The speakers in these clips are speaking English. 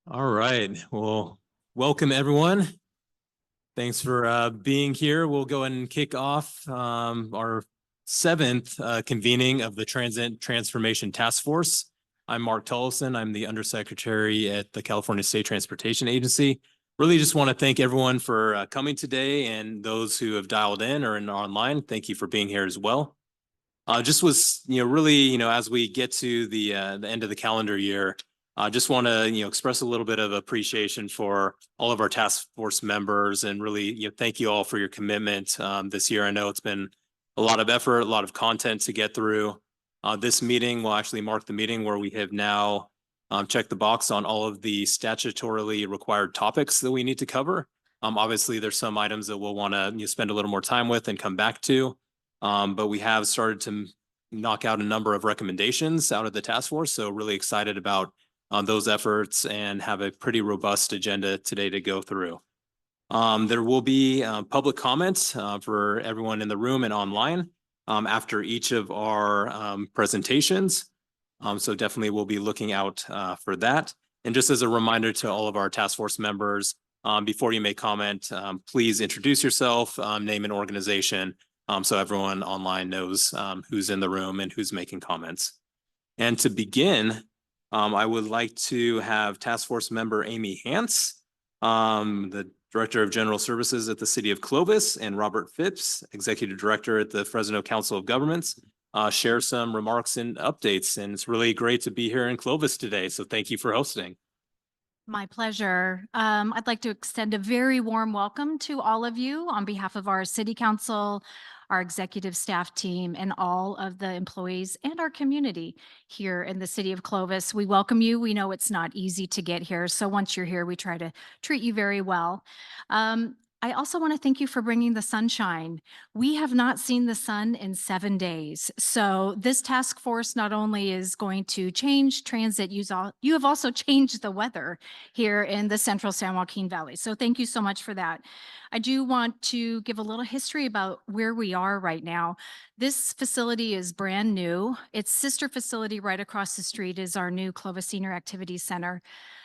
All right. Well, welcome everyone. Thanks for being here. We'll go ahead and kick off our seventh convening of the Transit Transformation Task Force. I'm Mark Tullison. I'm the Undersecretary at the California State Transportation Agency. Really just want to thank everyone for coming today, and those who have dialed in or online. Thank you for being here as well. Just was, really, as we get to the end of the calendar year, I just want to, express a little bit of appreciation for all of our task force members, and really, thank you all for your commitment this year. I know it's been a lot of effort, a lot of content to get through. This meeting will actually mark the meeting where we have now checked the box on all of the statutorily required topics that we need to cover. Obviously, there's some items that we'll want to spend a little more time with and come back to. But we have started to knock out a number of recommendations out of the task force. So really excited about those efforts and have a pretty robust agenda today to go through. There will be public comments for everyone in the room and online after each of our presentations. So definitely we'll be looking out for that. And just as a reminder to all of our task force members, before you make comment, please introduce yourself, name and organization, so everyone online knows who's in the room and who's making comments. And to begin, I would like to have Task Force member Amy Hance, the Director of General Services at the City of Clovis, and Robert Phipps, Executive Director at the Fresno Council of Governments, share some remarks and updates. And it's really great to be here in Clovis today. So thank you for hosting. My pleasure. I'd like to extend a very warm welcome to all of you on behalf of our City Council, our executive staff team, and all of the employees and our community here in the City of Clovis. We welcome you. We know it's not easy to get here, so once you're here, we try to treat you very well. I also want to thank you for bringing the sunshine. We have not seen the sun in 7 days. So this task force not only is going to change transit, you have also changed the weather here in the central San Joaquin Valley. So thank you so much for that. I do want to give a little history about where we are right now. This facility is brand new. Its sister facility right across the street is our new Clovis Senior Activities Center.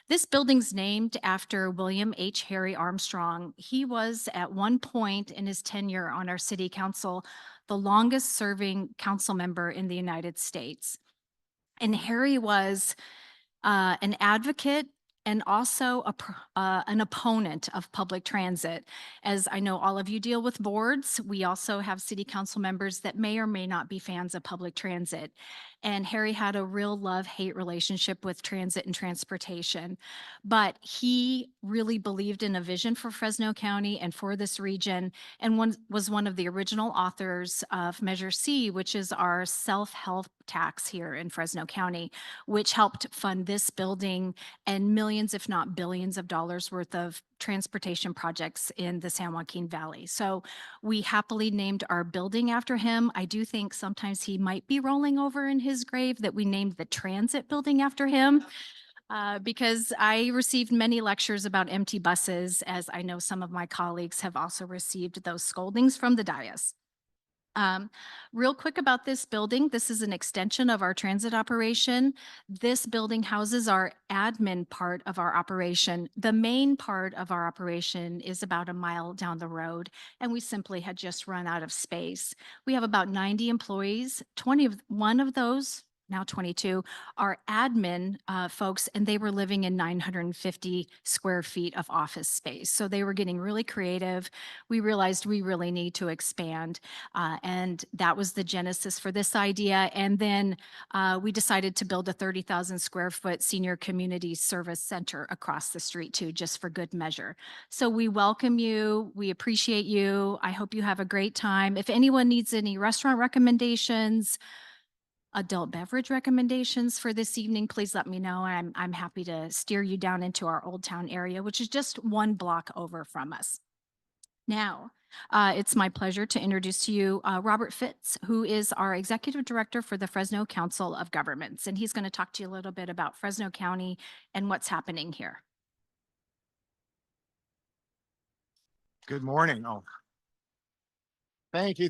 This building's named after William H. Harry Armstrong. He was at one point in his tenure on our city council, the longest serving council member in the United States. And Harry was an advocate and also an opponent of public transit. As I know all of you deal with boards, we also have city council members that may or may not be fans of public transit. And Harry had a real love-hate relationship with transit and transportation. But he really believed in a vision for Fresno County and for this region, and was one of the original authors of Measure C, which is our self-help tax here in Fresno County, which helped fund this building and millions, if not billions of dollars worth of transportation projects in the San Joaquin Valley. So we happily named our building after him. I do think sometimes he might be rolling over in his grave that we named the transit building after him. Because I received many lectures about empty buses, as I know some of my colleagues have also received those scoldings from the dais. Real quick about this building, this is an extension of our transit operation. This building houses our admin part of our operation. The main part of our operation is about a mile down the road, and we simply had just run out of space. We have about 90 employees, 21 of those, now 22, are admin folks, and they were living in 950 square feet of office space. So they were getting really creative. We realized we really need to expand, and that was the genesis for this idea. And then we decided to build a 30,000 square foot senior community service center across the street too, just for good measure. So we welcome you. We appreciate you. I hope you have a great time. If anyone needs any restaurant recommendations, adult beverage recommendations for this evening, please let me know. I'm happy to steer you down into our Old Town area, which is just 1 block over from us. Now, it's my pleasure to introduce to you Robert Phipps, who is our Executive Director for the Fresno Council of Governments, and he's going to talk to you a little bit about Fresno County and what's happening here. Good morning. Oh, thank you.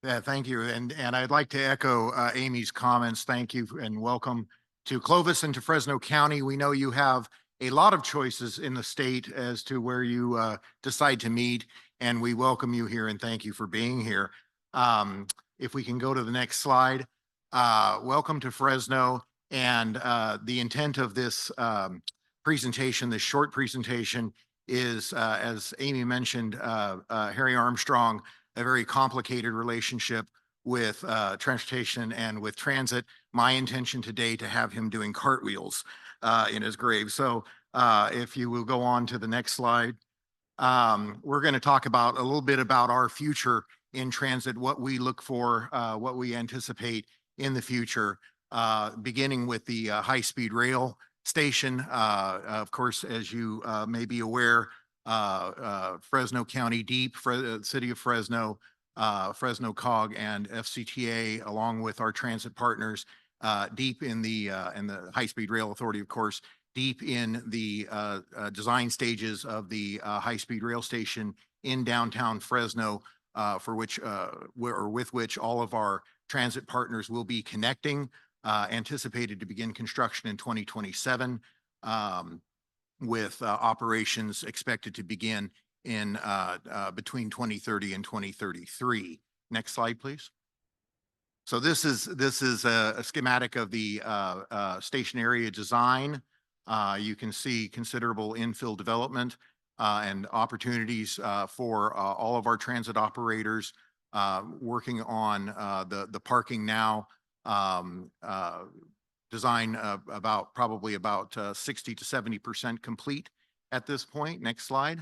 Yeah, thank you. And I'd like to echo Amy's comments. Thank you and welcome to Clovis and to Fresno County. We know you have a lot of choices in the state as to where you decide to meet, and we welcome you here and thank you for being here. If we can go to the next slide. Welcome to Fresno, and the intent of this presentation, this short presentation, is, as Amy mentioned, Harry Armstrong, a very complicated relationship with transportation and with transit. My intention today to have him doing cartwheels in his grave. So if you will go on to the next slide. We're going to talk about a little bit about our future in transit, what we look for, what we anticipate in the future, beginning with the high-speed rail station. Of course, as you may be aware, Fresno County Deep, City of Fresno, Fresno COG, and FCTA, along with our transit partners, deep in the High-Speed Rail Authority, of course, deep in the design stages of the high-speed rail station in downtown Fresno, for which or with which all of our transit partners will be connecting, anticipated to begin construction in 2027, with operations expected to begin in between 2030 and 2033. Next slide, please. So this is a schematic of the station area design. You can see considerable infill development and opportunities for all of our transit operators working on the parking now. Design probably about 60 to 70% complete at this point. Next slide.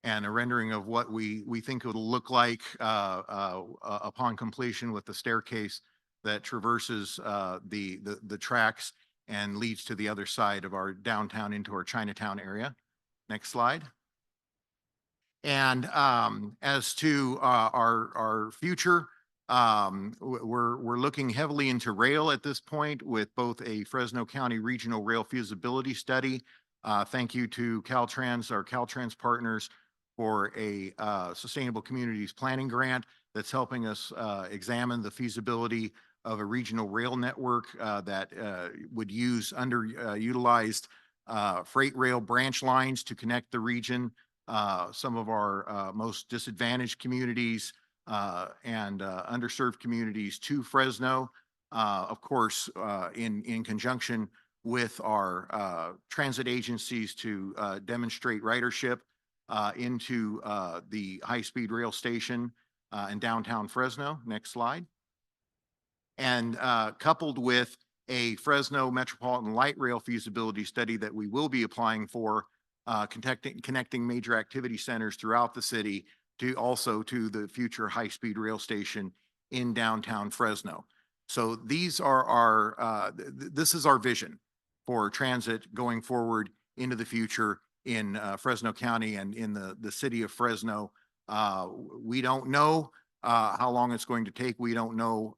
And a rendering of what we think it'll look like upon completion, with the staircase that traverses the tracks and leads to the other side of our downtown into our Chinatown area. Next slide. And as to our future, we're looking heavily into rail at this point, with both a Fresno County Regional Rail Feasibility Study. Thank you to Caltrans, our Caltrans partners, for a Sustainable Communities Planning Grant that's helping us examine the feasibility of a regional rail network that would use underutilized freight rail branch lines to connect the region, some of our most disadvantaged communities and underserved communities to Fresno. Of course, in conjunction with our transit agencies to demonstrate ridership into the high-speed rail station in downtown Fresno. Next slide. And coupled with a Fresno Metropolitan Light Rail feasibility study that we will be applying for, connecting major activity centers throughout the city to also to the future high-speed rail station in downtown Fresno. So these are our, this is our vision for transit going forward into the future in Fresno County and in the city of Fresno. We don't know how long it's going to take. We don't know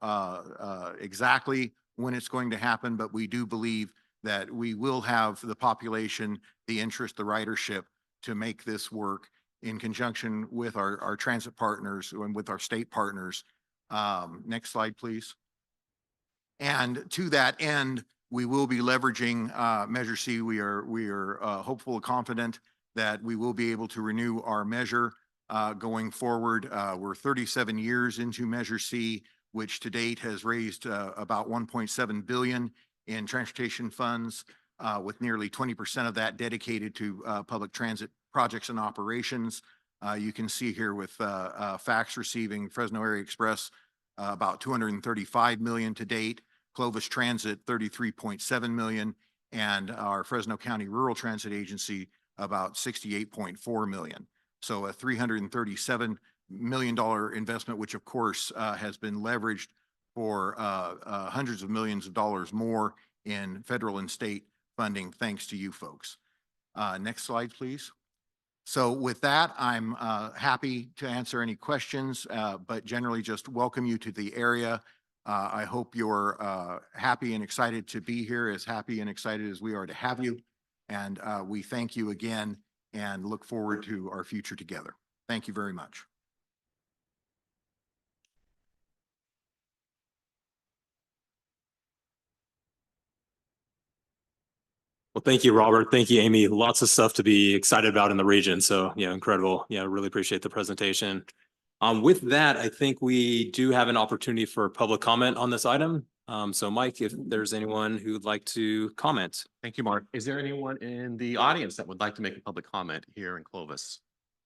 exactly when it's going to happen, but we do believe that we will have the population, the interest, the ridership to make this work in conjunction with our transit partners and with our state partners. Next slide, please. And to that end, we will be leveraging Measure C. We are hopeful and confident that we will be able to renew our measure going forward. We're 37 years into Measure C, which to date has raised about $1.7 billion in transportation funds, with nearly 20% of that dedicated to public transit projects and operations. You can see here with fax receiving, Fresno Area Express, about $235 million to date, Clovis Transit, $33.7 million, and our Fresno County Rural Transit Agency, about $68.4 million. So a $337 million investment, which of course has been leveraged for hundreds of millions of dollars more in federal and state funding, thanks to you folks. Next slide, please. So with that, I'm happy to answer any questions, but generally just welcome you to the area. I hope you're happy and excited to be here, as happy and excited as we are to have you. And we thank you again and look forward to our future together. Thank you very much. Well, thank you, Robert. Thank you, Amy. Lots of stuff to be excited about in the region. So, incredible. Really appreciate the presentation. With that, I think we do have an opportunity for public comment on this item. So Mike, if there's anyone who'd like to comment. Thank you, Mark. Is there anyone in the audience that would like to make a public comment here in Clovis?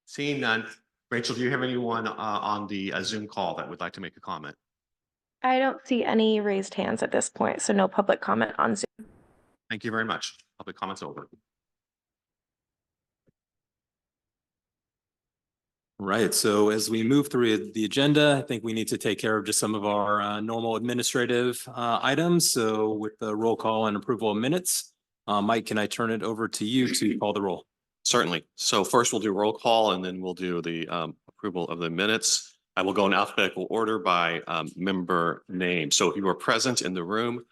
Seeing none. Rachel, do you have anyone on the Zoom call that would like to make a comment? I don't see any raised hands at this point, so no public comment on Zoom. Thank you very much. Public comments over. Right. So as we move through the agenda, I think we need to take care of just some of our normal administrative items. So with the roll call and approval of minutes, Mike, can I turn it over to you to call the roll? Certainly. So first we'll do roll call and then we'll do the approval of the minutes. I will go in alphabetical order by member name. So if you are present in the room,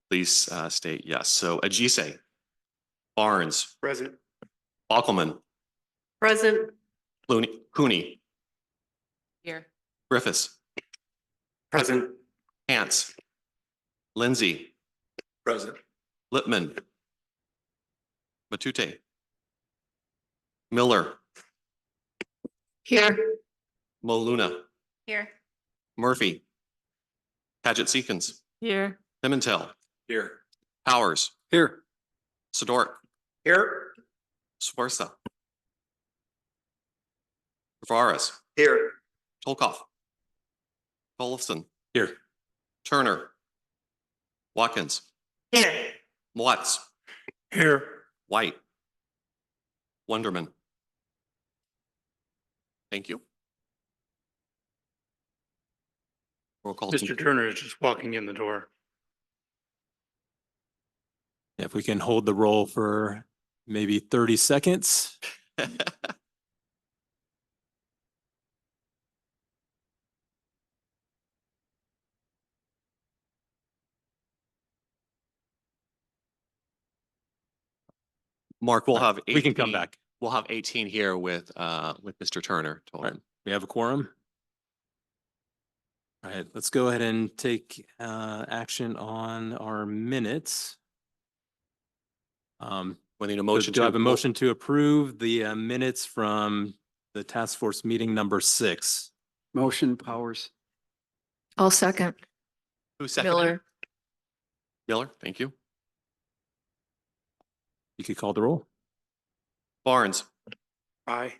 please state yes. So Ajise, Barnes, Present. Bockelman, Present. Cooney, Here. Griffiths, Present. Hance, Lindsay, Present. Lippman, Matute, Miller, Here. Moluna, Here. Murphy, Paget Seekins, Here. Pimentel, Here. Powers, Here. Sedort, Here. Sforza, Tavares, Here. Tolkoff, Tollefson, Here. Turner, Watkins, Here. Watts, Here. White, Wonderman. Thank you. Roll call. Mr. Turner is just walking in the door. If we can hold the roll for maybe 30 seconds. Mark, we'll have 18. We can come back. We'll have 18 here with Mr. Turner. All right. We have a quorum. All right, let's go ahead and take action on our minutes. We need a motion. Do I have a motion to approve the minutes from the task force meeting number 6? Motion Powers. I'll second. Who seconded? Miller. Miller, thank you. You could call the roll. Barnes, Aye.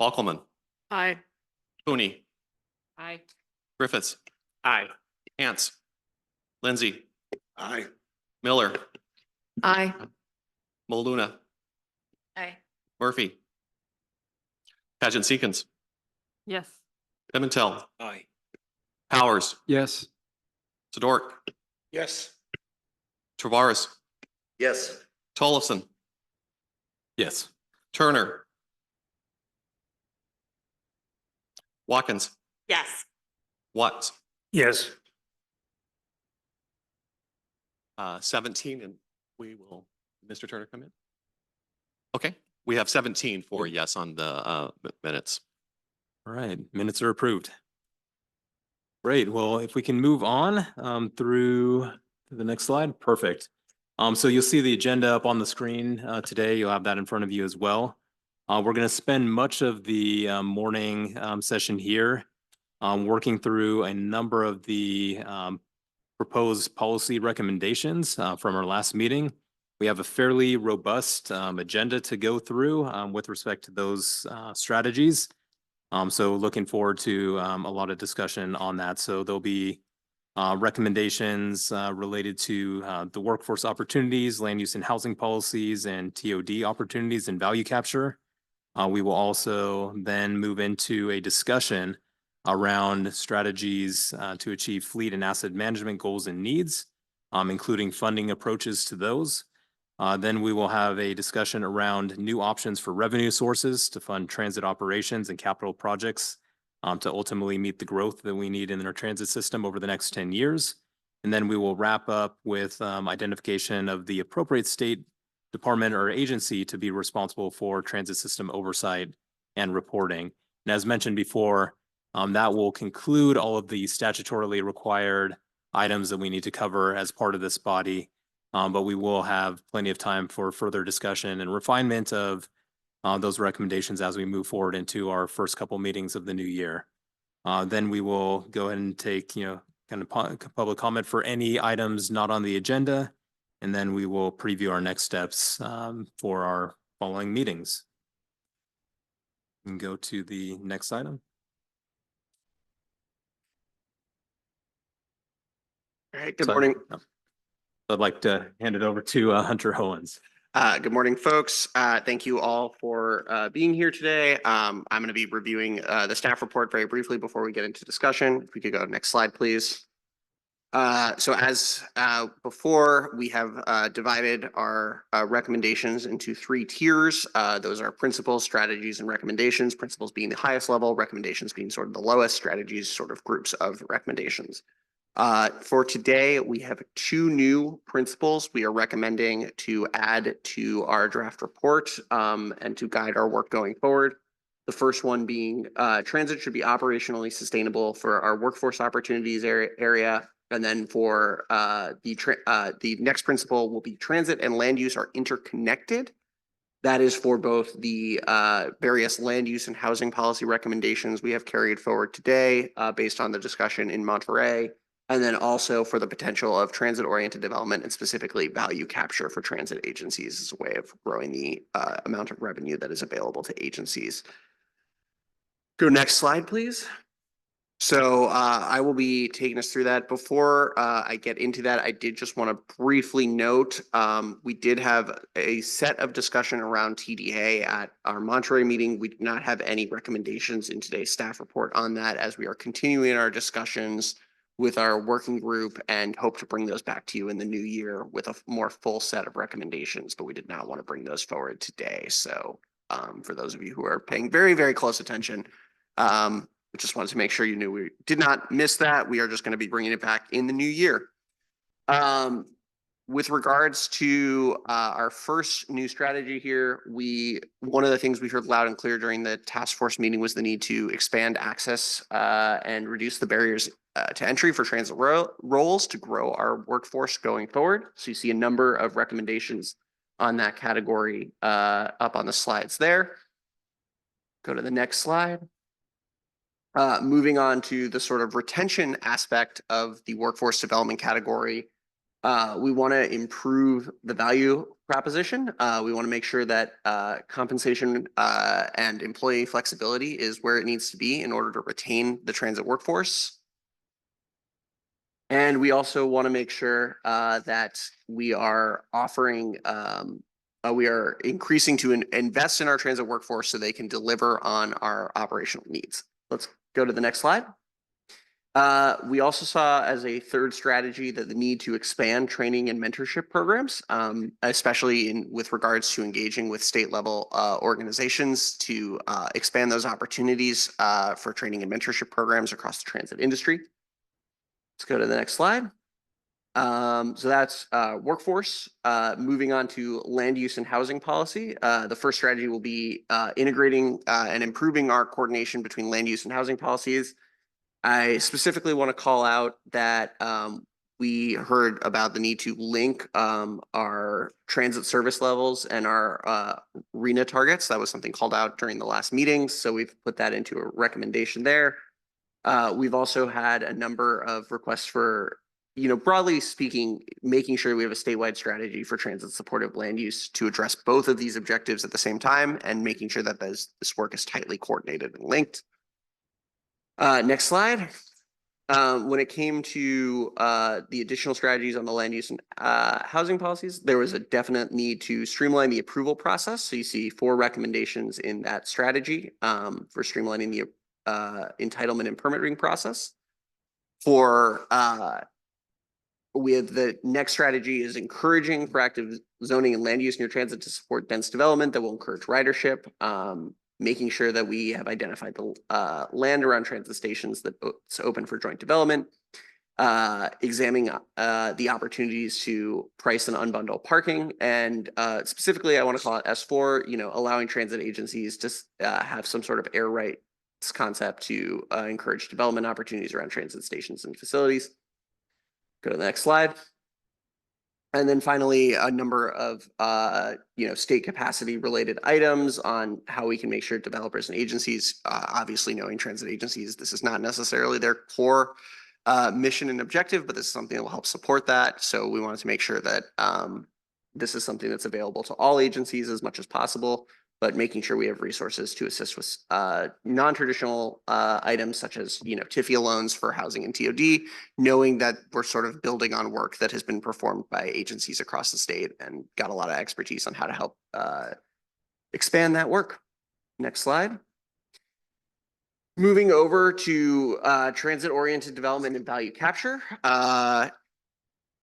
Bockelman, Aye. Cooney, Aye. Griffiths, Aye. Hance, Lindsay, Aye. Miller, Aye. Moluna, Aye. Murphy, Paget Seekins, Yes. Pimentel, Aye. Powers, Yes. Sedort, Yes. Tavares, Yes. Tollefson, Yes. Turner, Watkins, Yes. Watts, Yes. 17, and we will, Mr. Turner come in? Okay, we have 17 for yes on the minutes. All right, minutes are approved. Great. Well, if we can move on through to the next slide. Perfect. So you'll see the agenda up on the screen today. You'll have that in front of you as well. We're going to spend much of the morning session here working through a number of the proposed policy recommendations from our last meeting. We have a fairly robust agenda to go through with respect to those strategies. So looking forward to a lot of discussion on that. So there'll be recommendations related to the workforce opportunities, land use and housing policies, and TOD opportunities and value capture. We will also then move into a discussion around strategies to achieve fleet and asset management goals and needs, including funding approaches to those. Then we will have a discussion around new options for revenue sources to fund transit operations and capital projects to ultimately meet the growth that we need in our transit system over the next 10 years. And then we will wrap up with identification of the appropriate state department or agency to be responsible for transit system oversight and reporting. And as mentioned before, that will conclude all of the statutorily required items that we need to cover as part of this body. But we will have plenty of time for further discussion and refinement of those recommendations as we move forward into our first couple meetings of the new year. Then we will go ahead and take, kind of public comment for any items not on the agenda. And then we will preview our next steps for our following meetings. We can go to the next item. All right, good So, morning. I'd like to hand it over to Hunter Owens. Good morning, folks. Thank you all for being here today. I'm going to be reviewing the staff report very briefly before we get into discussion. If we could go to next slide, please. So as before, we have divided our recommendations into 3 tiers. Those are principles, strategies, and recommendations. Principles being the highest level, recommendations being sort of the lowest, strategies sort of groups of recommendations. For today, we have 2 new principles we are recommending to add to our draft report and to guide our work going forward. The first one being transit should be operationally sustainable for our workforce opportunities area. And then for the next principle will be transit and land use are interconnected. That is for both the various land use and housing policy recommendations we have carried forward today based on the discussion in Monterey. And then also for the potential of transit-oriented development and specifically value capture for transit agencies as a way of growing the amount of revenue that is available to agencies. Go next slide, please. So I will be taking us through that. Before I get into that, I did just want to briefly note we did have a set of discussion around TDA at our Monterey meeting. We did not have any recommendations in today's staff report on that as we are continuing our discussions with our working group and hope to bring those back to you in the new year with a more full set of recommendations, but we did not want to bring those forward today. So for those of you who are paying very, very close attention, we just wanted to make sure you knew we did not miss that. We are just going to be bringing it back in the new year. With regards to our first new strategy here, one of the things we heard loud and clear during the task force meeting was the need to expand access and reduce the barriers to entry for transit roles to grow our workforce going forward. So you see a number of recommendations on that category up on the slides there. Go to the next slide. Moving on to the sort of retention aspect of the workforce development category, we want to improve the value proposition. We want to make sure that compensation and employee flexibility is where it needs to be in order to retain the transit workforce. And we also want to make sure that we are offering, we are increasing to invest in our transit workforce so they can deliver on our operational needs. Let's go to the next slide. We also saw as a third strategy that the need to expand training and mentorship programs, especially with regards to engaging with state level organizations to expand those opportunities for training and mentorship programs across the transit industry. Let's go to the next slide. So that's workforce. Moving on to land use and housing policy. The first strategy will be integrating and improving our coordination between land use and housing policies. I specifically want to call out that we heard about the need to link our transit service levels and our RENA targets. That was something called out during the last meeting. So we've put that into a recommendation there. We've also had a number of requests for, broadly speaking, making sure we have a statewide strategy for transit supportive land use to address both of these objectives at the same time and making sure that this work is tightly coordinated and linked. Next slide. When it came to the additional strategies on the land use and housing policies, there was a definite need to streamline the approval process. So you see 4 recommendations in that strategy for streamlining the entitlement and permitting process. For the next strategy is encouraging proactive zoning and land use near transit to support dense development that will encourage ridership, making sure that we have identified the land around transit stations that's open for joint development, examining the opportunities to price and unbundle parking, and specifically I want to call it S4, allowing transit agencies to have some sort of air rights concept to encourage development opportunities around transit stations and facilities. Go to the next slide. And then finally, a number of, state capacity related items on how we can make sure developers and agencies, obviously knowing transit agencies, this is not necessarily their core mission and objective, but this is something that will help support that. So we wanted to make sure that this is something that's available to all agencies as much as possible, but making sure we have resources to assist with non-traditional items such as, TIFIA loans for housing and TOD, knowing that we're sort of building on work that has been performed by agencies across the state and got a lot of expertise on how to help expand that work. Next slide. Moving over to transit-oriented development and value capture.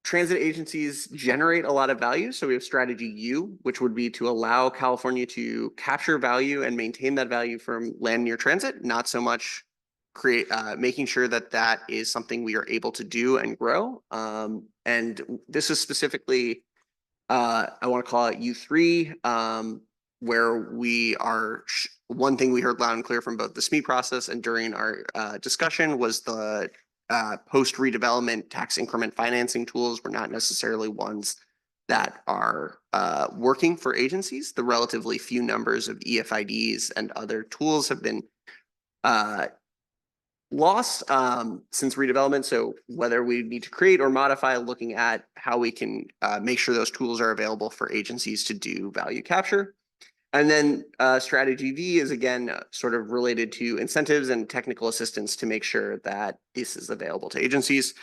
Transit agencies generate a lot of value. So we have strategy U, which would be to allow California to capture value and maintain that value from land near transit, not so much making sure that that is something we are able to do and grow. And this is specifically, I want to call it U3, where we are, one thing we heard loud and clear from both the SME process and during our discussion was the post redevelopment tax increment financing tools were not necessarily ones that are working for agencies. The relatively few numbers of EFIDs and other tools have been lost since redevelopment. So whether we need to create or modify, looking at how we can make sure those tools are available for agencies to do value capture. And then strategy V is again sort of related to incentives and technical assistance to make sure that this is available to agencies.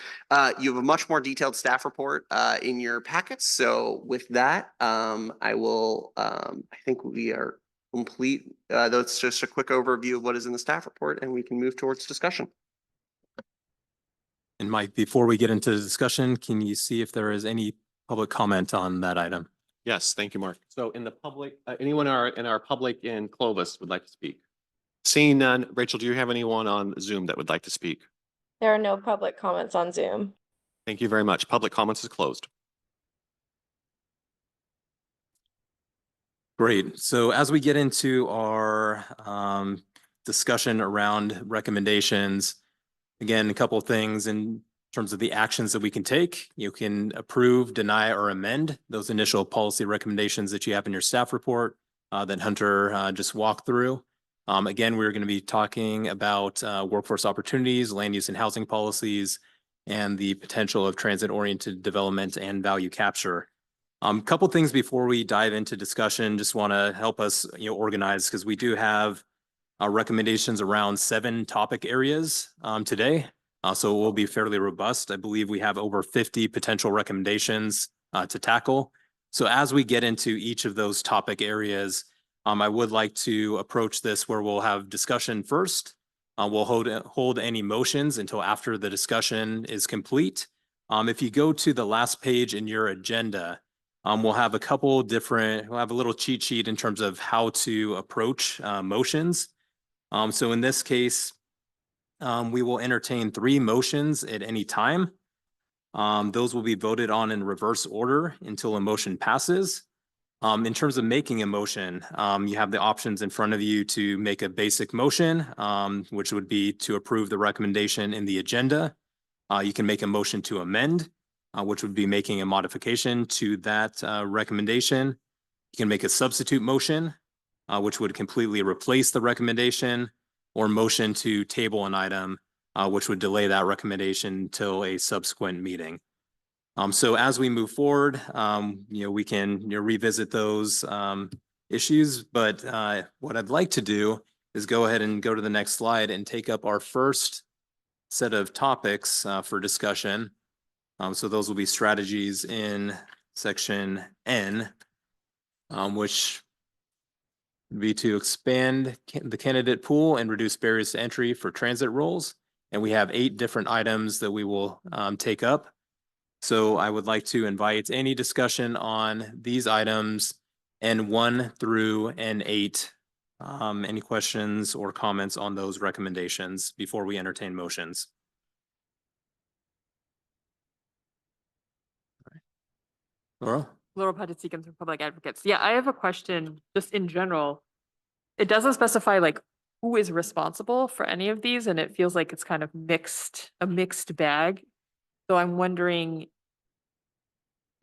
You have a much more detailed staff report in your packets. So with that, I think we are complete. That's just a quick overview of what is in the staff report, and we can move towards discussion. And Mike, before we get into the discussion, can you see if there is any public comment on that item? Yes, thank you, Mark. So in the public, anyone in our public in Clovis would like to speak? Seeing none, Rachel, do you have anyone on Zoom that would like to speak? There are no public comments on Zoom. Thank you very much. Public comments is closed. Great. So as we get into our discussion around recommendations, again, a couple of things in terms of the actions that we can take. You can approve, deny, or amend those initial policy recommendations that you have in your staff report that Hunter just walked through. Again, we're going to be talking about workforce opportunities, land use and housing policies, and the potential of transit-oriented development and value capture. Couple things before we dive into discussion, just want to help us organize, because we do have recommendations around 7 topic areas today. So it will be fairly robust. I believe we have over 50 potential recommendations to tackle. So as we get into each of those topic areas, I would like to approach this where we'll have discussion first. We'll hold any motions until after the discussion is complete. If you go to the last page in your agenda, we'll have we'll have a little cheat sheet in terms of how to approach motions. So in this case, we will entertain 3 motions at any time. Those will be voted on in reverse order until a motion passes. In terms of making a motion, you have the options in front of you to make a basic motion, which would be to approve the recommendation in the agenda. You can make a motion to amend, which would be making a modification to that recommendation. You can make a substitute motion, which would completely replace the recommendation, or motion to table an item, which would delay that recommendation till a subsequent meeting. So as we move forward, we can revisit those issues. But what I'd like to do is go ahead and go to the next slide and take up our first set of topics for discussion. So those will be strategies in section N, which would be to expand the candidate pool and reduce barriers to entry for transit roles. And we have 8 different items that we will take up. So I would like to invite any discussion on these items, N1 through N8. Any questions or comments on those recommendations before we entertain motions? Laura? Laura Padicekam from Public Advocates. Yeah, I have a question just in general. It doesn't specify like who is responsible for any of these, and it feels like it's kind of a mixed bag. So I'm wondering,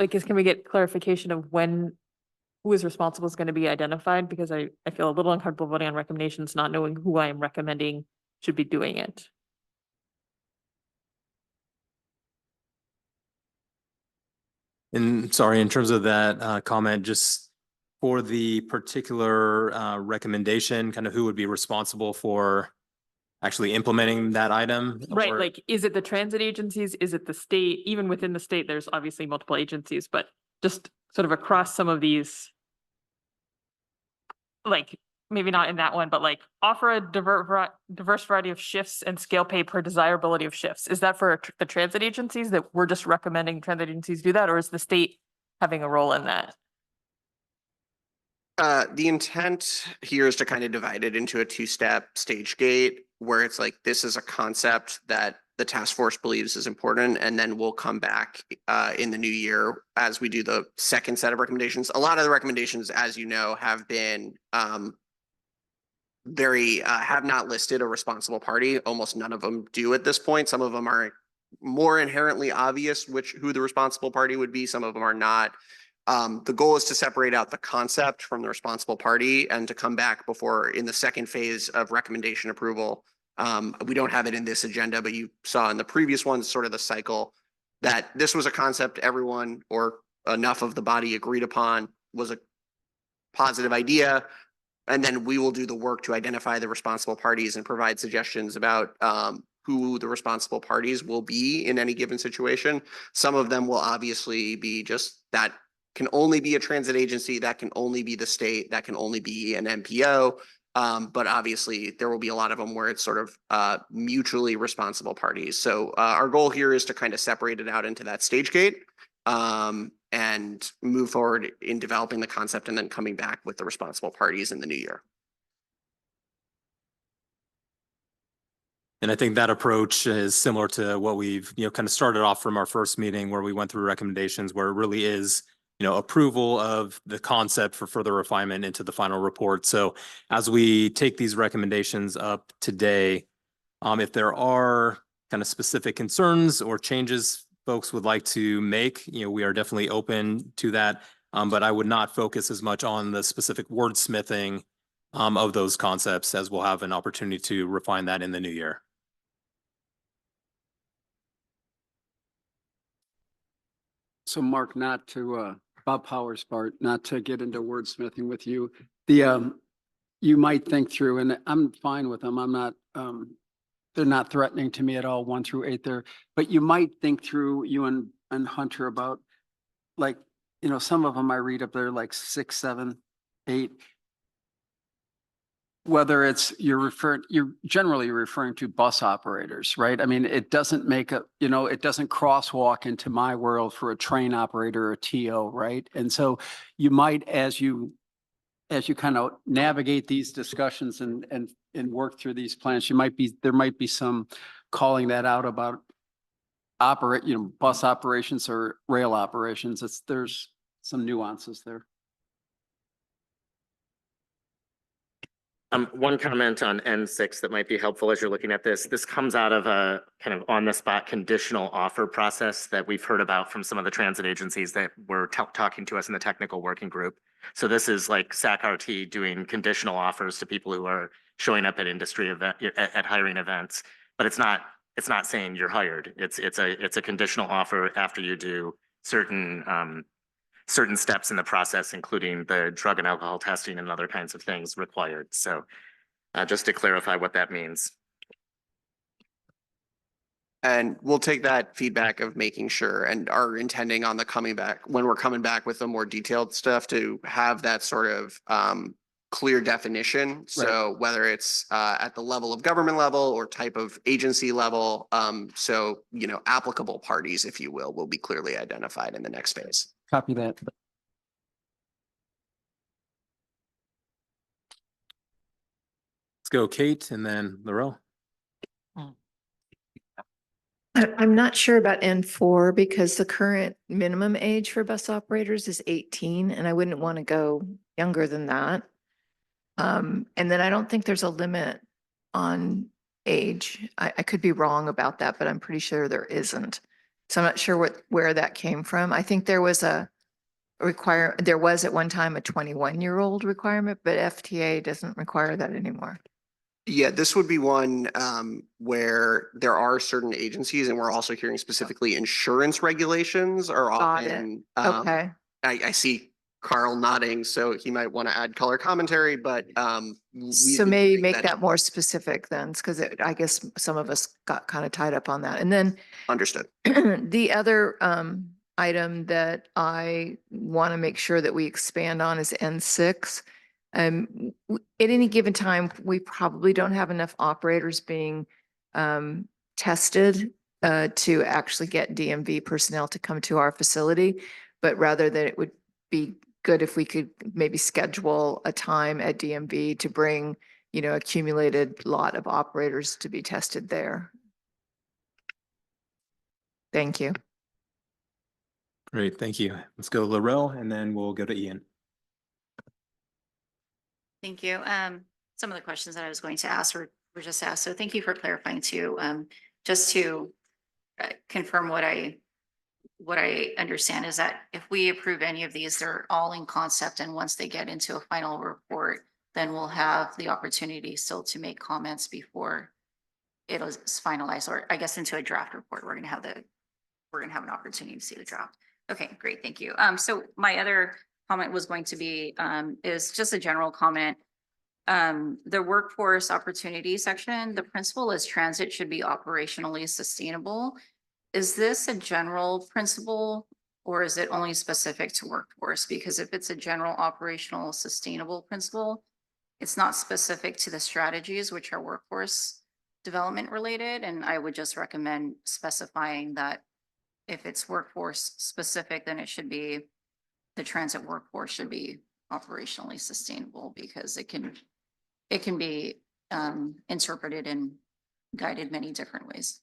like, can we get clarification of when, who is responsible is going to be identified? Because I feel a little uncomfortable voting on recommendations, not knowing who I am recommending should be doing it. And sorry, in terms of that comment, just for the particular recommendation, kind of who would be responsible for actually implementing that item? Right, Or- like, is it the transit agencies? Is it the state? Even within the state, there's obviously multiple agencies, but just sort of across some of these, like, maybe not in that one, but like offer a diverse variety of shifts and scale pay per desirability of shifts. Is that for the transit agencies that we're just recommending transit agencies do that, or is the state having a role in that? The intent here is to kind of divide it into a two-step stage gate where it's like, this is a concept that the task force believes is important, and then we'll come back in the new year as we do the second set of recommendations. A lot of the recommendations, as you know, have been have not listed a responsible party. Almost none of them do at this point. Some of them are more inherently obvious who the responsible party would be. Some of them are not. The goal is to separate out the concept from the responsible party and to come back before in the second phase of recommendation approval. We don't have it in this agenda, but you saw in the previous one sort of the cycle that this was a concept everyone or enough of the body agreed upon was a positive idea. And then we will do the work to identify the responsible parties and provide suggestions about who the responsible parties will be in any given situation. Some of them will obviously be just that can only be a transit agency, that can only be the state, that can only be an MPO. But obviously there will be a lot of them where it's sort of mutually responsible parties. So our goal here is to kind of separate it out into that stage gate and move forward in developing the concept and then coming back with the responsible parties in the new year. And I think that approach is similar to what we've, kind of started off from our first meeting where we went through recommendations where it really is, approval of the concept for further refinement into the final report. So as we take these recommendations up today, if there are kind of specific concerns or changes folks would like to make, we are definitely open to that. But I would not focus as much on the specific wordsmithing of those concepts, as we'll have an opportunity to refine that in the new year. So Mark, not to Bob Powers' part, not to get into wordsmithing with you. You might think through, and I'm fine with them. I'm not, they're not threatening to me at all, 1 through 8 there, but you might think through, you and Hunter, about like, some of them I read up there like 6, 7, 8. Whether it's you're generally referring to bus operators, right? I mean, it doesn't make it doesn't crosswalk into my world for a train operator or a TO, right? And so you might, as you kind of navigate these discussions and work through these plans, there might be some calling that out about bus operations or rail operations. There's some nuances there. One comment on N6 that might be helpful as you're looking at this. This comes out of a kind of on-the-spot conditional offer process that we've heard about from some of the transit agencies that were talking to us in the technical working group. So this is like SAC-RT doing conditional offers to people who are showing up at at hiring events, but it's not saying you're hired. It's a conditional offer after you do certain steps in the process, including the drug and alcohol testing and other kinds of things required. So just to clarify what that means. And we'll take that feedback of making sure and are intending on when we're coming back with the more detailed stuff to have that sort of clear definition. So whether it's at the level of government level or type of agency level, so, applicable parties, if you will be clearly identified in the next phase. Copy that. Let's go Kate and then Laurel. I'm not sure about N4 because the current minimum age for bus operators is 18 and I wouldn't want to go younger than that. And then I don't think there's a limit on age. I could be wrong about that, but I'm pretty sure there isn't. So I'm not sure where that came from. I think there was there was at one time a 21-year-old requirement, but FTA doesn't require that anymore. Yeah, this would be one where there are certain agencies, and we're also hearing specifically insurance regulations are Got it. often. Okay. I see Carl nodding, so he might want to add color commentary, but So maybe make that more specific then, because I guess some of us got kind of tied up on that. And then understood. the other item that I want to make sure that we expand on is N6. At any given time, we probably don't have enough operators being tested to actually get DMV personnel to come to our facility, but rather that it would be good if we could maybe schedule a time at DMV to bring, accumulated lot of operators to be tested there. Thank you. Great, thank you. Let's go to Laurel and then we'll go to Ian. Thank you. Some of the questions that I was going to ask were just asked. So thank you for clarifying too. Just to confirm what I understand is that if we approve any of these, they're all in concept. And once they get into a final report, then we'll have the opportunity still to make comments before it is finalized, or I guess into a draft report. We're going to have an opportunity to see the draft. Okay, great. Thank you. So my other comment was going to be, is just a general comment. The workforce opportunity section, the principle is transit should be operationally sustainable. Is this a general principle or is it only specific to workforce? Because if it's a general operational sustainable principle, it's not specific to the strategies which are workforce development related. And I would just recommend specifying that if it's workforce specific, then it should be the transit workforce should be operationally sustainable because it can be interpreted and guided many different ways.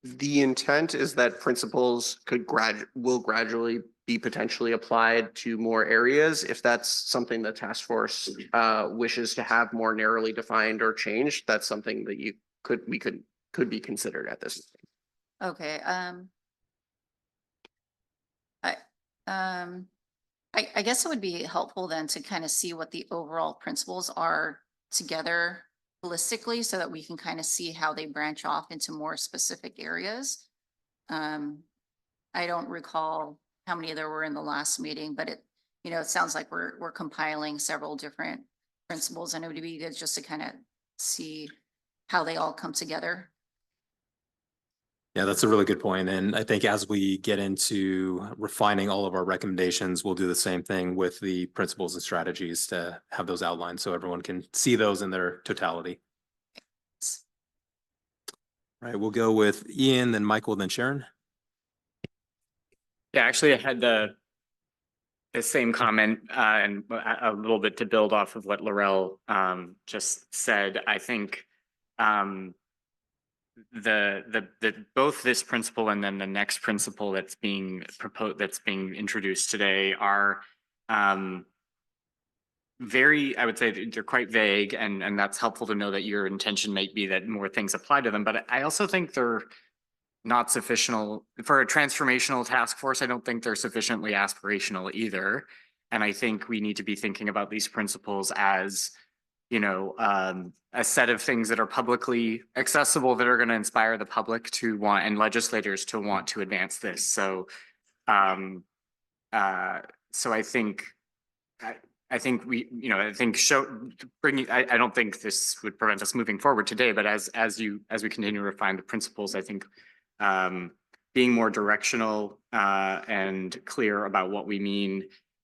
The intent is that principles will gradually be potentially applied to more areas. If that's something the task force wishes to have more narrowly defined or changed, that's something that could be considered at this point. Okay. I guess it would be helpful then to kind of see what the overall principles are together holistically so that we can kind of see how they branch off into more specific areas. I don't recall how many there were in the last meeting, but it sounds like we're compiling several different principles, and it would be good just to kind of see how they all come together. Yeah, that's a really good point. And I think as we get into refining all of our recommendations, we'll do the same thing with the principles and strategies to have those outlined so everyone can see those in their totality. All right, we'll go with Ian, then Michael, then Sharon. Yeah, actually, I had the same comment and a little bit to build off of what Laurel just said. I think both this principle and then the next principle that's being proposed, that's being introduced today are very, I would say they're quite vague, and that's helpful to know that your intention might be that more things apply to them. But I also think they're not sufficient for a transformational task force. I don't think they're sufficiently aspirational either. And I think we need to be thinking about these principles as a set of things that are publicly accessible that are going to inspire the public to want and legislators to want to advance this. So, so I think we, I don't think this would prevent us moving forward today, but as we continue to refine the principles, I think being more directional and clear about what we mean.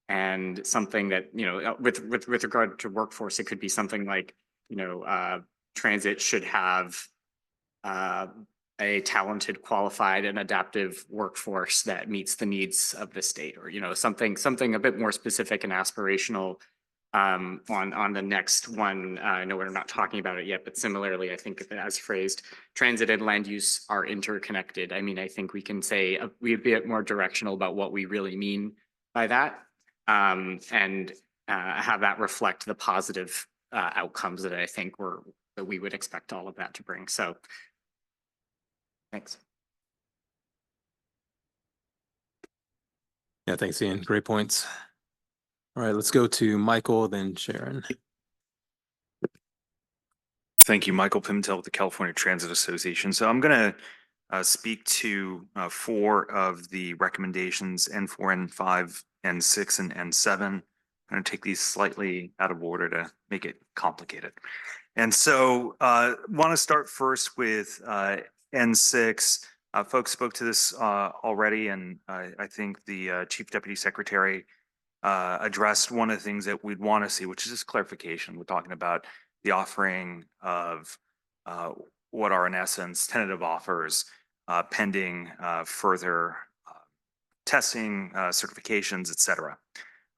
And something that, with regard to workforce, it could be something like, transit should have a talented, qualified, and adaptive workforce that meets the needs of the state, or, something a bit more specific and aspirational on the next one. I know we're not talking about it yet, but similarly, I think as phrased, transit and land use are interconnected. I mean, I think we can say we'd be a bit more directional about what we really mean by that. And have that reflect the positive outcomes that I think that we would expect all of that to bring. So, thanks. Yeah, thanks, Ian. Great points. All right, let's go to Michael, then Sharon. Thank you, Michael Pimentel with the California Transit Association. So I'm going to speak to 4 of the recommendations, N4, N5, N6, and N7. I'm going to take these slightly out of order to make it complicated. And so want to start first with N6. Folks spoke to this already, and I think the Chief Deputy Secretary addressed one of the things that we'd want to see, which is just clarification. We're talking about the offering of what are in essence tentative offers pending further testing, certifications, et cetera.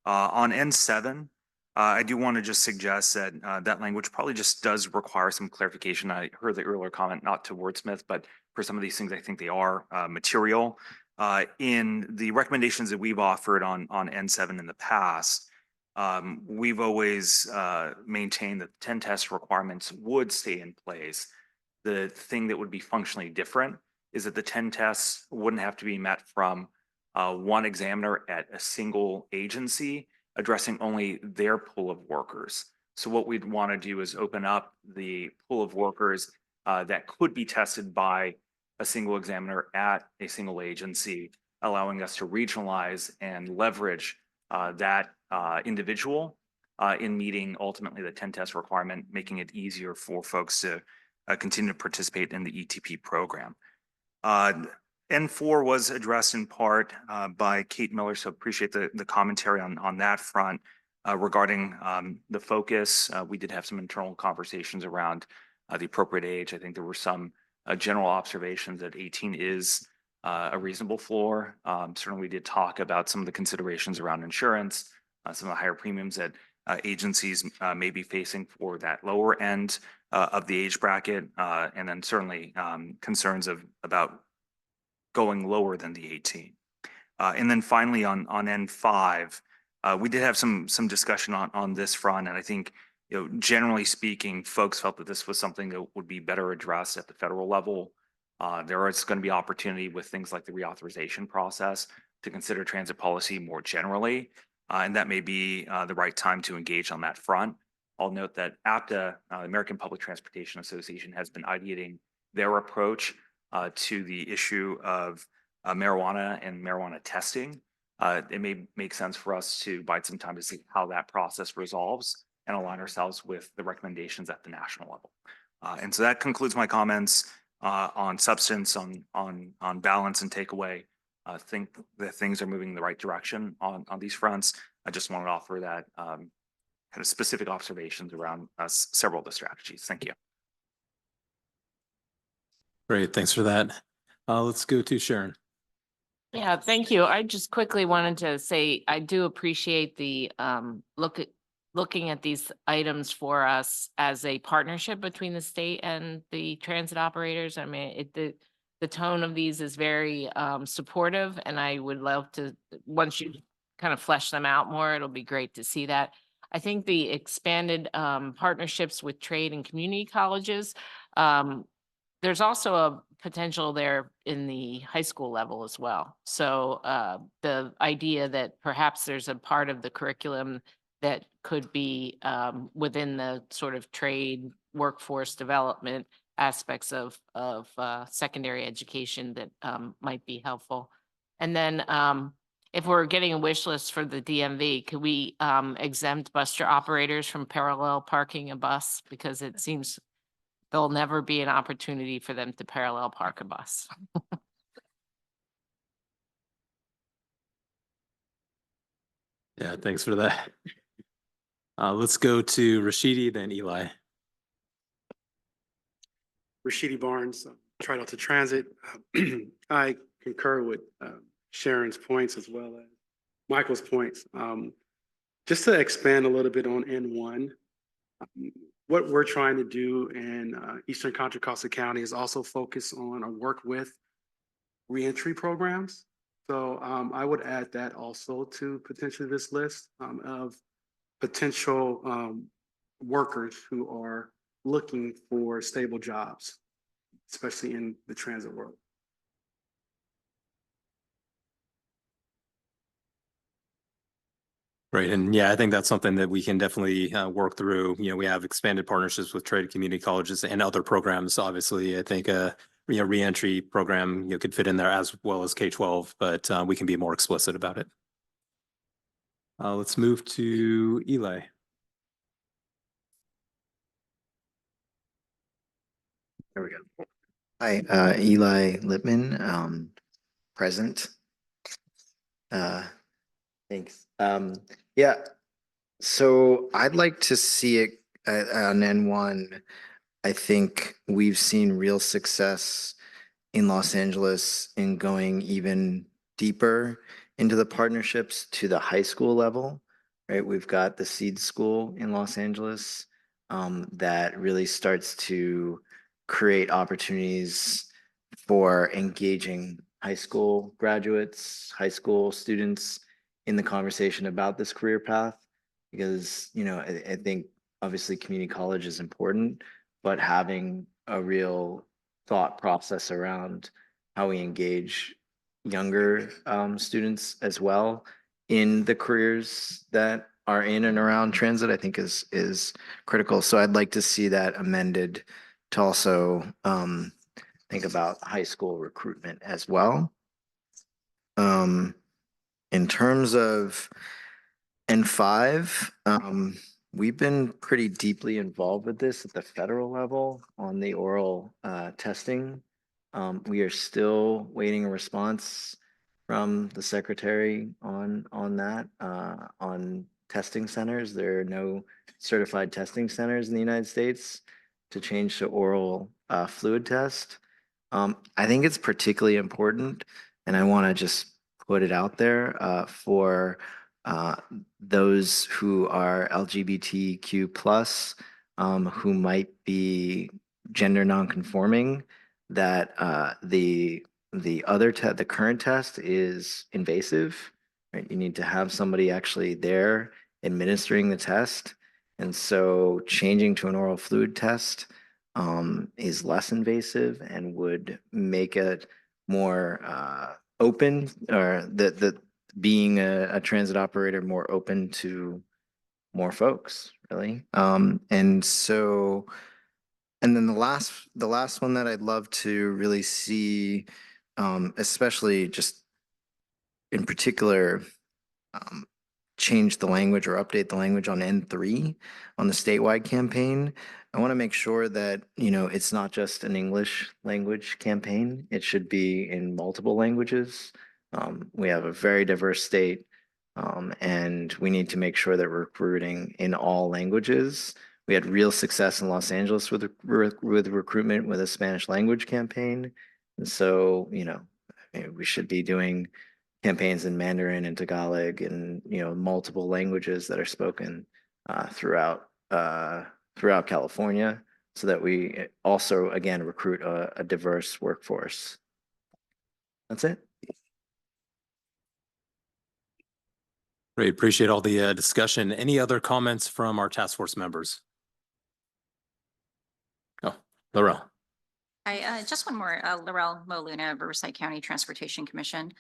On N7, I do want to just suggest that that language probably just does require some clarification. I heard the earlier comment, not to wordsmith, but for some of these things, I think they are material. In the recommendations that we've offered on N7 in the past, we've always maintained that 10 test requirements would stay in place. The thing that would be functionally different is that the 10 tests wouldn't have to be met from one examiner at a single agency, addressing only their pool of workers. So what we'd want to do is open up the pool of workers that could be tested by a single examiner at a single agency, allowing us to regionalize and leverage that individual in meeting ultimately the 10 test requirement, making it easier for folks to continue to participate in the ETP program. N4 was addressed in part by Kate Miller, so appreciate the commentary on that front regarding the focus. We did have some internal conversations around the appropriate age. I think there were some general observations that 18 is a reasonable floor. Certainly, we did talk about some of the considerations around insurance, some of the higher premiums that agencies may be facing for that lower end of the age bracket, and then certainly concerns about going lower than the 18. And then finally on N5, we did have some discussion on this front, and I think, generally speaking, folks felt that this was something that would be better addressed at the federal level. There is going to be opportunity with things like the reauthorization process to consider transit policy more generally, and that may be the right time to engage on that front. I'll note that APTA, the American Public Transportation Association, has been ideating their approach to the issue of marijuana and marijuana testing. It may make sense for us to bide some time to see how that process resolves and align ourselves with the recommendations at the national level. And so that concludes my comments on substance, on balance and takeaway. I think that things are moving in the right direction on these fronts. I just want to offer that kind of specific observations around several of the strategies. Thank you. Great, thanks for that. Let's go to Sharon. Yeah, thank you. I just quickly wanted to say, I do appreciate the looking at these items for us as a partnership between the state and the transit operators. I mean, the tone of these is very supportive, and I would love to, once you kind of flesh them out more, it'll be great to see that. I think the expanded partnerships with trade and community colleges, there's also a potential there in the high school level as well. So the idea that perhaps there's a part of the curriculum that could be within the sort of trade workforce development aspects of secondary education that might be helpful. And then if we're getting a wish list for the DMV, could we exempt bus operators from parallel parking a bus? Because it seems there'll never be an opportunity for them to parallel park a bus. Yeah, thanks for that. Let's go to Rashidi, then Eli. Rashidi Barnes, Tri-Delta Transit. I concur with Sharon's points as well as Michael's points. Just to expand a little bit on N1, what we're trying to do in Eastern Contra Costa County is also focus on or work with reentry programs. So I would add that also to potentially this list of potential workers who are looking for stable jobs, especially in the transit world. Right. And yeah, I think that's something that we can definitely work through. You know, we have expanded partnerships with trade community colleges and other programs. Obviously, I think reentry program, could fit in there as well as K-12, but we can be more explicit about it. Let's move to Eli. There we go. Hi, Eli Lippman, present. Thanks. Yeah, so I'd like to see it on N1. I think we've seen real success in Los Angeles in going even deeper into the partnerships to the high school level, right? We've got the Seed School in Los Angeles that really starts to create opportunities for engaging high school graduates, high school students in the conversation about this career path. Because, I think obviously community college is important, but having a real thought process around how we engage younger students as well in the careers that are in and around transit, I think is critical. So I'd like to see that amended to also think about high school recruitment as well. In terms of N5, we've been pretty deeply involved with this at the federal level on the oral testing. We are still waiting a response from the secretary on that, on testing centers. There are no certified testing centers in the United States to change to oral fluid test. I think it's particularly important, and I want to just put it out there for those who are LGBTQ plus, who might be gender nonconforming, that the current test is invasive, right? You need to have somebody actually there administering the test. And so changing to an oral fluid test is less invasive and would make it more open, or the being a transit operator more open to more folks, really. And so, and then the last one that I'd love to really see, especially just in particular, change the language or update the language on N3 on the statewide campaign. I want to make sure that, it's not just an English language campaign. It should be in multiple languages. We have a very diverse state, and we need to make sure that we're recruiting in all languages. We had real success in Los Angeles with recruitment with a Spanish language campaign. And so, we should be doing campaigns in Mandarin and Tagalog and, multiple languages that are spoken throughout California, so that we also, again, recruit a diverse workforce. That's it. Great. Appreciate all the discussion. Any other comments from our task force members? Oh, Laurel. Just one more, Laurel Moluna, Riverside County Transportation Commission.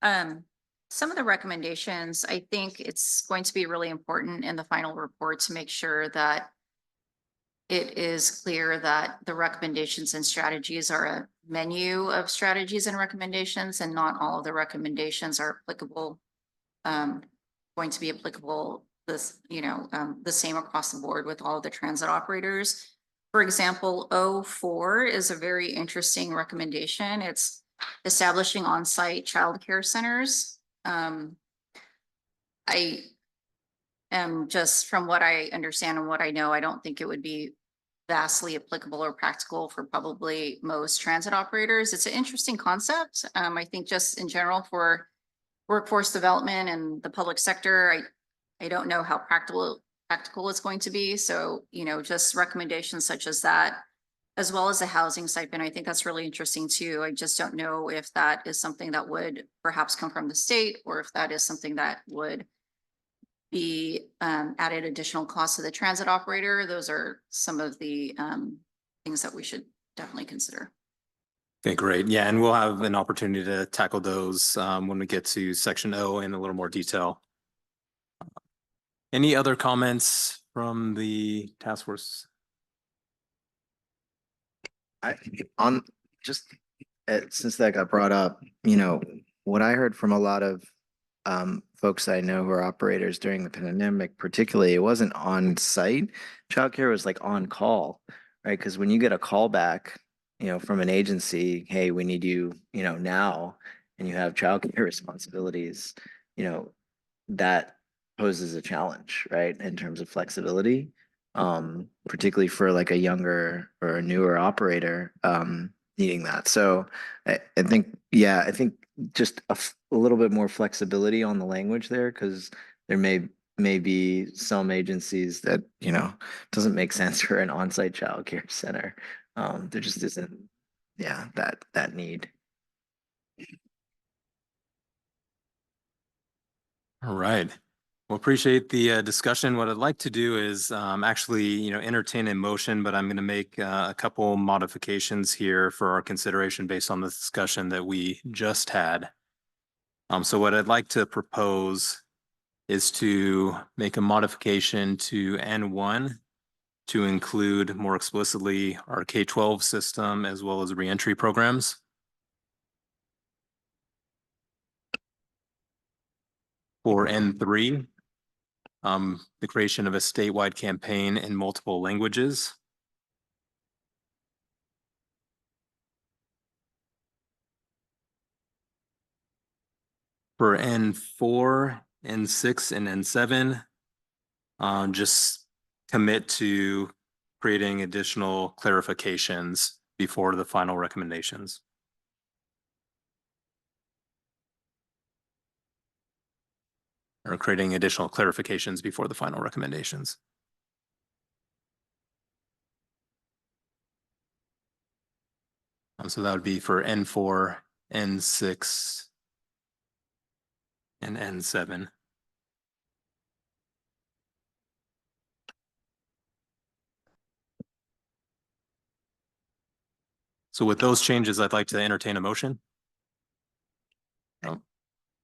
Some of the recommendations, I think it's going to be really important in the final report to make sure that it is clear that the recommendations and strategies are a menu of strategies and recommendations, and not all of the recommendations are applicable, going to be applicable the same across the board with all of the transit operators. For example, O4 is a very interesting recommendation. It's establishing on-site childcare centers. I am just, from what I understand and what I know, I don't think it would be vastly applicable or practical for probably most transit operators. It's an interesting concept. I think just in general for workforce development and the public sector, I don't know how practical it's going to be. So, just recommendations such as that, as well as the housing stipend, I think that's really interesting too. I just don't know if that is something that would perhaps come from the state, or if that is something that would be added additional costs to the transit operator. Those are some of the things that we should definitely consider. Okay, great. Yeah, and we'll have an opportunity to tackle those when we get to section O in a little more detail. Any other comments from the task force? On just since that got brought up, what I heard from a lot of folks I know who are operators during the pandemic, particularly, it wasn't on site. Childcare was like on call, right? Because when you get a call back, from an agency, hey, we need you, now, and you have childcare responsibilities, that poses a challenge, right? In terms of flexibility, particularly for like a younger or a newer operator, needing that. So I think, yeah, I think just a little bit more flexibility on the language there, because there may be some agencies that, doesn't make sense for an on-site childcare center. There just isn't, yeah, that need. All right. Well, appreciate the discussion. What I'd like to do is actually, entertain a motion, but I'm going to make a couple modifications here for our consideration based on the discussion that we just had. So what I'd like to propose is to make a modification to N1 to include more explicitly our K-12 system as well as reentry programs. For N3, the creation of a statewide campaign in multiple languages. For N4, N6, and N7, just commit to creating additional clarifications before the final recommendations. Or creating additional clarifications before the final recommendations. So that would be for N4, N6, and N7. So with those changes, I'd like to entertain a motion. Oh,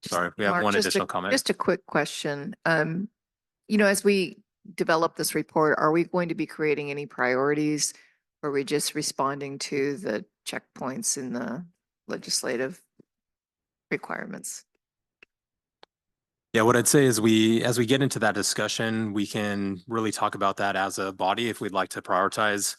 sorry, we have Mark, one just additional comment. Just a quick question. As we develop this report, are we going to be creating any priorities? Or are we just responding to the checkpoints in the legislative requirements? Yeah, what I'd say is as we get into that discussion, we can really talk about that as a body if we'd like to prioritize,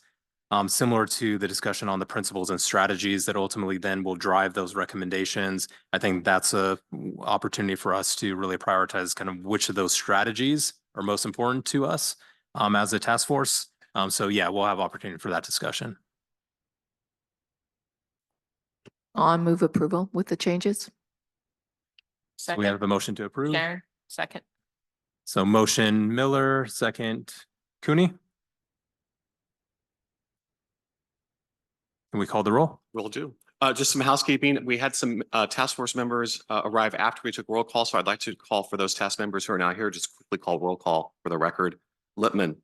similar to the discussion on the principles and strategies that ultimately then will drive those recommendations. I think that's a opportunity for us to really prioritize kind of which of those strategies are most important to us as a task force. So yeah, we'll have opportunity for that discussion. On move approval with the changes? So we have the motion to approve. Sharon, second. So motion Miller, second Cooney. Can we call the roll? Will do. Just some housekeeping. We had some task force members arrive after we took roll call, so I'd like to call for those task members who are now here. Just quickly call roll call for the record. Lippman.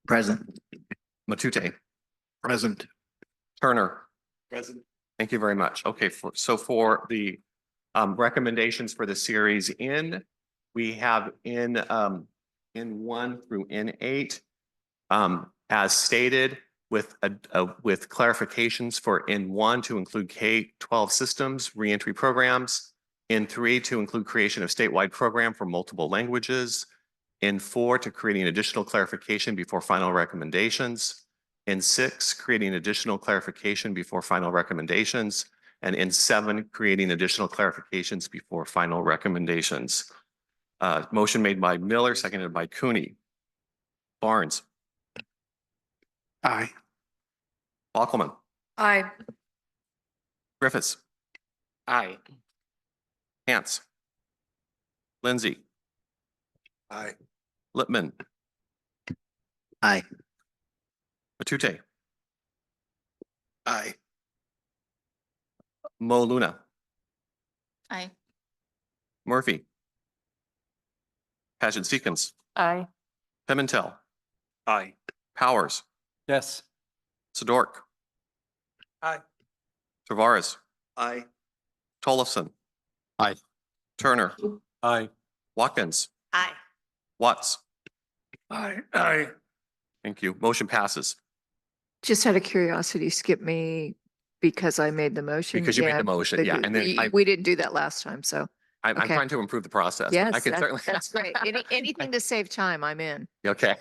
Present. Matute. Present. Turner. Present. Thank you very much. Okay, so for the recommendations for the series N, we have N1 through N8 as stated, with clarifications for N1 to include K-12 systems, reentry programs, N3 to include creation of statewide program for multiple languages, N4 to creating additional clarification before final recommendations, N6 creating additional clarification before final recommendations, and N7 creating additional clarifications before final recommendations. Motion made by Miller, seconded by Cooney. Barnes. Aye. Bockelman. Aye. Griffiths. Aye. Hance. Lindsay. Aye. Lippman. Aye. Matute. Aye. Mo Luna. Aye. Murphy. Paget Seekins. Aye. Pimentel. Aye. Powers. Yes. Sadork. Aye. Tavares. Aye. Tollefson. Aye. Turner. Aye. Watkins. Aye. Watts. Aye. Aye. Thank you. Motion passes Just out of curiosity, skip me because I made the motion. because you made the motion. Yeah. And then We didn't do that last time, so. I'm okay. trying to improve the process. I Yes, can certainly. that's great. Anything to save time, I'm in. Okay.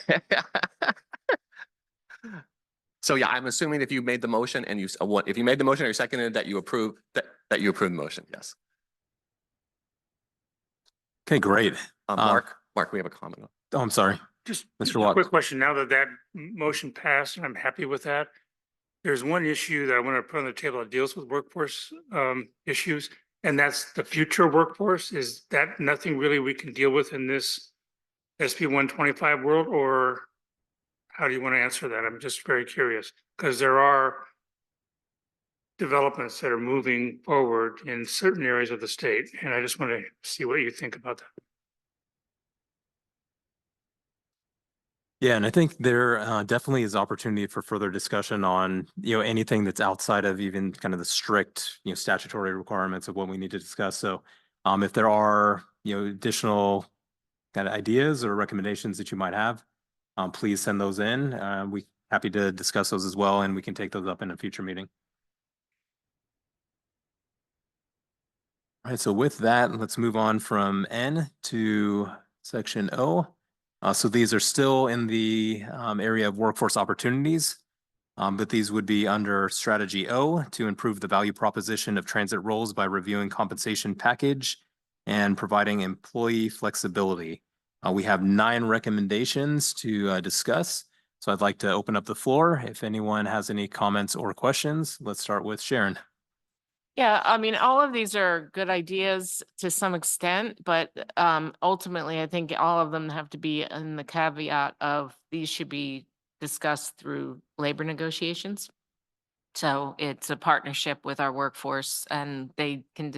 So yeah, I'm assuming if you made the motion and if you made the motion or you seconded that you approve, that you approve the motion. Yes. Okay, great. Mark, we have a comment. Oh, I'm sorry. Just Mr. a Watt. quick question. Now that that motion passed, and I'm happy with that. There's one issue that I want to put on the table that deals with workforce issues, and that's the future workforce. Is that nothing really we can deal with in this SB 125 world, or how do you want to answer that? I'm just very curious because there are developments that are moving forward in certain areas of the state, and I just want to see what you think about that. Yeah, and I think there definitely is opportunity for further discussion on, anything that's outside of even kind of the strict, statutory requirements of what we need to discuss. So if there are, additional kind of ideas or recommendations that you might have, please send those in. We're happy to discuss those as well, and we can take those up in a future meeting. All right, so with that, let's move on from N to section O. So these are still in the area of workforce opportunities, but these would be under strategy O to improve the value proposition of transit roles by reviewing compensation package and providing employee flexibility. We have 9 recommendations to discuss. So I'd like to open up the floor. If anyone has any comments or questions, let's start with Sharon. Yeah, I mean, all of these are good ideas to some extent, but ultimately, I think all of them have to be in the caveat of these should be discussed through labor negotiations. So it's a partnership with our workforce, and they can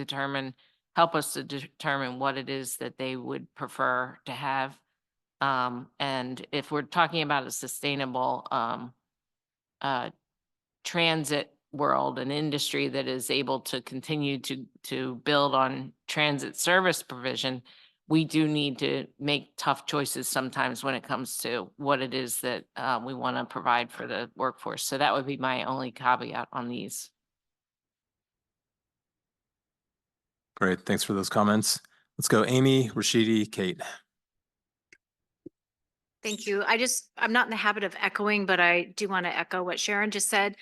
help us to determine what it is that they would prefer to have. And if we're talking about a sustainable transit world, an industry that is able to continue to build on transit service provision, we do need to make tough choices sometimes when it comes to what it is that we want to provide for the workforce. So that would be my only caveat on these. Great, thanks for those comments. Let's go Amy, Rashidi, Kate. Thank you. I'm not in the habit of echoing, but I do want to echo what Sharon just said.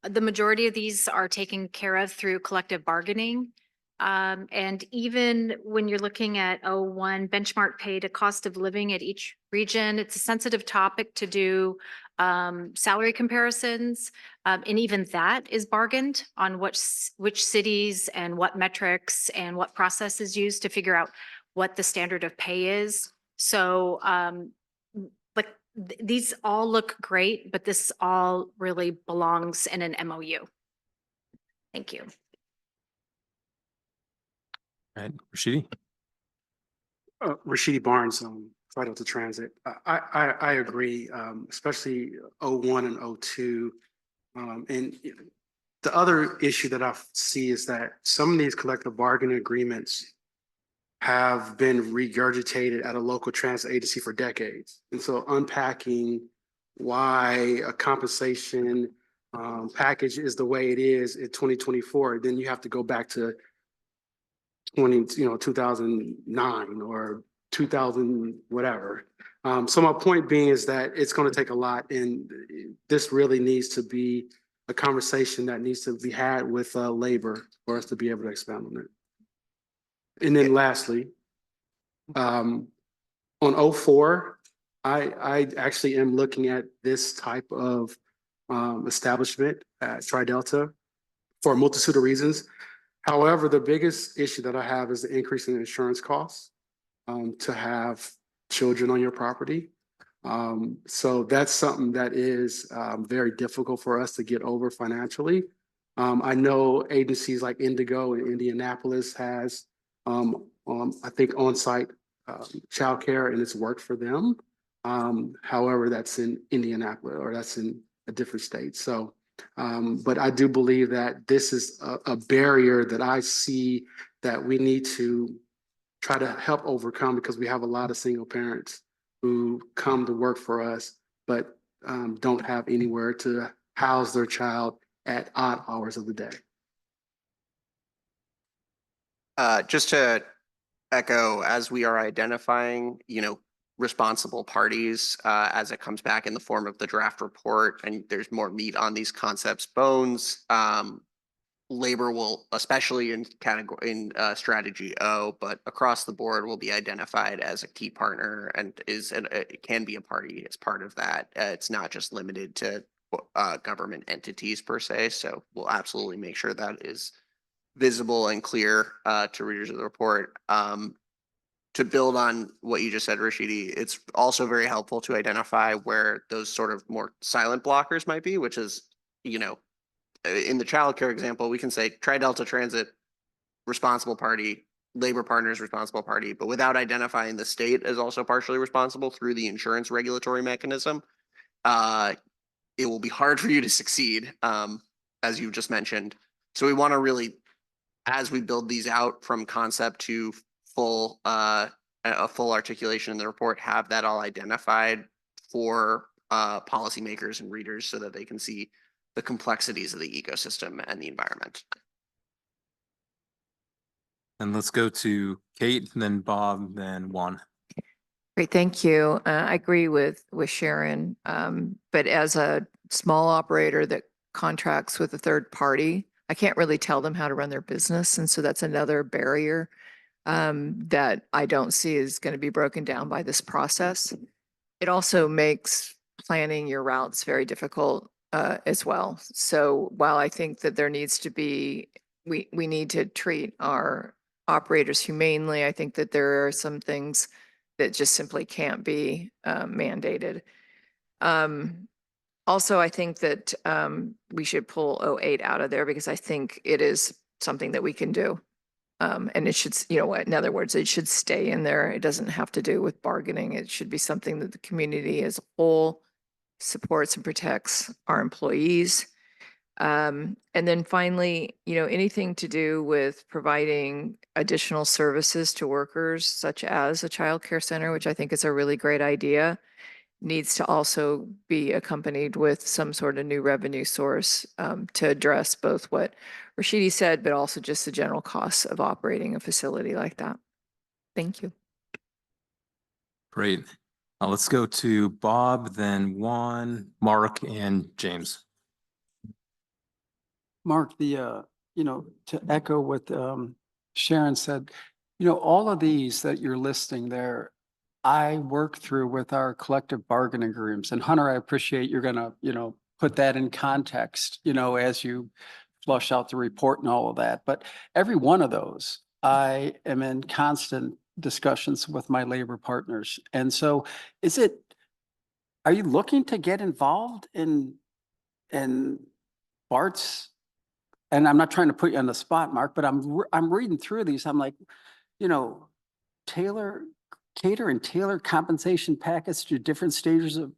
The majority of these are taken care of through collective bargaining. And even when you're looking at one benchmark pay to cost of living at each region, it's a sensitive topic to do salary comparisons. And even that is bargained on which cities and what metrics and what process is used to figure out what the standard of pay is. So these all look great, but this all really belongs in an MOU. Thank you. All right, Rashidi. Rashidi Barnes, Tri Delta Transit. I agree, especially 01 and 02. And the other issue that I see is that some of these collective bargaining agreements have been regurgitated at a local transit agency for decades. And so unpacking why a compensation package is the way it is in 2024, then you have to go back to 2009 or 2000, whatever. So my point being is that it's going to take a lot, and this really needs to be a conversation that needs to be had with labor for us to be able to expand on it. And then lastly, on 04, I actually am looking at this type of establishment at Tri Delta for a multitude of reasons. However, the biggest issue that I have is the increase in insurance costs to have children on your property. So that's something that is very difficult for us to get over financially. I know agencies like Indigo in Indianapolis has, I think, on-site childcare, and it's worked for them. However, that's in Indianapolis, or that's in a different state. So, but I do believe that this is a barrier that I see that we need to try to help overcome, because we have a lot of single parents who come to work for us, but don't have anywhere to house their child at odd hours of the day. Just to echo, as we are identifying, responsible parties, as it comes back in the form of the draft report, and there's more meat on these concepts, bones, labor will, especially in strategy O, but across the board will be identified as a key partner and it can be a party as part of that. It's not just limited to government entities per se. So we'll absolutely make sure that is visible and clear to readers of the report. To build on what you just said, Rashidi, it's also very helpful to identify where those sort of more silent blockers might be, which is, in the childcare example, we can say Tri-Delta Transit, responsible party, labor partners, responsible party, but without identifying the state as also partially responsible through the insurance regulatory mechanism, it will be hard for you to succeed, as you just mentioned. So we want to really, as we build these out from concept to full, a full articulation in the report, have that all identified for policymakers and readers so that they can see the complexities of the ecosystem and the environment. And let's go to Kate, then Bob, then Juan. Great, thank you. I agree with Sharon. But as a small operator that contracts with a third party, I can't really tell them how to run their business. And so that's another barrier that I don't see is going to be broken down by this process. It also makes planning your routes very difficult as well. So while I think that there needs to be, we need to treat our operators humanely, I think that there are some things that just simply can't be mandated. Also, I think that we should pull 08 out of there because I think it is something that we can do. And it should, in other words, it should stay in there. It doesn't have to do with bargaining. It should be something that the community as a whole supports and protects our employees. And then finally, anything to do with providing additional services to workers, such as a child care center, which I think is a really great idea, needs to also be accompanied with some sort of new revenue source to address both what Rashidi said, but also just the general costs of operating a facility like that. Thank you. Great. Let's go to Bob, then Juan, Mark, and James. Mark, to echo what Sharon said, all of these that you're listing there, I work through with our collective bargaining agreements. And Hunter, I appreciate you're gonna, put that in context, as you flush out the report and all of that. But every one of those, I am in constant discussions with my labor partners. And so are you looking to get involved in BART's? And I'm not trying to put you on the spot, Mark, but I'm reading through these. I'm like, cater and tailor compensation package to different stages of,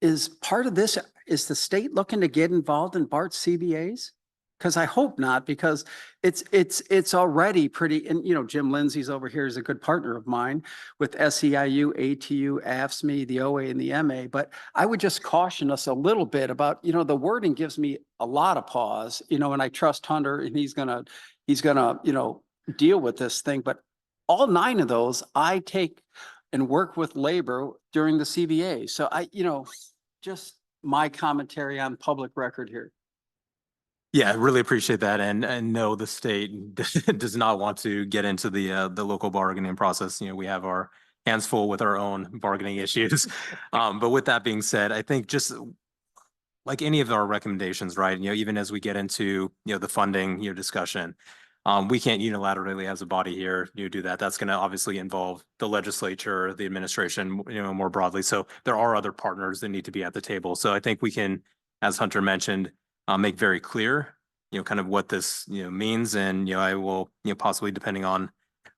is part of this, is the state looking to get involved in BART's CBAs? Because I hope not, because it's already pretty, and Jim Lindsay's over here is a good partner of mine with SEIU, ATU, AFSCME, the OA and the MA. But I would just caution us a little bit about, the wording gives me a lot of pause, and I trust Hunter and he's gonna, deal with this thing. But all 9 of those I take and work with labor during the CBA. So just my commentary on public record here. Yeah, I really appreciate that. And no, the state does not want to get into the local bargaining process. We have our hands full with our own bargaining issues. But with that being said, I think just like any of our recommendations, right? Even as we get into, the funding, discussion, we can't unilaterally as a body here, do that. That's going to obviously involve the legislature, the administration, more broadly. So there are other partners that need to be at the table. So I think we can, as Hunter mentioned, make very clear, kind of what this, means. And, I will, possibly depending on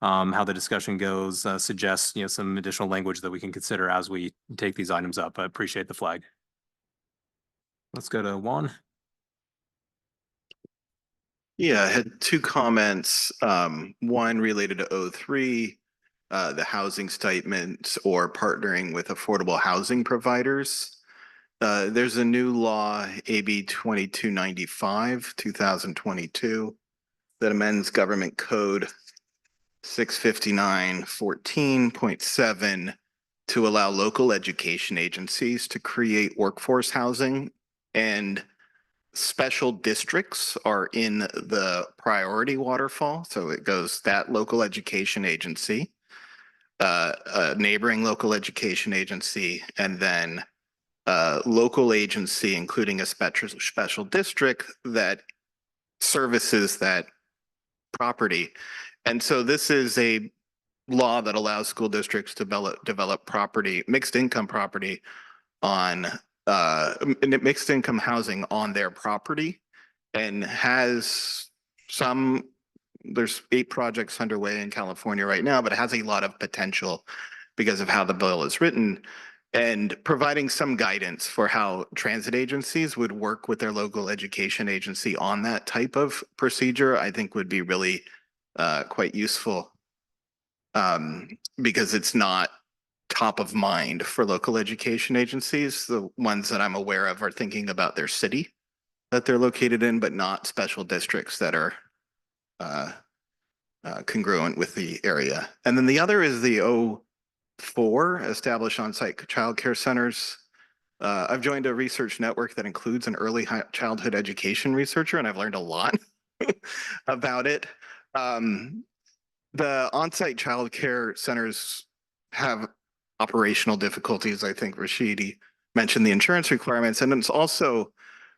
how the discussion goes, suggest, some additional language that we can consider as we take these items up. I appreciate the flag. Let's go to Juan. Yeah, I had 2 comments. One related to 03. the housing statements or partnering with affordable housing providers. There's a new law, AB 2295, 2022, that amends Government Code 659-14.7 to allow local education agencies to create workforce housing, and special districts are in the priority waterfall. So it goes that local education agency, a neighboring local education agency, and then local agency, including a special district that services that property. And so this is a law that allows school districts to develop property, mixed income property on mixed income housing on their property, and has some, there's 8 projects underway in California right now, but it has a lot of potential because of how the bill is written, and providing some guidance for how transit agencies would work with their local education agency on that type of procedure, I think would be really quite useful, because it's not top of mind for local education agencies. The ones that I'm aware of are thinking about their city that they're located in, but not special districts that are congruent with the area. And then the other is the 04, establish on-site childcare centers. I've joined a research network that includes an early childhood education researcher, and I've learned a lot about it. The on-site childcare centers have operational difficulties. I think Rashidi mentioned the insurance requirements, and it's also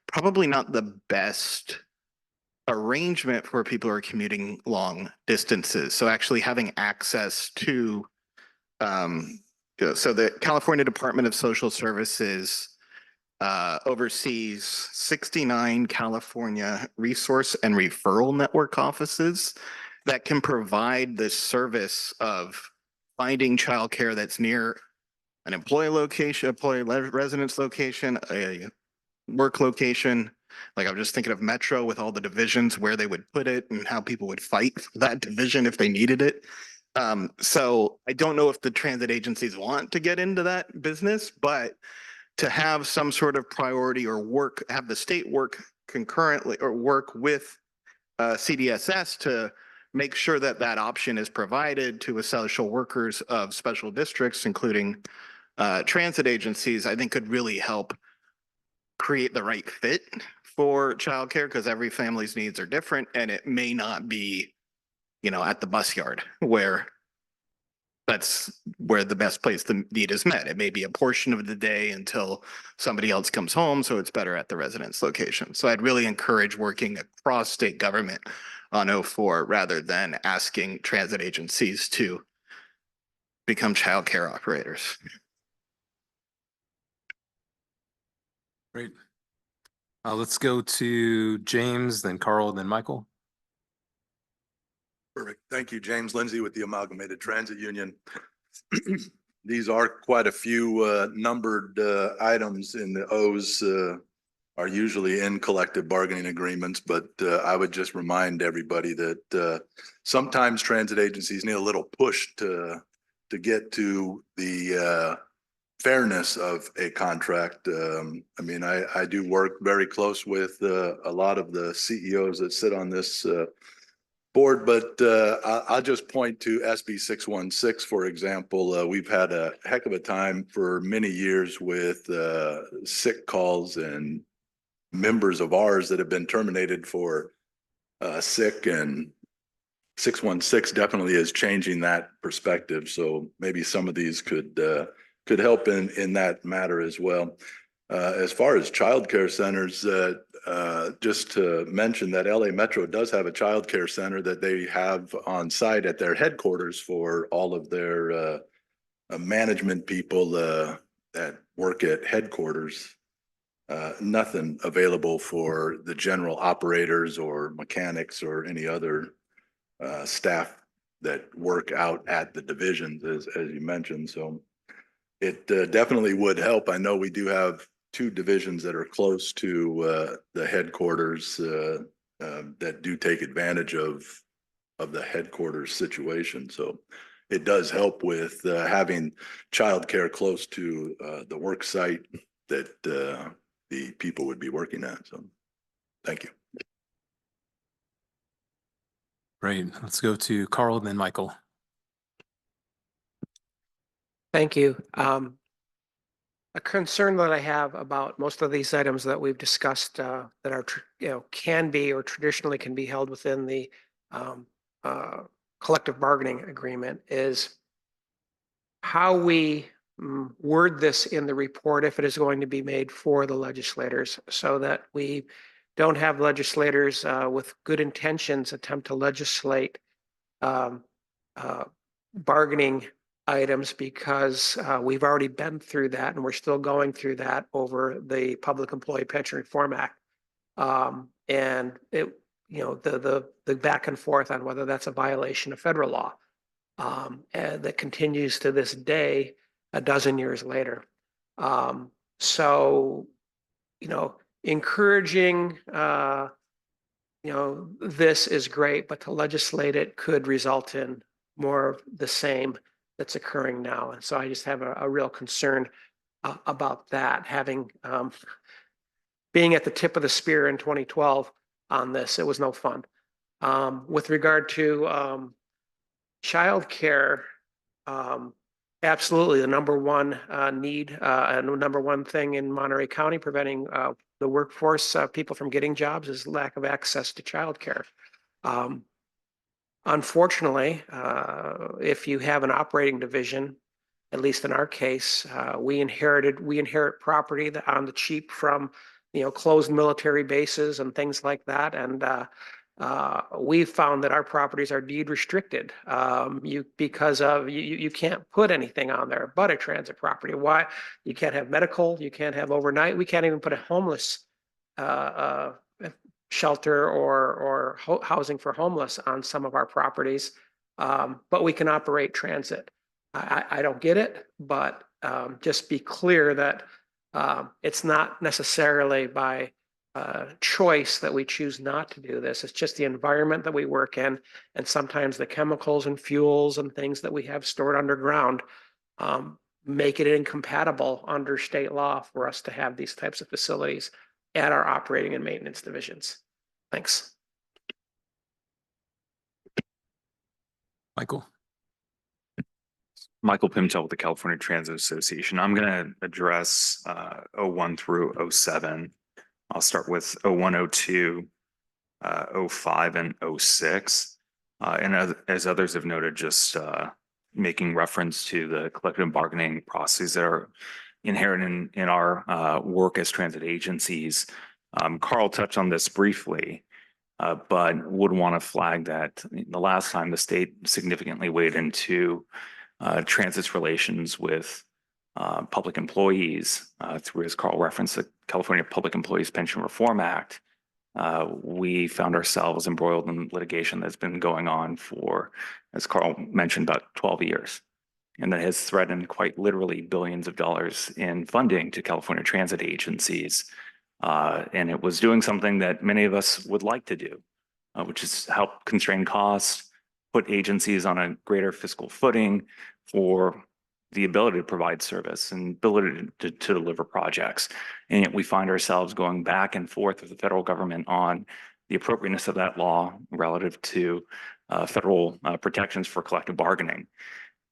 probably not the best arrangement for people who are commuting long distances. So actually having access to, so the California Department of Social Services oversees 69 California resource and referral network offices that can provide this service of finding childcare that's near an employee location, employee residence location, a work location. Like I'm just thinking of Metro with all the divisions, where they would put it and how people would fight for that division if they needed it. So I don't know if the transit agencies want to get into that business, but to have some sort of priority or work, have the state work concurrently or work with CDSS to make sure that that option is provided to essential workers of special districts, including transit agencies, I think could really help create the right fit for childcare, because every family's needs are different, and it may not be, at the bus yard where that's where the best place the need is met. It may be a portion of the day until somebody else comes home, so it's better at the residence location. So I'd really encourage working across state government on 04 rather than asking transit agencies to become childcare operators. Great. Let's go to James, then Carl, then Michael. Perfect. Thank you, James Lindsay with the Amalgamated Transit Union. These are quite a few numbered items, and the O's are usually in collective bargaining agreements, but I would just remind everybody that sometimes transit agencies need a little push to get to the fairness of a contract. I mean, I do work very close with a lot of the CEOs that sit on this board, but I'll just point to SB 616, for example. We've had a heck of a time for many years with sick calls and members of ours that have been terminated for sick, and 616 definitely is changing that perspective. So maybe some of these could help in that matter as well. As far as childcare centers, just to mention that LA Metro does have a childcare center that they have on site at their headquarters for all of their management people that work at headquarters. Nothing available for the general operators or mechanics or any other staff that work out at the divisions, as you mentioned. So it definitely would help. I know we do have 2 divisions that are close to the headquarters that do take advantage of the headquarters situation. So it does help with having childcare close to the work site that the people would be working at. So, thank you. Great. Let's go to Carl and then Michael. Thank you. A concern that I have about most of these items that we've discussed that are, can be or traditionally can be held within the collective bargaining agreement is how we word this in the report if it is going to be made for the legislators, so that we don't have legislators with good intentions attempt to legislate bargaining items, because we've already been through that and we're still going through that over the Public Employee Pension Reform Act. And it, the back and forth on whether that's a violation of federal law, and that continues to this day, a dozen years later. So, encouraging, this is great, but to legislate it could result in more of the same that's occurring now. And so I just have a real concern about that, having being at the tip of the spear in 2012 on this. It was no fun. With regard to childcare, absolutely the number one need and the number one thing in Monterey County preventing the workforce, people from getting jobs, is lack of access to childcare. Unfortunately, if you have an operating division, at least in our case, we inherit property that on the cheap from, closed military bases and things like that. And we've found that our properties are deed restricted because you can't put anything on there but a transit property. Why? You can't have medical, you can't have overnight. We can't even put a homeless shelter or housing for homeless on some of our properties, but we can operate transit. I don't get it, but just be clear that it's not necessarily by choice that we choose not to do this. It's just the environment that we work in, and sometimes the chemicals and fuels and things that we have stored underground make it incompatible under state law for us to have these types of facilities at our operating and maintenance divisions. Thanks. Michael. Michael Pimentel with the California Transit Association. I'm going to address 01 through 07. I'll start with 01, 02, 05, and 06. And as others have noted, just making reference to the collective bargaining processes that are inherent in our work as transit agencies. Carl touched on this briefly, but would want to flag that the last time the state significantly weighed into transit's relations with public employees through, as Carl referenced, the California Public Employees Pension Reform Act. We found ourselves embroiled in litigation that's been going on for, as Carl mentioned, about 12 years. And that has threatened quite literally billions of dollars in funding to California transit agencies. And it was doing something that many of us would like to do, which is help constrain costs, put agencies on a greater fiscal footing for the ability to provide service and ability to deliver projects. And yet we find ourselves going back and forth with the federal government on the appropriateness of that law relative to federal protections for collective bargaining.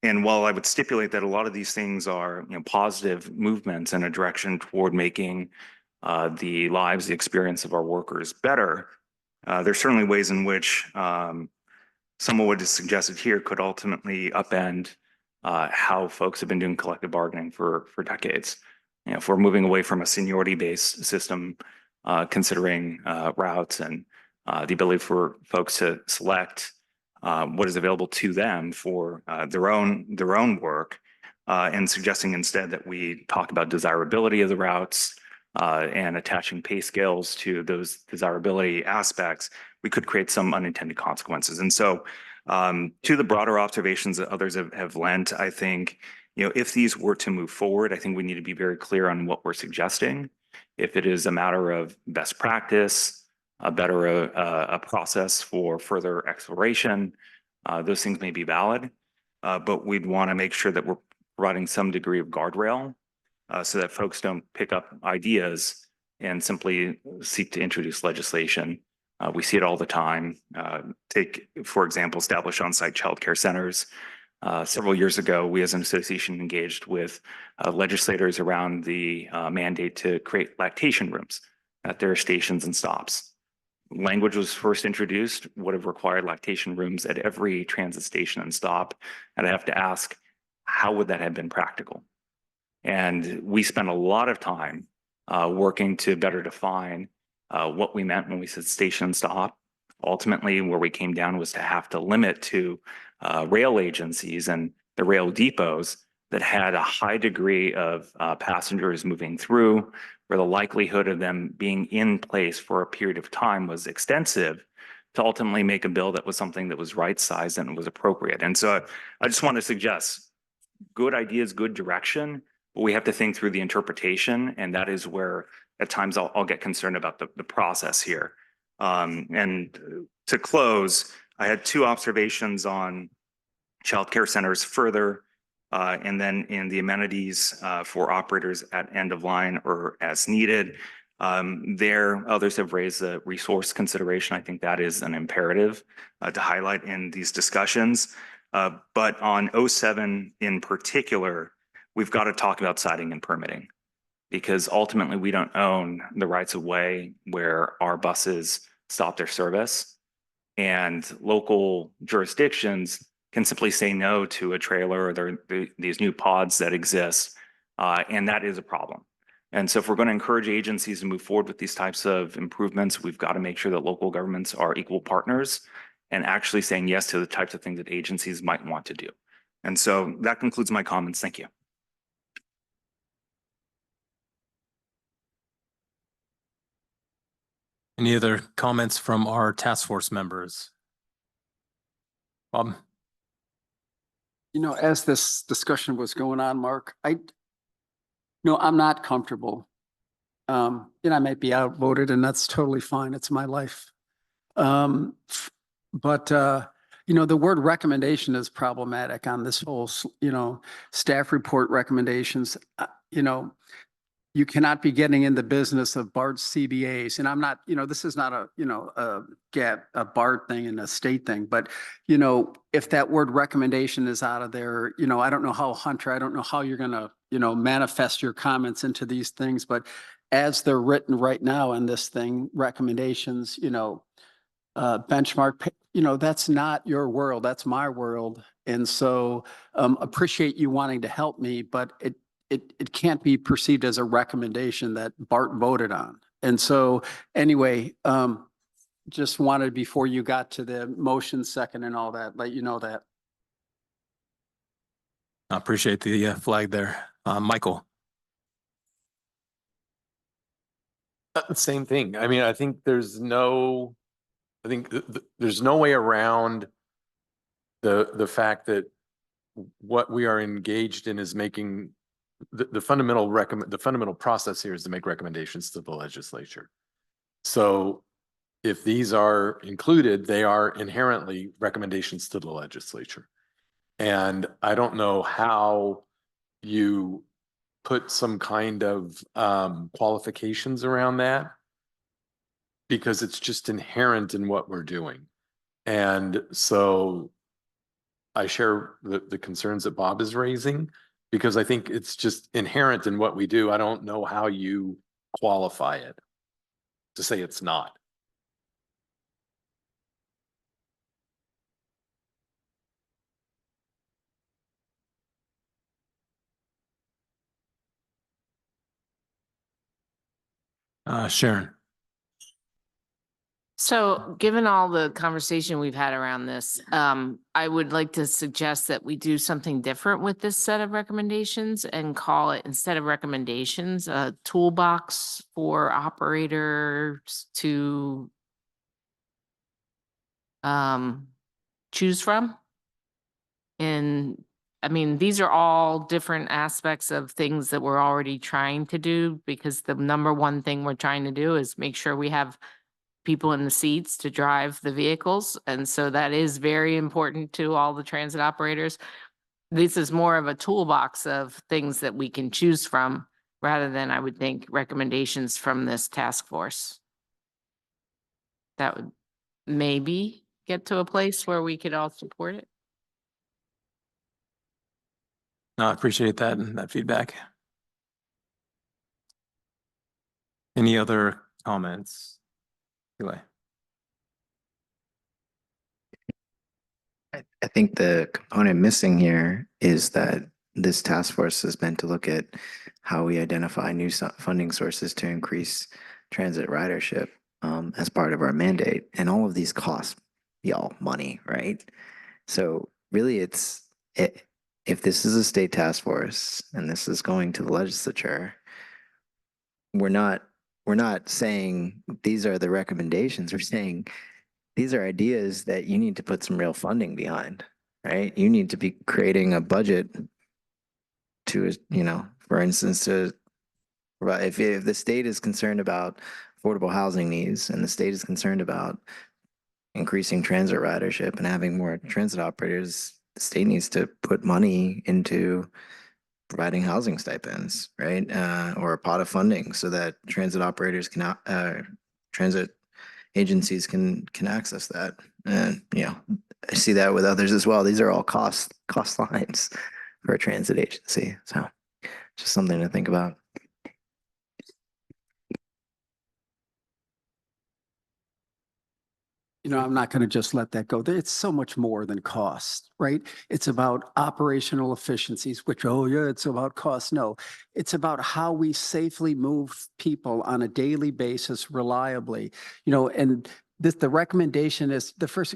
And while I would stipulate that a lot of these things are positive movements in a direction toward making the lives, the experience of our workers better, there's certainly ways in which some of what is suggested here could ultimately upend how folks have been doing collective bargaining for decades. If we're moving away from a seniority-based system, considering routes and the ability for folks to select what is available to them for their own work, and suggesting instead that we talk about desirability of the routes and attaching pay scales to those desirability aspects, we could create some unintended consequences. And so to the broader observations that others have lent, I think, if these were to move forward, I think we need to be very clear on what we're suggesting. If it is a matter of best practice, a process for further exploration, those things may be valid. but we'd want to make sure that we're providing some degree of guardrail so that folks don't pick up ideas and simply seek to introduce legislation. We see it all the time. Take, for example, establish on-site childcare centers. Several years ago, we as an association engaged with legislators around the mandate to create lactation rooms at their stations and stops. Language was first introduced, would have required lactation rooms at every transit station and stop. And I have to ask, how would that have been practical? And we spent a lot of time working to better define what we meant when we said station and stop. Ultimately, where we came down was to have to limit to rail agencies and the rail depots that had a high degree of passengers moving through, where the likelihood of them being in place for a period of time was extensive, to ultimately make a bill that was something that was right-sized and was appropriate. And so I just want to suggest good ideas, good direction, but we have to think through the interpretation, and that is where at times I'll get concerned about the process here. And to close, I had two observations on childcare centers further, and then in the amenities for operators at end of line or as needed. There, others have raised the resource consideration. I think that is an imperative to highlight in these discussions. But on 07 in particular, we've got to talk about siting and permitting, because ultimately we don't own the rights of way where our buses stop their service. And local jurisdictions can simply say no to a trailer or these new pods that exist. And that is a problem. And so if we're going to encourage agencies to move forward with these types of improvements, we've got to make sure that local governments are equal partners and actually saying yes to the types of things that agencies might want to do. And so that concludes my comments. Thank you. Any other comments from our task force members? Bob? You know, as this discussion was going on, Mark, I'm not comfortable. And I might be outvoted, and that's totally fine. It's my life. But the word recommendation is problematic on this whole, staff report recommendations. You cannot be getting in the business of BART CBAs. And I'm not, this is not a BART thing and a state thing, but, if that word recommendation is out of there, I don't know how, Hunter, I don't know how you're going to, manifest your comments into these things, but as they're written right now in this thing, recommendations, benchmark, that's not your world, that's my world. And so appreciate you wanting to help me, but it can't be perceived as a recommendation that BART voted on. And so anyway, just wanted, before you got to the motion second and all that, let you know that. I appreciate the flag there. Michael? Same thing. I mean, I think there's no way around the fact that what we are engaged in is making the fundamental process here is to make recommendations to the legislature. So if these are included, they are inherently recommendations to the legislature. And I don't know how you put some kind of qualifications around that, because it's just inherent in what we're doing. And so I share the concerns that Bob is raising, because I think it's just inherent in what we do. I don't know how you qualify it to say it's not. Sharon? So given all the conversation we've had around this, I would like to suggest that we do something different with this set of recommendations and call it, instead of recommendations, a toolbox for operators to choose from. And I mean, these are all different aspects of things that we're already trying to do, because the number one thing we're trying to do is make sure we have people in the seats to drive the vehicles. And so that is very important to all the transit operators. this is more of a toolbox of things that we can choose from rather than, I would think, recommendations from this task force. That would maybe get to a place where we could all support it. No, I appreciate that feedback. Any other comments? Eli? I think the component missing here is that this task force is meant to look at how we identify new funding sources to increase transit ridership as part of our mandate. And all of these cost y'all money, right? So really if this is a state task force and this is going to the legislature, we're not saying these are the recommendations. We're saying these are ideas that you need to put some real funding behind, right? You need to be creating a budget to, for instance, to provide, if the state is concerned about affordable housing needs and the state is concerned about increasing transit ridership and having more transit operators, the state needs to put money into providing housing stipends, right? Or a pot of funding so that transit operators can, transit agencies can access that. And, I see that with others as well. These are all cost lines for a transit agency. So just something to think about. I'm not going to just let that go. It's so much more than cost, right? It's about operational efficiencies, which, oh yeah, it's about cost. No, it's about how we safely move people on a daily basis reliably, and the recommendation is the first,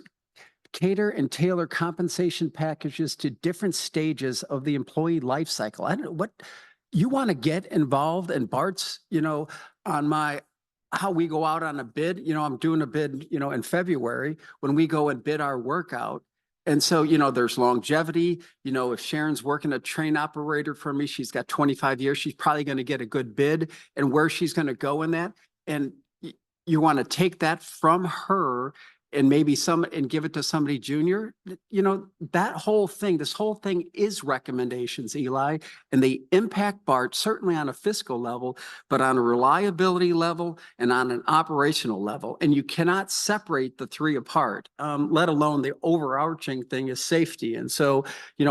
cater and tailor compensation packages to different stages of the employee life cycle. I don't know what you want to get involved in, Bart's, on how we go out on a bid. I'm doing a bid, in February when we go and bid our workout. And so, there's longevity. If Sharon's working a train operator for me, she's got 25 years, she's probably going to get a good bid and where she's going to go in that. And you want to take that from her and maybe and give it to somebody junior, this whole thing is recommendations, Eli, and they impact BART certainly on a fiscal level, but on a reliability level and on an operational level. And you cannot separate the three apart, let alone the overarching thing is safety. And so,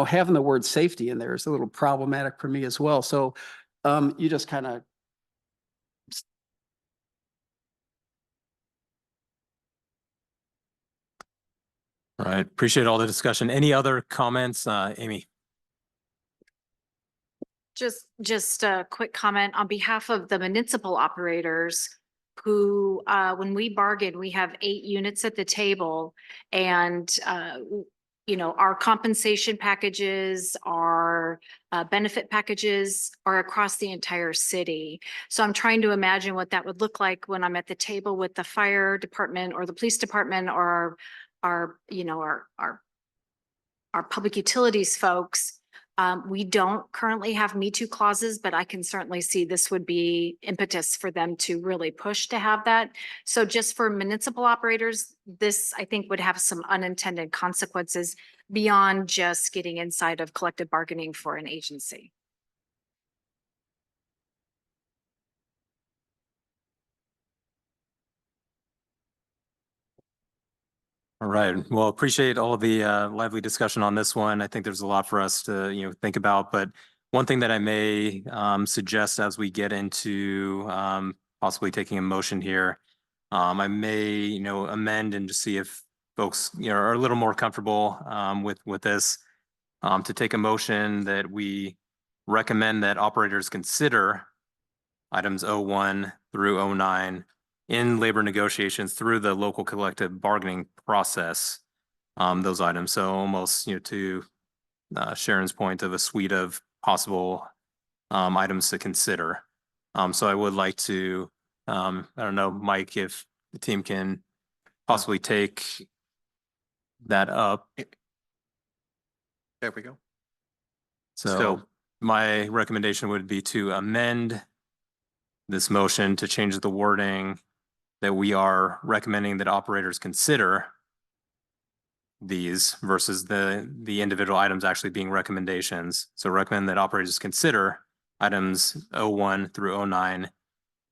having the word safety in there is a little problematic for me as well. So you just kind of, All right, appreciate all the discussion. Any other comments, Amy? Just a quick comment on behalf of the municipal operators who, when we bargain, we have 8 units at the table and, our compensation packages, our benefit packages are across the entire city. So I'm trying to imagine what that would look like when I'm at the table with the fire department or the police department or our public utilities folks. We don't currently have Me Too clauses, but I can certainly see this would be impetus for them to really push to have that. So just for municipal operators, this I think would have some unintended consequences beyond just getting inside of collective bargaining for an agency. All right. Well, appreciate all of the lively discussion on this one. I think there's a lot for us to think about. But one thing that I may suggest as we get into possibly taking a motion here, I may amend and just see if folks are a little more comfortable with this, to take a motion that we recommend that operators consider items 01 through 09 in labor negotiations through the local collective bargaining process, those items. So almost, to Sharon's point of a suite of possible items to consider. So I would like to, I don't know, Mike, if the team can possibly take that up. There we go. So my recommendation would be to amend this motion to change the wording that we are recommending that operators consider these versus the individual items actually being recommendations. So recommend that operators consider items 01 through 09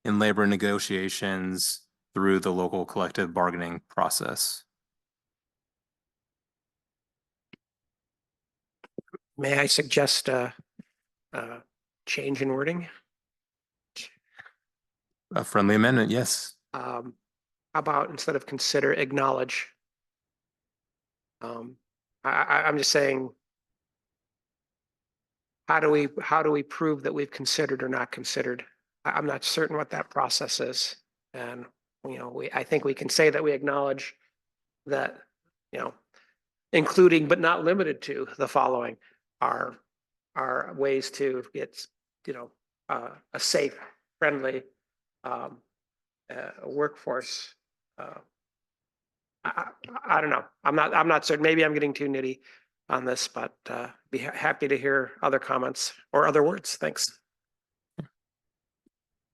in labor negotiations through the local collective bargaining process. May I suggest a change in wording? A friendly amendment, yes. How about instead of consider, acknowledge? I'm just saying, how do we prove that we've considered or not considered? I'm not certain what that process is. And, I think we can say that we acknowledge that, including but not limited to the following are ways to get, a safe, friendly workforce. I don't know. I'm not certain. Maybe I'm getting too nitty on this, but be happy to hear other comments or other words. Thanks.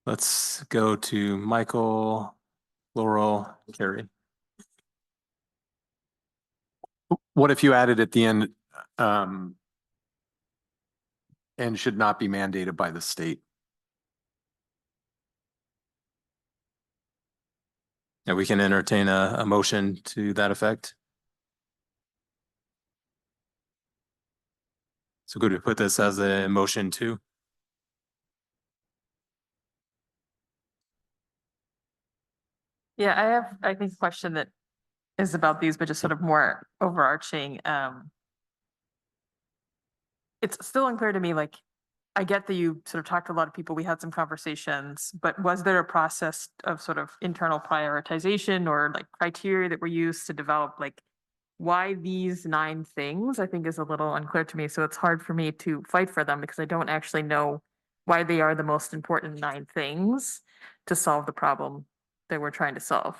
Let's go to Michael, Laurel, Carrie. What if you added at the end, and should not be mandated by the state? Yeah, we can entertain a motion to that effect. So could we put this as a motion too? Yeah, I think a question that is about these, but just sort of more overarching. It's still unclear to me, like, I get that you sort of talked to a lot of people, we had some conversations, but was there a process of sort of internal prioritization or like criteria that were used to develop like why these 9 things, I think is a little unclear to me. So it's hard for me to fight for them because I don't actually know why they are the most important 9 things to solve the problem that we're trying to solve.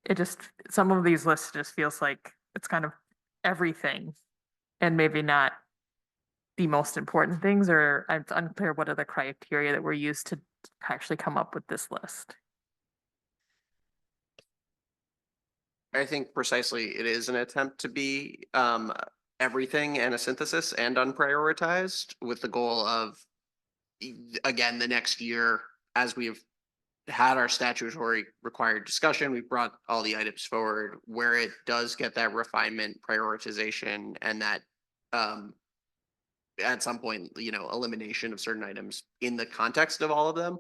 It just, some of these lists just feels like it's kind of everything and maybe not the most important things, or it's unclear what are the criteria that were used to actually come up with this list. I think precisely it is an attempt to be everything and a synthesis and unprioritized with the goal of, again, the next year, as we've had our statutory required discussion, we've brought all the items forward where it does get that refinement, prioritization, and that at some point, elimination of certain items in the context of all of them.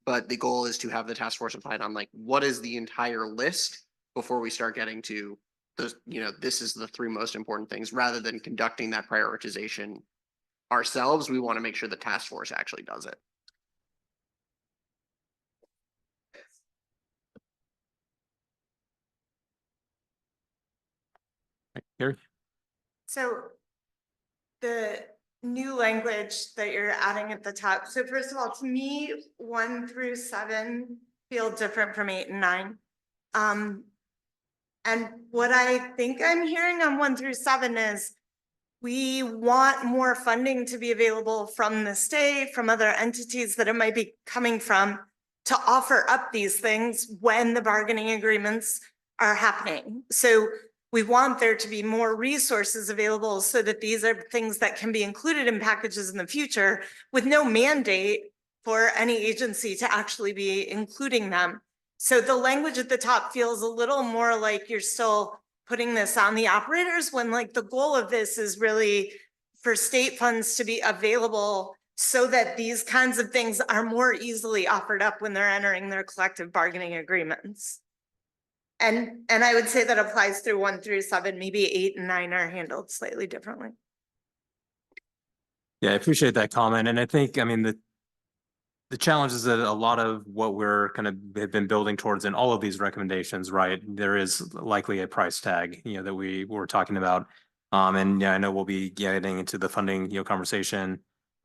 But the goal is to have the task force applied on like, what is the entire list before we start getting to the, this is the 3 most important things, rather than conducting that prioritization ourselves. We want to make sure the task force actually does it. Carrie? So the new language that you're adding at the top. So first of all, to me, 1 through 7 feel different from 8 and 9. And what I think I'm hearing on 1 through 7 is we want more funding to be available from the state, from other entities that it might be coming from, to offer up these things when the bargaining agreements are happening. So we want there to be more resources available so that these are things that can be included in packages in the future with no mandate for any agency to actually be including them. So the language at the top feels a little more like you're still putting this on the operators, when like the goal of this is really for state funds to be available so that these kinds of things are more easily offered up when they're entering their collective bargaining agreements. And I would say that applies through 1 through 7, maybe 8 and 9 are handled slightly differently. Yeah, I appreciate that comment. And I think, I mean, the challenge is that a lot of what we're kind of have been building towards in all of these recommendations, right? There is likely a price tag, that we were talking about. And yeah, I know we'll be getting into the funding, conversation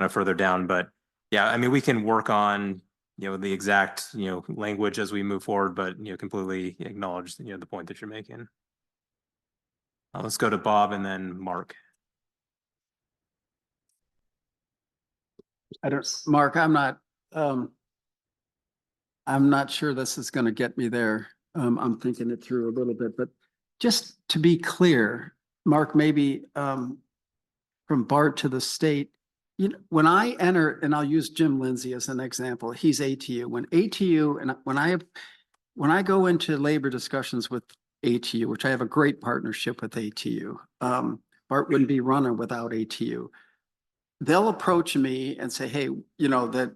further down, but yeah, I mean, we can work on, the exact, language as we move forward, but, completely acknowledge, the point that you're making. Let's go to Bob and then Mark. Mark, I'm not sure this is going to get me there. I'm thinking it through a little bit, but just to be clear, Mark, maybe from BART to the state, you know, when I enter, and I'll use Jim Lindsay as an example, he's ATU. When ATU, and when I go into labor discussions with ATU, which I have a great partnership with ATU, BART wouldn't be running without ATU. They'll approach me and say, hey, you know, that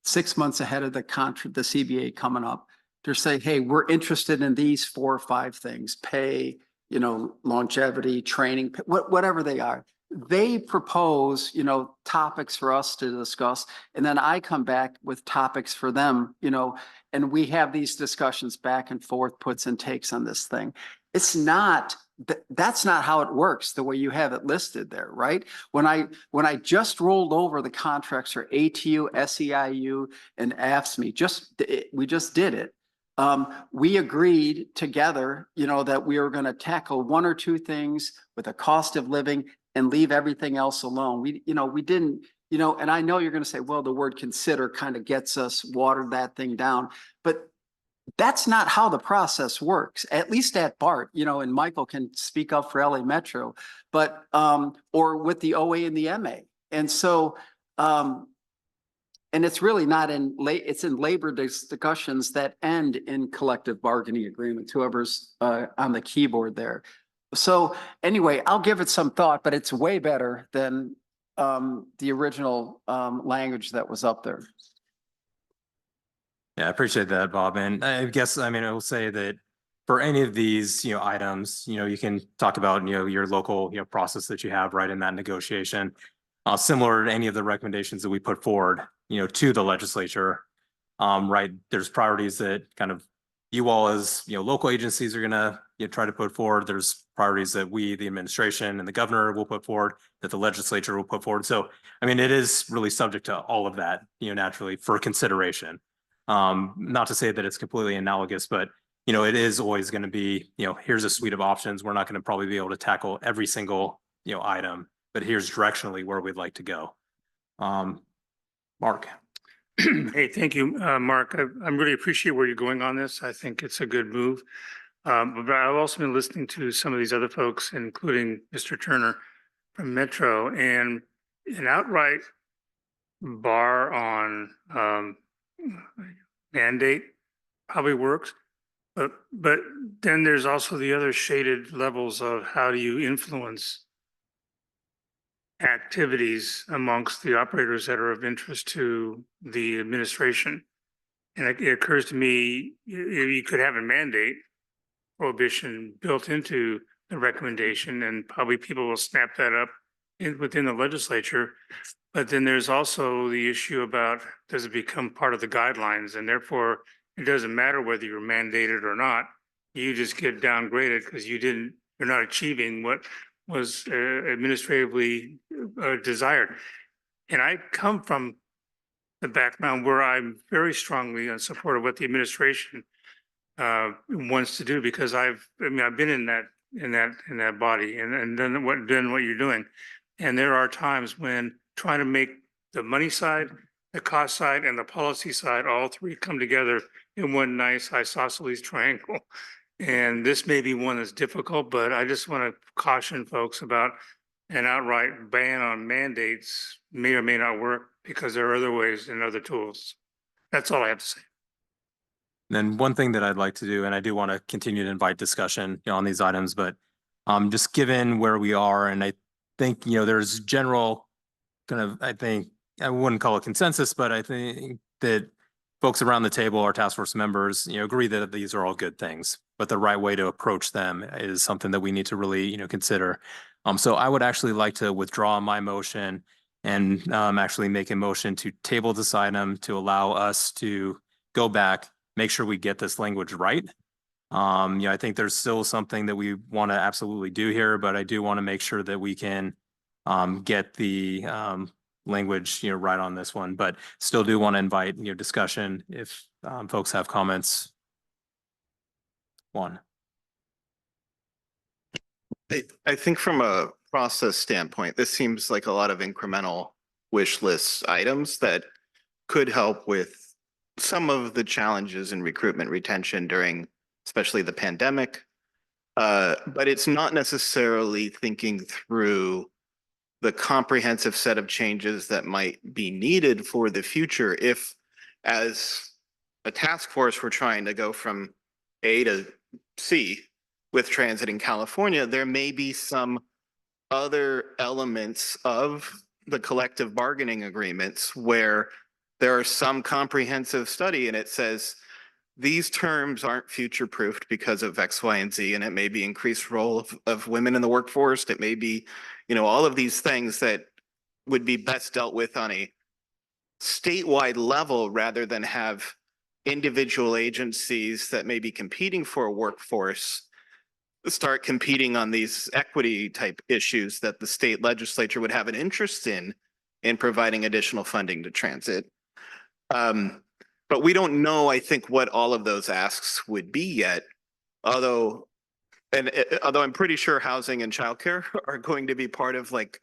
6 months ahead of the contract, the CBA coming up, they're saying, hey, we're interested in these 4 or 5 things, pay, you know, longevity, training, whatever they are. They propose, you know, topics for us to discuss, and then I come back with topics for them, you know, and we have these discussions back and forth, puts and takes on this thing. It's not, that's not how it works, the way you have it listed there, right? When I just rolled over the contracts for ATU, SEIU, and AFSCME, we just did it. We agreed together, you know, that we were going to tackle 1 or 2 things with a cost of living and leave everything else alone. We didn't, you know, and I know you're going to say, well, the word consider kind of gets us, watered that thing down, but that's not how the process works, at least at BART, you know, and Michael can speak up for LA Metro, but, or with the OA and the MA. And so, and it's really not it's in labor discussions that end in collective bargaining agreements, whoever's on the keyboard there. So anyway, I'll give it some thought, but it's way better than the original language that was up there. Yeah, I appreciate that, Bob. And I guess, I mean, I will say that for any of these, you know, items, you know, you can talk about, you know, your local, you know, process that you have right in that negotiation, similar to any of the recommendations that we put forward, you know, to the legislature. Right, there's priorities that kind of you all as, you know, local agencies are gonna, you know, try to put forward. There's priorities that we, the administration and the governor will put forward, that the legislature will put forward. So, I mean, it is really subject to all of that, you know, naturally for consideration. Not to say that it's completely analogous, but, you know, it is always going to be, you know, here's a suite of options. We're not going to probably be able to tackle every single, you know, item, but here's directionally where we'd like to go. Mark. Hey, thank you, Mark. I really appreciate where you're going on this. I think it's a good move. But I've also been listening to some of these other folks, including Mr. Turner from Metro, and an outright bar on mandate probably works. But then there's also the other shaded levels of how do you influence activities amongst the operators that are of interest to the administration. And it occurs to me, you could have a mandate prohibition built into the recommendation, and probably people will snap that up within the legislature. But then there's also the issue about, does it become part of the guidelines? And therefore, it doesn't matter whether you're mandated or not. You just get downgraded because you're not achieving what was administratively desired. And I come from the background where I'm very strongly in support of what the administration wants to do, because I've been in that body and then what you're doing. And there are times when trying to make the money side, the cost side, and the policy side, all three come together in one nice isosceles triangle. And this may be one that's difficult, but I just want to caution folks about an outright ban on mandates may or may not work, because there are other ways and other tools. That's all I have to say. Then one thing that I'd like to do, and I do want to continue to invite discussion, you know, on these items, but just given where we are, and I think, you know, there's general kind of, I think, I wouldn't call it consensus, but I think that folks around the table, our task force members, you know, agree that these are all good things, but the right way to approach them is something that we need to really, you know, consider. So I would actually like to withdraw my motion and actually make a motion to table this item to allow us to go back, make sure we get this language right. Yeah, I think there's still something that we want to absolutely do here, but I do want to make sure that we can get the language, you know, right on this one, but still do want to invite, you know, discussion if folks have comments. One. I think from a process standpoint, this seems like a lot of incremental wish list items that could help with some of the challenges in recruitment retention during especially the pandemic. But it's not necessarily thinking through the comprehensive set of changes that might be needed for the future if, as a task force, we're trying to go from A to C with transit in California, there may be some other elements of the collective bargaining agreements where there are some comprehensive study and it says these terms aren't future proofed because of X, Y, and Z, and it may be increased role of women in the workforce. It may be, all of these things that would be best dealt with on a statewide level rather than have individual agencies that may be competing for a workforce start competing on these equity type issues that the state legislature would have an interest in providing additional funding to transit. But we don't know, I think, what all of those asks would be yet, although I'm pretty sure housing and childcare are going to be part of like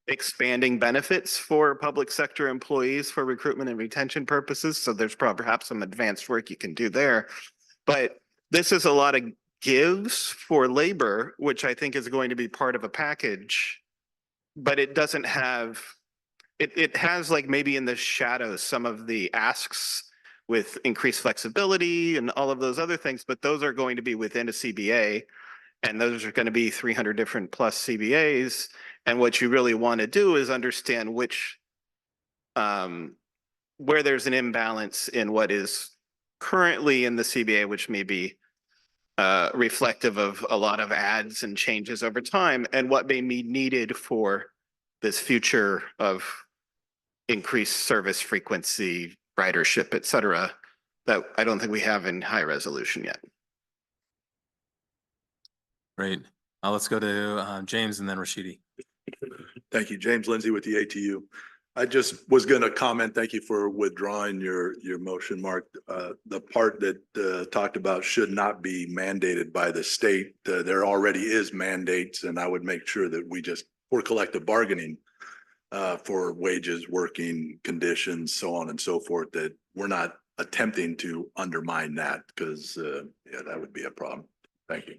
expanding benefits for public sector employees for recruitment and retention purposes. So there's perhaps some advanced work you can do there. But this is a lot of gives for labor, which I think is going to be part of a package, but it doesn't have, it has like maybe in the shadows some of the asks with increased flexibility and all of those other things, but those are going to be within a CBA, and those are going to be 300 different plus CBAs. And what you really want to do is understand which, where there's an imbalance in what is currently in the CBA, which may be reflective of a lot of ads and changes over time, and what may be needed for this future of increased service frequency, ridership, et cetera, that I don't think we have in high resolution yet. Great. Let's go to James and then Rashidi. Thank you. James Lindsay with the ATU. I just was going to comment, thank you for withdrawing your motion, Mark. The part that talked about should not be mandated by the state. There already is mandates, and I would make sure that we just, for collective bargaining, for wages, working conditions, so on and so forth, that we're not attempting to undermine that, because yeah, that would be a problem. Thank you.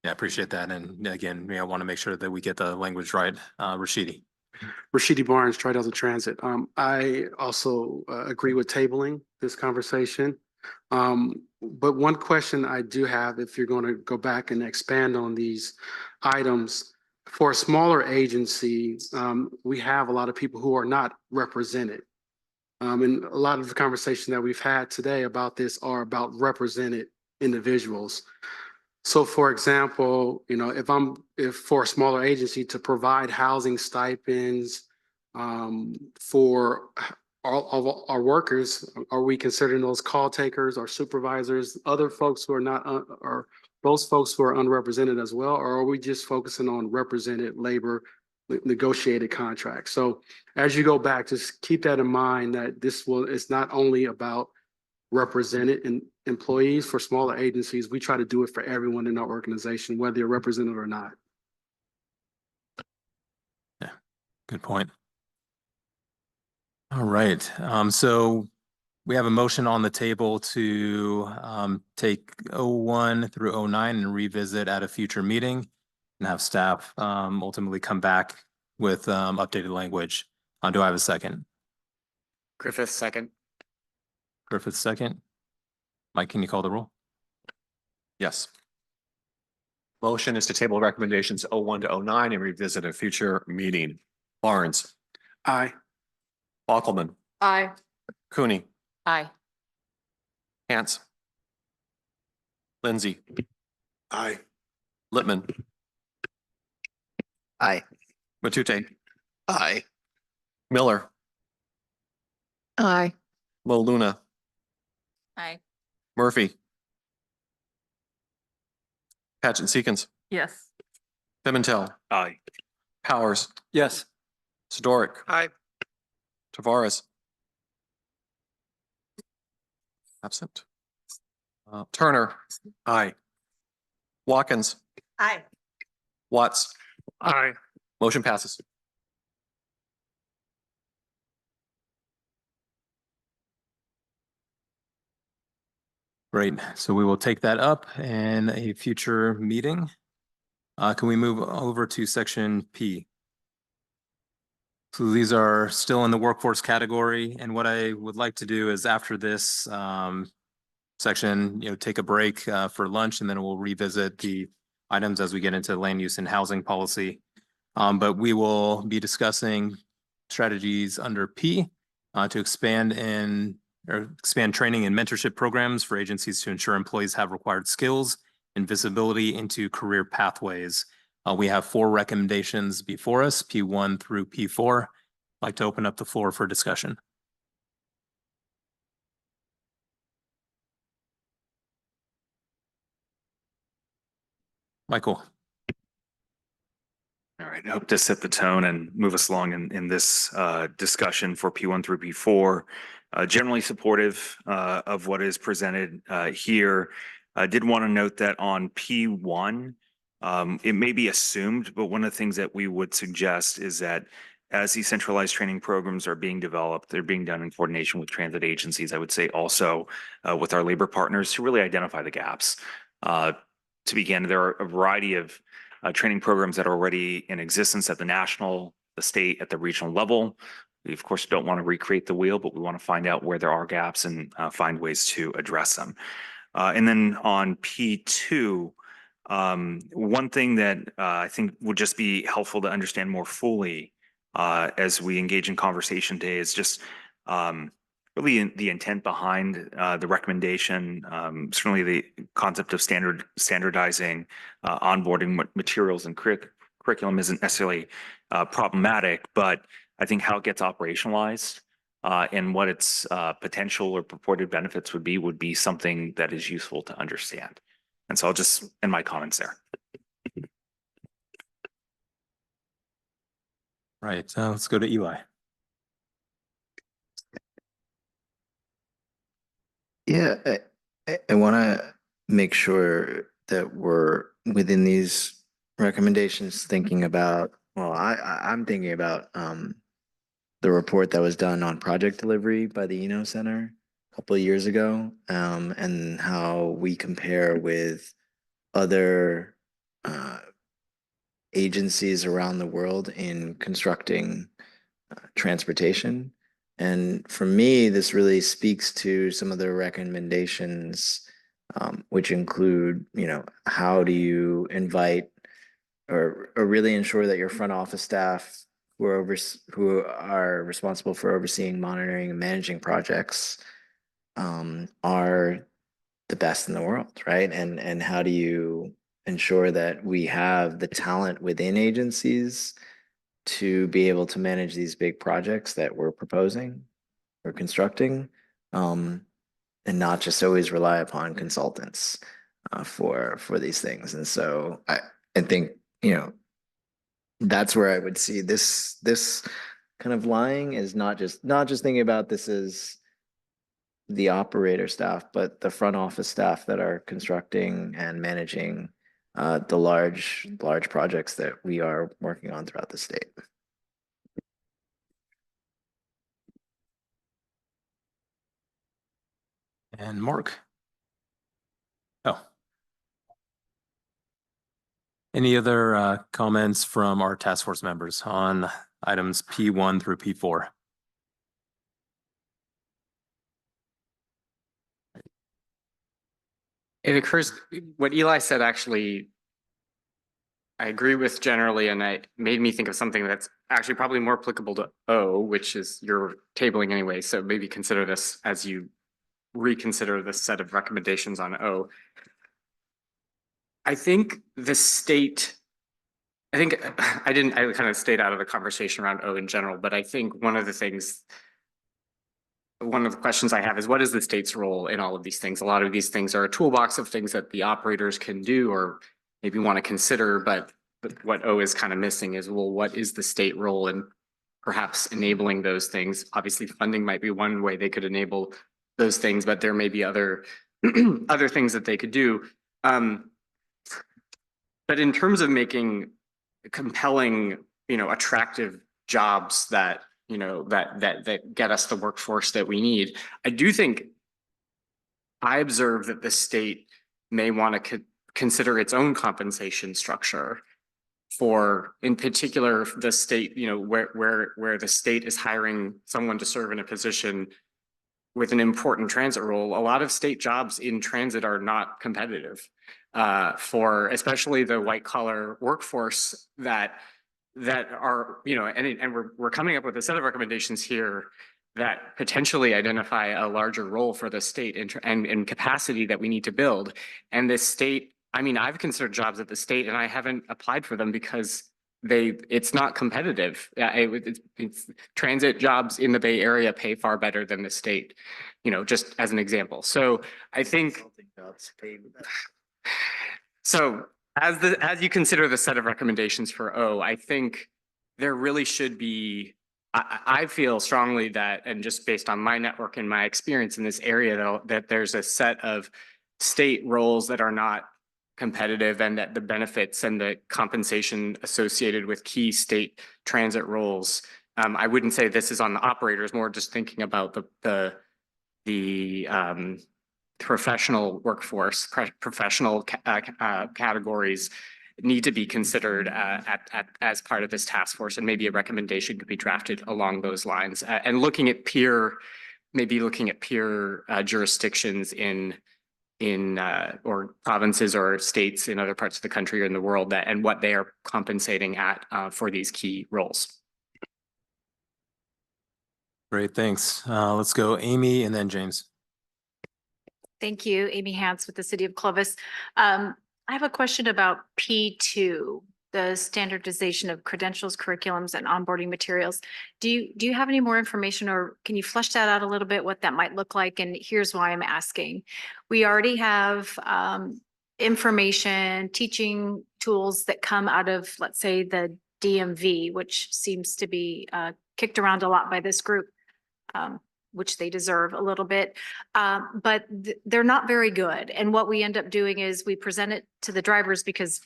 Yeah, I appreciate that. And again, I want to make sure that we get the language right. Rashidi. Rashidi Barnes, Tri-Delta Transit. I also agree with tabling this conversation. But one question I do have, if you're going to go back and expand on these items, for a smaller agency, we have a lot of people who are not represented. And a lot of the conversation that we've had today about this are about represented individuals. So for example, if for a smaller agency to provide housing stipends for all of our workers, are we considering those call takers or supervisors, other folks who are not, or those folks who are unrepresented as well? Or are we just focusing on represented labor negotiated contracts? So as you go back, just keep that in mind, that it's not only about represented employees. For smaller agencies, we try to do it for everyone in our organization, whether you're represented or not. Yeah, good point. All right. So we have a motion on the table to take 01 through 09 and revisit at a future meeting and have staff ultimately come back with updated language. Do I have a second? Griffith, second. Griffith, second. Mike, can you call the roll? Yes. Motion is to table recommendations 01 to 09 and revisit a future meeting. Barnes. Aye. Bockelman. Aye. Cooney. Aye. Hance. Lindsay. Aye. Littman. Aye. Matute. Aye. Miller. Aye. Mo Luna. Aye. Murphy. Patchen Seekins. Yes. Pimentel. Aye. Powers. Yes. Sidoric. Aye. Tavares. Absent. Turner. Aye. Watkins. Aye. Watts. Aye. Motion passes. Great. So we will take that up in a future meeting. Can we move over to section P? So these are still in the workforce category. And what I would like to do is after this section, take a break for lunch, and then we'll revisit the items as we get into land use and housing policy. But we will be discussing strategies under P to expand training and mentorship programs for agencies to ensure employees have required skills and visibility into career pathways. We have 4 recommendations before us, P1 through P4. I'd like to open up the floor for discussion. Michael. All right, I hope to set the tone and move us along in this discussion for P1 through P4. Generally supportive of what is presented here. I did want to note that on P1, it may be assumed, but one of the things that we would suggest is that as these centralized training programs are being developed, they're being done in coordination with transit agencies. I would say also with our labor partners to really identify the gaps. To begin, there are a variety of training programs that are already in existence at the national, the state, at the regional level. We, of course, don't want to recreate the wheel, but we want to find out where there are gaps and find ways to address them. And then on P2, one thing that I think would just be helpful to understand more fully as we engage in conversation today is just really the intent behind the recommendation. Certainly the concept of standardizing onboarding materials and curriculum isn't necessarily problematic, but I think how it gets operationalized and what its potential or purported benefits would be something that is useful to understand. And so I'll just end my comments there. Right, let's go to Eli. Yeah, I want to make sure that we're within these recommendations thinking about, well, I'm thinking about the report that was done on project delivery by the Eno Center a couple of years ago, and how we compare with other agencies around the world in constructing transportation. And for me, this really speaks to some of the recommendations, which include, how do you invite or really ensure that your front office staff who are responsible for overseeing, monitoring, and managing projects are the best in the world, right? And how do you ensure that we have the talent within agencies to be able to manage these big projects that we're proposing or constructing, and not just always rely upon consultants for these things. And so I think, that's where I would see this kind of lying is not just thinking about this as the operator staff, but the front office staff that are constructing and managing the large projects that we are working on throughout the state. And Mark. Oh. Any other comments from our task force members on items P1 through P4? It occurs, what Eli said, actually, I agree with generally, and it made me think of something that's actually probably more applicable to O, which is your tabling anyway. So maybe consider this as you reconsider this set of recommendations on O. I think the state, I kind of stayed out of the conversation around O in general, but I think one of the questions I have is, what is the state's role in all of these things? A lot of these things are a toolbox of things that the operators can do or maybe want to consider, but what O is kind of missing is, well, what is the state role in perhaps enabling those things? Obviously, funding might be one way they could enable those things, but there may be other other things that they could do. But in terms of making compelling, attractive jobs that that get us the workforce that we need, I do think I observe that the state may want to consider its own compensation structure for, in particular, the state, where the state is hiring someone to serve in a position with an important transit role. A lot of state jobs in transit are not competitive for especially the white collar workforce that are, and we're coming up with a set of recommendations here that potentially identify a larger role for the state and capacity that we need to build. And the state, I mean, I've considered jobs at the state and I haven't applied for them because it's not competitive. It's transit jobs in the Bay Area pay far better than the state, just as an example. So I think, so as you consider the set of recommendations for O, I think there really should be, I feel strongly that, and just based on my network and my experience in this area, though, that there's a set of state roles that are not competitive and that the benefits and the compensation associated with key state transit roles. I wouldn't say this is on the operators, more just thinking about the professional workforce, professional categories need to be considered as part of this task force, and maybe a recommendation could be drafted along those lines. And looking at peer jurisdictions in or provinces or states in other parts of the country or in the world and what they are compensating at for these key roles. Great, thanks. Let's go Amy and then James. Thank you, Amy Hance with the City of Clovis. I have a question about P2, the standardization of credentials, curriculums, and onboarding materials. Do you have any more information, or can you flesh that out a little bit, what that might look like? And here's why I'm asking. We already have information, teaching tools that come out of, let's say, the DMV, which seems to be kicked around a lot by this group, which they deserve a little bit, but they're not very good. And what we end up doing is we present it to the drivers because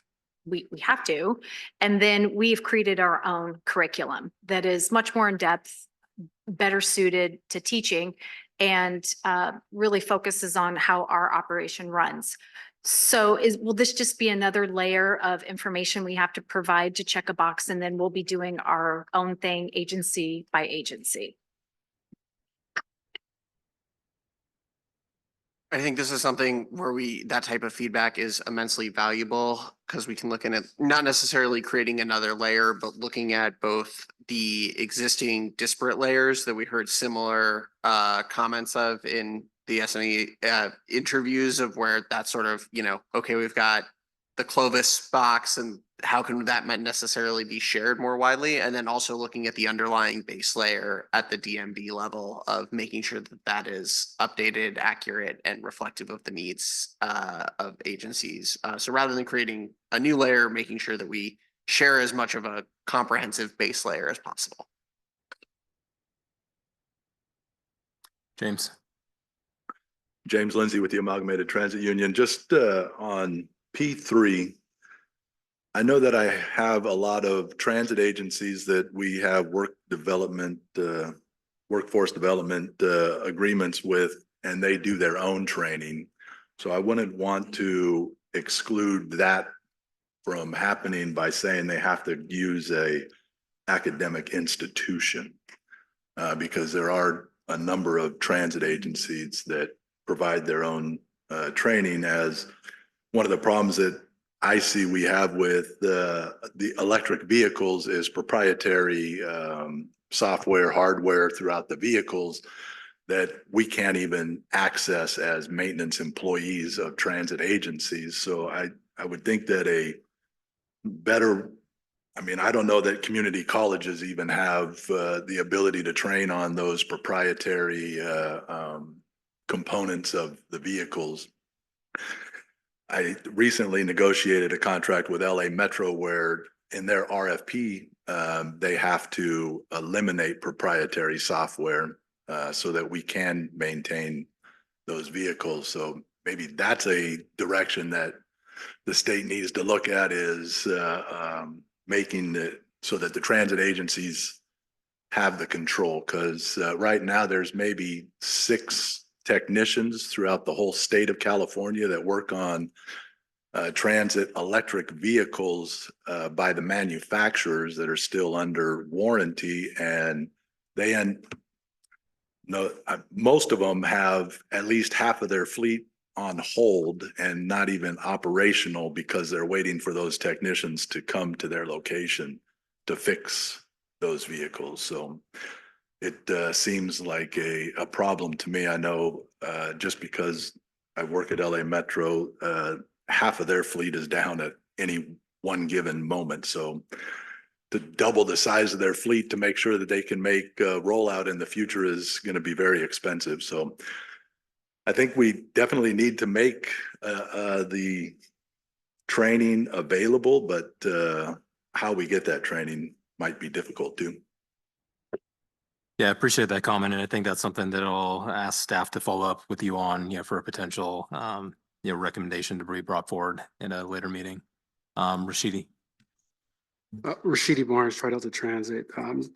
we have to, and then we've created our own curriculum that is much more in depth, better suited to teaching, and really focuses on how our operation runs. So will this just be another layer of information we have to provide to check a box, and then we'll be doing our own thing agency by agency? I think this is something where that type of feedback is immensely valuable because we can look at not necessarily creating another layer, but looking at both the existing disparate layers that we heard similar comments of in the SME interviews, of where that sort of, okay, we've got the Clovis box and how can that necessarily be shared more widely? And then also looking at the underlying base layer at the DMV level of making sure that that is updated, accurate, and reflective of the needs of agencies. So rather than creating a new layer, making sure that we share as much of a comprehensive base layer as possible. James. James Lindsay with the Amalgamated Transit Union. Just on P3, I know that I have a lot of transit agencies that we have workforce development agreements with, and they do their own training. So I wouldn't want to exclude that from happening by saying they have to use a academic institution, because there are a number of transit agencies that provide their own training. As one of the problems that I see we have with the electric vehicles is proprietary software, hardware throughout the vehicles that we can't even access as maintenance employees of transit agencies. So I would think that I don't know that community colleges even have the ability to train on those proprietary components of the vehicles. I recently negotiated a contract with LA Metro where in their RFP, they have to eliminate proprietary software so that we can maintain those vehicles. So maybe that's a direction that the state needs to look at, is making it so that the transit agencies have the control. Because right now there's maybe 6 technicians throughout the whole state of California that work on transit electric vehicles by the manufacturers that are still under warranty, and they most of them have at least half of their fleet on hold and not even operational because they're waiting for those technicians to come to their location to fix those vehicles. So it seems like a problem to me. I know just because I work at LA Metro, half of their fleet is down at any one given moment. So to double the size of their fleet to make sure that they can make a rollout in the future is going to be very expensive. So I think we definitely need to make the training available, but how we get that training might be difficult too. Yeah, I appreciate that comment. And I think that's something that I'll ask staff to follow up with you on, for a potential, recommendation to be brought forward in a later meeting. Rashidi. Rashidi Barnes, Tri-Delta Transit.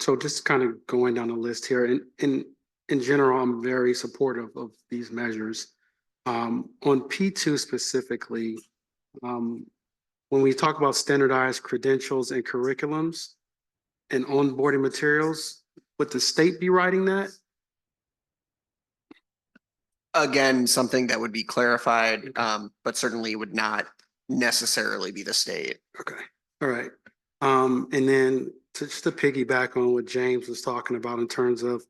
So just kind of going down the list here, and in general, I'm very supportive of these measures. On P2 specifically, when we talk about standardized credentials and curriculums and onboarding materials, would the state be writing that? Again, something that would be clarified, but certainly would not necessarily be the state. Okay, all right. And then just to piggyback on what James was talking about in terms of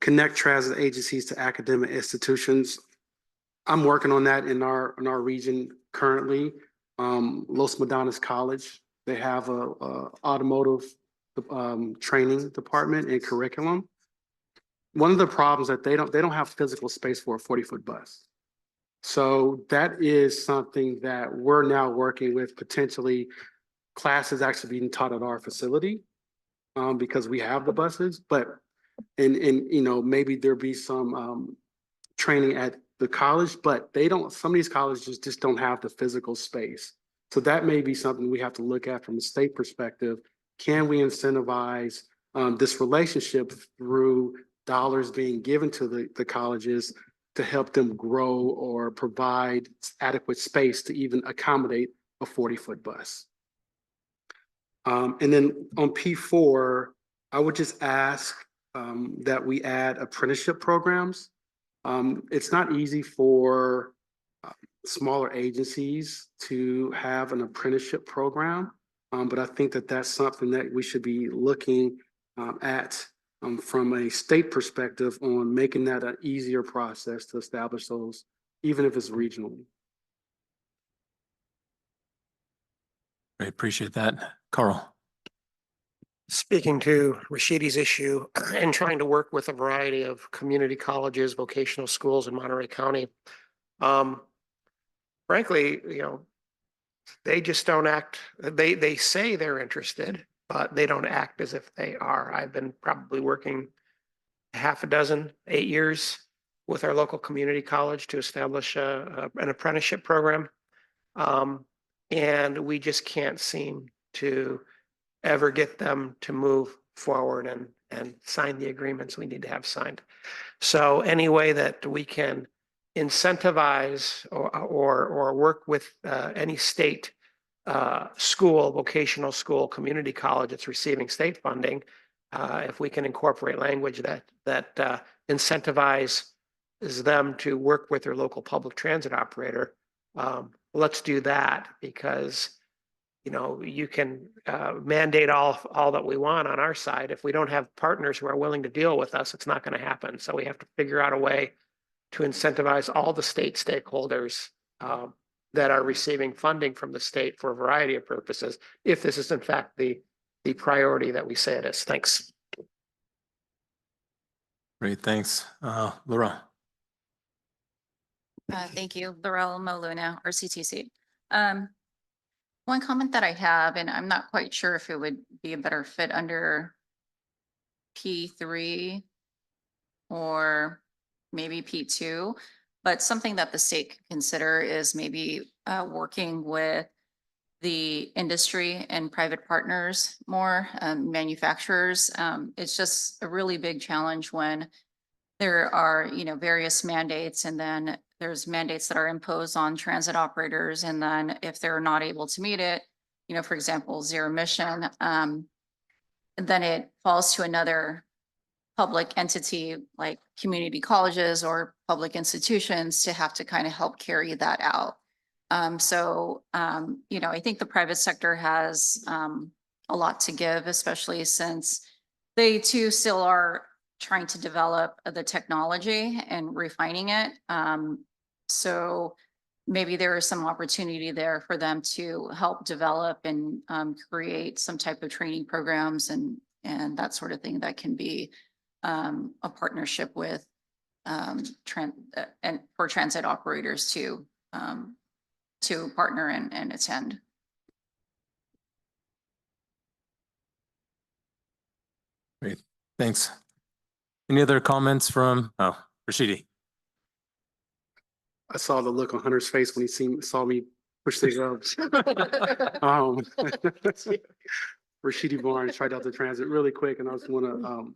connect transit agencies to academic institutions. I'm working on that in our region currently. Los Medanos College, they have a automotive training department and curriculum. One of the problems that they don't have physical space for a 40-foot bus. So that is something that we're now working with, potentially classes actually being taught at our facility because we have the buses, but maybe there'll be some training at the college, but some of these colleges just don't have the physical space. So that may be something we have to look at from a state perspective. Can we incentivize this relationship through dollars being given to the colleges to help them grow or provide adequate space to even accommodate a 40-foot bus? And then on P4, I would just ask that we add apprenticeship programs. It's not easy for smaller agencies to have an apprenticeship program, but I think that that's something that we should be looking at from a state perspective on making that an easier process to establish those, even if it's regionally. I appreciate that. Carl. Speaking to Rashidi's issue and trying to work with a variety of community colleges, vocational schools in Monterey County. Frankly, they just don't act, they say they're interested, but they don't act as if they are. I've been probably working 8 years with our local community college to establish an apprenticeship program. And we just can't seem to ever get them to move forward and sign the agreements we need to have signed. So any way that we can incentivize or work with any state school, vocational school, community college that's receiving state funding, if we can incorporate language that incentivizes them to work with their local public transit operator, let's do that, because you can mandate all that we want on our side. If we don't have partners who are willing to deal with us, it's not going to happen. So we have to figure out a way to incentivize all the state stakeholders that are receiving funding from the state for a variety of purposes, if this is in fact the priority that we say it is. Thanks. Great, thanks. Laura. Thank you, Laurel Moluna, RCTC. One comment that I have, and I'm not quite sure if it would be a better fit under P3 or maybe P2, but something that the state could consider is maybe working with the industry and private partners more, manufacturers. It's just a really big challenge when there are, various mandates, and then there's mandates that are imposed on transit operators. And then if they're not able to meet it, for example, zero emission, then it falls to another public entity like community colleges or public institutions to have to kind of help carry that out. I think the private sector has a lot to give, especially since they too still are trying to develop the technology and refining it. So maybe there is some opportunity there for them to help develop and create some type of training programs and that sort of thing that can be a partnership with and for transit operators to partner and attend. Great, thanks. Any other comments from, Rashidi? I saw the look on Hunter's face when he saw me push the gloves. Rashidi Barnes, tried out the transit really quick, and I just want to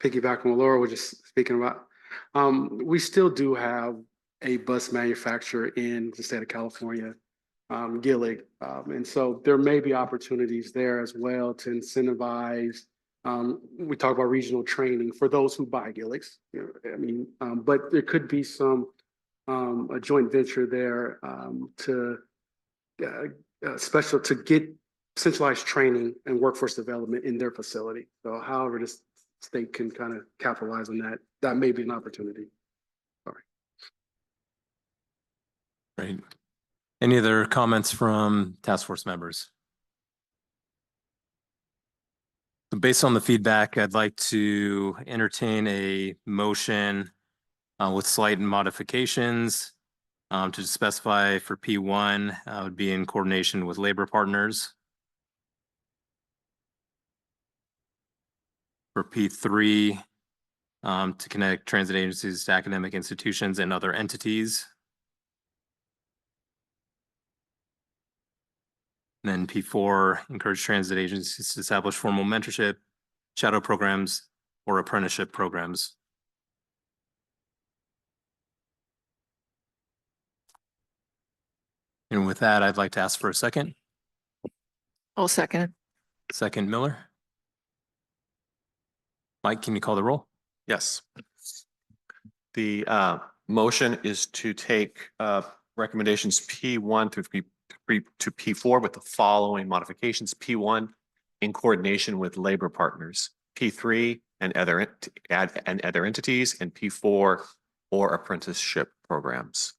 piggyback on what Laura was just speaking about. We still do have a bus manufacturer in the state of California, Gillig, and so there may be opportunities there as well to incentivize. We talk about regional training for those who buy Gilligs. But there could be some a joint venture there to get centralized training and workforce development in their facility. So however this state can kind of capitalize on that, that may be an opportunity. Sorry. Great. Any other comments from task force members? So based on the feedback, I'd like to entertain a motion with slight modifications to specify for P1 would be in coordination with labor partners. For P3 to connect transit agencies to academic institutions and other entities. And then P4, encourage transit agencies to establish formal mentorship, shadow programs, or apprenticeship programs. And with that, I'd like to ask for a second. I'll second. Second, Miller. Mike, can you call the roll? Yes. The motion is to take recommendations P1 through to P4 with the following modifications. P1 in coordination with labor partners, P3 and other entities, and P4 or apprenticeship programs.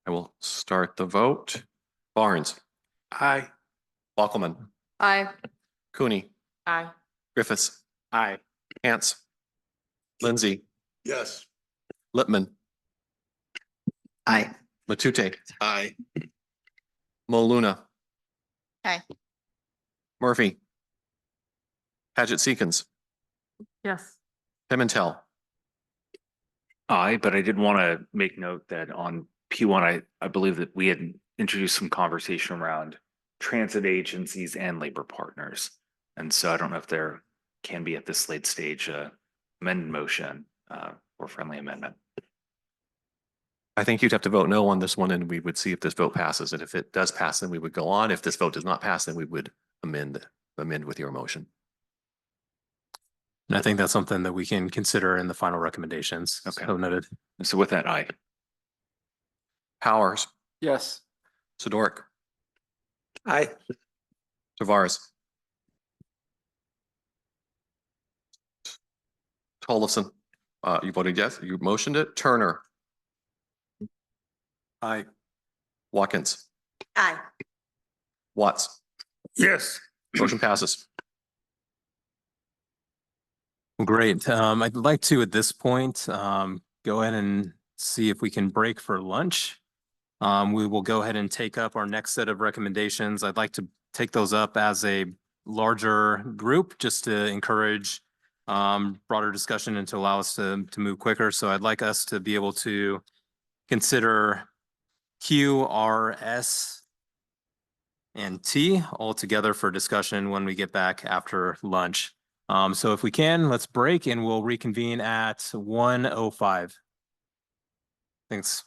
I will start the vote. Barnes. Aye. Wackelman. Aye. Cooney. Aye. Griffiths. Aye. Hance. Lindsay. Yes. Lippman. Aye. Matute. Aye. Moluna. Aye. Murphy. Paget Seekins. Yes. Pimentel. Aye, but I did want to make note that on P1, I believe that we had introduced some conversation around transit agencies and labor partners. And so I don't know if there can be at this late stage amended motion or friendly amendment. I think you'd have to vote no on this one, and we would see if this vote passes. And if it does pass, then we would go on. If this vote does not pass, then we would amend with your motion. And I think that's something that we can consider in the final recommendations. Okay. So noted. And so with that, aye. Powers. Yes. Sidoric. Aye. Tavares. Tolleson. You voted yes. You motioned it. Turner. Aye. Watkins. Aye. Watts. Yes. Motion passes. Great. I'd like to, at this point, go ahead and see if we can break for lunch. We will go ahead and take up our next set of recommendations. I'd like to take those up as a larger group just to encourage broader discussion and to allow us to move quicker. So I'd like us to be able to consider Q, R, S, and T all together for discussion when we get back after lunch. So if we can, let's break and we'll reconvene at 1:05. Thanks.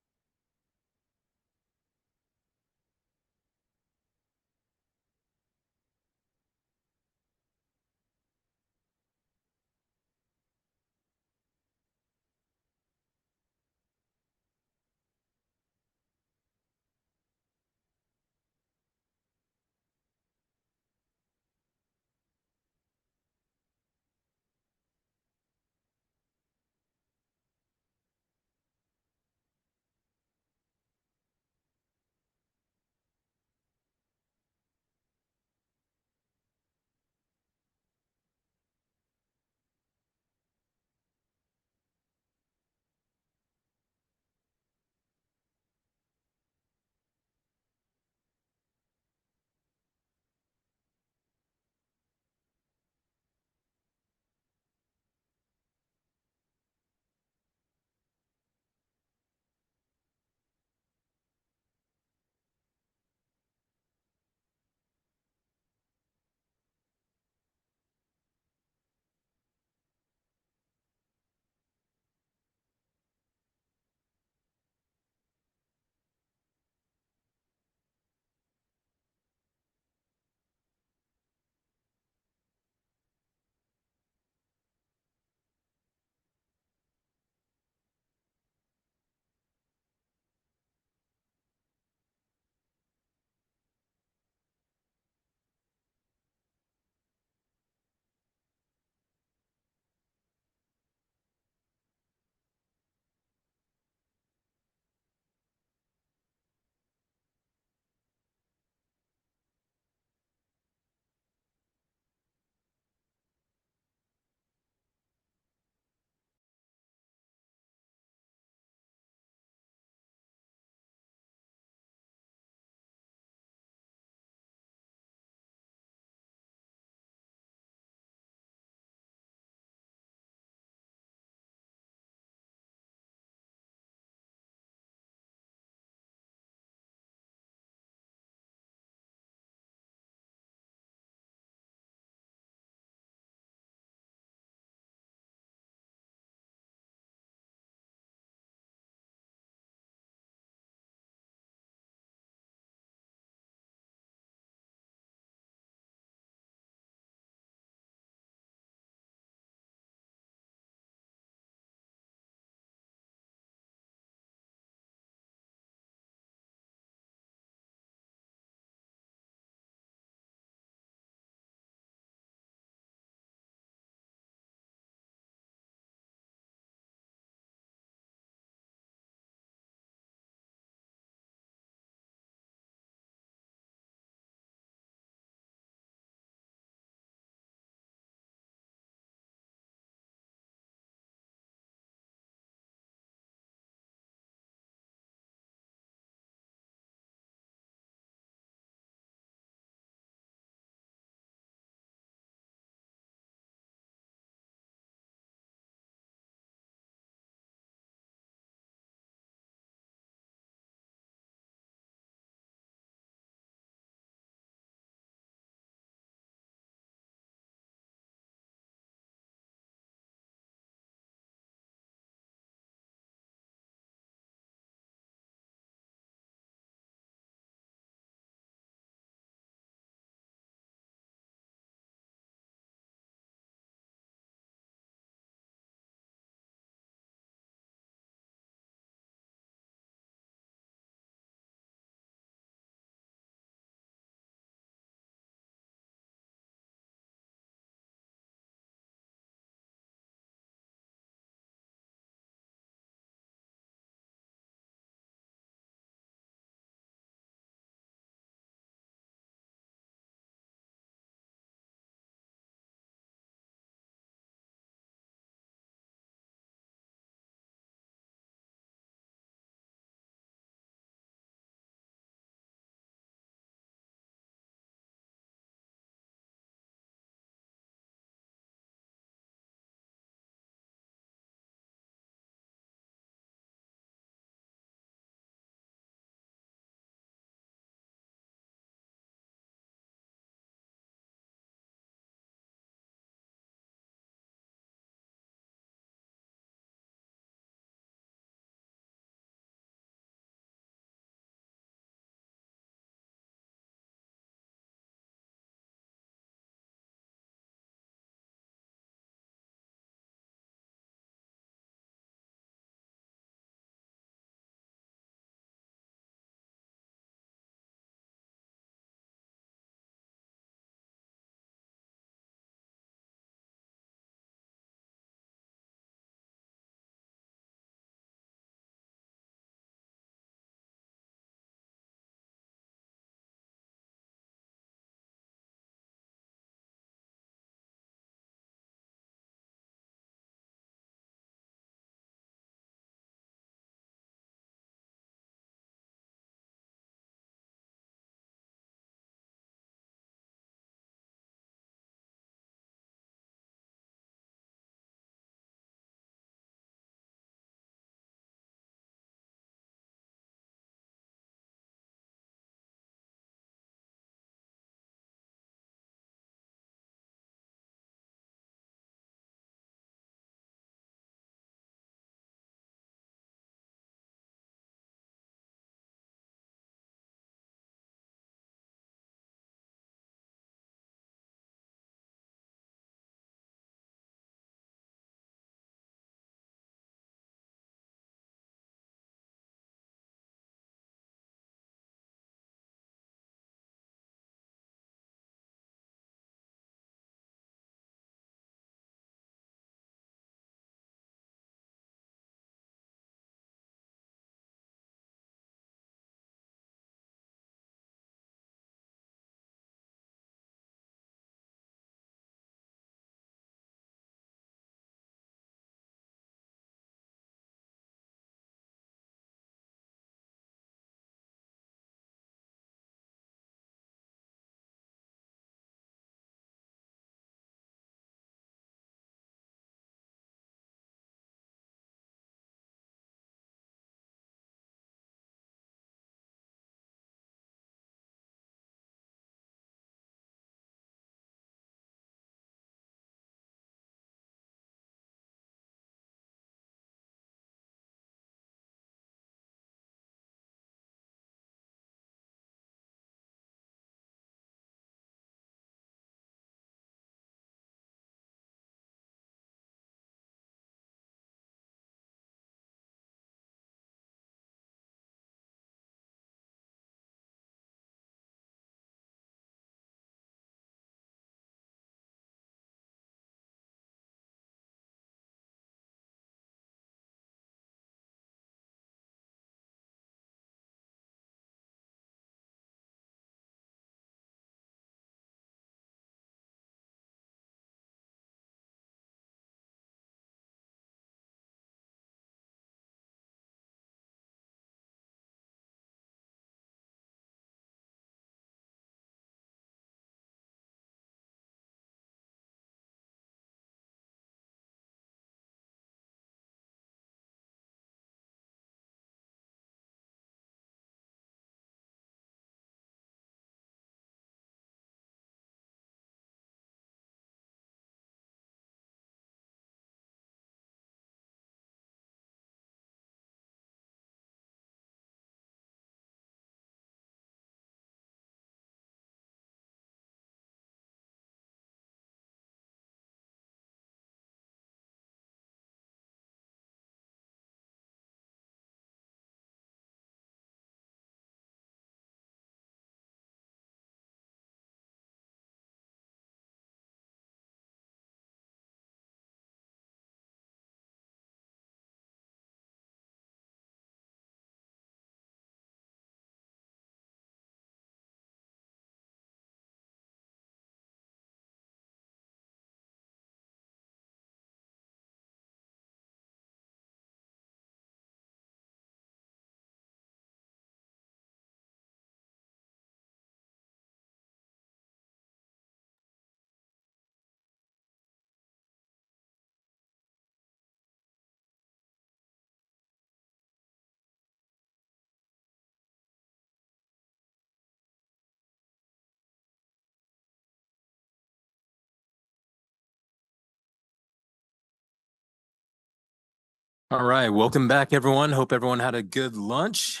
All right, welcome back, everyone. Hope everyone had a good lunch.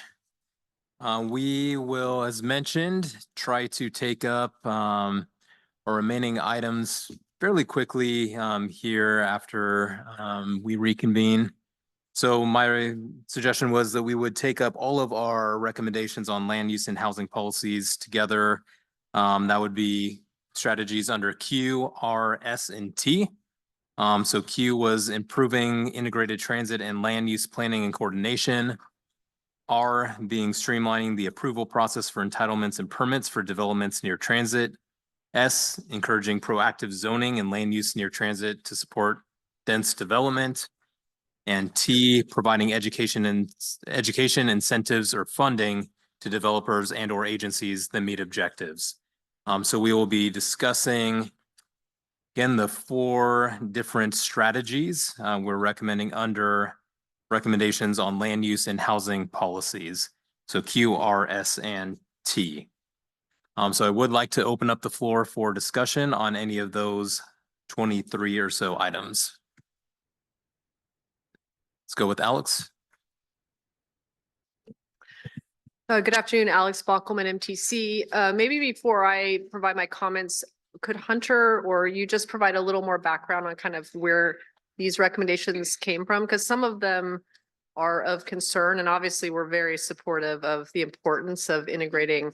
We will, as mentioned, try to take up our remaining items fairly quickly here after we reconvene. So my suggestion was that we would take up all of our recommendations on land use and housing policies together. That would be strategies under Q, R, S, and T. So Q was improving integrated transit and land use planning and coordination. R being streamlining the approval process for entitlements and permits for developments near transit. S, encouraging proactive zoning and land use near transit to support dense development. And T, providing education incentives or funding to developers and or agencies that meet objectives. So we will be discussing again, the 4 different strategies we're recommending under recommendations on land use and housing policies. So Q, R, S, and T. So I would like to open up the floor for discussion on any of those 23 or so items. Let's go with Alex. Good afternoon, Alex Bockelman, MTC. Maybe before I provide my comments, could Hunter or you just provide a little more background on kind of where these recommendations came from? Because some of them are of concern, and obviously we're very supportive of the importance of integrating,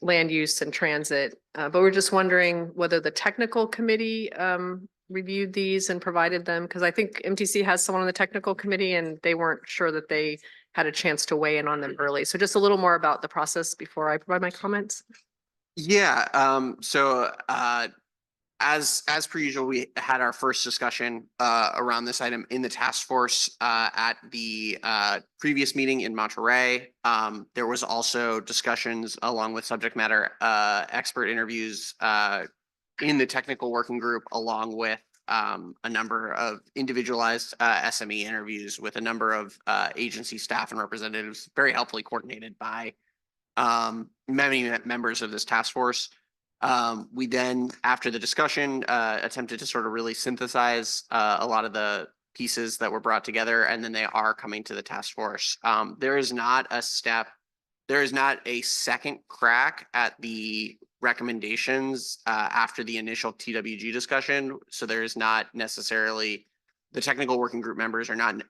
land use and transit. But we're just wondering whether the technical committee reviewed these and provided them, because I think MTC has someone on the technical committee and they weren't sure that they had a chance to weigh in on them early. So just a little more about the process before I provide my comments. Yeah, as per usual, we had our first discussion around this item in the task force at the previous meeting in Monterey. There was also discussions along with subject matter expert interviews in the technical working group, along with a number of individualized SME interviews with a number of agency staff and representatives, very helpfully coordinated by many members of this task force. We then, after the discussion, attempted to sort of really synthesize a lot of the pieces that were brought together, and then they are coming to the task force. There is not a second crack at the recommendations after the initial TWG discussion. So there is not necessarily, the technical working group members are not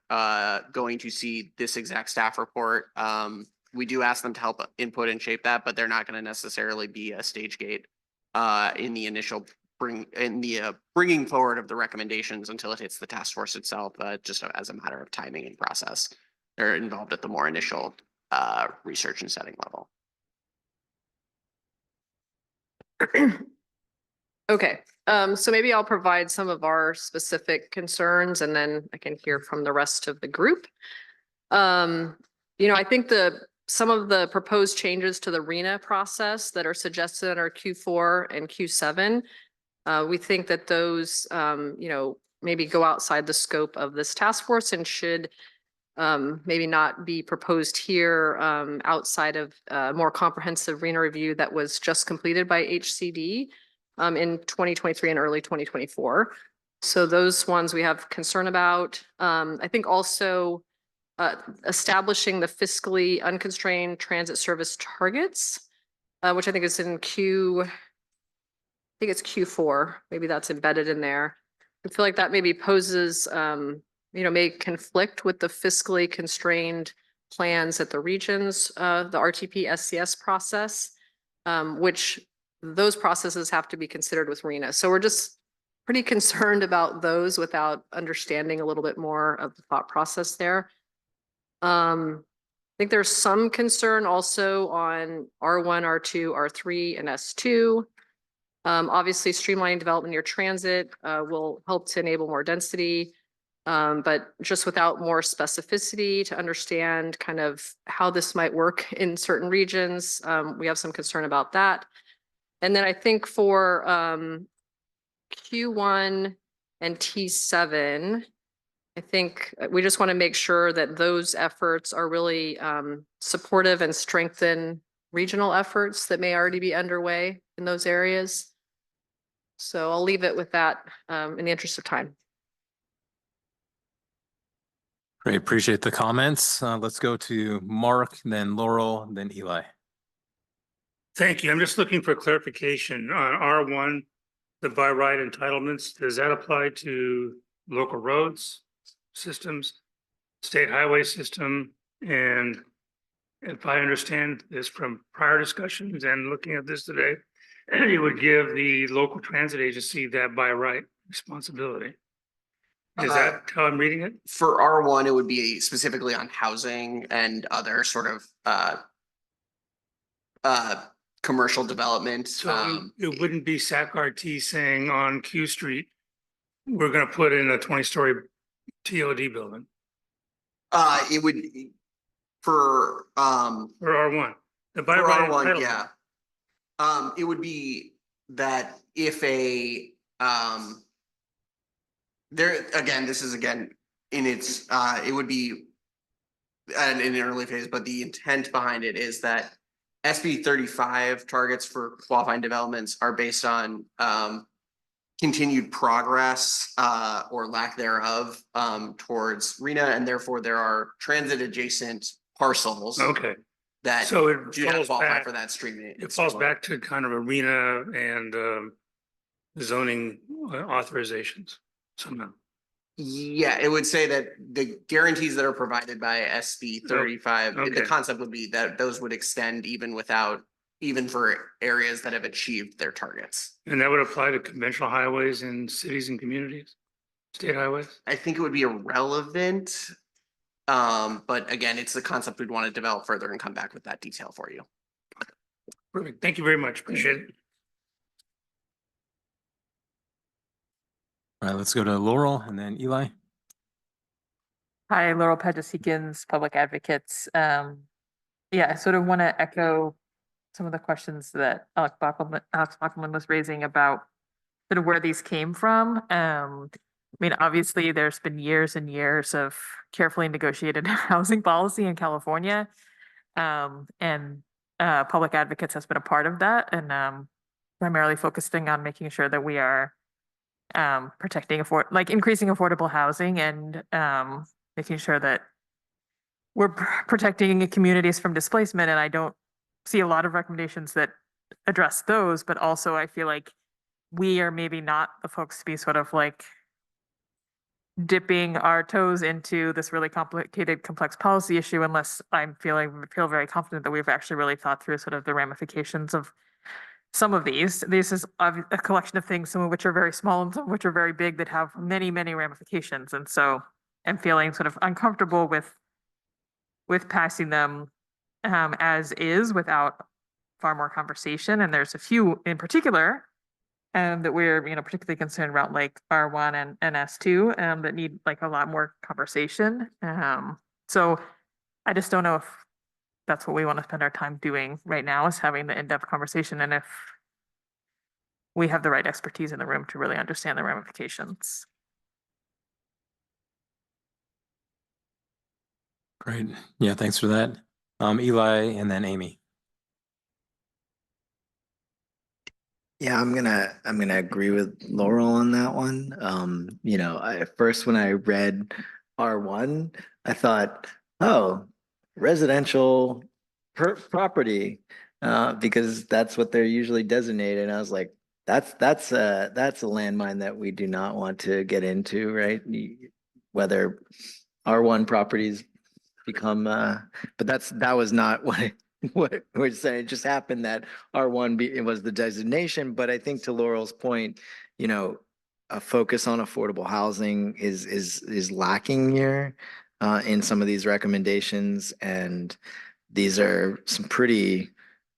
going to see this exact staff report. We do ask them to help input and shape that, but they're not going to necessarily be a stage gate in the initial bringing forward of the recommendations until it hits the task force itself, just as a matter of timing and process. They're involved at the more initial research and setting level. Okay, so maybe I'll provide some of our specific concerns and then I can hear from the rest of the group. I think some of the proposed changes to the RENA process that are suggested in our Q4 and Q7, we think that those, maybe go outside the scope of this task force and should maybe not be proposed here outside of a more comprehensive RENA review that was just completed by HCD in 2023 and early 2024. So those ones we have concern about. I think also establishing the fiscally unconstrained transit service targets, which I think is in it's Q4. Maybe that's embedded in there. I feel like that maybe poses, may conflict with the fiscally constrained plans at the regions, the RTP SCS process, which those processes have to be considered with RENA. So we're just pretty concerned about those without understanding a little bit more of the thought process there. I think there's some concern also on R1, R2, R3, and S2. Obviously, streamlining development near transit will help to enable more density, but just without more specificity to understand kind of how this might work in certain regions, we have some concern about that. And then I think for Q1 and T7, I think we just want to make sure that those efforts are really supportive and strengthen regional efforts that may already be underway in those areas. So I'll leave it with that in the interest of time. Great, appreciate the comments. Let's go to Mark, then Laurel, then Eli. Thank you. I'm just looking for clarification on R1, the by right entitlements. Does that apply to local roads, systems, state highway system? And if I understand this from prior discussions and looking at this today, it would give the local transit agency that by right responsibility. Is that how I'm reading it? For R1, it would be specifically on housing and other sort of commercial development. So it wouldn't be SAC-RT saying on Q Street, we're gonna put in a 20-story TOD building It would for R1. The by for right R1, entitlement. yeah. It would be that if a there again, this is again in its it would be in an early phase, but the intent behind it is that SB 35 targets for qualifying developments are based on continued progress or lack thereof towards RENA, and therefore there are transit adjacent parcels. Okay. That So it do not falls qualify back, for that stream. it falls back to kind of arena and zoning authorizations somehow. Yeah, it would say that the guarantees that are provided by SB 35, okay. the concept would be that those would extend even for areas that have achieved their targets. And that would apply to conventional highways in cities and communities, state highways? I think it would be irrelevant. But again, it's the concept we'd want to develop further and come back with that detail for you. Perfect. Thank you very much. Appreciate it. All right, let's go to Laurel and then Eli. Hi, Laurel Pajasikins, Public Advocates. Yeah, I sort of want to echo some of the questions that Alex Bachman was raising about sort of where these came from. I mean, obviously, there's been years and years of carefully negotiated housing policy in California. And Public Advocates has been a part of that, and primarily focusing on making sure that we are protecting increasing affordable housing and making sure that we're protecting communities from displacement. And I don't see a lot of recommendations that address those, but also I feel like we are maybe not the folks to be sort of like dipping our toes into this really complicated, complex policy issue unless feel very confident that we've actually really thought through sort of the ramifications of some of these. This is a collection of things, some of which are very small and some of which are very big that have many, many ramifications. And so I'm feeling sort of uncomfortable with passing them as is without far more conversation. And there's a few in particular that we're particularly concerned about, like R1 and S2 that need like a lot more conversation. So I just don't know if that's what we want to spend our time doing right now, is having the in-depth conversation, and if we have the right expertise in the room to really understand the ramifications. Great. Yeah, thanks for that. Eli and then Amy. Yeah, I'm gonna agree with Laurel on that one. At first when I read R1, I thought, oh, residential property, because that's what they're usually designated. And I was like, that's a landmine that we do not want to get into, right? Whether R1 properties become, but that was not what we're saying. It just happened that R1 it was the designation. But I think to Laurel's point, a focus on affordable housing is lacking here in some of these recommendations, and these are some pretty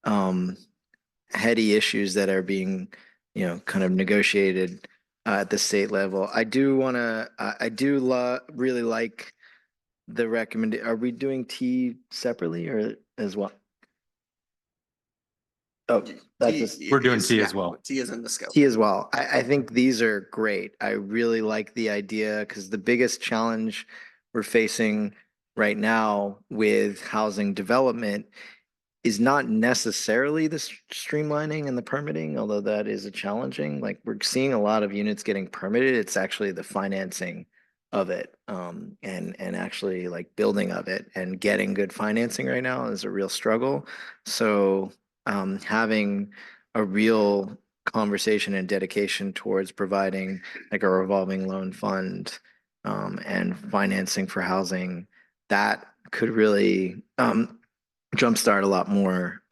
heady issues that are being kind of negotiated at the state level. I do really like the recommendation. Are we doing T separately or as well? Oh, we're doing T as well. T is in the scope. T as well. I think these are great. I really like the idea, because the biggest challenge we're facing right now with housing development is not necessarily the streamlining and the permitting, although that is a challenging. Like, we're seeing a lot of units getting permitted. It's actually the financing of it, and actually like building of it, and getting good financing right now is a real struggle. So having a real conversation and dedication towards providing like a revolving loan fund and financing for housing, that could really jumpstart a lot more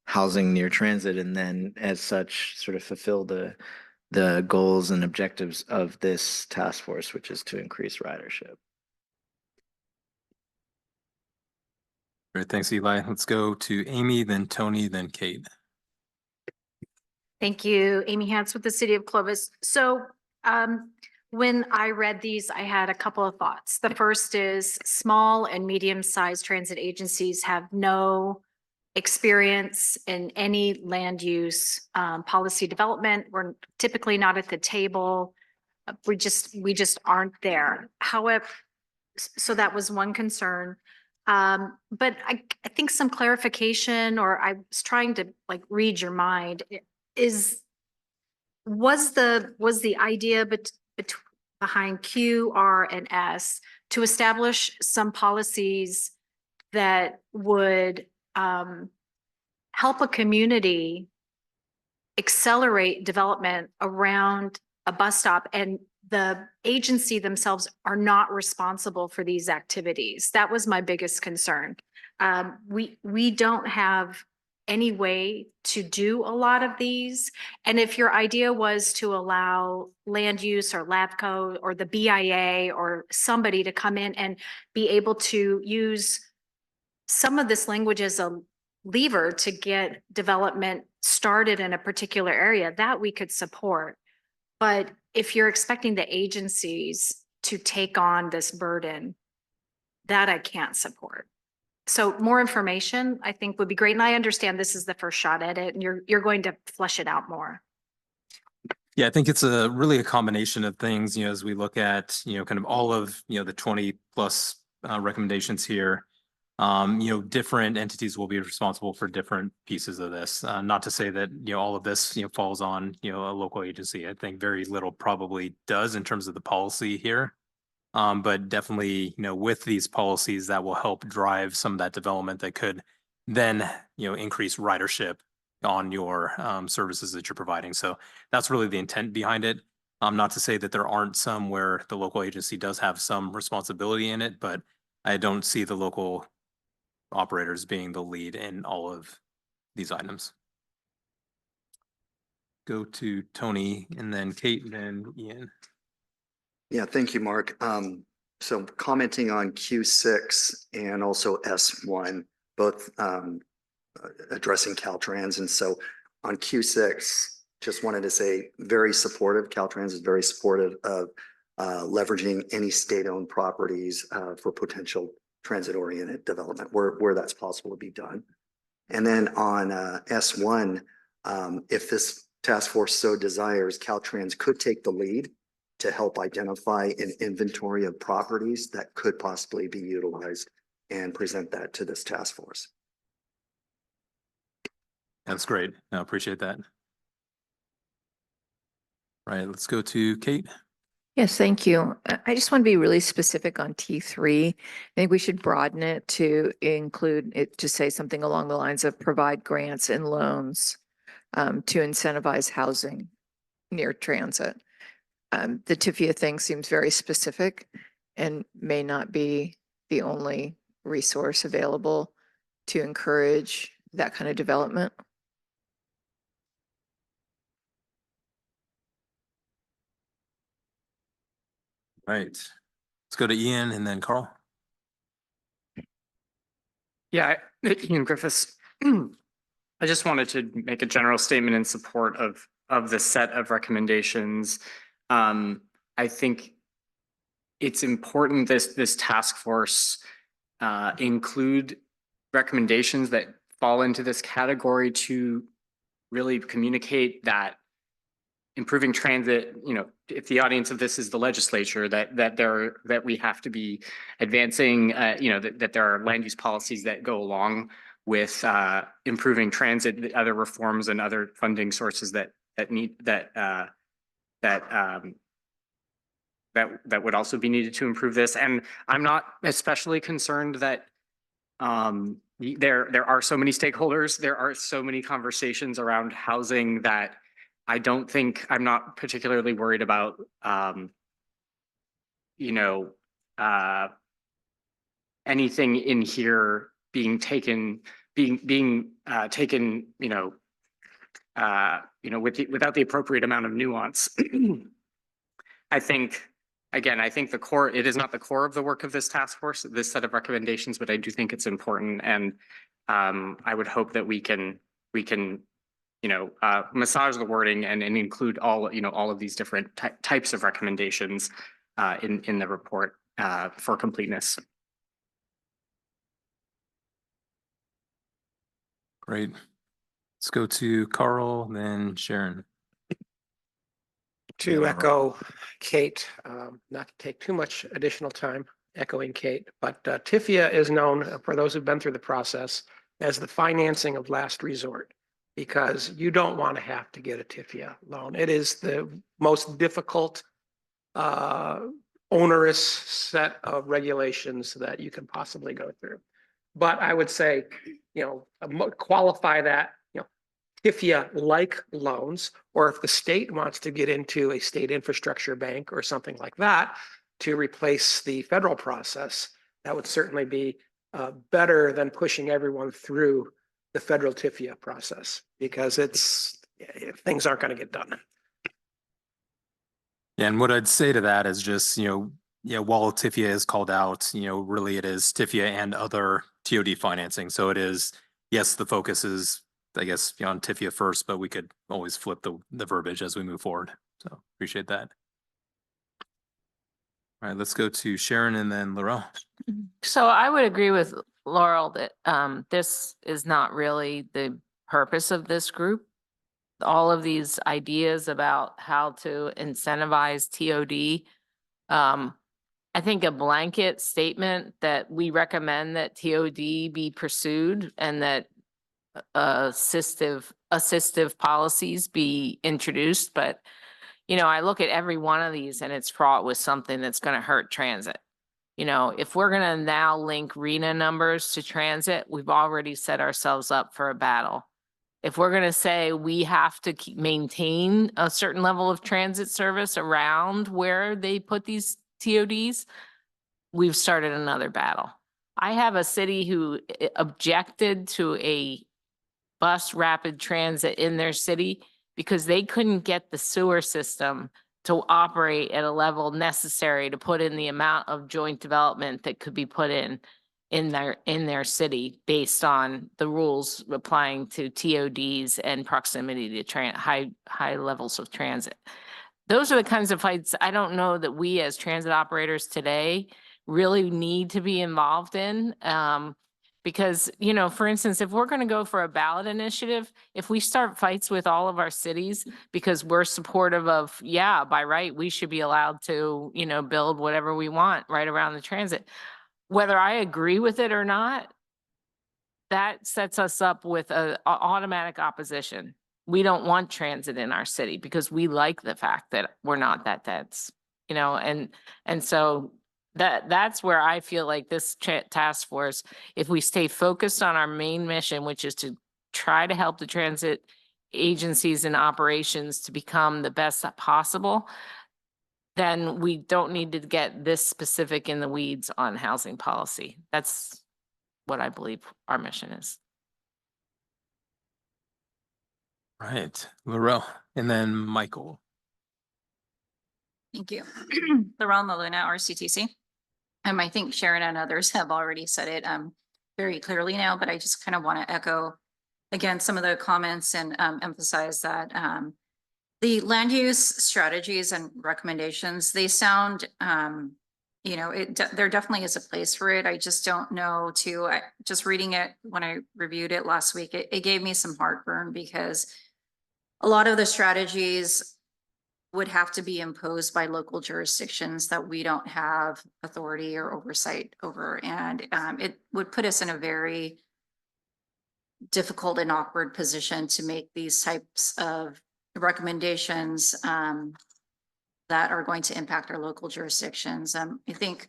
housing near transit, and then as such sort of fulfill the goals and objectives of this task force, which is to increase ridership. Great, thanks, Eli. Let's go to Amy, then Tony, then Kate. Thank you. Amy Hance with the City of Clovis. So when I read these, I had a couple of thoughts. The first is small and medium-sized transit agencies have no experience in any land use policy development. We're typically not at the table. We just aren't there. However, so that was one concern. But I think some clarification, or I was trying to like read your mind, was the idea behind Q, R, and S to establish some policies that would help a community accelerate development around a bus stop, and the agency themselves are not responsible for these activities? That was my biggest concern. We don't have any way to do a lot of these. And if your idea was to allow land use or LAVCO or the BIA or somebody to come in and be able to use some of this language as a lever to get development started in a particular area, that we could support. But if you're expecting the agencies to take on this burden, that I can't support. So more information, I think, would be great. And I understand this is the first shot at it, and you're going to flesh it out more. Yeah, I think it's really a combination of things, as we look at, kind of all of, the 20 plus recommendations here. Different entities will be responsible for different pieces of this. Not to say that, all of this, falls on, a local agency. I think very little probably does in terms of the policy here. But definitely, with these policies that will help drive some of that development that could then, increase ridership on your services that you're providing. So that's really the intent behind it. Not to say that there aren't some where the local agency does have some responsibility in it, but I don't see the local operators being the lead in all of these items. Go to Tony, and then Kate, and then Ian. Yeah, thank you, Mark. So commenting on Q6 and also S1, both addressing Caltrans. And so on Q6, just wanted to say very supportive. Caltrans is very supportive of leveraging any state-owned properties for potential transit-oriented development where that's possible to be done. And then on S1, if this task force so desires, Caltrans could take the lead to help identify an inventory of properties that could possibly be utilized and present that to this task force. That's great. I appreciate that. Right, let's go to Kate. Yes, thank you. I just want to be really specific on T3. I think we should broaden it to include it, to say something along the lines of provide grants and loans to incentivize housing near transit. The TIFIA thing seems very specific and may not be the only resource available to encourage that kind of development. Right. Let's go to Ian and then Carl. Yeah, Ian Griffiths. I just wanted to make a general statement in support of the set of recommendations. I think it's important this task force include recommendations that fall into this category to really communicate that improving transit, if the audience of this is the legislature, that we have to be advancing, that there are land use policies that go along with improving transit, other reforms and other funding sources that that would also be needed to improve this. And I'm not especially concerned that there are so many stakeholders, there are so many conversations around housing that I'm not particularly worried about anything in here being taken, without the appropriate amount of nuance. I think it is not the core of the work of this task force, this set of recommendations, but I do think it's important. And I would hope that we can massage the wording and include all of these different types of recommendations in the report for completeness. Great. Let's go to Carl, then Sharon. To echo Kate, not to take too much additional time echoing Kate, but TIFIA is known, for those who've been through the process, as the financing of last resort, because you don't want to have to get a TIFIA loan. It is the most difficult, onerous set of regulations that you can possibly go through. But I would say, qualify that, TIFIA-like loans, or if the state wants to get into a state infrastructure bank or something like that to replace the federal process, that would certainly be better than pushing everyone through the federal TIFIA process, because things aren't going to get done. Yeah, and what I'd say to that is just, while TIFIA is called out, really it is TIFIA and other TOD financing. So it is, yes, the focus is, I guess, on TIFIA first, but we could always flip the verbiage as we move forward. So appreciate that. All right, let's go to Sharon and then Laurel. So I would agree with Laurel that this is not really the purpose of this group. All of these ideas about how to incentivize TOD. I think a blanket statement that we recommend that TOD be pursued and that assistive policies be introduced. But, I look at every one of these and it's fraught with something that's going to hurt transit. If we're going to now link RENA numbers to transit, we've already set ourselves up for a battle. If we're going to say we have to maintain a certain level of transit service around where they put these TODs, we've started another battle. I have a city who objected to a bus rapid transit in their city because they couldn't get the sewer system to operate at a level necessary to put in the amount of joint development that could be put in their city based on the rules applying to TODs and proximity to high levels of transit. Those are the kinds of fights I don't know that we as transit operators today really need to be involved in. Because, for instance, if we're going to go for a ballot initiative, if we start fights with all of our cities because we're supportive of, by right, we should be allowed to, build whatever we want right around the transit. Whether I agree with it or not, that sets us up with an automatic opposition. We don't want transit in our city because we like the fact that we're not that dense, and so that's where I feel like this task force, if we stay focused on our main mission, which is to try to help the transit agencies and operations to become the best possible, then we don't need to get this specific in the weeds on housing policy. That's what I believe our mission is. Right, Laurel, and then Michael. Thank you. Laurel Maluna, RCTC. I think Sharon and others have already said it very clearly now, but I just kind of want to echo again some of the comments and emphasize that the land use strategies and recommendations, they sound, there definitely is a place for it. I just don't know just reading it when I reviewed it last week, it gave me some heartburn because a lot of the strategies would have to be imposed by local jurisdictions that we don't have authority or oversight over. And it would put us in a very difficult and awkward position to make these types of recommendations that are going to impact our local jurisdictions. I think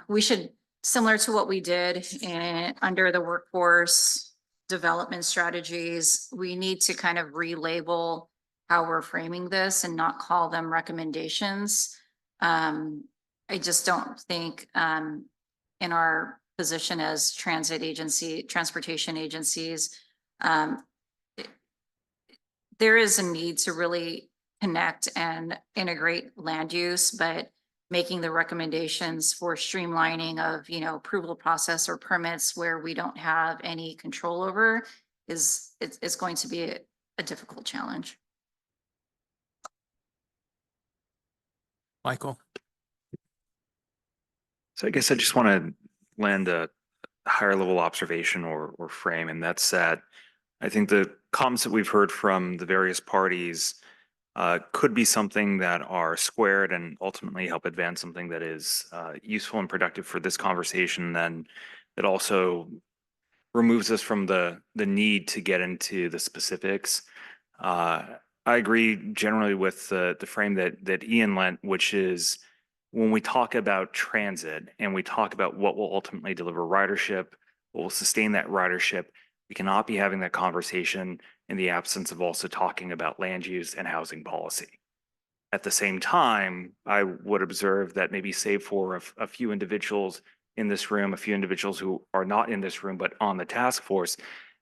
we should, similar to what we did under the workforce development strategies, we need to kind of relabel how we're framing this and not call them recommendations. I just don't think in our position as transportation agencies, there is a need to really connect and integrate land use, but making the recommendations for streamlining of, approval process or permits where we don't have any control over it's going to be a difficult challenge. Michael? So I guess I just want to land a higher level observation or frame, and that's that I think the comments that we've heard from the various parties could be something that are squared and ultimately help advance something that is useful and productive for this conversation. Then that also removes us from the need to get into the specifics. I agree generally with the frame that Ian lent, which is when we talk about transit and we talk about what will ultimately deliver ridership, what will sustain that ridership, we cannot be having that conversation in the absence of also talking about land use and housing policy. At the same time, I would observe that maybe save for a few individuals in this room, a few individuals who are not in this room, but on the task force,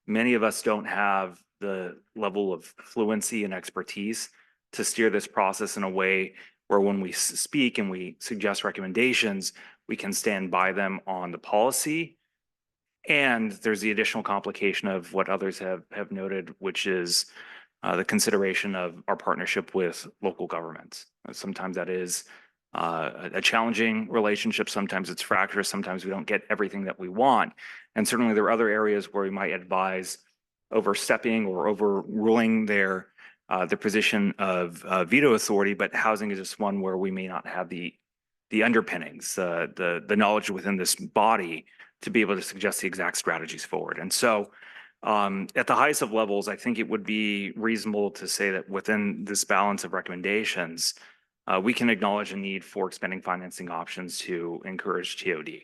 many of us don't have the level of fluency and expertise to steer this process in a way where when we speak and we suggest recommendations, we can stand by them on the policy. And there's the additional complication of what others have noted, which is the consideration of our partnership with local governments. Sometimes that is a challenging relationship. Sometimes it's fractious. Sometimes we don't get everything that we want. And certainly there are other areas where we might advise overstepping or overruling their position of veto authority, but housing is just one where we may not have the underpinnings, the knowledge within this body to be able to suggest the exact strategies forward. And so at the highest of levels, I think it would be reasonable to say that within this balance of recommendations, we can acknowledge a need for expanding financing options to encourage TOD,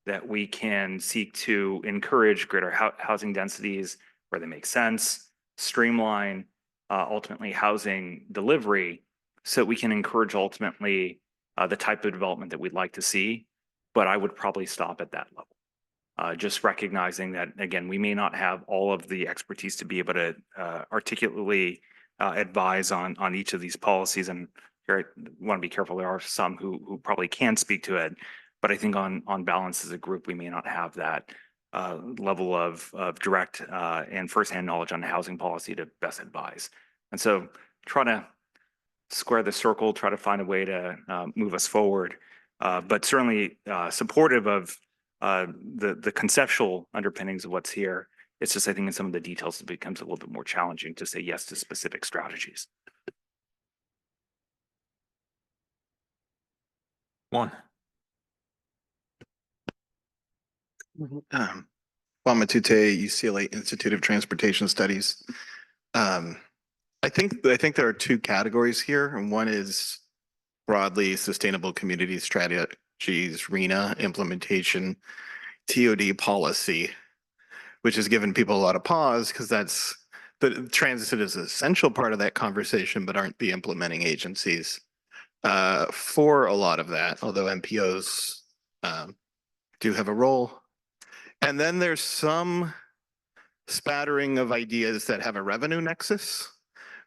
that we can seek to encourage greater housing densities where they make sense, streamline ultimately housing delivery, so we can encourage ultimately the type of development that we'd like to see. But I would probably stop at that level. Just recognizing that, again, we may not have all of the expertise to be able to articulately advise on each of these policies. And here I want to be careful. There are some who probably can speak to it, but I think on balance as a group, we may not have that level of direct and firsthand knowledge on housing policy to best advise. And so try to square the circle, try to find a way to move us forward, but certainly supportive of the conceptual underpinnings of what's here. It's just, I think in some of the details, it becomes a little bit more challenging to say yes to specific strategies. One. Bamatute, UCLA Institute of Transportation Studies. I think there are two categories here, and one is broadly sustainable community strategies, RENA implementation, TOD policy, which has given people a lot of pause because that's the transit is an essential part of that conversation, but aren't the implementing agencies for a lot of that, although MPOs do have a role. And then there's some spattering of ideas that have a revenue nexus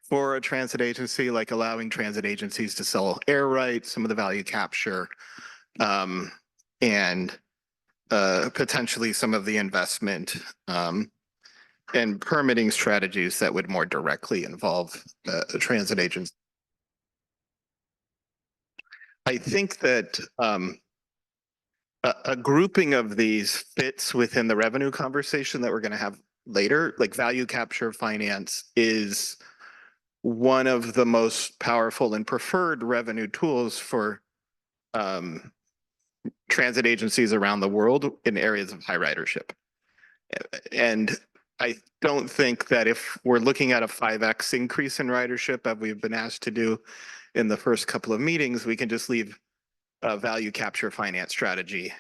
for a transit agency, like allowing transit agencies to sell air rights, some of the value capture, and potentially some of the investment and permitting strategies that would more directly involve a transit agency. I think that a grouping of these fits within the revenue conversation that we're going to have later, like value capture finance is one of the most powerful and preferred revenue tools for transit agencies around the world in areas of high ridership. And I don't think that if we're looking at a 5X increase in ridership, as we've been asked to do in the first couple of meetings, we can just leave a value capture finance strategy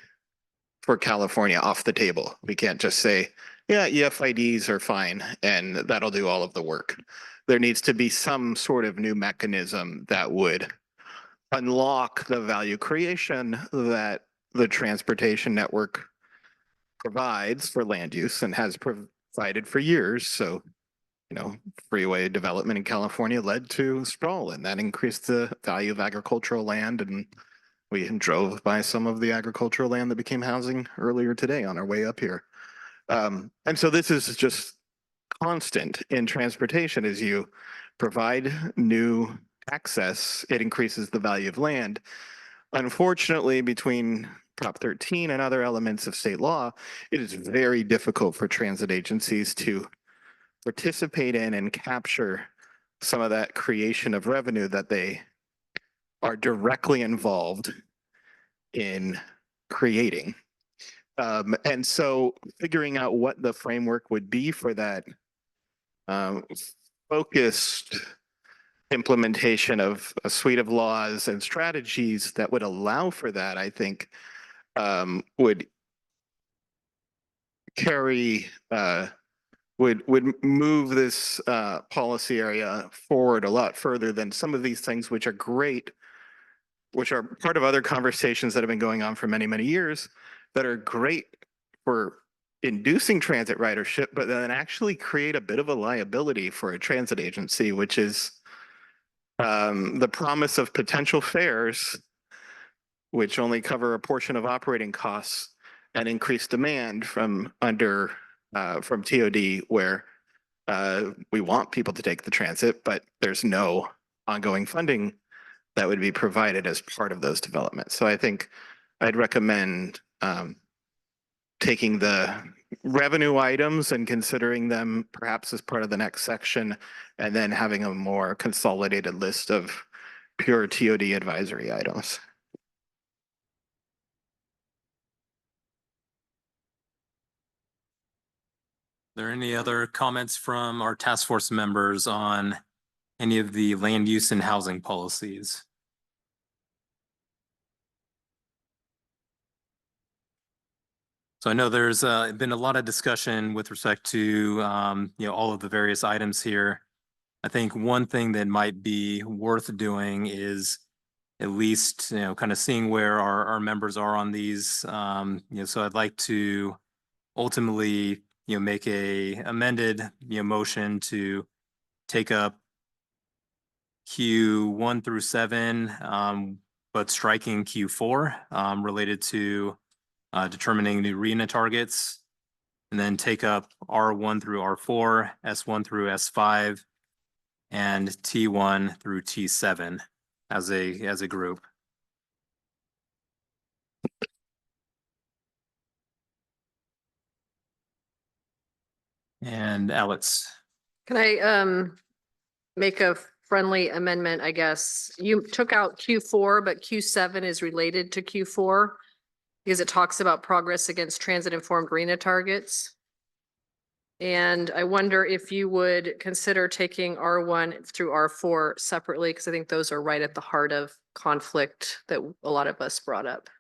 for California off the table. We can't just say, yeah, EFIDs are fine and that'll do all of the work. There needs to be some sort of new mechanism that would unlock the value creation that the transportation network provides for land use and has provided for years. So, freeway development in California led to sprawl, and that increased the value of agricultural land. And we drove by some of the agricultural land that became housing earlier today on our way up here. And so this is just constant in transportation. As you provide new access, it increases the value of land. Unfortunately, between Prop 13 and other elements of state law, it is very difficult for transit agencies to participate in and capture some of that creation of revenue that they are directly involved in creating. And so figuring out what the framework would be for that focused implementation of a suite of laws and strategies that would allow for that, I think, would carry, would move this policy area forward a lot further than some of these things, which are great, which are part of other conversations that have been going on for many, many years, that are great for inducing transit ridership, but then actually create a bit of a liability for a transit agency, which is the promise of potential fares, which only cover a portion of operating costs, and increased demand from TOD, where we want people to take the transit, but there's no ongoing funding that would be provided as part of those developments. So I think I'd recommend taking the revenue items and considering them perhaps as part of the next section, and then having a more consolidated list of pure TOD advisory items. Are there any other comments from our task force members on any of the land use and housing policies? So I know there's been a lot of discussion with respect to all of the various items here. I think one thing that might be worth doing is at least kind of seeing where our members are on these. So I'd like to ultimately make a amended motion to take up Q1 through 7, but striking Q4 related to determining new RENA targets, and then take up R1 through R4, S1 through S5, and T1 through T7 as a group. And Alex. Can I make a friendly amendment, I guess? You took out Q4, but Q7 is related to Q4 because it talks about progress against transit-informed RENA targets. And I wonder if you would consider taking R1 through R4 separately, because I think those are right at the heart of conflict that a lot of us brought up.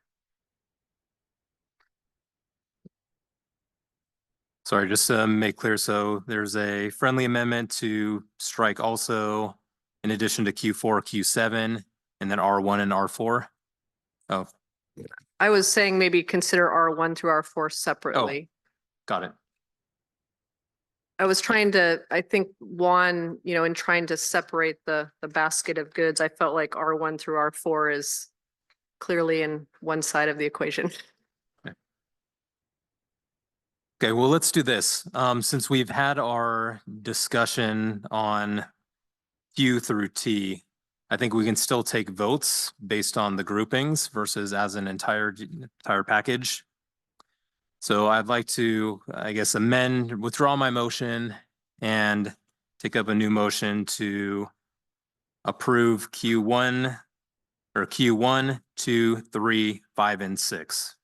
Sorry, just to make clear, so there's a friendly amendment to strike also in addition to Q4, Q7, and then R1 and R4? Oh. I was saying maybe consider R1 through R4 separately. Got it. I was trying to, I think Juan, in trying to separate the basket of goods, I felt like R1 through R4 is clearly in one side of the equation. Okay, well, let's do this. Since we've had our discussion on Q through T, I think we can still take votes based on the groupings versus as an entire package. So I'd like to, I guess, withdraw my motion and take up a new motion to approve Q1, 2, 3, 5, and 6.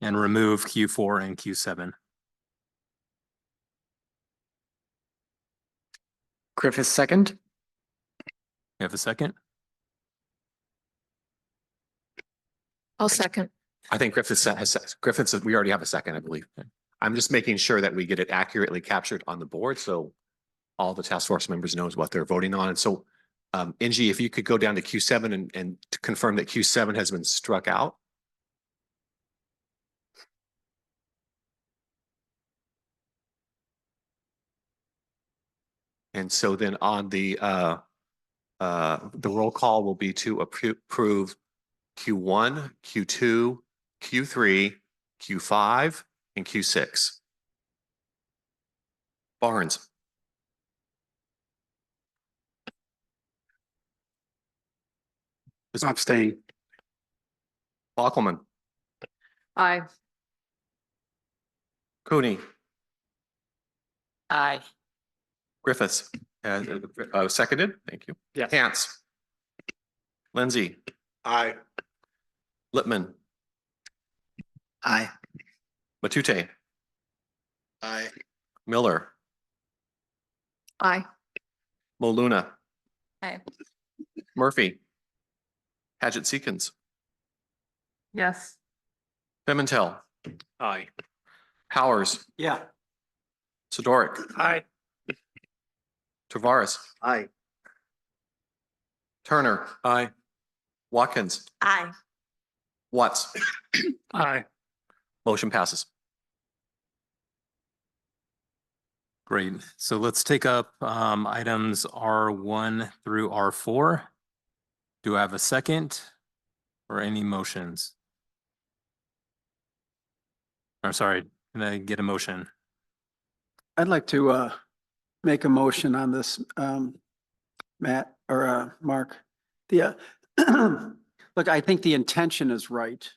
and remove Q4 and Q7. Griffith, second. You have a second? I'll second. I think Griffiths, we already have a second, I believe. I'm just making sure that we get it accurately captured on the board, so all the task force members knows what they're voting on. And so, Angie, if you could go down to Q7 and to confirm that Q7 has been struck out. And so then on the roll call will be to approve Q1, Q2, Q3, Q5, and Q6. Barnes. Abstain. Bockelman. Aye. Cooney. Aye. Griffiths. Seconded. Thank you. Yes. Hance. Lindsay. Aye. Lippman. Aye. Matute. Aye. Miller. Aye. Moluna. Aye. Murphy. Paget Seekins. Yes. Pimentel. Aye. Powers. Yeah. Sidoric. Aye. Tavares. Aye. Turner. Aye. Watkins. Aye. Watts. Aye. Motion passes. Great. So let's take up items R1 through R4. Do I have a second or any motions? Or sorry, can I get a motion? I'd like to make a motion on this, Matt or Mark. The look, I think the intention is right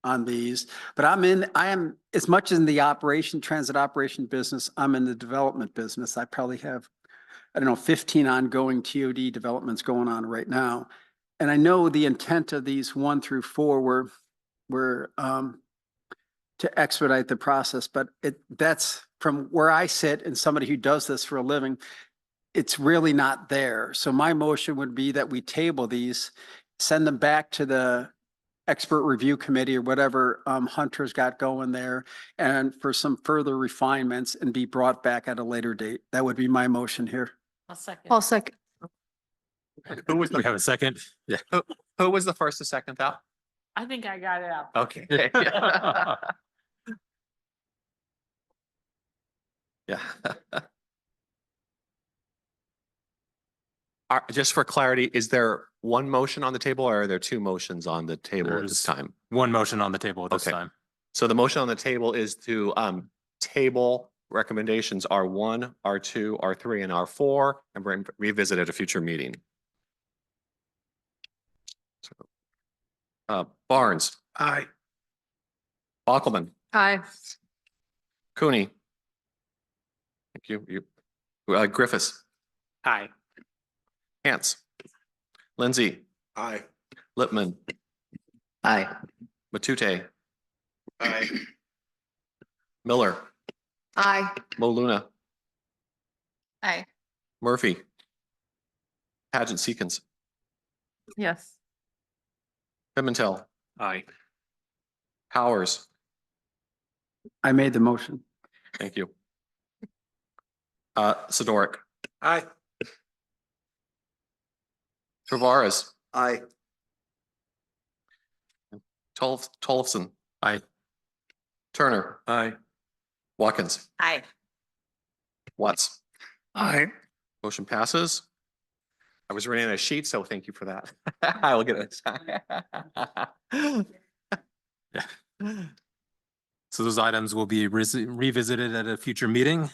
on these, but I am as much in the transit operation business, I'm in the development business. I probably have, I don't know, 15 ongoing TOD developments going on right now. And I know the intent of these 1 through 4 were to expedite the process, but that's from where I sit and somebody who does this for a living, it's really not there. So my motion would be that we table these, send them back to the expert review committee or whatever Hunter's got going there, and for some further refinements and be brought back at a later date. That would be my motion here. I'll second. I'll second. Who was We have a second? Yeah. who was the first to second that? I think I got it out. Okay. Yeah. Just for clarity, is there one motion on the table or are there 2 motions on the table at this There's time? one motion on the table at this Okay. time. So the motion on the table is to table recommendations R1, R2, R3, and R4 and revisit at a future meeting. Barnes. Aye. Bockelman. Aye. Cooney. Thank you. Griffiths. Aye. Hance. Lindsay. Aye. Lippman. Aye. Matute. Aye. Miller. Aye. Moluna. Aye. Murphy. Paget Seekins. Yes. Pimentel. Aye. Powers. I made the motion. Thank you. Sidoric. Aye. Tavares. Aye. Tollefson. Aye. Turner. Aye. Watkins. Aye. Watts. Aye. Motion passes. I was running a sheet, so thank you for that. I will get it. Yeah. So those items will be revisited at a future meeting.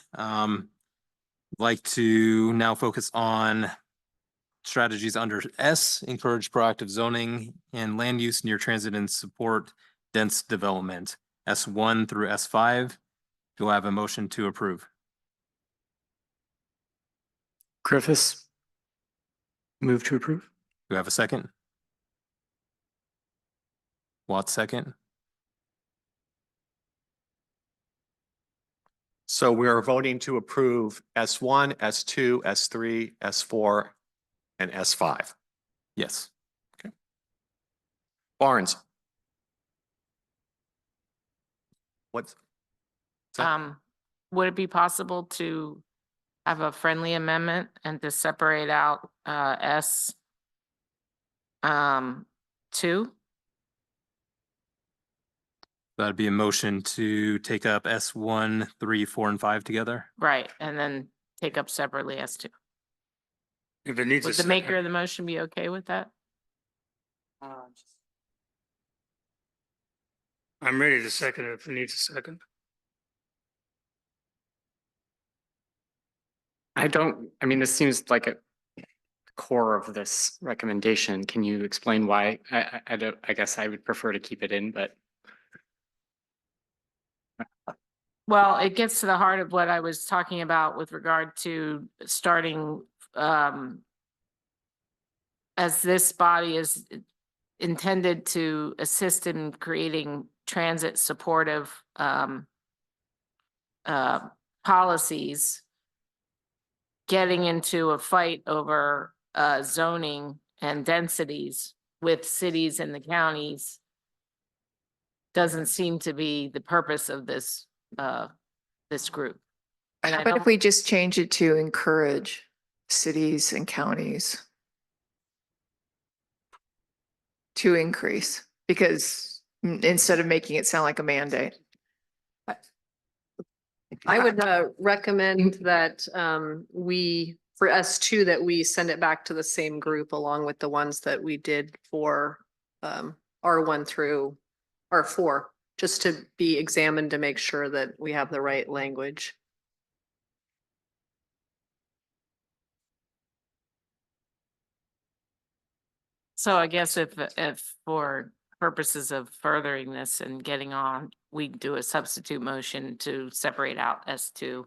Like to now focus on strategies under S, encourage proactive zoning and land use near transit and support dense development. S1 through S5. Do I have a motion to approve? Griffiths. Move to approve. Do I have a second? Watts second. So we are voting to approve S1, S2, S3, S4, and S5. Yes. Barnes. What's? Would it be possible to have a friendly amendment and to separate out S 2? That'd be a motion to take up S1, 3, 4, and 5 together. Right, and then take up separately S2. If it needs a Would the second. maker of the motion be okay with that? I'm ready to second it if it needs a second. I mean, this seems like a core of this recommendation. Can you explain why? I don't, I guess I would prefer to keep it in, but. Well, it gets to the heart of what I was talking about with regard to starting, as this body is intended to assist in creating transit supportive policies, getting into a fight over zoning and densities with cities and the counties doesn't seem to be the purpose of this this group. And I But if don't- we just change it to encourage cities and counties to increase, because instead of making it sound like a mandate. I would recommend that we, for S2, that we send it back to the same group along with the ones that we did for R1 through R4, just to be examined to make sure that we have the right language. So I guess if for purposes of furthering this and getting on, we do a substitute motion to separate out S2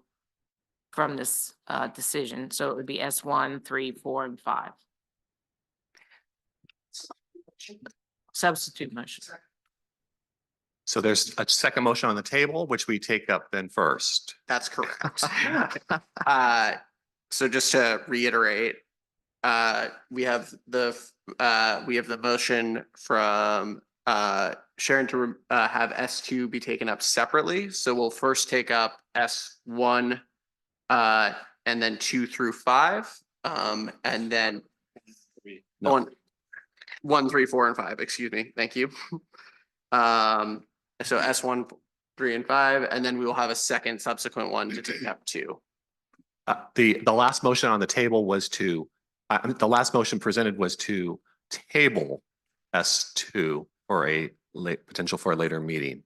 from this decision. So it would be S1, 3, 4, and 5. Substitute motion. So there's a second motion on the table, which we take up then first. That's correct. So just to reiterate, we have the motion from Sharon to have S2 be taken up separately. So we'll first take up S1 and then 2 through 5, and then 1, 3, 4, and 5. Excuse me. Thank you. So S1, 3, and 5, and then we will have a second subsequent one to take up 2. The last motion on the table was to, the last motion presented was to table S2 for a potential for a later meeting.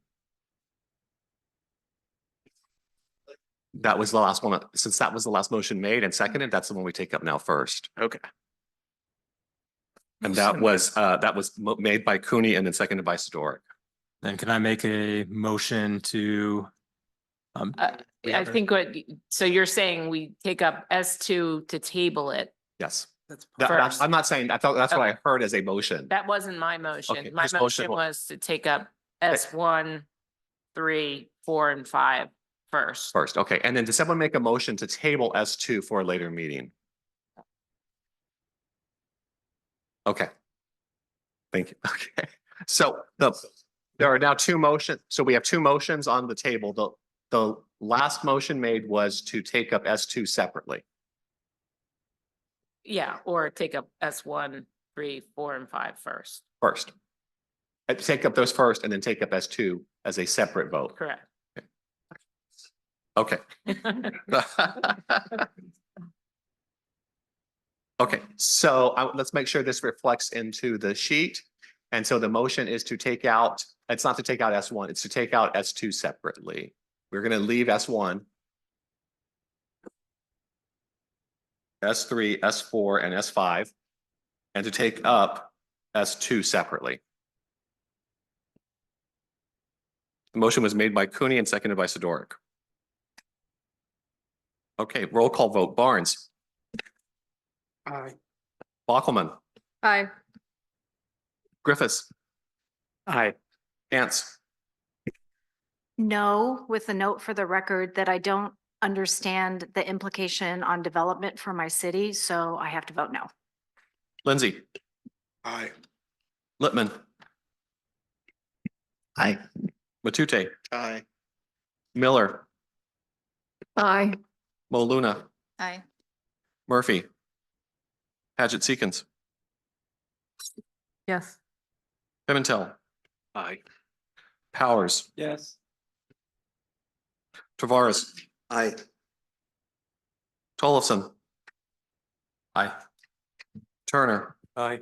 That was the last one. Since that was the last motion made and seconded, that's the one we take up now first. Okay. And that was made by Cooney and then seconded by Sidoric. Then can I make a motion to? I think so you're saying we take up S2 to table it. Yes. First. I'm not saying, I thought that's what I heard as a motion. That wasn't my motion. Okay, My his motion motion wa- was to take up S1, 3, 4, and 5 first. First, okay. And then does someone make a motion to table S2 for a later meeting? Okay. Thank you. Okay. So there are now two motions. So we have two motions on the table. The last motion made was to take up S2 separately. Yeah, or take up S1, 3, 4, and 5 first. First. Take up those first and then take up S2 as a separate vote. Correct. Okay. Okay, so let's make sure this reflects into the sheet. And so the motion is to take out, it's not to take out S1, it's to take out S2 separately. We're going to leave S1, S3, S4, and S5, and to take up S2 separately. The motion was made by Cooney and seconded by Sidoric. Okay, roll call vote. Barnes. Aye. Bockelman. Aye. Griffiths. Aye. Ants. No, with a note for the record that I don't understand the implication on development for my city, so I have to vote no. Lindsay, Aye. Littman, Aye. Matute, Aye. Miller, Aye. Moluna, Aye. Murphy, Paget Seekins, Yes. Pimentel, Aye. Powers, Yes. Tavares, Aye. Tollefson, Aye. Turner, Aye.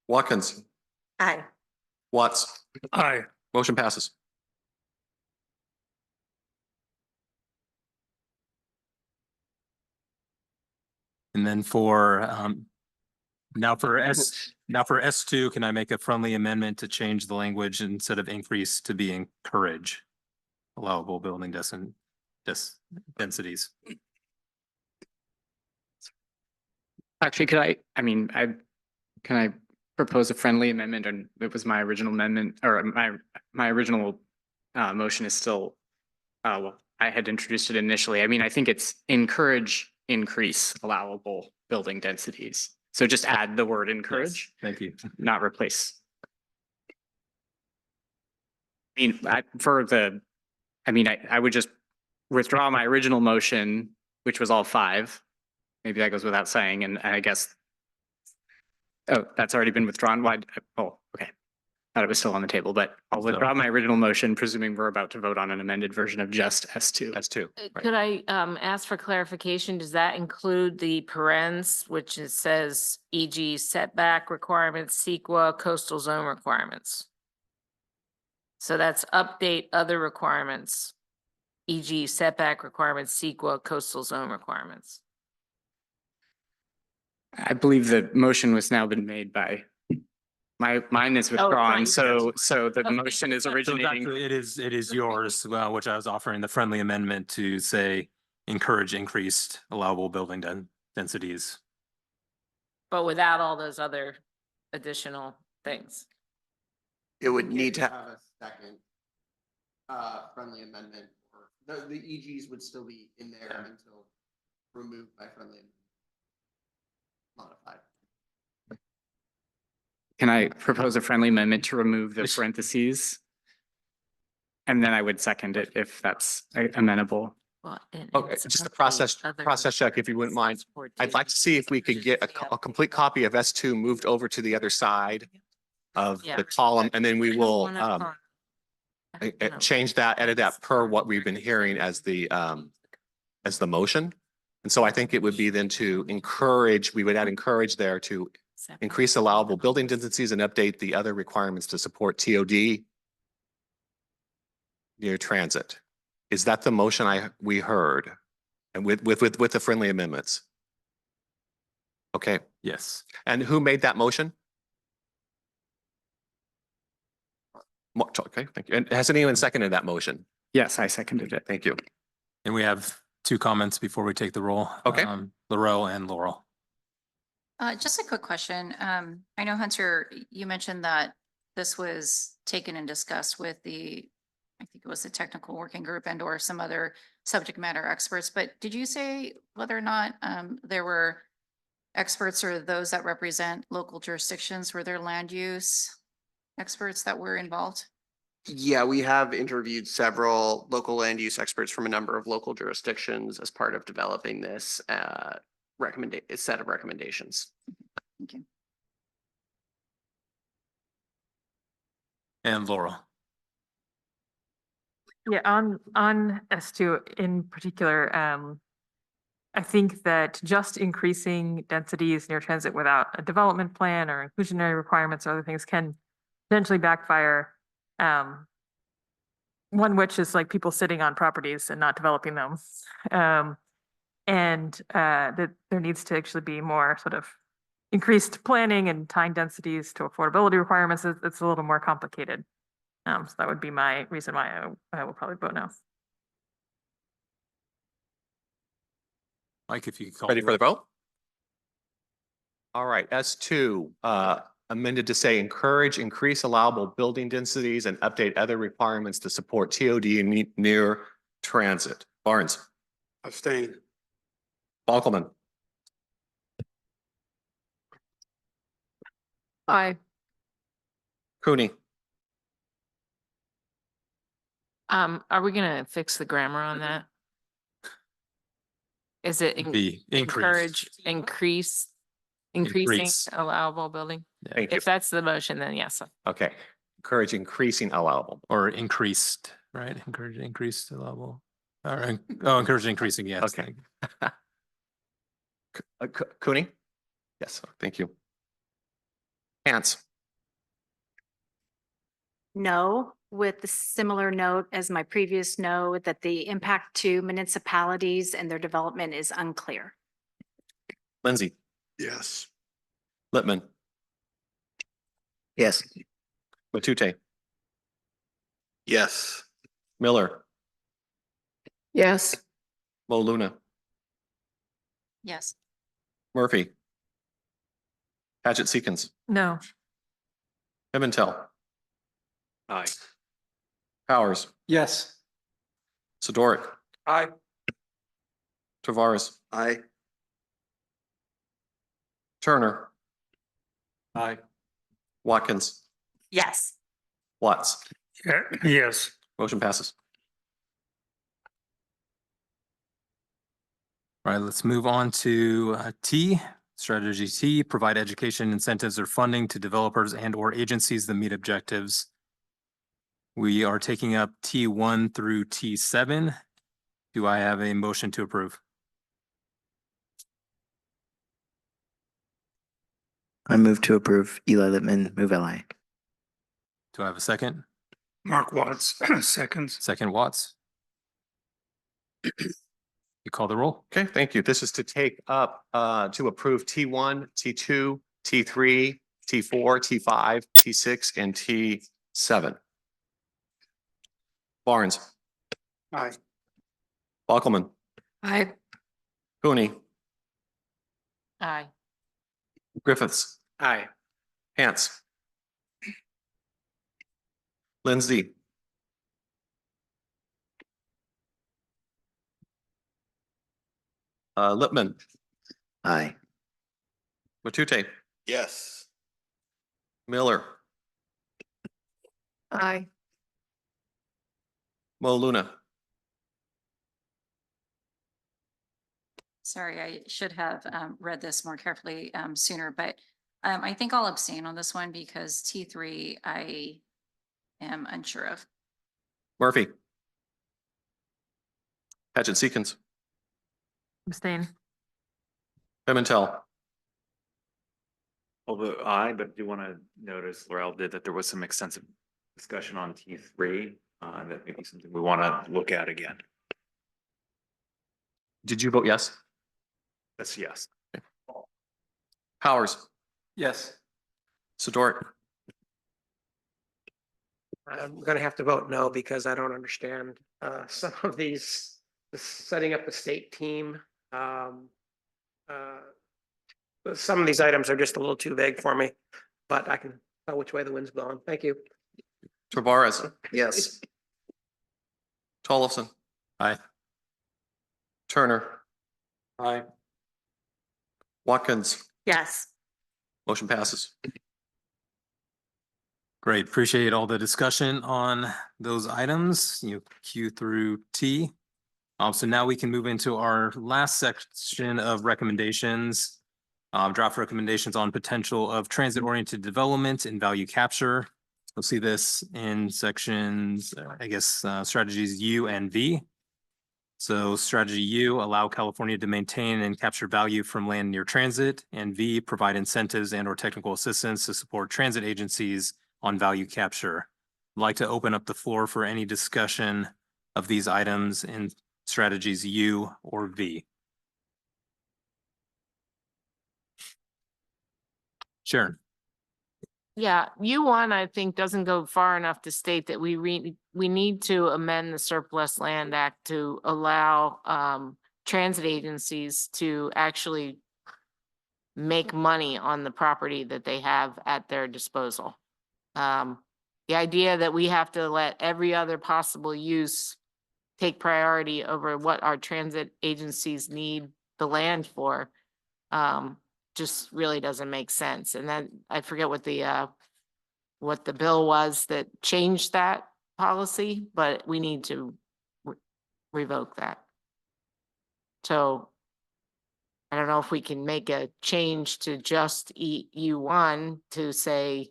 Watkins, Aye. Watts. Aye. Motion passes. And then for now for S2, can I make a friendly amendment to change the language instead of increase to be encourage allowable building densities? Actually, can I propose a friendly amendment? And it was my original amendment, or my original motion is still, well, I had introduced it initially. I mean, I think it's encourage, increase allowable building densities. So just add the word encourage, Thank you. not replace. I would just withdraw my original motion, which was all 5. Maybe that goes without saying, and I guess. Oh, that's already been withdrawn. Why? Oh, okay. Thought it was still on the table, but I'll withdraw my original motion, presuming we're about to vote on an amended version of just S2. S2. Could I ask for clarification? Does that include the parens, which it says e.g. setback requirements, CEQA, coastal zone requirements? So that's update other requirements, e.g. setback requirements, CEQA, coastal zone requirements. I believe the motion was now been made by mine is withdrawn, so the motion is So it's originating. actually- it is yours, which I was offering the friendly amendment to say encourage increased allowable building densities. But without all those other additional things. It would need to have a second friendly amendment, or the EGs would still be in there until removed by friendly amendment. Modified. Can I propose a friendly amendment to remove the parentheses? And then I would second it if that's amenable. Well, Okay, just a process check, if you wouldn't mind. I'd like to see if we could get a complete copy of S2 moved over to the other side of the column, and then we will change that, edit that per what we've been hearing as the motion. And so I think it would be then to encourage, we would add encourage there to increase allowable building densities and update the other requirements to support TOD near transit. Is that the motion we heard? And with the friendly amendments? Okay. Yes. And who made that motion? Okay, thank you. And has anyone seconded that motion? Yes, I seconded it. Thank you. And we have 2 comments before we take the roll. Okay. Laurel and Laurel. Just a quick question. I know Hunter, you mentioned that this was taken and discussed with I think it was the technical working group and or some other subject matter experts, but did you say whether or not there were experts or those that represent local jurisdictions? Were there land use experts that were involved? Yeah, we have interviewed several local land use experts from a number of local jurisdictions as part of developing this set of recommendations. Thank you. And Laurel. Yeah, on S2 in particular, I think that just increasing densities near transit without a development plan or inclusionary requirements or other things can potentially backfire. One which is like people sitting on properties and not developing them. And that there needs to actually be more sort of increased planning and tying densities to affordability requirements. It's a little more complicated. So that would be my reason why I will probably vote no. Mike, if you could call. Ready for the vote? All right, S2, amended to say encourage increase allowable building densities and update other requirements to support TOD and near transit. Barnes. Abstain. Balkelman. Aye. Cooney. Are we gonna fix the grammar on that? Is it Be encourage, increasing Increase. allowable building? Thank you. If that's the motion, then yes. Okay. Encourage increasing allowable. Or increased, right? Encourage increased allowable. Or, oh, encourage increasing, yes. Okay. Cooney? Yes, thank you. Hans? No, with the similar note as my previous note that the impact to municipalities and their development is unclear. Lindsay? Yes. Littman? Yes. Matute? Yes. Miller? Yes. Luna? Yes. Murphy? Paget Seekins? No. Pimentel? Aye. Powers? Yes. Sadoric? Aye. Tavares? Aye. Turner? Aye. Watkins? Yes. Watts? Yeah, yes. Motion passes. All right, let's move on to T, strategy T, provide education incentives or funding to developers and or agencies that meet objectives. We are taking up T1 through T7. Do I have a motion to approve? I move to approve. Eli Littman, move LI. Do I have a second? Mark Watts, seconds. Second Watts. You call the roll? Okay, thank you. This is to take up, to approve T1, T2, T3, T4, T5, T6, and T7. Barnes? Aye. Balkelman? Aye. Cooney? Aye. Griffiths? Aye. Hance? Lindsay? Lippman? Aye. Matute? Yes. Miller? Aye. Luna? Sorry, I should have read this more carefully sooner, but I think I'll abstain on this one because T3 I am unsure of. Murphy? Paget Seekins? Abstain. Pimentel? Although I, but do want to notice Laurel did that there was some extensive discussion on T3, that may be something we want to look at again. Did you vote yes? That's yes. Powers? Yes. Sadoric? I'm gonna have to vote no because I don't understand some of these, setting up the state team. Some of these items are just a little too vague for me, but I can tell which way the wind's blowing. Thank you. Tavares? Yes. Tollefson? Aye. Turner? Aye. Watkins? Yes. Motion passes. Great, appreciate all the discussion on those items, Q through T. So now we can move into our last section of recommendations. Draft recommendations on potential of transit-oriented development and value capture. You'll see this in sections, strategies U and V. So strategy U, allow California to maintain and capture value from land near transit, and V, provide incentives and or technical assistance to support transit agencies on value capture. I'd like to open up the floor for any discussion of these items in strategies U or V. Sharon. Yeah, U1, I think, doesn't go far enough to state that we need to amend the Surplus Land Act to allow transit agencies to actually make money on the property that they have at their disposal. The idea that we have to let every other possible use take priority over what our transit agencies need the land for, just really doesn't make sense. And then I forget what the bill was that changed that policy, but we need to revoke that. So I don't know if we can make a change to just EU1 to say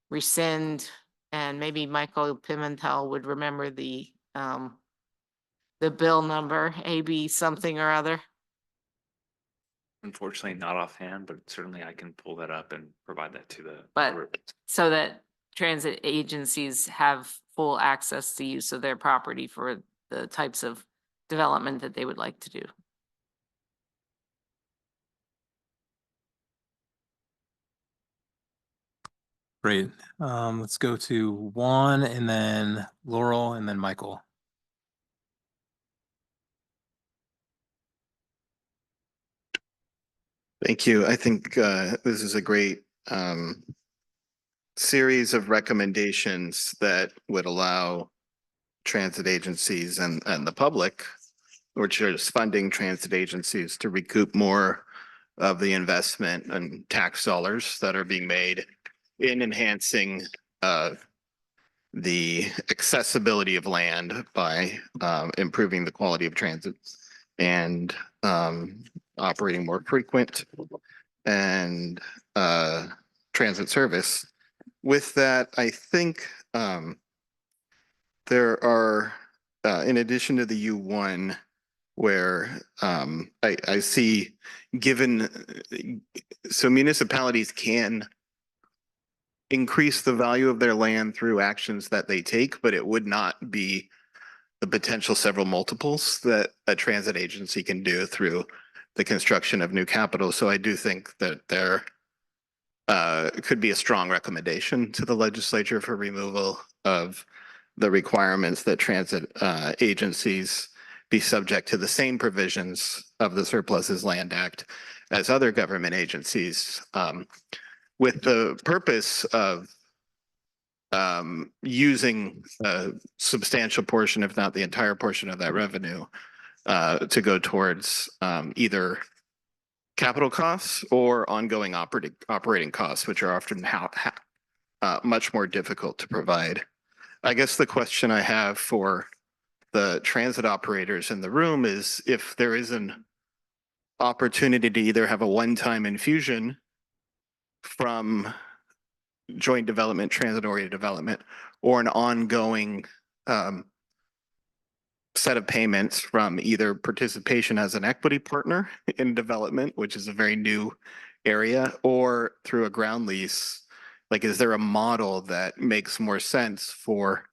rescind, and maybe Michael Pimentel would remember the bill number, AB something or other. Unfortunately, not offhand, but certainly I can pull that up and provide that to the But group. so that transit agencies have full access to use of their property for the types of development that they would like to do. Great. Let's go to Juan and then Laurel and then Michael. Thank you. I think this is a great series of recommendations that would allow transit agencies and the public, which is funding transit agencies, to recoup more of the investment and tax dollars that are being made in enhancing the accessibility of land by improving the quality of transit and operating more frequent and transit service. With that, I think there are, in addition to the U1, where I see given, so municipalities can increase the value of their land through actions that they take, but it would not be the potential several multiples that a transit agency can do through the construction of new capital. So I do think that there could be a strong recommendation to the legislature for removal of the requirements that transit agencies be subject to the same provisions of the Surpluses Land Act as other government agencies, with the purpose of using a substantial portion, if not the entire portion of that revenue, to go towards either capital costs or ongoing operating costs, which are often much more difficult to provide. I guess the question I have for the transit operators in the room is if there is an opportunity to either have a one-time infusion from joint development, transit-oriented development, or an ongoing set of payments from either participation as an equity partner in development, which is a very new area, or through a ground lease. Like, is there a model that makes more sense for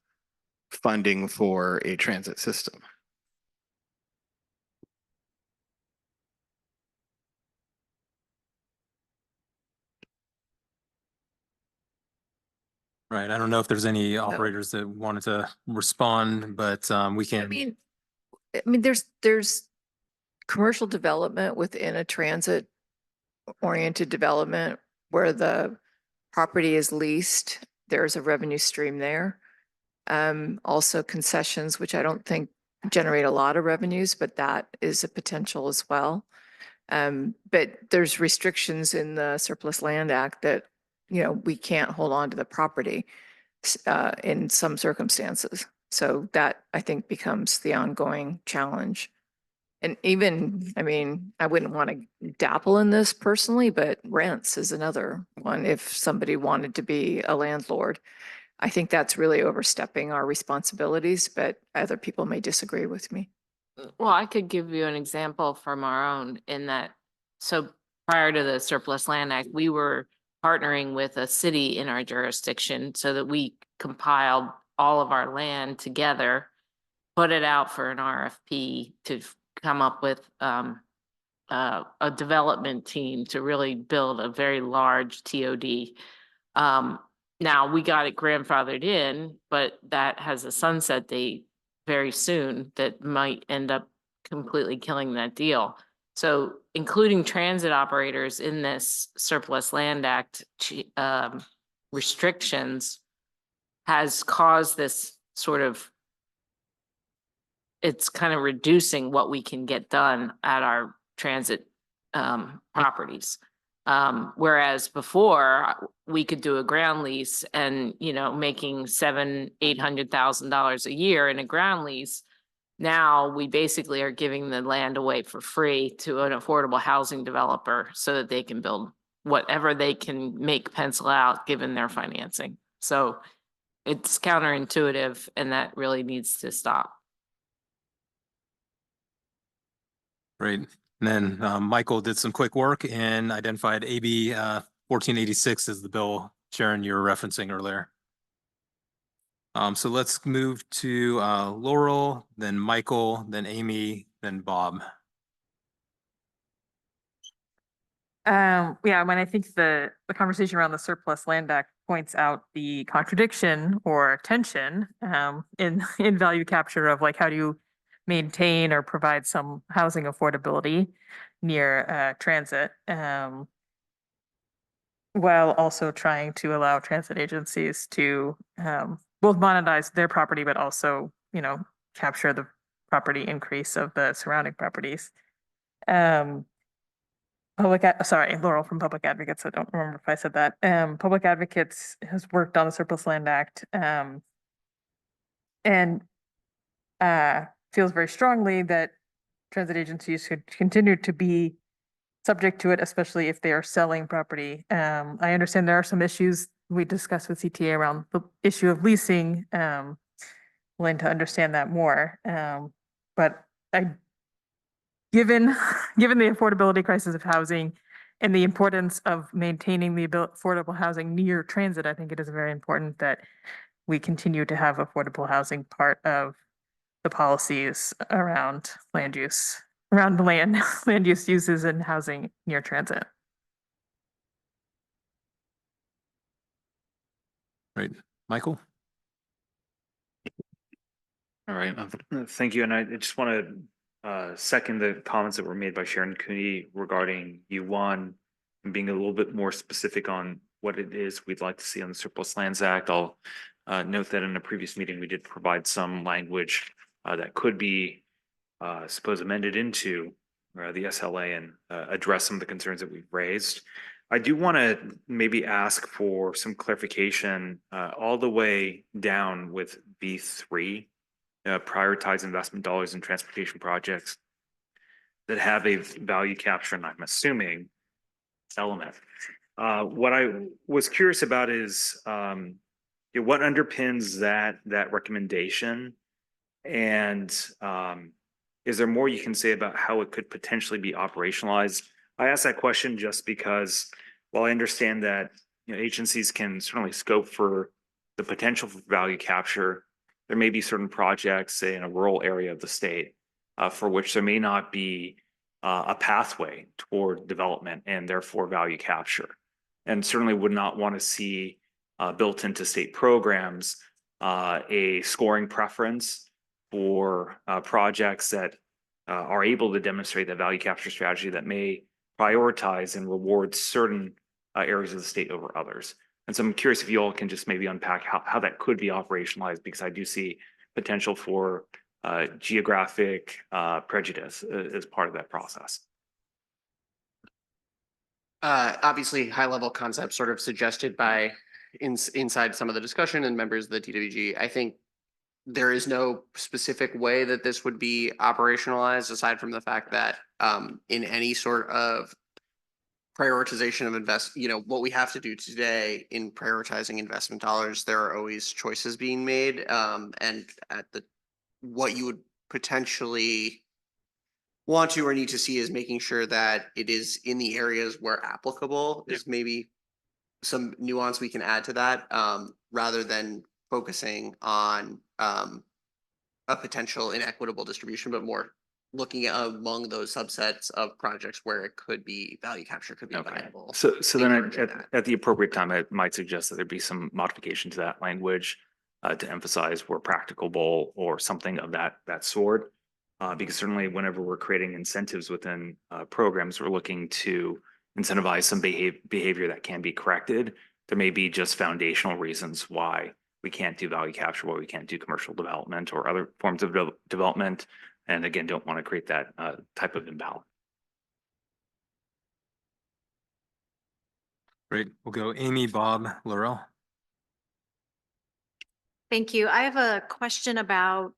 funding for a transit system? Right. I don't know if there's any operators that wanted to respond, but we can. I mean, there's commercial development within a transit oriented development where the property is leased. There's a revenue stream there. Also concessions, which I don't think generate a lot of revenues, but that is a potential as well. But there's restrictions in the Surplus Land Act that, you know, we can't hold on to the property in some circumstances. So that, I think, becomes the ongoing challenge. And even, I mean, I wouldn't want to dabble in this personally, but rents is another one. If somebody wanted to be a landlord, I think that's really overstepping our responsibilities, but other people may disagree with me. Well, I could give you an example from our own in that, so prior to the Surplus Land Act, we were partnering with a city in our jurisdiction so that we compiled all of our land together, put it out for an RFP to come up with a development team to really build a very large TOD. Now we got it grandfathered in, but that has a sunset date very soon that might end up completely killing that deal. So including transit operators in this Surplus Land Act restrictions has caused this sort of, it's kind of reducing what we can get done at our transit properties. Whereas before we could do a ground lease and, you know, making $700,000-800,000 a year in a ground lease. Now we basically are giving the land away for free to an affordable housing developer so that they can build whatever they can make pencil out given their financing. So it's counterintuitive and that really needs to stop. Great. And then Michael did some quick work and identified AB 1486 as the bill, Sharon, you were referencing earlier. So let's move to Laurel, then Michael, then Amy, then Bob. Yeah, when I think the conversation around the Surplus Land Act points out the contradiction or tension in value capture of like how do you maintain or provide some housing affordability near transit while also trying to allow transit agencies to both monetize their property but also, you know, capture the property increase of the surrounding properties. Laurel from Public Advocates. I don't remember if I said that. Public Advocates has worked on the Surplus Land Act and feels very strongly that transit agencies should continue to be subject to it, especially if they are selling property. I understand there are some issues we discussed with CTA around the issue of leasing. Willing to understand that more. But given the affordability crisis of housing and the importance of maintaining the affordable housing near transit, I think it is very important that we continue to have affordable housing part of the policies around land use, around the land use uses and housing near transit. Right, Michael? All right, thank you. And I just want to second the comments that were made by Sharon Cooney regarding U1 and being a little bit more specific on what it is we'd like to see on the Surplus Lands Act. I'll note that in a previous meeting, we did provide some language that could be, suppose, amended into the SLA and address some of the concerns that we've raised. I do want to maybe ask for some clarification all the way down with B3. Prioritize investment dollars in transportation projects that have a value capture, and I'm assuming element. What I was curious about is what underpins that recommendation, and is there more you can say about how it could potentially be operationalized? I ask that question just because while I understand that agencies can certainly scope for the potential for value capture, there may be certain projects, say in a rural area of the state, for which there may not be a pathway toward development and therefore value capture. And certainly would not want to see built into state programs a scoring preference for projects that are able to demonstrate that value capture strategy that may prioritize and reward certain areas of the state over others. And so I'm curious if you all can just maybe unpack how that could be operationalized, because I do see potential for geographic prejudice as part of that process. Obviously, high-level concepts sort of suggested by inside some of the discussion and members of the TWG. I think there is no specific way that this would be operationalized aside from the fact that in any sort of prioritization of what we have to do today in prioritizing investment dollars, there are always choices being made. And at what you would potentially want to or need to see is making sure that it is in the areas where applicable is maybe some nuance we can add to that, rather than focusing on a potential inequitable distribution, but more looking at among those subsets of projects where it could be value capture could be viable. So then at the appropriate time, I might suggest that there be some modification to that language to emphasize where practicable or something of that sort. Because certainly whenever we're creating incentives within programs, we're looking to incentivize some behavior that can be corrected. There may be just foundational reasons why we can't do value capture, why we can't do commercial development or other forms of development. And again, don't want to create that type of imbalance. Great. We'll go Amy, Bob, Laurel. Thank you. I have a question about,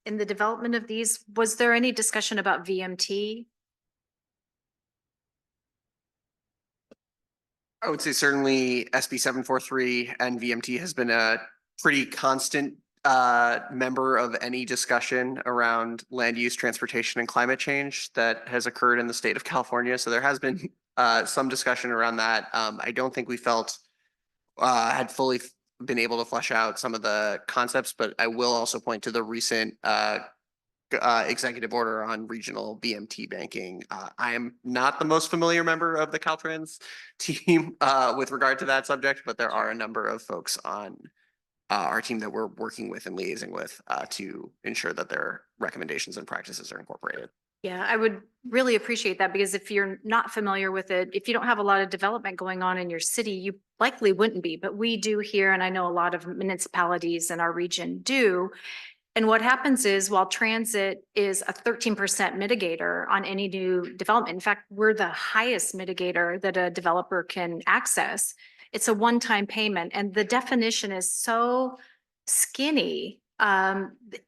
in the development of these, was there any discussion about VMT? I would say certainly SB 743 and VMT has been a pretty constant member of any discussion around land use, transportation, and climate change that has occurred in the state of California. So there has been some discussion around that. I don't think we felt had fully been able to flesh out some of the concepts, but I will also point to the recent executive order on regional BMT banking. I am not the most familiar member of the Caltrans team with regard to that subject, but there are a number of folks on our team that we're working with and liaising with to ensure that their recommendations and practices are incorporated. Yeah, I would really appreciate that, because if you're not familiar with it, if you don't have a lot of development going on in your city, you likely wouldn't be, but we do here, and I know a lot of municipalities in our region do. And what happens is, while transit is a 13% mitigator on any new development, in fact, we're the highest mitigator that a developer can access. It's a one-time payment, and the definition is so skinny.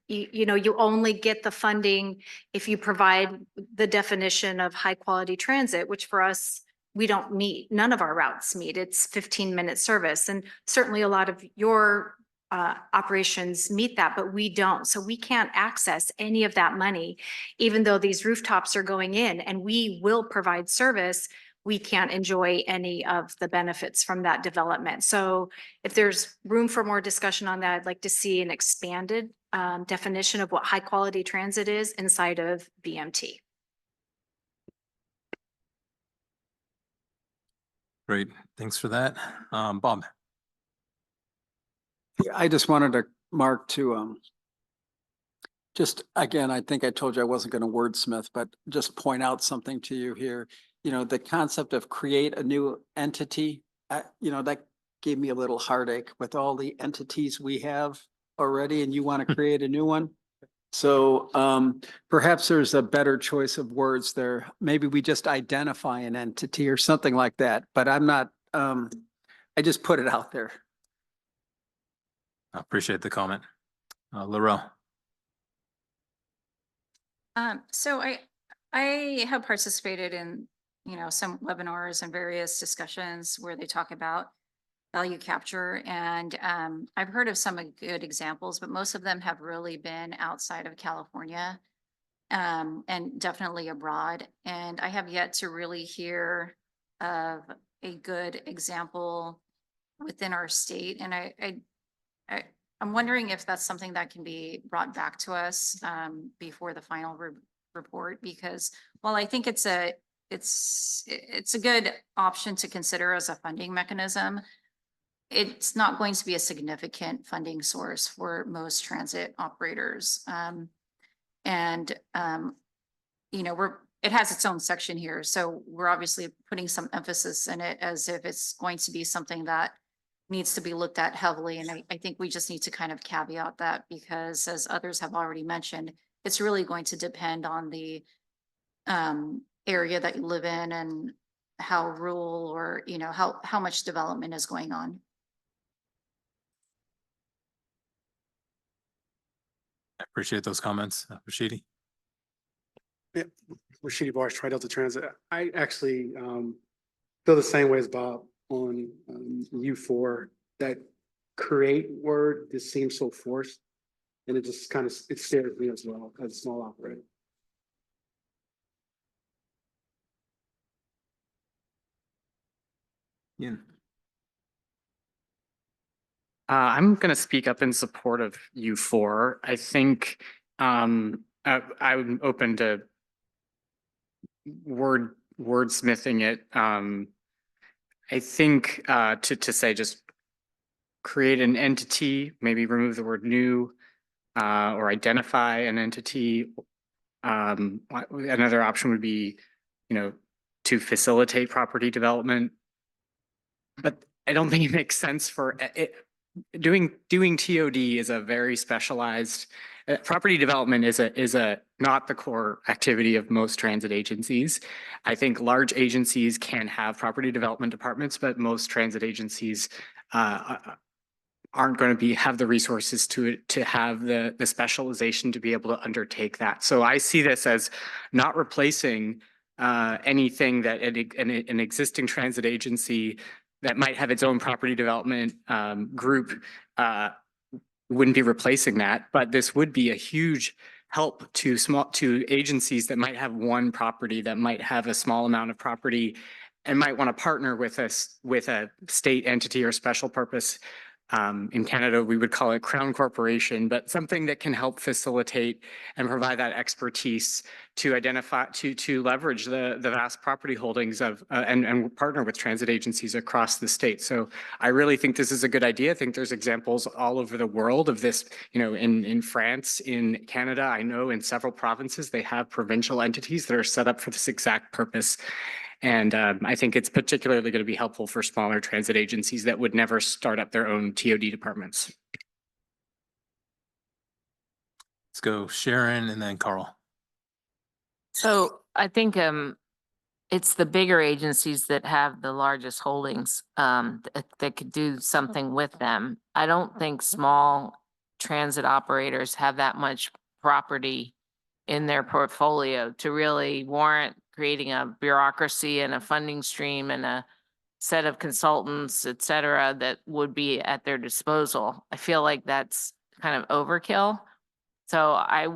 You know, you only get the funding if you provide the definition of high quality transit, which for us, we don't meet. None of our routes meet. It's 15-minute service. And certainly a lot of your operations meet that, but we don't. So we can't access any of that money, even though these rooftops are going in and we will provide service. We can't enjoy any of the benefits from that development. So if there's room for more discussion on that, I'd like to see an expanded definition of what high quality transit is inside of BMT. Great. Thanks for that. Bob. I just wanted to, Mark, to just, again, I think I told you I wasn't going to wordsmith, but just point out something to you here. You know, the concept of create a new entity, you know, that gave me a little heartache with all the entities we have already, and you want to create a new one. So perhaps there's a better choice of words there. Maybe we just identify an entity or something like that, but I'm not, I just put it out there. I appreciate the comment. Laurel. So I have participated in, you know, some webinars and various discussions where they talk about value capture, and I've heard of some good examples, but most of them have really been outside of California and definitely abroad. And I have yet to really hear of a good example within our state. And I'm wondering if that's something that can be brought back to us before the final report, because while I think it's a good option to consider as a funding mechanism, it's not going to be a significant funding source for most transit operators. You know, it has its own section here, so we're obviously putting some emphasis in it as if it's going to be something that needs to be looked at heavily. And I think we just need to kind of caveat that, because as others have already mentioned, it's really going to depend on the area that you live in and how rural, or, you know, how much development is going on. I appreciate those comments. Rashidi. Yeah, Rashidi Barsh, Tri-Delta Transit. I actually feel the same way as Bob on U4. That create word just seems so forced, and it just kind of, it scares me as well as a small operator. Yeah. I'm going to speak up in support of U4. I think I'm open to wordsmithing it. I think to say just create an entity, maybe remove the word new, or identify an entity. Another option would be, to facilitate property development. But I don't think it makes sense for it. Doing TOD is a very specialized, property development is not the core activity of most transit agencies. I think large agencies can have property development departments, but most transit agencies aren't going to have the resources to have the specialization to be able to undertake that. So I see this as not replacing anything that an existing transit agency that might have its own property development group wouldn't be replacing that, but this would be a huge help to agencies that might have one property, that might have a small amount of property, and might want to partner with us with a state entity or special purpose. In Canada, we would call it Crown Corporation, but something that can help facilitate and provide that expertise to identify, to leverage the vast property holdings of, and partner with transit agencies across the state. So I really think this is a good idea. I think there's examples all over the world of this, in France, in Canada, I know in several provinces, they have provincial entities that are set up for this exact purpose. And I think it's particularly going to be helpful for smaller transit agencies that would never start up their own TOD departments. Let's go Sharon and then Carl. So I think it's the bigger agencies that have the largest holdings that could do something with them. I don't think small transit operators have that much property in their portfolio to really warrant creating a bureaucracy and a funding stream and a set of consultants, et cetera, that would be at their disposal. I feel like that's kind of overkill. So I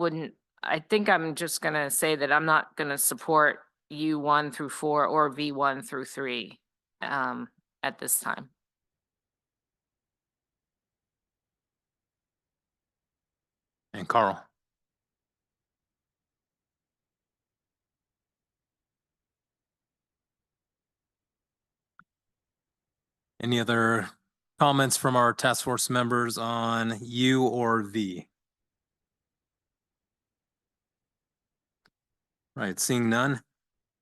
think I'm just going to say that I'm not going to support U1 through 4 or V1 through 3 at this time. And Carl. Any other comments from our task force members on U or V? Right, seeing none.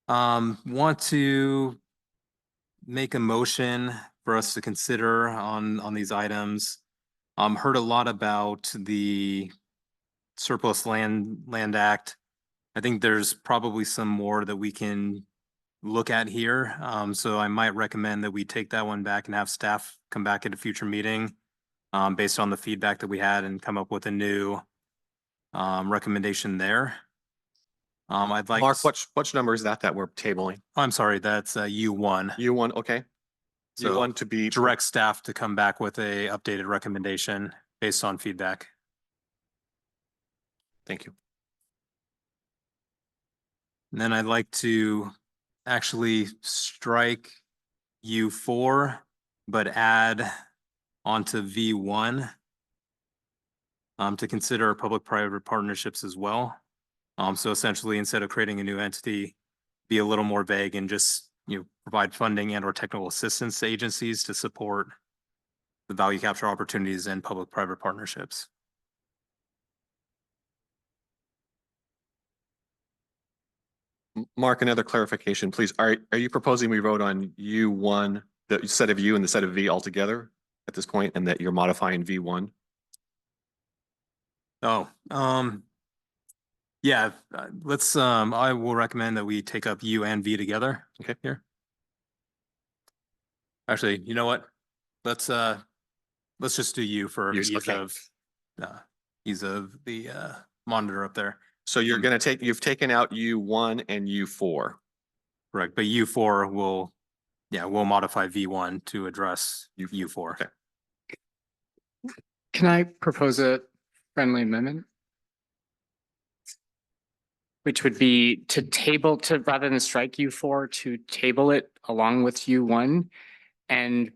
Want to make a motion for us to consider on these items. Heard a lot about the Surplus Land Act. I think there's probably some more that we can look at here. So I might recommend that we take that one back and have staff come back at a future meeting based on the feedback that we had and come up with a new recommendation there. I'd like. Mark, which number is that we're tabling? I'm sorry, that's U1. U1, okay. So U1 to be direct staff to come back with a updated recommendation based on feedback. Thank you. And then I'd like to actually strike U4, but add onto V1 to consider public-private partnerships as well. So essentially, instead of creating a new entity, be a little more vague and just provide funding and or technical assistance to agencies to support the value capture opportunities in public-private partnerships. Mark, another clarification, please. Are you proposing we vote on U1, the set of U and the set of V altogether at this point, and that you're modifying V1? Oh, yeah, let's, I will recommend that we take up U and V together. Okay, here. Actually, you know what? Let's just do U for ease of the monitor up there. So you're going to you've taken out U1 and U4. Correct, but U4 we'll modify V1 to address U4. Okay. Can I propose a friendly amendment? Which would be to rather than strike U4, to table it along with U1 and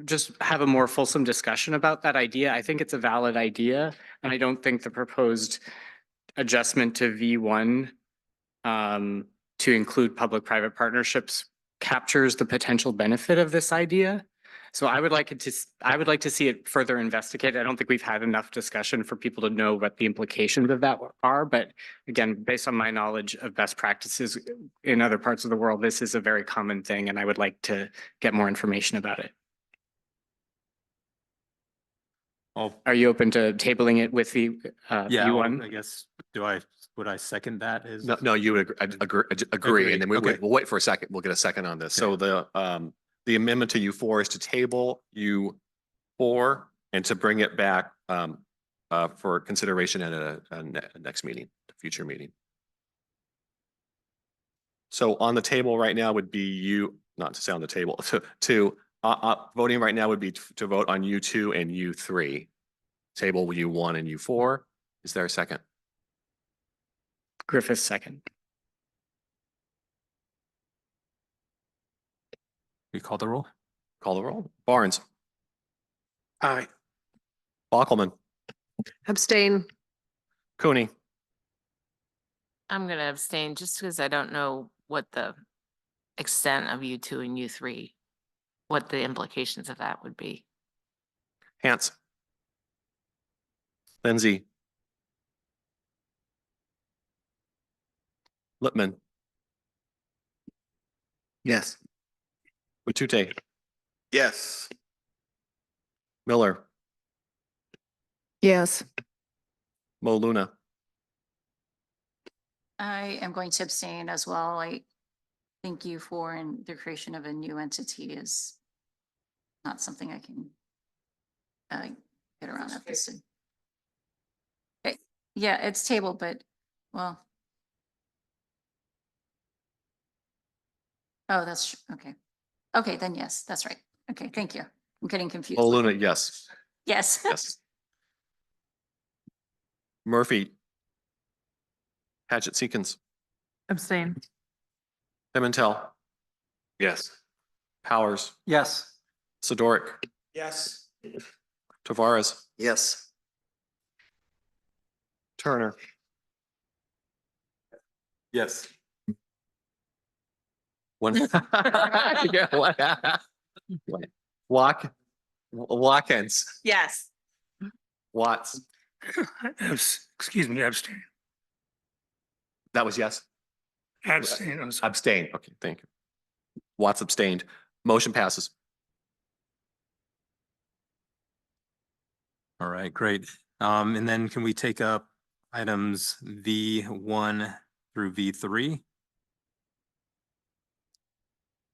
just have a more fulsome discussion about that idea. I think it's a valid idea, and I don't think the proposed adjustment to V1 to include public-private partnerships captures the potential benefit of this idea. So I would like I would like to see it further investigated. I don't think we've had enough discussion for people to know what the implications of that are. But again, based on my knowledge of best practices in other parts of the world, this is a very common thing, and I would like to get more information about it. Are you open to tabling it with the Yeah, well, U1? I guess, would I second that is? No, you would agree, and then Okay. we'll wait for a second. We'll get a second on this. So the amendment to U4 is to table U4 and to bring it back for consideration at a next meeting, a future meeting. So on the table right now would be not to say on the table, voting right now would be to vote on U2 and U3. Table U1 and U4. Is there a second? Griffith, second. We call the roll? Call the roll. Barnes. Aye. Bockelman. Abstain. Cooney. I'm gonna abstain just because I don't know what the extent of U2 and U3, what the implications of that would be. Hance. Lindsay. Lippman. Yes. Utute. Yes. Miller. Yes. Mo Luna. I am going to abstain as well. I thank you for, and the creation of a new entity is not something I can get around at this. Okay. Yeah, it's tabled, but, well. Oh, that's, okay. Okay, then yes, that's right. Okay, thank you. I'm getting confused. Mo Luna, yes. Yes. Yes. Murphy. Hatchet Seekins. Abstain. Pimentel. Yes. Powers. Yes. Sidoric. Yes. Tavares. Yes. Turner. Yes. One. Watkins. Yes. Watts. Excuse me, abstain. That was yes. Abstain. Abstain. Okay, thank you. Watts abstained. Motion passes. All right, great. And then can we take up items V1 through V3?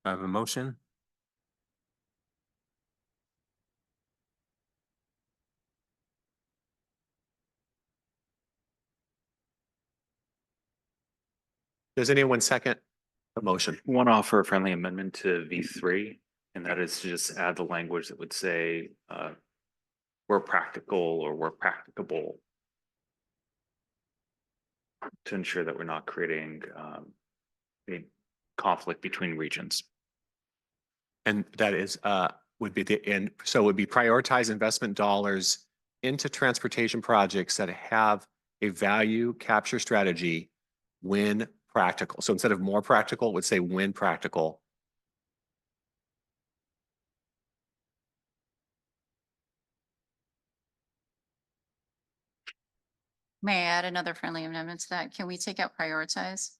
I have a motion. Does anyone second the motion? Want to offer a friendly amendment to V3, and that is to just add the language that would say where practical or where practicable, to ensure that we're not creating a conflict between regions. And that is would be the end. So it would be prioritize investment dollars into transportation projects that have a value capture strategy when practical. So instead of more practical, it would say when practical. May I add another friendly amendment to that? Can we take out prioritize?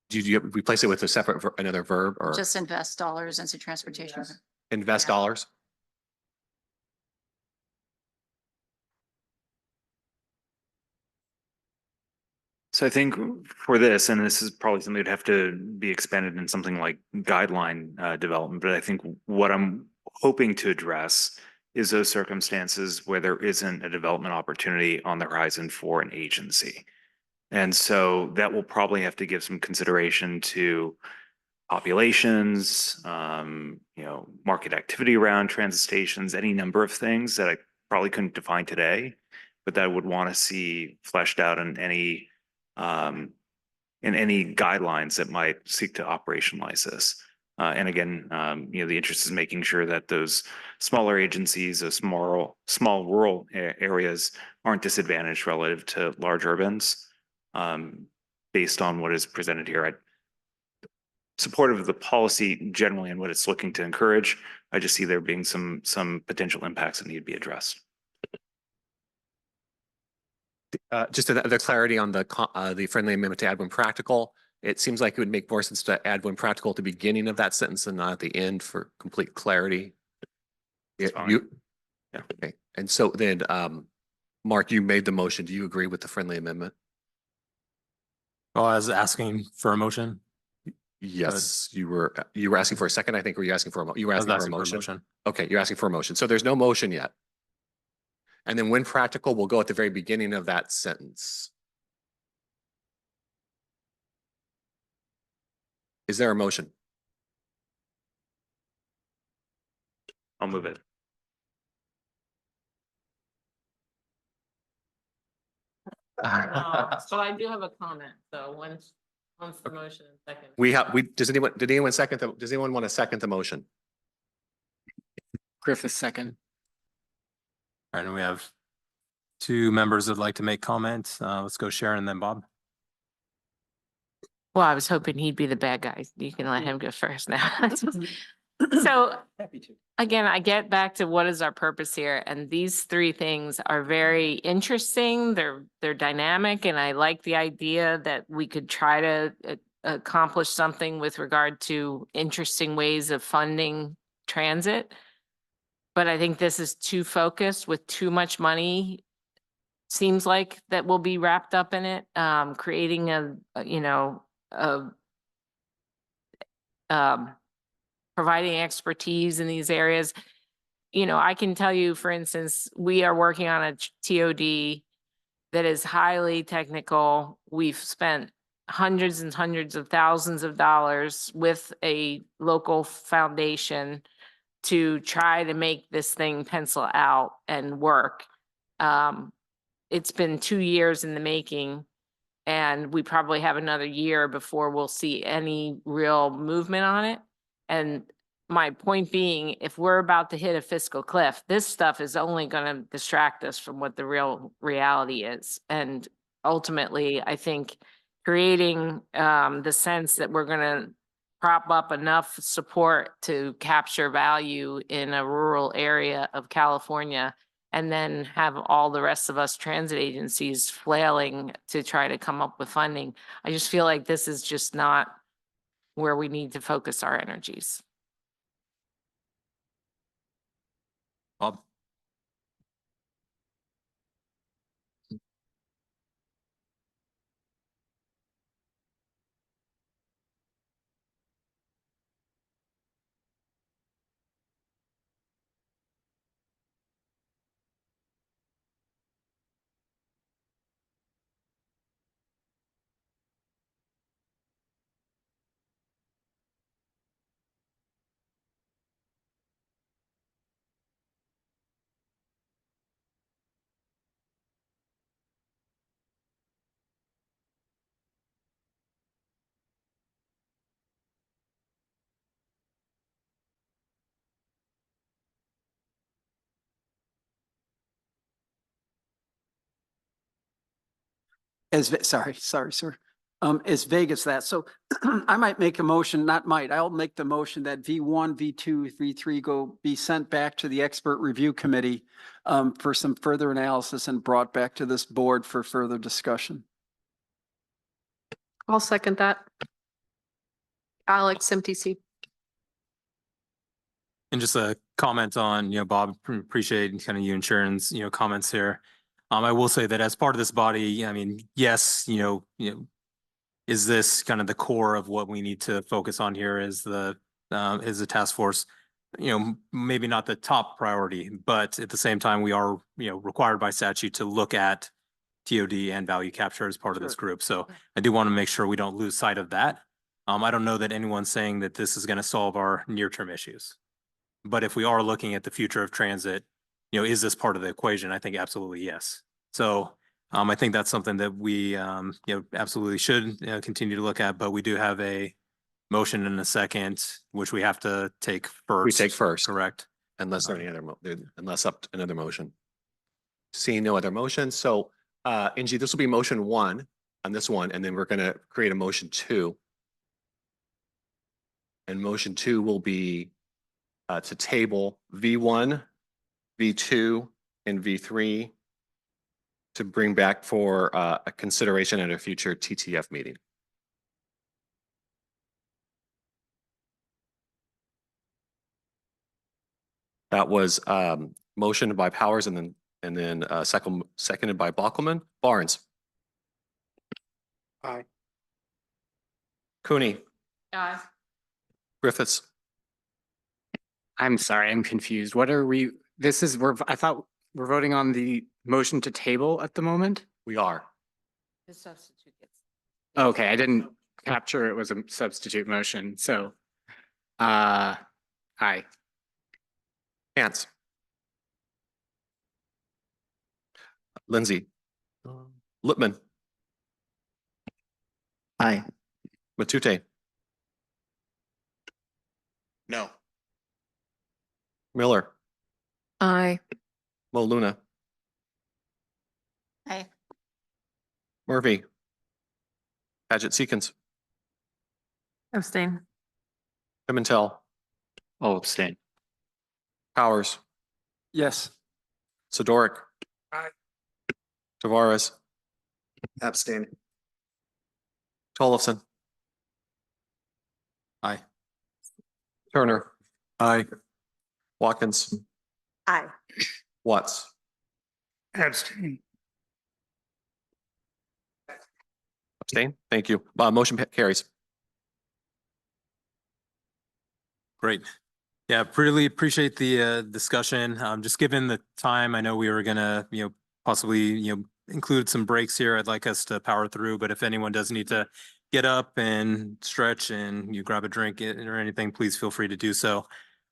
Do you replace it with a separate another verb or Just invest dollars into transportation. invest dollars? So I think for this, and this is probably something that'd have to be expanded in something like guideline development, but I think what I'm hoping to address is those circumstances where there isn't a development opportunity on the horizon for an agency. And so that will probably have to give some consideration to populations, market activity around transit stations, any number of things that I probably couldn't define today, but that I would want to see fleshed out in any guidelines that might seek to operationalize this. And again, the interest is making sure that those smaller agencies, those small rural areas aren't disadvantaged relative to large urbans. Based on what is presented here, supportive of the policy generally and what it's looking to encourage. I just see there being some potential impacts that need to be addressed. Just the clarity on the friendly amendment to add when practical. It seems like it would make more sense to add when practical at the beginning of that sentence and not at the end for complete clarity. That's fine. Yeah. Okay. And so then, Mark, you made the motion. Do you agree with the friendly amendment? Well, I was asking for a motion. Yes, you were asking for a second, I think, or were you asking for a you were I was asking for a asking motion? Okay, you're asking for a motion. So there's no motion yet. And then when practical, we'll go at the very beginning of that sentence. Is there a motion? I'll move it. So I do have a comment, so once the motion and second. Did anyone second does anyone want to second the motion? Griffith second. All right, and we have two members that'd like to make comments. Let's go Sharon and then Bob. Well, I was hoping he'd be the bad guy. You can let him go first now. So again, I get back to what is our purpose here, and these three things are very interesting. They're dynamic, and I like the idea that we could try to accomplish something with regard to interesting ways of funding transit. But I think this is too focused with too much money. Seems like that will be wrapped up in it, creating providing expertise in these areas. I can tell you, for instance, we are working on a TOD that is highly technical. We've spent hundreds and hundreds of thousands of dollars with a local foundation to try to make this thing pencil out and work. It's been 2 years in the making, and we probably have another year before we'll see any real movement on it. And my point being, if we're about to hit a fiscal cliff, this stuff is only going to distract us from what the real reality is. And ultimately, I think creating the sense that we're going to prop up enough support to capture value in a rural area of California, and then have all the rest of us transit agencies flailing to try to come up with funding. I just feel like this is just not where we need to focus our energies. Bob. Sorry, sir. As vague as that. So I might make a motion, I'll make the motion that V1, V2, V3 be sent back to the expert review committee for some further analysis and brought back to this board for further discussion. I'll second that. Alex, MTC. And just a comment on, Bob, appreciate kind of you and Sharon's, comments here. I will say that as part of this body, I mean, yes, is this kind of the core of what we need to focus on here is the task force, maybe not the top priority, but at the same time, we are, required by statute to look at TOD and value capture as part of this group. So I do want to make sure we don't lose sight of that. I don't know that anyone's saying that this is going to solve our near-term issues. But if we are looking at the future of transit, is this part of the equation? I think absolutely yes. So I think that's something that we absolutely should continue to look at. But we do have a motion and a second, which we have to take first. We take first, correct? Unless there are any other unless up to another motion. Seeing no other motion, so Angie, this will be motion 1 on this one, and then we're going to create a motion 2. And motion 2 will be to table V1, V2, and V3 to bring back for a consideration at a future TTF meeting. That was motioned by Powers and then seconded by Bockelman. Barnes. Aye. Cooney. Aye. Griffiths. I'm sorry, I'm confused. What are we, I thought we're voting on the motion to table at the moment? We are. The substitute gets. Okay, I didn't capture it was a substitute motion, so. Aye. Hance. Lindsay. Lippman. Aye. Matute. No. Miller. Aye. Mo Luna. Aye. Murphy. Paget Seekins. Abstain. Pimentel. I'll abstain. Powers. Yes. Sidoric. Aye. Tavares. Abstain. Tollefson. Aye. Turner. Aye. Watkins. Aye. Watts. Abstain. Abstain. Thank you. Motion carries. Great. Yeah, really appreciate the discussion. Just given the time, I know we were gonna, possibly, include some breaks here. I'd like us to power through, but if anyone does need to get up and stretch and you grab a drink or anything, please feel free to do so.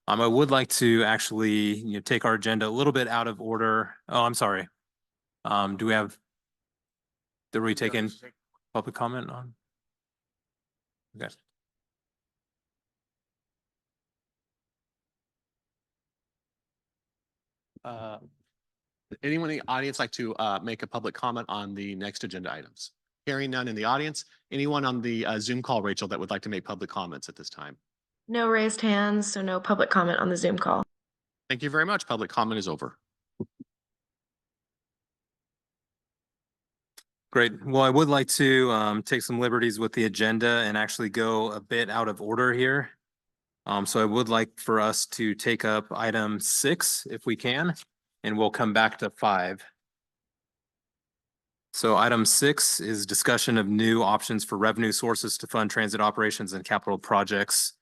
I would like to actually, take our agenda a little bit out of order. Oh, I'm sorry. Did we take in public comment on? Okay. Anyone in the audience like to make a public comment on the next agenda items? Hearing none in the audience. Anyone on the Zoom call, Rachel, that would like to make public comments at this time? No raised hands, so no public comment on the Zoom call. Thank you very much. Public comment is over. Great. Well, I would like to take some liberties with the agenda and actually go a bit out of order here. So I would like for us to take up item 6 if we can, and we'll come back to 5. So item 6 is discussion of new options for revenue sources to fund transit operations and capital projects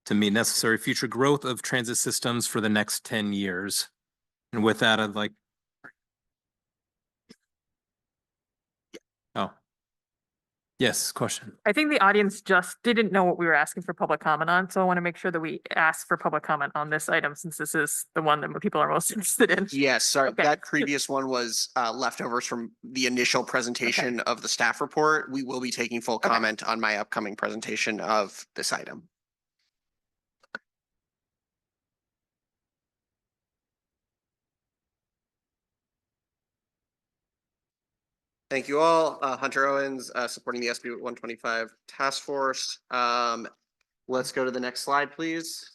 to meet necessary future growth of transit systems for the next 10 years. And with that, I'd like. Oh. Yes, question. I think the audience just didn't know what we were asking for public comment on, so I want to make sure that we ask for public comment on this item since this is the one that people are most interested in. Yes, sorry, Okay. that previous one was leftovers from the initial presentation of the staff report. We will be taking full comment on my upcoming presentation of this item. Thank you all. Hunter Owens, supporting the SB 125 task force. Let's go to the next slide, please.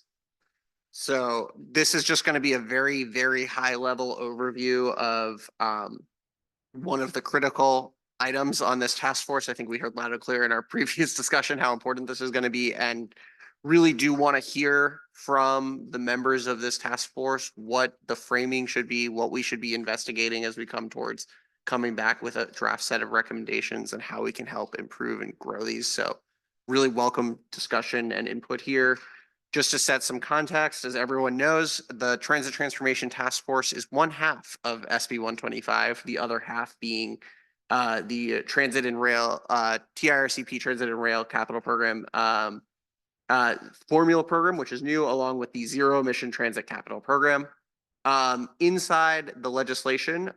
So this is just going to be a very, very high level overview of one of the critical items on this task force. I think we heard loud and clear in our previous discussion how important this is going to be, and really do want to hear from the members of this task force what the framing should be, what we should be investigating as we come towards coming back with a draft set of recommendations and how we can help improve and grow these. So really welcome discussion and input here. Just to set some context, as everyone knows, the Transit Transformation Task Force is one half of SB 125, the other half being the Transit and Rail, TIRCP Transit and Rail Capital Program formula program, which is new, along with the Zero Emission Transit Capital Program. Inside the legislation,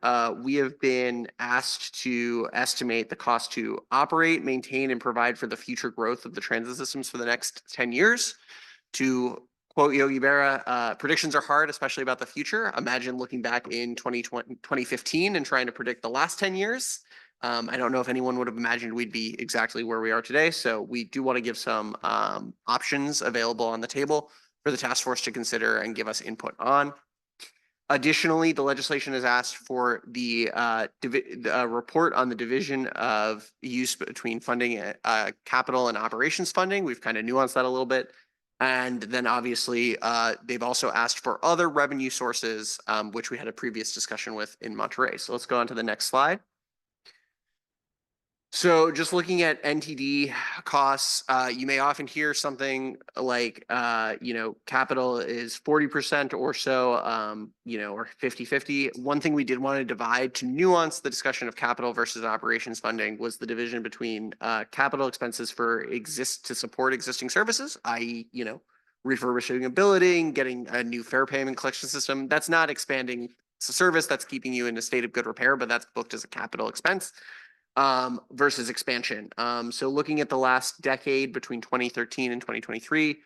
we have been asked to estimate the cost to operate, maintain, and provide for the future growth of the transit systems for the next 10 years. To quote Yogi Berra, predictions are hard, especially about the future. Imagine looking back in 2015 and trying to predict the last 10 years. I don't know if anyone would have imagined we'd be exactly where we are today. So we do want to give some options available on the table for the task force to consider and give us input on. Additionally, the legislation has asked for the report on the division of use between funding, capital and operations funding. We've kind of nuanced that a little bit. And then obviously, they've also asked for other revenue sources, which we had a previous discussion with in Monterey. So let's go on to the next slide. So just looking at NTD costs, you may often hear something like, capital is 40% or so, or 50-50. One thing we did want to divide to nuance the discussion of capital versus operations funding was the division between capital expenses to support existing services, i.e., refurbishing and building, getting a new fare payment collection system. That's not expanding the service, that's keeping you in a state of good repair, but that's booked as a capital expense. Versus expansion. So looking at the last decade between 2013 and 2023,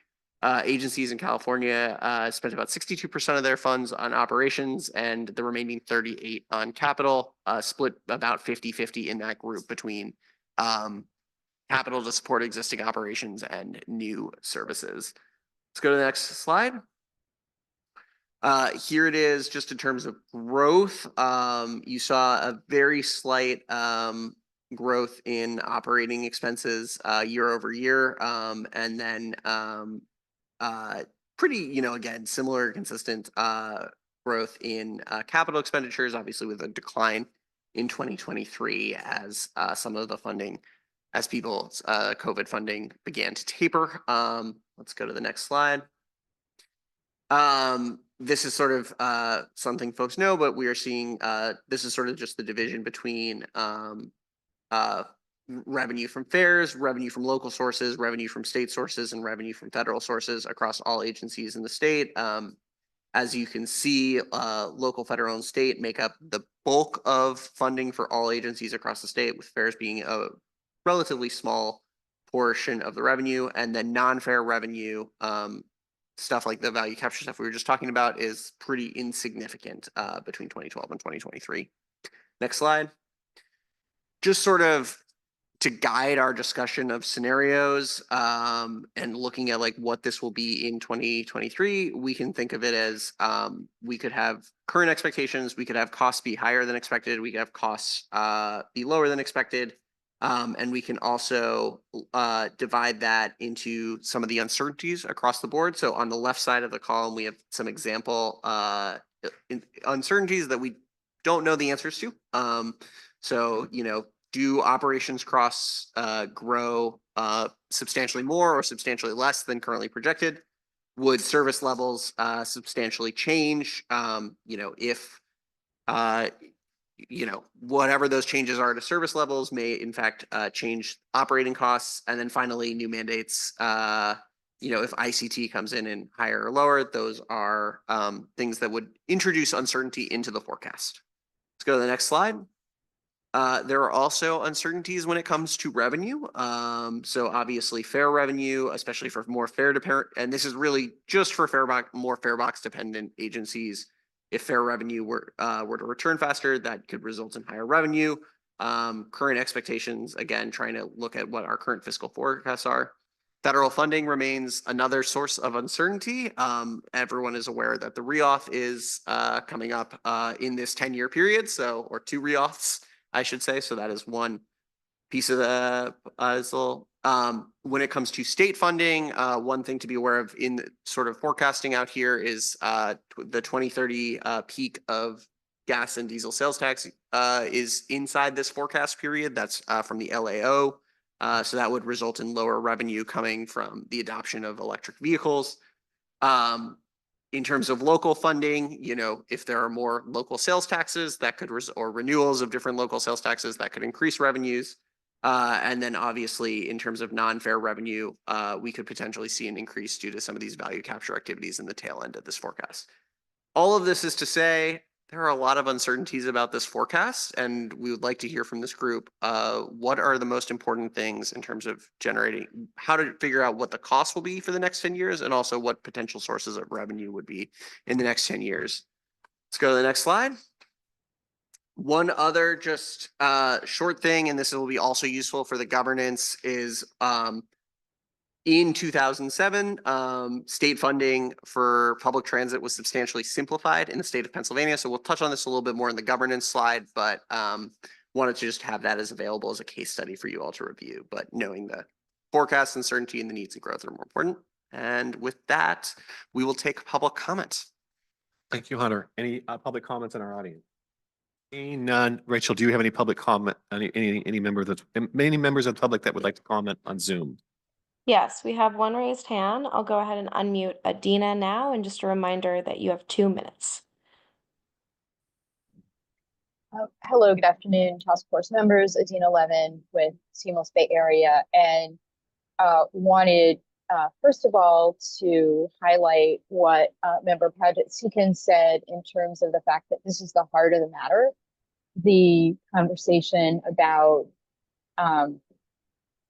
agencies in California spent about 62% of their funds on operations and the remaining 38 on capital, split about 50-50 in that group between capital to support existing operations and new services. Let's go to the next slide. Here it is just in terms of growth. You saw a very slight growth in operating expenses year over year. And then pretty, again, similar, consistent growth in capital expenditures, obviously with a decline in 2023 as some of the funding, as people's COVID funding began to taper. Let's go to the next slide. This is sort of something folks know, but we are seeing this is sort of just the division between revenue from fares, revenue from local sources, revenue from state sources, and revenue from federal sources across all agencies in the state. As you can see, local, federal, and state make up the bulk of funding for all agencies across the state, with fares being a relatively small portion of the revenue, and then non-fare revenue, stuff like the value capture stuff we were just talking about, is pretty insignificant between 2012 and 2023. Next slide. Just sort of to guide our discussion of scenarios and looking at like what this will be in 2023, we can think of it as we could have current expectations, we could have costs be higher than expected, we could have costs be lower than expected, and we can also divide that into some of the uncertainties across the board. So on the left side of the column, we have some example uncertainties that we don't know the answers to. So, do operations costs grow substantially more or substantially less than currently projected? Would service levels substantially change? If whatever those changes are to service levels may in fact change operating costs. And then finally, new mandates. If ICT comes in higher or lower, those are things that would introduce uncertainty into the forecast. Let's go to the next slide. There are also uncertainties when it comes to revenue. So obviously fare revenue, especially for more fare dependent, and this is really just for more fare box dependent agencies. If fare revenue were to return faster, that could result in higher revenue. Current expectations, again, trying to look at what our current fiscal forecasts are. Federal funding remains another source of uncertainty. Everyone is aware that the reauth is coming up in this 10-year period, or two reauths, I should say. So that is one piece of the puzzle. When it comes to state funding, one thing to be aware of in sort of forecasting out here is the 2030 peak of gas and diesel sales tax is inside this forecast period. That's from the LAO. So that would result in lower revenue coming from the adoption of electric vehicles. In terms of local funding, if there are more local sales taxes that could, or renewals of different local sales taxes that could increase revenues. And then obviously in terms of non-fare revenue, we could potentially see an increase due to some of these value capture activities in the tail end of this forecast. All of this is to say, there are a lot of uncertainties about this forecast, and we would like to hear from this group. What are the most important things in terms of how to figure out what the cost will be for the next 10 years, and also what potential sources of revenue would be in the next 10 years. Let's go to the next slide. One other just short thing, and this will be also useful for the governance, is in 2007, state funding for public transit was substantially simplified in the state of Pennsylvania. So we'll touch on this a little bit more in the governance slide, but wanted to just have that as available as a case study for you all to review. But knowing that forecast uncertainty and the needs of growth are more important. And with that, we will take public comment. Thank you, Hunter. Any public comments in our audience? Seeing none. Rachel, do you have any public comment? Any members of the public that would like to comment on Zoom? Yes, we have one raised hand. I'll go ahead and unmute Adina now, and just a reminder that you have 2 minutes. Hello, good afternoon, task force members. Adina Levin with Seamless Bay Area, and wanted first of all to highlight what Member Paget Seekins said in terms of the fact that this is the heart of the matter. The conversation about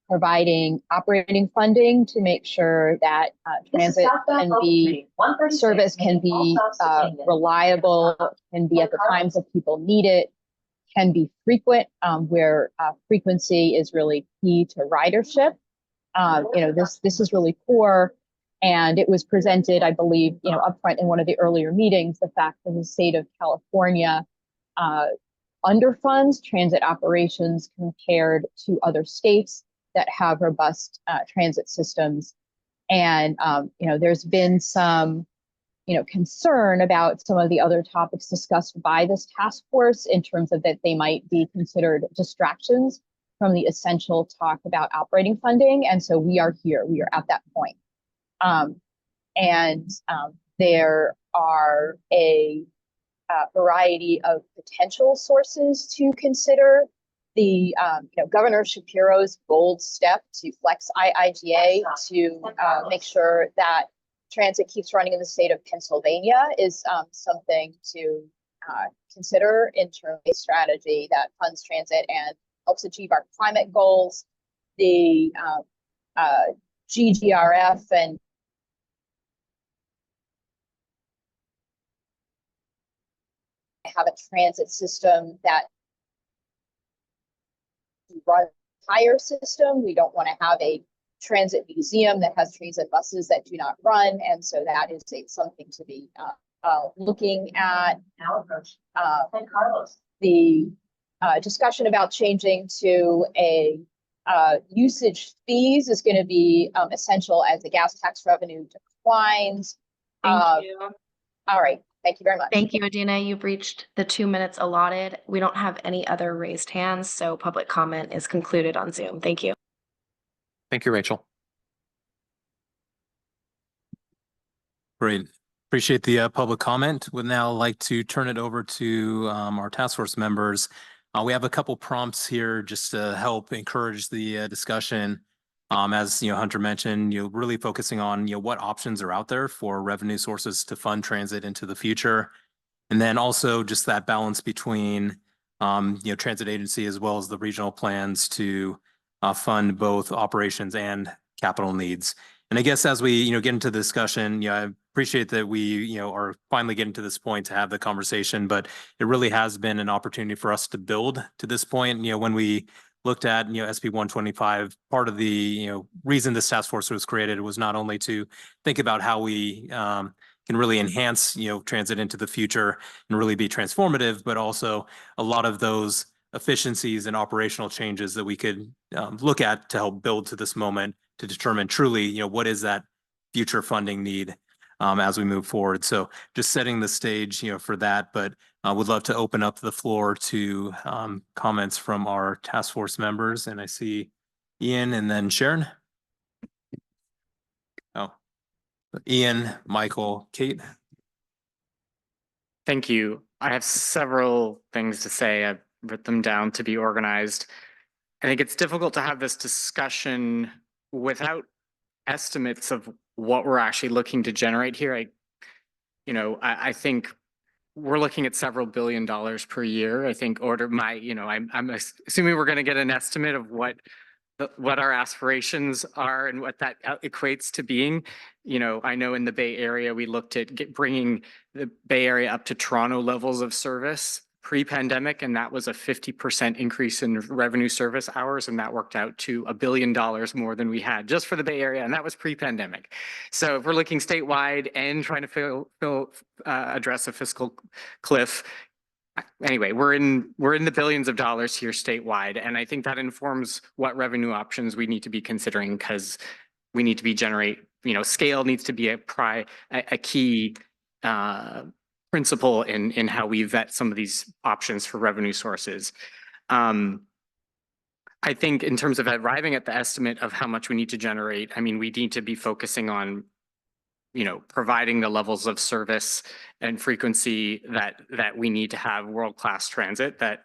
providing operating funding to make sure that transit can be, service can be reliable, can be at the times that people need it, can be frequent, where frequency is really key to ridership. This is really core. And it was presented, I believe, upfront in one of the earlier meetings, the fact that the state of California underfunds transit operations compared to other states that have robust transit systems. And, there's been some, concern about some of the other topics discussed by this task force in terms of that they might be considered distractions from the essential talk about operating funding. And so we are here, we are at that point. There are a variety of potential sources to consider. The Governor Shapiro's bold step to flex IIGA to make sure that transit keeps running in the state of Pennsylvania is something to consider in terms of a strategy that funds transit and helps achieve our climate goals. The GGRF and have a transit system that run the entire system. We don't want to have a transit museum that has transit buses that do not run, and so that is something to be looking at. The discussion about changing to a usage fees is going to be essential as the gas tax revenue declines. Thank you. All right. Thank you very much. Thank you, Adina. You've reached the 2 minutes allotted. We don't have any other raised hands, so public comment is concluded on Zoom. Thank you. Thank you, Rachel. Great. Appreciate the public comment. Would now like to turn it over to our task force members. We have a couple prompts here just to help encourage the discussion. As Hunter mentioned, really focusing on what options are out there for revenue sources to fund transit into the future, and then also just that balance between transit agency as well as the regional plans to fund both operations and capital needs. And I guess as we get into the discussion, I appreciate that we are finally getting to this point to have the conversation, but it really has been an opportunity for us to build to this point. When we looked at SB 125, part of the reason this task force was created was not only to think about how we can really enhance transit into the future and really be transformative, but also a lot of those efficiencies and operational changes that we could look at to help build to this moment to determine truly what is that future funding need as we move forward. So just setting the stage for that, but would love to open up the floor to comments from our task force members. And I see Ian and then Sharon. Oh, Ian, Michael, Kate. Thank you. I have several things to say. I've written them down to be organized. I think it's difficult to have this discussion without estimates of what we're actually looking to generate here. I think we're looking at several $1 billion per year. I think I'm assuming we're going to get an estimate of what our aspirations are and what that equates to being. I know in the Bay Area, we looked at bringing the Bay Area up to Toronto levels of service. pre-pandemic, and that was a 50% increase in revenue service hours, and that worked out to $1 billion more than we had just for the Bay Area, and that was pre-pandemic. So if we're looking statewide and trying to address a fiscal cliff, anyway, we're in the billions of dollars here statewide, and I think that informs what revenue options we need to be considering, because we need to be scale needs to be a key principle in how we vet some of these options for revenue sources. I think in terms of arriving at the estimate of how much we need to generate, I mean, we need to be focusing on providing the levels of service and frequency that we need to have world-class transit that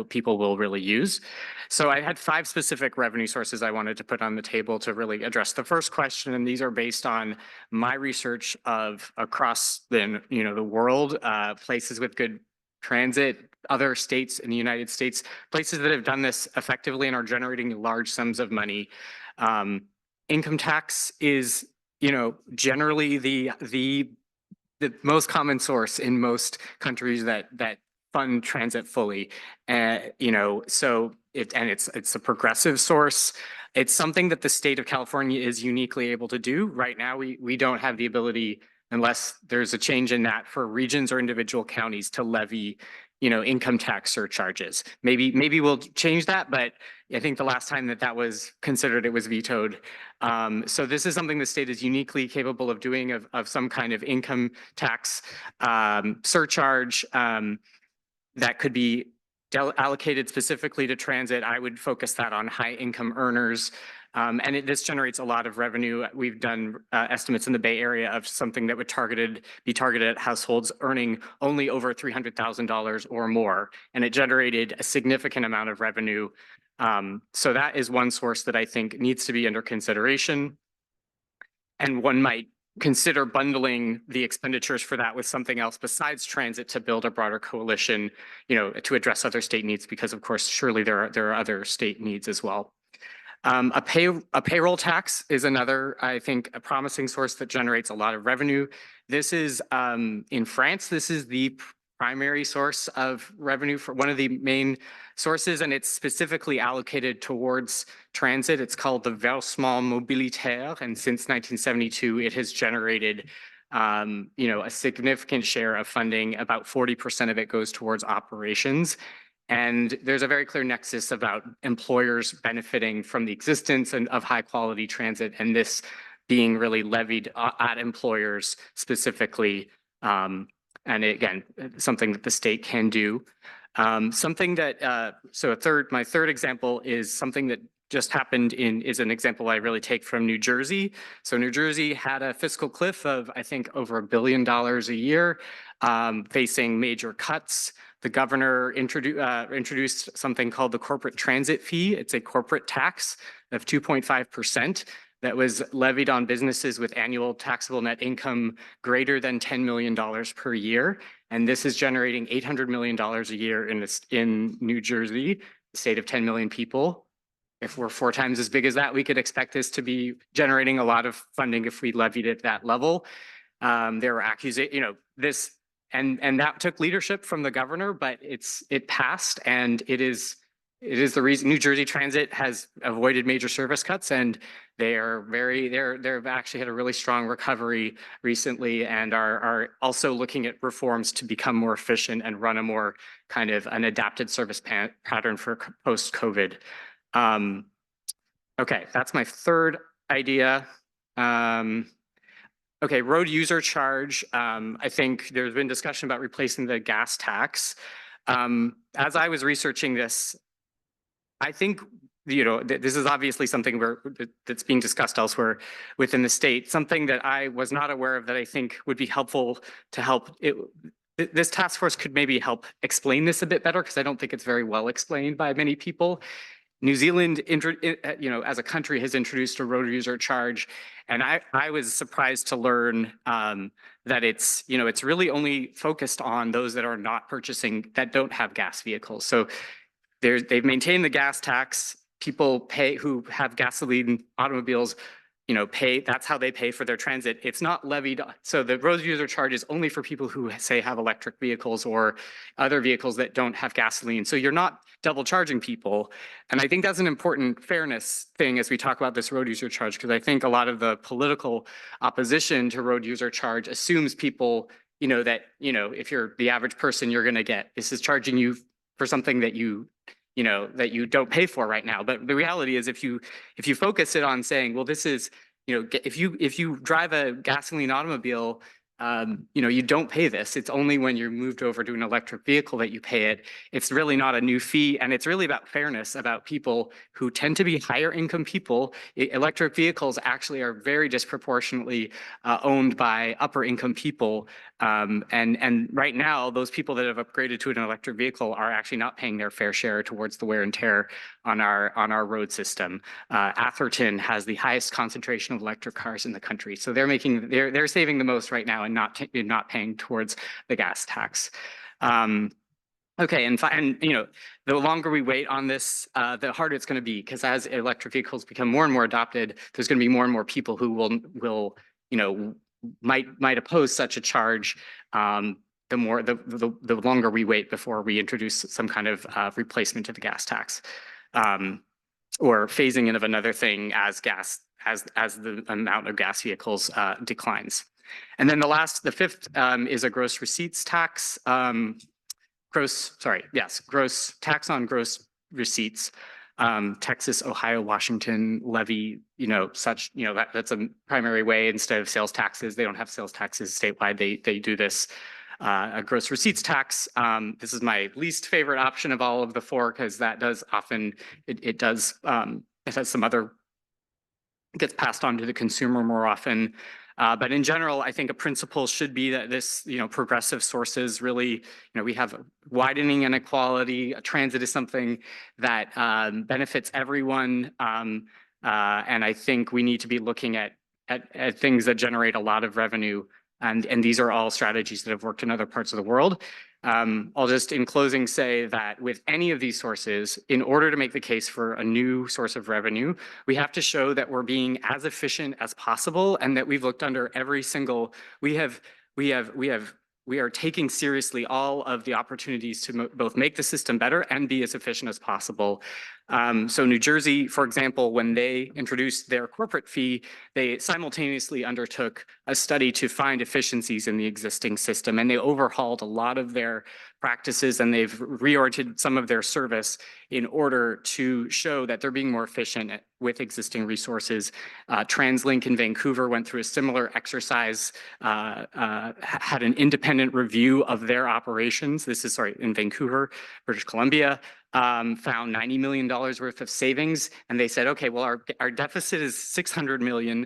people will really use. So I had 5 specific revenue sources I wanted to put on the table to really address the first question, and these are based on my research of across the world, places with good transit, other states in the United States, places that have done this effectively and are generating large sums of money. Income tax is generally the most common source in most countries that fund transit fully. So it's a progressive source. It's something that the state of California is uniquely able to do. Right now, we don't have the ability, unless there's a change in that, for regions or individual counties to levy income tax surcharges. Maybe we'll change that, but I think the last time that was considered, it was vetoed. So this is something the state is uniquely capable of doing, of some kind of income tax surcharge that could be allocated specifically to transit. I would focus that on high income earners. And this generates a lot of revenue. We've done estimates in the Bay Area of something that would be targeted at households earning only over $300,000 or more, and it generated a significant amount of revenue. So that is one source that I think needs to be under consideration. And one might consider bundling the expenditures for that with something else besides transit to build a broader coalition, to address other state needs, because of course, surely there are other state needs as well. A payroll tax is another, I think, a promising source that generates a lot of revenue. This is in France, this is the primary source of revenue, for one of the main sources, and it's specifically allocated towards transit. It's called the versement mobilitaire, and since 1972, it has generated a significant share of funding. About 40% of it goes towards operations. And there's a very clear nexus about employers benefiting from the existence of high quality transit, and this being really levied at employers specifically. And again, something that the state can do. Something that, my third example is something that just happened is an example I really take from New Jersey. So New Jersey had a fiscal cliff of, I think, over $1 billion a year, facing major cuts. The governor introduced something called the corporate transit fee. It's a corporate tax of 2.5% that was levied on businesses with annual taxable net income greater than $10 million per year. And this is generating $800 million a year in New Jersey, a state of 10 million people. If we're 4 times as big as that, we could expect this to be generating a lot of funding if we levied it at that level. There were accusations, and that took leadership from the governor, but it passed, and it is the reason New Jersey Transit has avoided major service cuts, and they've actually had a really strong recovery recently, and are also looking at reforms to become more efficient and run a more kind of an adapted service pattern for post-COVID. Okay, that's my third idea. Okay, road user charge. I think there's been discussion about replacing the gas tax. As I was researching this, I think, this is obviously something that's being discussed elsewhere within the state. Something that I was not aware of that I think would be helpful to help this task force could maybe help explain this a bit better, because I don't think it's very well explained by many people. New Zealand, as a country, has introduced a road user charge, and I was surprised to learn that it's really only focused on those that are not purchasing, that don't have gas vehicles. So they've maintained the gas tax. People who have gasoline automobiles pay, that's how they pay for their transit. It's not levied. So the road user charge is only for people who say have electric vehicles or other vehicles that don't have gasoline. So you're not double charging people. And I think that's an important fairness thing as we talk about this road user charge, because I think a lot of the political opposition to road user charge assumes people, that, if you're the average person, you're going to get, this is charging you for something that that you don't pay for right now. But the reality is if you focus it on saying, well, this is, if you drive a gasoline automobile, you don't pay this. It's only when you're moved over to an electric vehicle that you pay it. It's really not a new fee. And it's really about fairness, about people who tend to be higher income people. Electric vehicles actually are very disproportionately owned by upper income people. And right now, those people that have upgraded to an electric vehicle are actually not paying their fair share towards the wear and tear on our road system. Atherton has the highest concentration of electric cars in the country. So they're saving the most right now and not paying towards the gas tax. Okay, and the longer we wait on this, the harder it's going to be, because as electric vehicles become more and more adopted, there's going to be more and more people who will might oppose such a charge. The longer we wait before we introduce some kind of replacement to the gas tax, or phasing in of another thing as the amount of gas vehicles declines. And then the fifth is a gross receipts tax. Gross tax on gross receipts. Texas, Ohio, Washington levy, that's a primary way. Instead of sales taxes, they don't have sales taxes statewide. They do this a gross receipts tax. This is my least favorite option of all of the four, because that does often, it has some other, it gets passed on to the consumer more often. But in general, I think a principle should be that this, progressive sources really, we have widening inequality. Transit is something that benefits everyone. And I think we need to be looking at things that generate a lot of revenue. And these are all strategies that have worked in other parts of the world. I'll just in closing say that with any of these sources, in order to make the case for a new source of revenue, we have to show that we're being as efficient as possible, and that we've looked under every single, we are taking seriously all of the opportunities to both make the system better and be as efficient as possible. So New Jersey, for example, when they introduced their corporate fee, they simultaneously undertook a study to find efficiencies in the existing system, and they overhauled a lot of their practices, and they've reoriented some of their service in order to show that they're being more efficient with existing resources. TransLink in Vancouver went through a similar exercise, had an independent review of their operations. In Vancouver, British Columbia, found $90 million worth of savings. And they said, okay, well, our deficit is 600 million.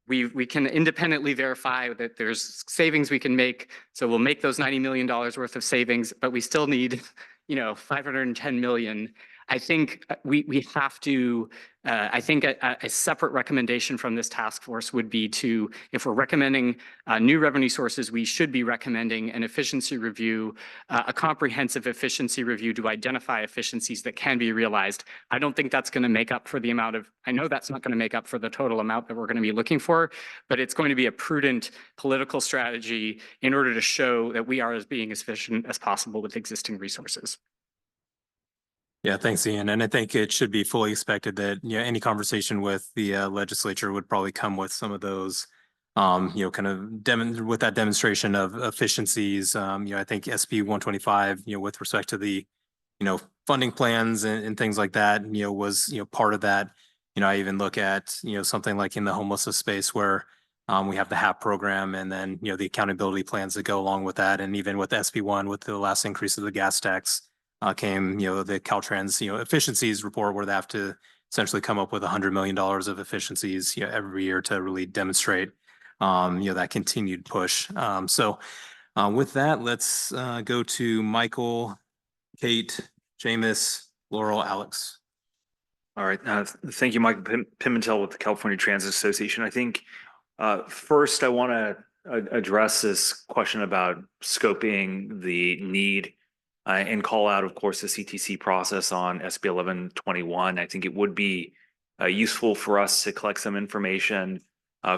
We can independently verify that there's savings we can make. So we'll make those $90 million worth of savings, but we still need, 510 million. I think we have to, I think a separate recommendation from this task force would be to, if we're recommending new revenue sources, we should be recommending an efficiency review, a comprehensive efficiency review to identify efficiencies that can be realized. I don't think that's going to make up for the amount of, I know that's not going to make up for the total amount that we're going to be looking for, but it's going to be a prudent political strategy in order to show that we are being as efficient as possible with existing resources. Yeah, thanks, Ian. And I think it should be fully expected that, any conversation with the legislature would probably come with some of those, kind of with that demonstration of efficiencies. I think SB 125, with respect to the, funding plans and things like that, was, part of that. I even look at, something like in the homelessness space where we have the HAP program, and then, the accountability plans that go along with that. And even with SB 1, with the last increase of the gas tax, came, the Caltrans, efficiencies report, where they have to essentially come up with $100 million of efficiencies, every year to really demonstrate, that continued push. So with that, let's go to Michael, Kate, Jameis, Laurel, Alex. All right. Thank you, Michael Pimentel with the California Transit Association. I think first I want to address this question about scoping the need and call out, of course, the CTC process on SB 1121. I think it would be useful for us to collect some information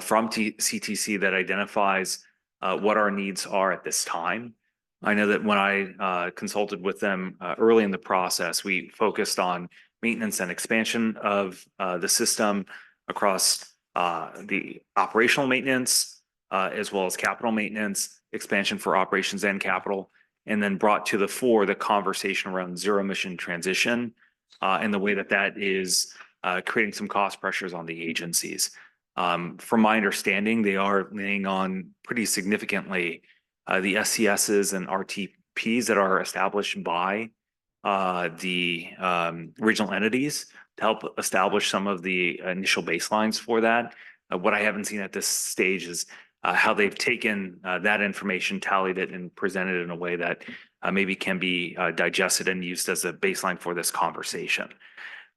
from CTC that identifies what our needs are at this time. I know that when I consulted with them early in the process, we focused on maintenance and expansion of the system across the operational maintenance as well as capital maintenance, expansion for operations and capital, and then brought to the fore the conversation around zero emission transition and the way that that is creating some cost pressures on the agencies. From my understanding, they are leaning on pretty significantly the SCSs and RTPs that are established by the regional entities to help establish some of the initial baselines for that. What I haven't seen at this stage is how they've taken that information, tallied it, and presented it in a way that maybe can be digested and used as a baseline for this conversation.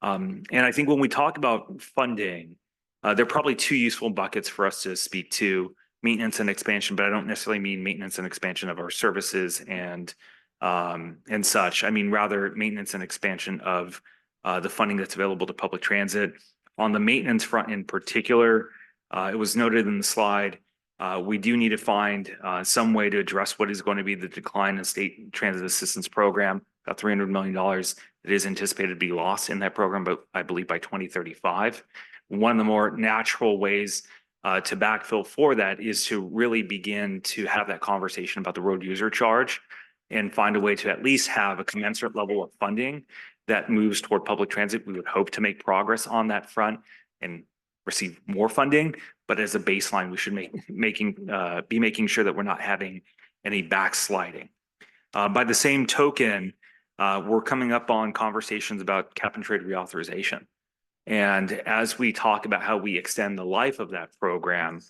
And I think when we talk about funding, there are probably two useful buckets for us to speak to: maintenance and expansion, but I don't necessarily mean maintenance and expansion of our services and such. I mean, rather maintenance and expansion of the funding that's available to public transit. On the maintenance front in particular, it was noted in the slide, we do need to find some way to address what is going to be the decline in state transit assistance program, about $300 million that is anticipated to be lost in that program, but I believe by 2035. One of the more natural ways to backfill for that is to really begin to have that conversation about the road user charge and find a way to at least have a commensurate level of funding that moves toward public transit. We would hope to make progress on that front and receive more funding, but as a baseline, we should be making sure that we're not having any backsliding. By the same token, we're coming up on conversations about cap and trade reauthorization. And as we talk about how we extend the life of that program,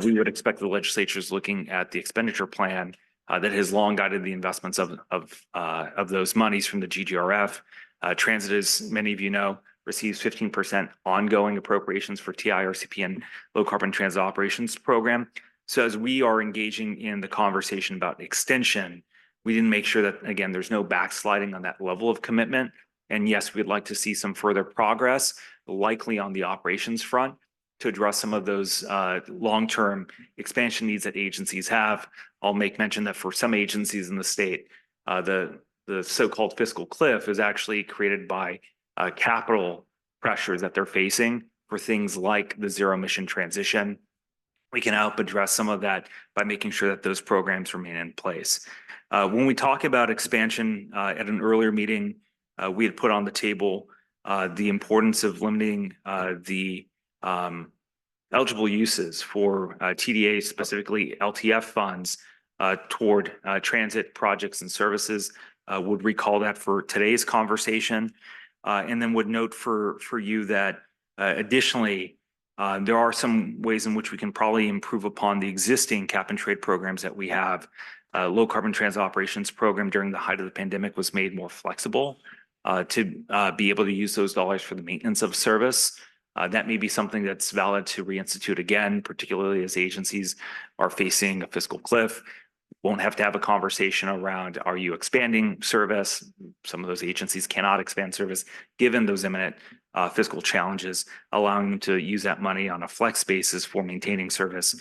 we would expect the legislature's looking at the expenditure plan that has long guided the investments of those monies from the GGRF. Transit, as many of you know, receives 15% ongoing appropriations for TIRCP and low carbon transit operations program. So as we are engaging in the conversation about extension, we didn't make sure that, again, there's no backsliding on that level of commitment. And yes, we'd like to see some further progress, likely on the operations front, to address some of those long-term expansion needs that agencies have. I'll make mention that for some agencies in the state, the so-called fiscal cliff is actually created by capital pressures that they're facing for things like the zero emission transition. We can help address some of that by making sure that those programs remain in place. When we talk about expansion at an earlier meeting, we had put on the table the importance of limiting the eligible uses for TDA, specifically LTF funds, toward transit projects and services. Would recall that for today's conversation, and then would note for you that additionally, there are some ways in which we can probably improve upon the existing cap and trade programs that we have. Low carbon transit operations program during the height of the pandemic was made more flexible to be able to use those dollars for the maintenance of service. That may be something that's valid to reinstitute again, particularly as agencies are facing a fiscal cliff. Won't have to have a conversation around, are you expanding service? Some of those agencies cannot expand service given those imminent fiscal challenges. Allowing them to use that money on a flex basis for maintaining service,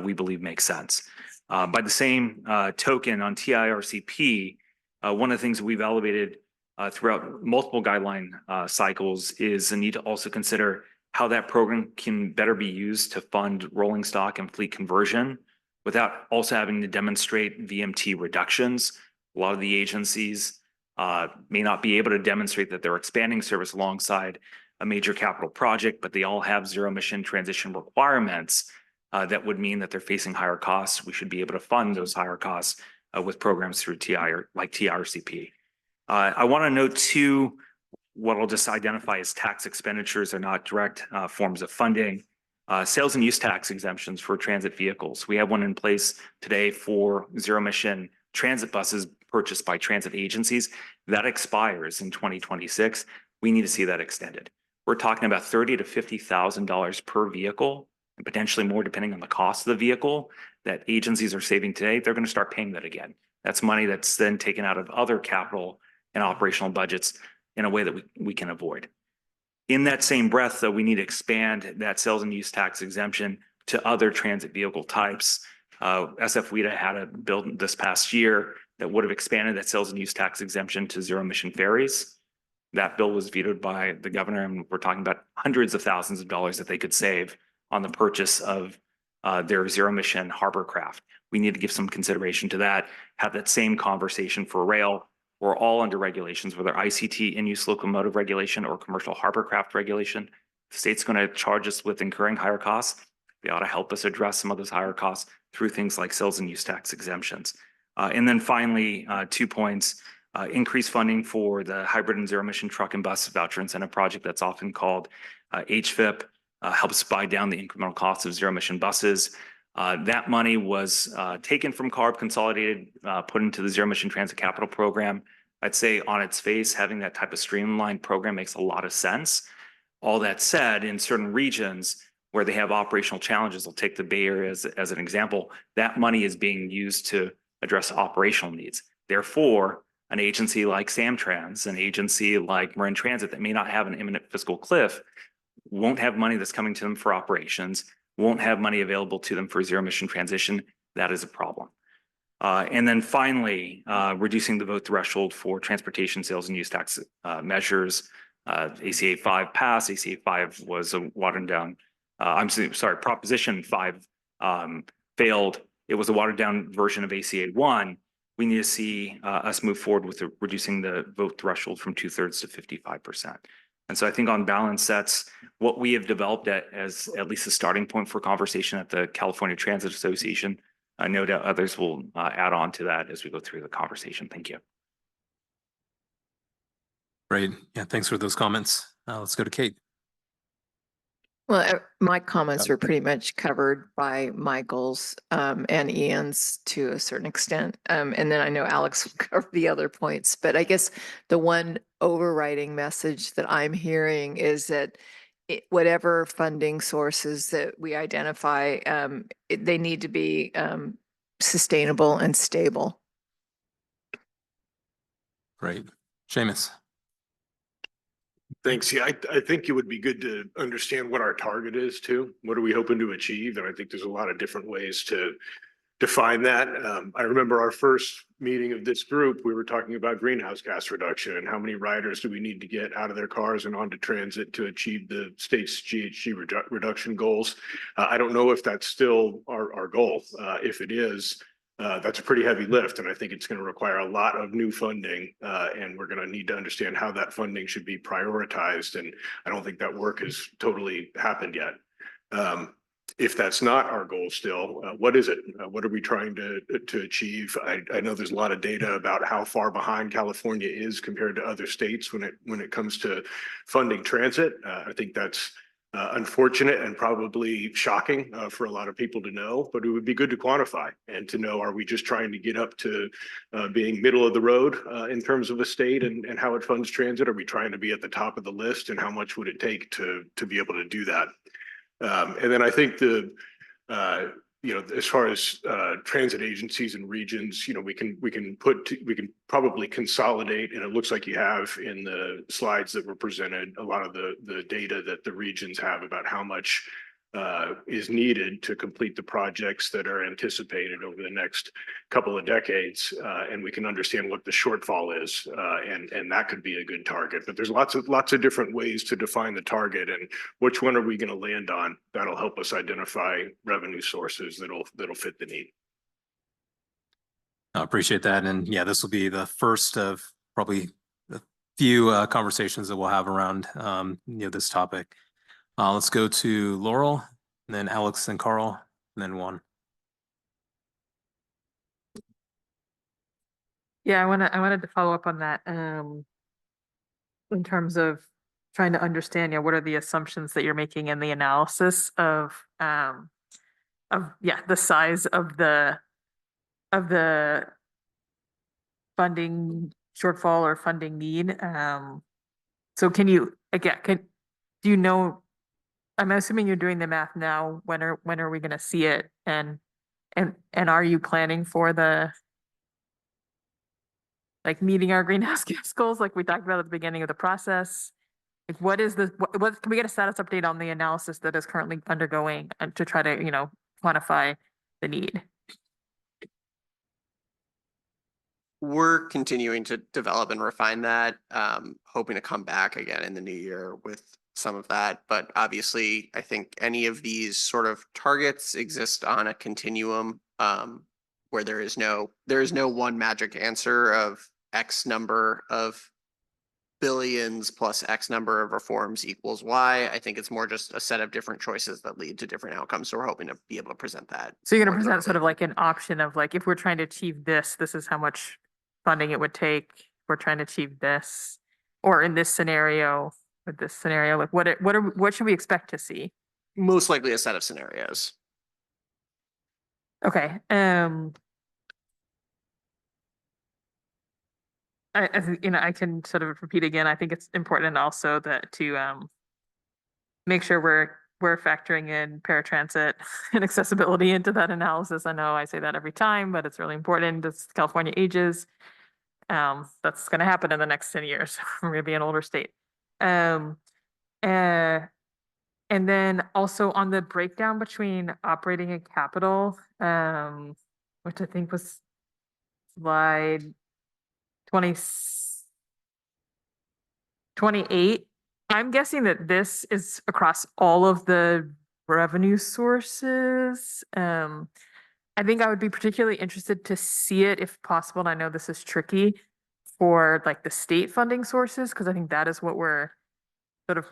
we believe makes sense. By the same token, on TIRCP, one of the things that we've elevated throughout multiple guideline cycles is the need to also consider how that program can better be used to fund rolling stock and fleet conversion without also having to demonstrate VMT reductions. A lot of the agencies may not be able to demonstrate that they're expanding service alongside a major capital project, but they all have zero emission transition requirements that would mean that they're facing higher costs. We should be able to fund those higher costs with programs through like TIRCP. I want to note too, what I'll just identify as tax expenditures are not direct forms of funding. Sales and use tax exemptions for transit vehicles. We have one in place today for zero emission transit buses purchased by transit agencies. That expires in 2026. We need to see that extended. We're talking about $30,000 to $50,000 per vehicle, and potentially more depending on the cost of the vehicle that agencies are saving today. They're going to start paying that again. That's money that's then taken out of other capital and operational budgets in a way that we can avoid. In that same breath, though, we need to expand that sales and use tax exemption to other transit vehicle types. SF WIDA had a bill this past year that would have expanded that sales and use tax exemption to zero emission ferries. That bill was vetoed by the governor, and we're talking about hundreds of thousands of dollars that they could save on the purchase of their zero emission harbor craft. We need to give some consideration to that, have that same conversation for rail. We're all under regulations, whether ICT in-use locomotive regulation or commercial harbor craft regulation. The state's going to charge us with incurring higher costs. They ought to help us address some of those higher costs through things like sales and use tax exemptions. And then finally, 2 points. Increased funding for the hybrid and zero emission truck and bus voucher incentive project that's often called HVIP, helps buy down the incremental cost of zero emission buses. That money was taken from CARB, consolidated, put into the Zero Emission Transit Capital Program. I'd say on its face, having that type of streamlined program makes a lot of sense. All that said, in certain regions where they have operational challenges, I'll take the Bay Area as an example, that money is being used to address operational needs. Therefore, an agency like Samtrans, an agency like Marin Transit that may not have an imminent fiscal cliff, won't have money that's coming to them for operations, won't have money available to them for zero emission transition. That is a problem. And then finally, reducing the vote threshold for transportation sales and use tax measures. ACA 5 passed. ACA 5 was a watered down. Sorry, Proposition 5 failed. It was a watered down version of ACA 1. We need to see us move forward with reducing the vote threshold from 2/3 to 55%. And so I think on balance, that's what we have developed as at least a starting point for conversation at the California Transit Association. No doubt others will add on to that as we go through the conversation. Thank you. Great. Yeah, thanks for those comments. Let's go to Kate. Well, my comments were pretty much covered by Michael's and Ian's to a certain extent. And then I know Alex will cover the other points, but I guess the one overriding message that I'm hearing is that whatever funding sources that we identify, they need to be sustainable and stable. Great. Seamus. Thanks. Yeah, I think it would be good to understand what our target is too. What are we hoping to achieve? And I think there's a lot of different ways to define that. I remember our first meeting of this group, we were talking about greenhouse gas reduction and how many riders do we need to get out of their cars and onto transit to achieve the state's GHG reduction goals. I don't know if that's still our goal. If it is, that's a pretty heavy lift, and I think it's going to require a lot of new funding, and we're going to need to understand how that funding should be prioritized, and I don't think that work has totally happened yet. If that's not our goal still, what is it? What are we trying to achieve? I know there's a lot of data about how far behind California is compared to other states when it comes to funding transit. I think that's unfortunate and probably shocking for a lot of people to know, but it would be good to quantify and to know, are we just trying to get up to being middle of the road in terms of a state and how it funds transit? Are we trying to be at the top of the list, and how much would it take to be able to do that? And then I think as far as transit agencies and regions, we can probably consolidate, and it looks like you have in the slides that were presented a lot of the data that the regions have about how much is needed to complete the projects that are anticipated over the next couple of decades, and we can understand what the shortfall is, and that could be a good target. But there's lots of different ways to define the target, and which one are we going to land on? That'll help us identify revenue sources that'll fit the need. I appreciate that, and yeah, this will be the first of probably a few conversations that we'll have around this topic. Let's go to Laurel, and then Alex and Carl, and then Juan. Yeah, I wanted to follow up on that in terms of trying to understand, what are the assumptions that you're making in the analysis of the size of the funding shortfall or funding need. So do you know? I'm assuming you're doing the math now. When are we going to see it? And are you planning for meeting our greenhouse gas goals like we talked about at the beginning of the process? Like what is the, what, can we get a status update on the analysis that is currently undergoing to try to, quantify the need? We're continuing to develop and refine that, hoping to come back again in the new year with some of that. But obviously, I think any of these sort of targets exist on a continuum, where there is no one magic answer of X number of billions plus X number of reforms equals Y. I think it's more just a set of different choices that lead to different outcomes. So we're hoping to be able to present that. So you're gonna more present sort thoroughly. of like an option of like, if we're trying to achieve this, this is how much funding it would take. We're trying to achieve this, or in this scenario, with this scenario, like what should we expect to see? Most likely a set of scenarios. Okay, I think, I can sort of repeat again, I think it's important also that to make sure we're factoring in paratransit and accessibility into that analysis. I know I say that every time, but it's really important as California ages. That's gonna happen in the next 10 years. We're gonna be an older state. And then also on the breakdown between operating and capital, which I think was slide 28. I'm guessing that this is across all of the revenue sources. I think I would be particularly interested to see it if possible, and I know this is tricky, for like the state funding sources, because I think that is what we're sort of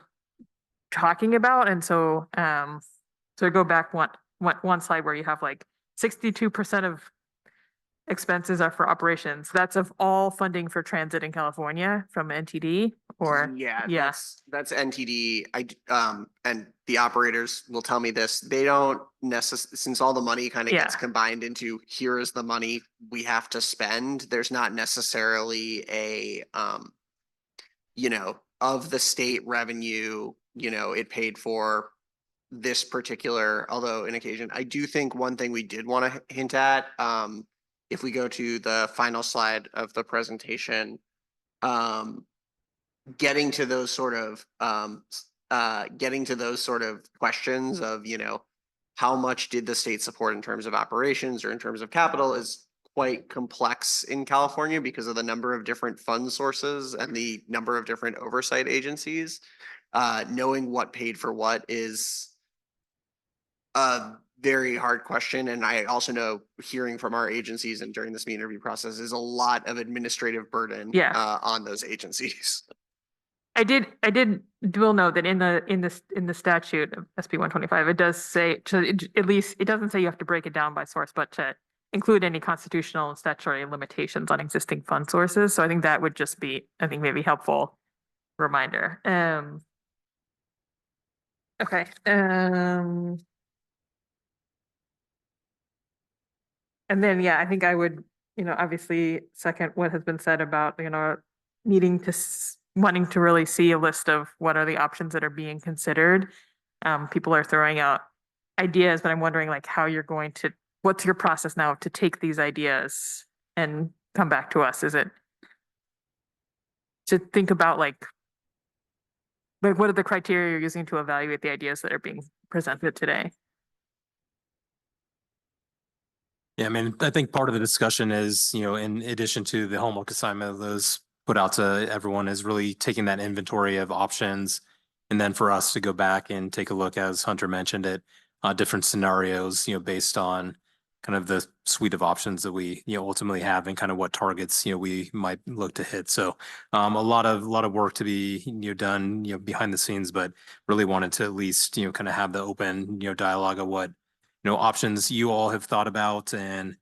talking about. And so, so go back one slide where you have like 62% of expenses are for operations. That's of all funding for transit in California from NTD, or Yeah, yeah. that's NTD. And the operators will tell me this. They don't since all the money kind of gets Yeah. combined into here is the money we have to spend. There's not necessarily a of the state revenue, it paid for this particular, although in occasion, I do think one thing we did want to hint at, if we go to the final slide of the presentation, getting to those sort of questions of, how much did the state support in terms of operations or in terms of capital is quite complex in California because of the number of different fund sources and the number of different oversight agencies. Knowing what paid for what is a very hard question. And I also know hearing from our agencies and during this interview process is a lot of administrative burden on those agencies. I will note that in the statute of SB 125, it does say at least it doesn't say you have to break it down by source, but to include any constitutional and statutory limitations on existing fund sources. So I think that would just be, I think, maybe helpful reminder. Okay. And then, I think I would, obviously second what has been said about, needing to wanting to really see a list of what are the options that are being considered. People are throwing out ideas, but I'm wondering like how you're going to, what's your process now to take these ideas and come back to us? Is it to think about like what are the criteria you're using to evaluate the ideas that are being presented today? Yeah, I mean, I think part of the discussion is, in addition to the homework assignment of those put out to everyone, is really taking that inventory of options. And then for us to go back and take a look, as Hunter mentioned, at different scenarios, based on kind of the suite of options that we, ultimately have and kind of what targets, we might look to hit. So a lot of work to be, done, behind the scenes, but really wanted to at least, kind of have the open, dialogue of what options you all have thought about and,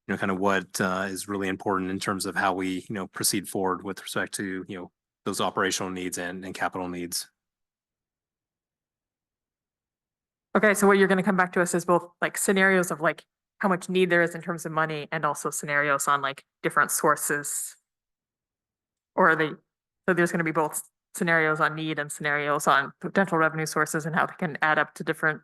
kind of what is really important in terms of how we, proceed forward with respect to, those operational needs and capital needs. Okay, so what you're going to come back to us is both like scenarios of like how much need there is in terms of money and also scenarios on like different sources. Or so there's going to be both scenarios on need and scenarios on potential revenue sources and how they can add up to different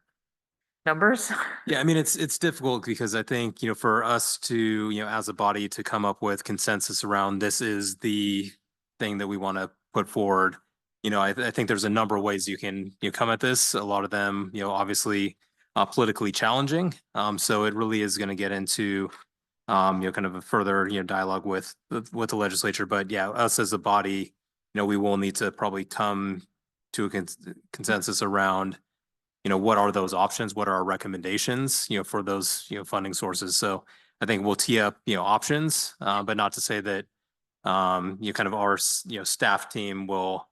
numbers. Yeah, I mean, it's difficult because I think, for us to, as a body to come up with consensus around this is the thing that we want to put forward. I think there's a number of ways you can, come at this. A lot of them, obviously politically challenging. So it really is going to get into, kind of a further, dialogue with the legislature. But yeah, us as a body, we will need to probably come to a consensus around, what are those options? What are our recommendations, for those, funding sources? So I think we'll tee up, options, but not to say that, kind of our, staff team will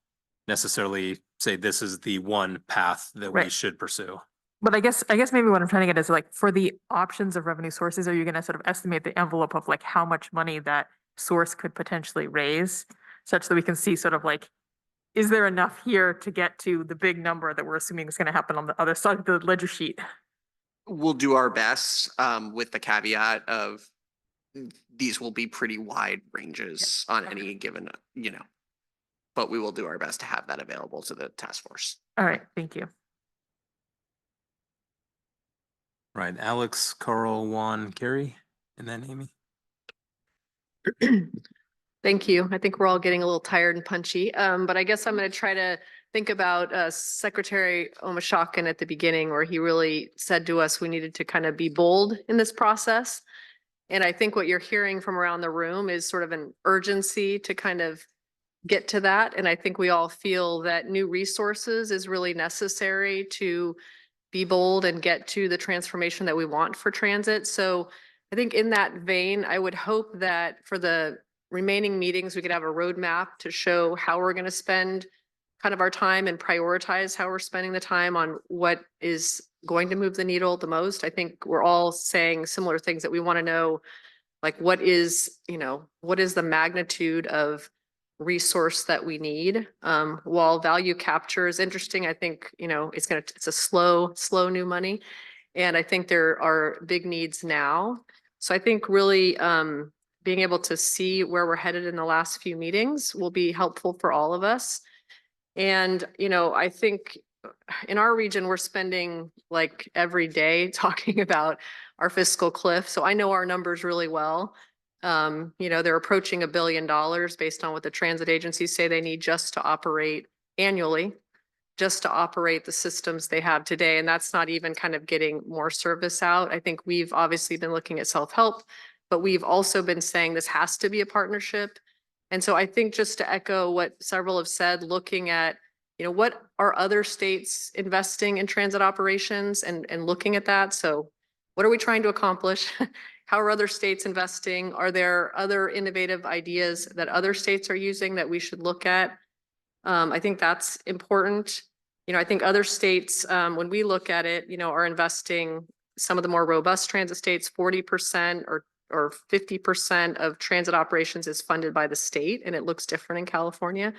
necessarily say this is the one path that we Right. should pursue. But I guess maybe what I'm trying to get is like, for the options of revenue sources, are you gonna sort of estimate the envelope of like how much money that source could potentially raise? Such that we can see sort of like, is there enough here to get to the big number that we're assuming is gonna happen on the other side of the ledger sheet? We'll do our best, with the caveat of these will be pretty wide ranges on any given, but we will do our best to have that available to the task force. All right, thank you. Right. Alex, Carl, Juan, Carrie, and then Amy. Thank you. I think we're all getting a little tired and punchy, but I guess I'm going to try to think about Secretary Omashakin at the beginning, where he really said to us we needed to kind of be bold in this process. And I think what you're hearing from around the room is sort of an urgency to kind of get to that. And I think we all feel that new resources is really necessary to be bold and get to the transformation that we want for transit. So I think in that vein, I would hope that for the remaining meetings, we could have a roadmap to show how we're going to spend kind of our time and prioritize how we're spending the time on what is going to move the needle the most. I think we're all saying similar things, that we want to know, like, what is the magnitude of resource that we need. While value capture is interesting, I think, it's a slow new money. And I think there are big needs now. So I think really being able to see where we're headed in the last few meetings will be helpful for all of us. And, I think in our region, we're spending like every day talking about our fiscal cliff. So I know our numbers really well. They're approaching $1 billion based on what the transit agencies say they need just to operate annually, just to operate the systems they have today. And that's not even kind of getting more service out. I think we've obviously been looking at self-help, but we've also been saying this has to be a partnership. And so I think, just to echo what several have said, looking at, what are other states investing in transit operations and looking at that. So what are we trying to accomplish? How are other states investing? Are there other innovative ideas that other states are using that we should look at? I think that's important. I think other states, when we look at it, are investing, some of the more robust transit states, 40% or 50% of transit operations is funded by the state, and it looks different in California.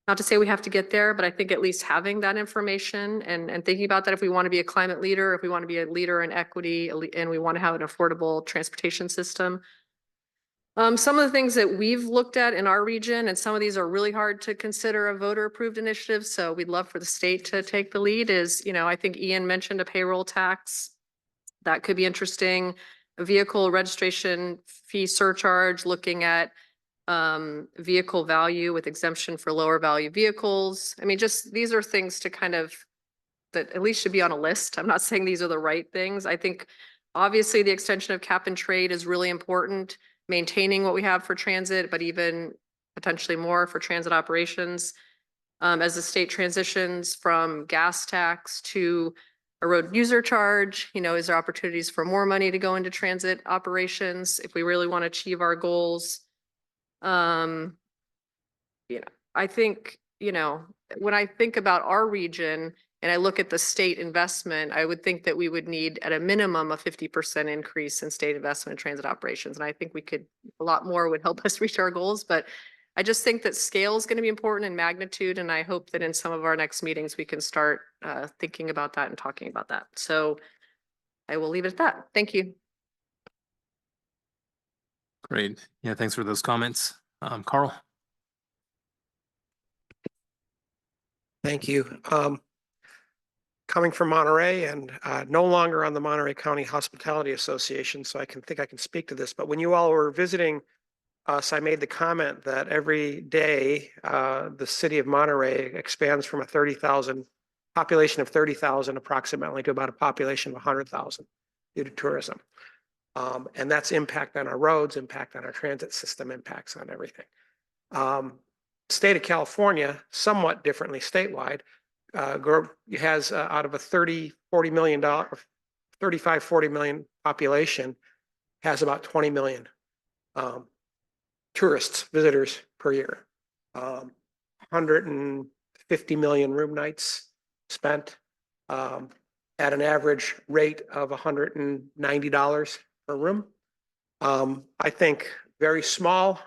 Not to say we have to get there, but I think at least having that information and thinking about that, if we want to be a climate leader, if we want to be a leader in equity, and we want to have an affordable transportation system. Some of the things that we've looked at in our region, and some of these are really hard to consider a voter approved initiative, so we'd love for the state to take the lead, is, I think Ian mentioned a payroll tax. That could be interesting. A vehicle registration fee surcharge, looking at vehicle value with exemption for lower value vehicles. I mean, just, these are things to kind of, that at least should be on a list. I'm not saying these are the right things. I think obviously the extension of cap and trade is really important, maintaining what we have for transit, but even potentially more for transit operations. As the state transitions from gas tax to a road user charge, is there opportunities for more money to go into transit operations if we really want to achieve our goals? I think, when I think about our region and I look at the state investment, I would think that we would need at a minimum a 50% increase in state investment in transit operations. And I think a lot more would help us reach our goals, but I just think that scale is going to be important, and magnitude. And I hope that in some of our next meetings, we can start thinking about that and talking about that. So I will leave it at that. Thank you. Great. Yeah, thanks for those comments. Carl? Thank you. Coming from Monterey and no longer on the Monterey County Hospitality Association, so I can speak to this. But when you all were visiting us, I made the comment that every day, the city of Monterey expands from a 30,000 population of 30,000 approximately to about a population of 100,000 due to tourism. And that's impact on our roads, impact on our transit system, impacts on everything. State of California, somewhat differently statewide, has out of a 40 million, 40 million population, has about 20 million tourists, visitors per year. 150 million room nights spent at an average rate of $190 per room. I think very small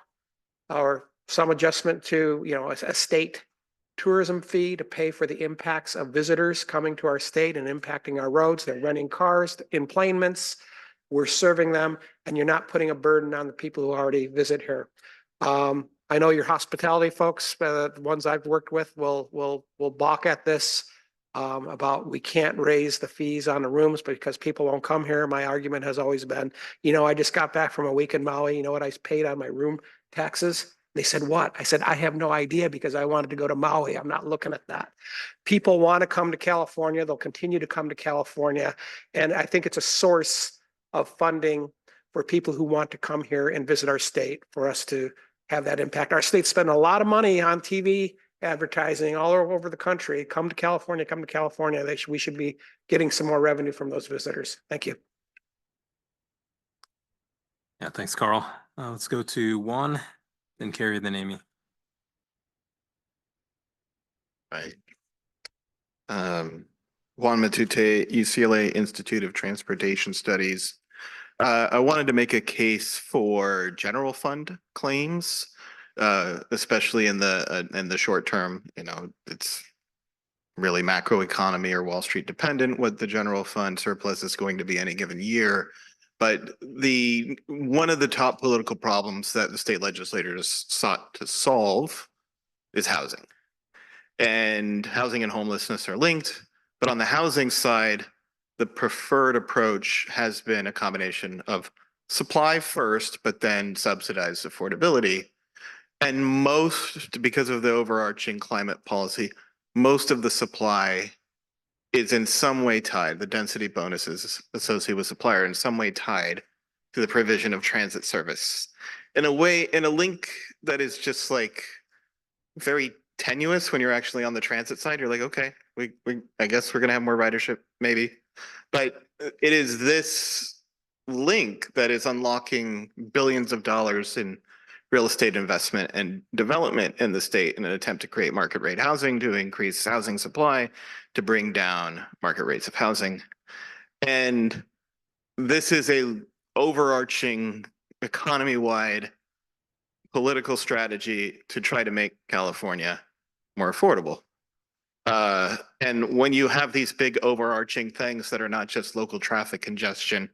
or some adjustment to, a state tourism fee to pay for the impacts of visitors coming to our state and impacting our roads. They're renting cars, emplanements, we're serving them, and you're not putting a burden on the people who already visit here. I know your hospitality folks, the ones I've worked with, will balk at this about we can't raise the fees on the rooms because people won't come here. My argument has always been, I just got back from a week in Maui. You know what I paid on my room taxes? They said, what? I said, I have no idea because I wanted to go to Maui. I'm not looking at that. People want to come to California. They'll continue to come to California. And I think it's a source of funding for people who want to come here and visit our state for us to have that impact. Our state spent a lot of money on TV advertising all over the country. Come to California, come to California. We should be getting some more revenue from those visitors. Thank you. Yeah, thanks, Carl. Let's go to Juan, then Carrie, then Amy. Right. Juan Matute, UCLA Institute of Transportation Studies. I wanted to make a case for general fund claims, especially in the short term. It's really macroeconomy or Wall Street dependent what the general fund surplus is going to be any given year. But one of the top political problems that the state legislators sought to solve is housing. And housing and homelessness are linked. But on the housing side, the preferred approach has been a combination of supply first, but then subsidized affordability. And because of the overarching climate policy, most of the supply is in some way tied, the density bonuses associated with supply are in some way tied to the provision of transit service. In a link that is just like very tenuous when you're actually on the transit side. You're like, okay, I guess we're gonna have more ridership, maybe. But it is this link that is unlocking billions of dollars in real estate investment and development in the state in an attempt to create market rate housing, to increase housing supply, to bring down market rates of housing. And this is a overarching economy-wide political strategy to try to make California more affordable. And when you have these big overarching things that are not just local traffic congestion,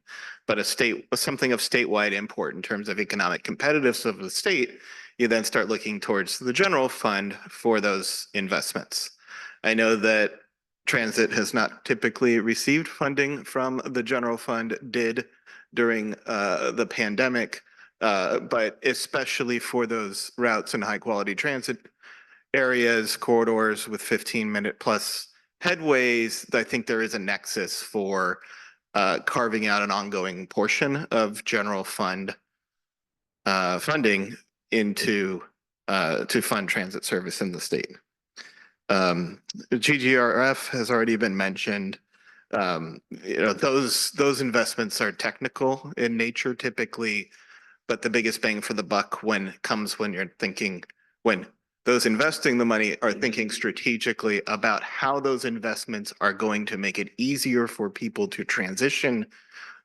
but something of statewide import in terms of economic competitiveness of the state, you then start looking towards the general fund for those investments. I know that transit has not typically received funding from the general fund, did during the pandemic, but especially for those routes and high quality transit areas, corridors with 15-minute plus headways, I think there is a nexus for carving out an ongoing portion of general fund funding to fund transit service in the state. GGRF has already been mentioned. Those investments are technical in nature typically, but the biggest bang for the buck when those investing the money are thinking strategically about how those investments are going to make it easier for people to transition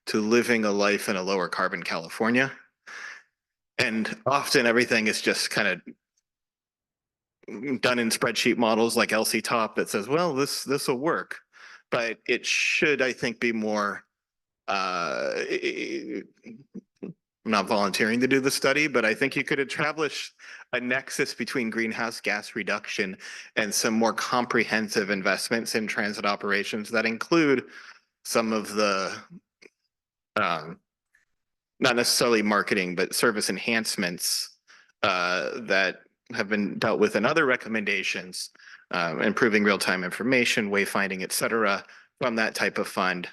to living a life in a lower carbon California. And often everything is just kind of done in spreadsheet models like LC Top that says, well, this will work. But it should, I think, be more I'm not volunteering to do the study, but I think you could establish a nexus between greenhouse gas reduction and some more comprehensive investments in transit operations that include some of the not necessarily marketing, but service enhancements that have been dealt with in other recommendations, improving real-time information, wayfinding, et cetera, from that type of fund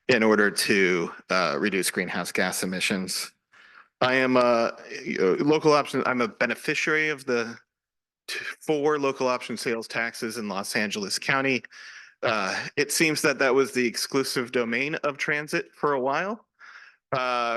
in order to reduce greenhouse gas emissions. I am a local option. I'm a beneficiary of the 4 local option sales taxes in Los Angeles County. It seems that that was the exclusive domain of transit for a while,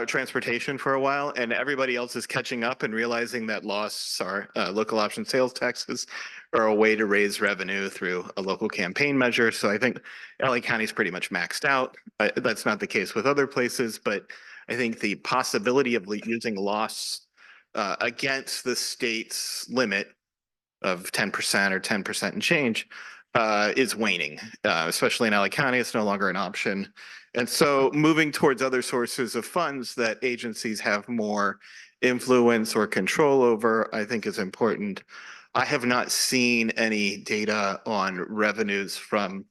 transportation for a while, and everybody else is catching up and realizing that local option sales taxes are a way to raise revenue through a local campaign measure. So I think LA County is pretty much maxed out. That's not the case with other places, but I think the possibility of using loss against the state's limit of 10% or 10% and change is waning, especially in LA County. It's no longer an option. And so moving towards other sources of funds that agencies have more influence or control over, I think is important. I have not seen any data on revenues from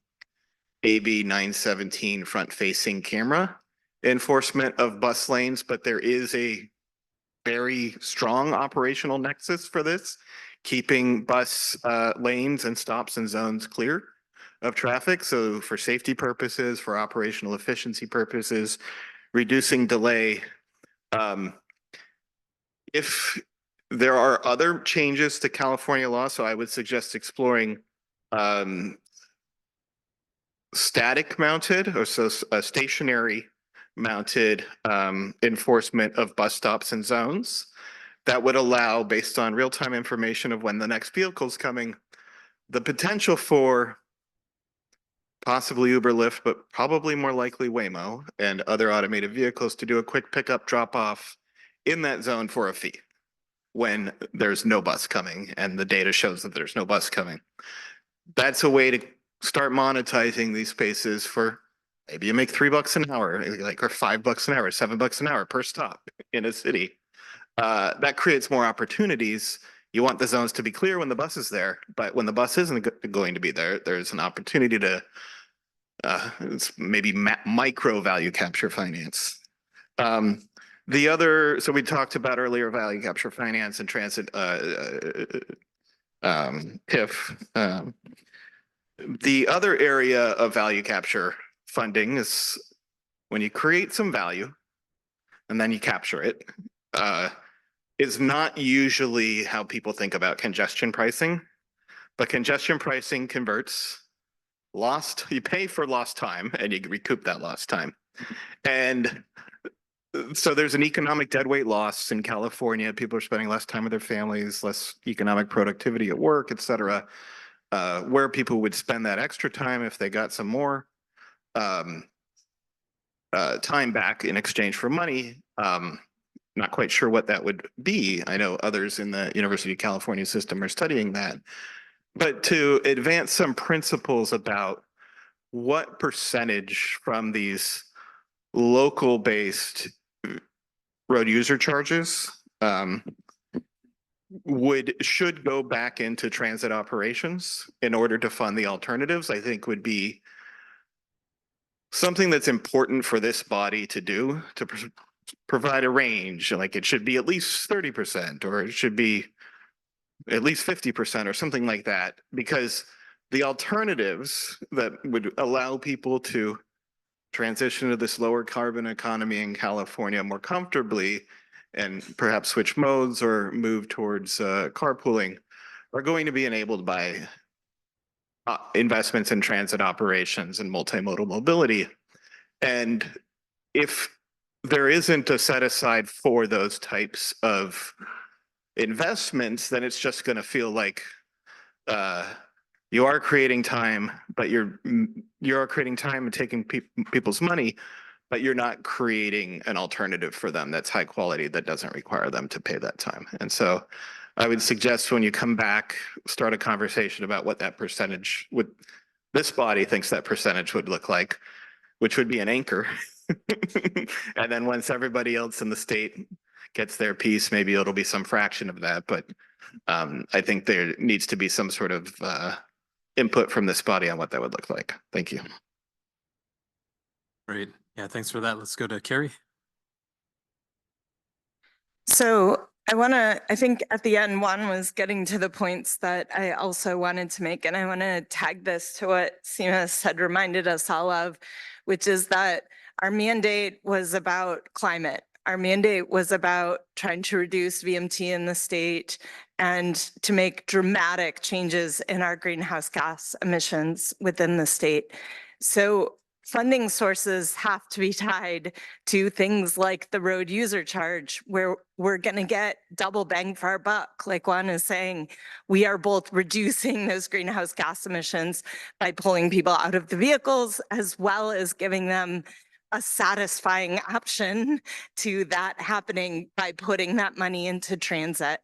AB 917 front-facing camera enforcement of bus lanes, but there is a very strong operational nexus for this, keeping bus lanes and stops and zones clear of traffic. So for safety purposes, for operational efficiency purposes, reducing delay. If there are other changes to California law, so I would suggest exploring static mounted or stationary mounted enforcement of bus stops and zones that would allow, based on real-time information of when the next vehicle is coming, the potential for possibly Uber, Lyft, but probably more likely Waymo and other automated vehicles to do a quick pickup drop off in that zone for a fee when there's no bus coming and the data shows that there's no bus coming. That's a way to start monetizing these spaces for maybe you make $3 an hour, like, or $5 an hour, $7 an hour per stop in a city. That creates more opportunities. You want the zones to be clear when the bus is there, but when the bus isn't going to be there, there's an opportunity to it's maybe micro value capture finance. The other, so we talked about earlier value capture finance and transit TIF. The other area of value capture funding is when you create some value and then you capture it, is not usually how people think about congestion pricing, but congestion pricing converts you pay for lost time and you recoup that lost time. And so there's an economic deadweight loss in California. People are spending less time with their families, less economic productivity at work, et cetera. Where people would spend that extra time if they got some more time back in exchange for money. Not quite sure what that would be. I know others in the University of California system are studying that. But to advance some principles about what percentage from these local based road user charges should go back into transit operations in order to fund the alternatives, I think would be something that's important for this body to do, to provide a range. Like it should be at least 30%, or it should be at least 50% or something like that, because the alternatives that would allow people to transition to this lower carbon economy in California more comfortably and perhaps switch modes or move towards carpooling are going to be enabled by investments in transit operations and multimodal mobility. And if there isn't a set aside for those types of investments, then it's just going to feel like you are creating time, but you are creating time and taking people's money, but you're not creating an alternative for them that's high quality that doesn't require them to pay that time. And so I would suggest when you come back, start a conversation about what that percentage this body thinks that percentage would look like, which would be an anchor. And then once everybody else in the state gets their piece, maybe it'll be some fraction of that. But I think there needs to be some sort of input from this body on what that would look like. Thank you. Great. Yeah, thanks for that. Let's go to Carrie. So I think at the end, Juan was getting to the points that I also wanted to make, and I want to tag this to what Seamus had reminded us all of, which is that our mandate was about climate. Our mandate was about trying to reduce VMT in the state and to make dramatic changes in our greenhouse gas emissions within the state. So funding sources have to be tied to things like the road user charge, where we're going to get double bang for our buck. Like Juan is saying, we are both reducing those greenhouse gas emissions by pulling people out of the vehicles, as well as giving them a satisfying option to that happening by putting that money into transit.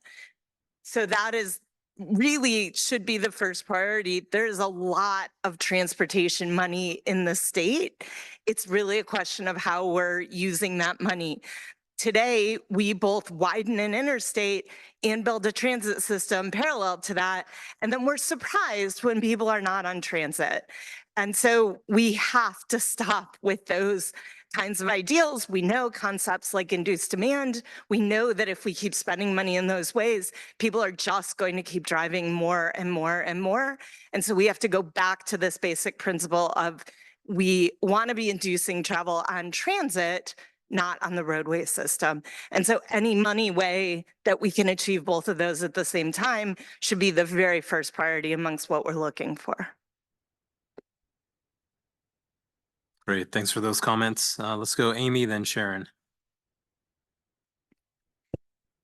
So that is really should be the first priority. There's a lot of transportation money in the state. It's really a question of how we're using that money. Today, we both widen an interstate and build a transit system parallel to that. And then we're surprised when people are not on transit. And so we have to stop with those kinds of ideals. We know concepts like induced demand. We know that if we keep spending money in those ways, people are just going to keep driving more and more and more. And so we have to go back to this basic principle of we want to be inducing travel on transit, not on the roadway system. And so any money way that we can achieve both of those at the same time should be the very first priority amongst what we're looking for. Great. Thanks for those comments. Let's go Amy, then Sharon.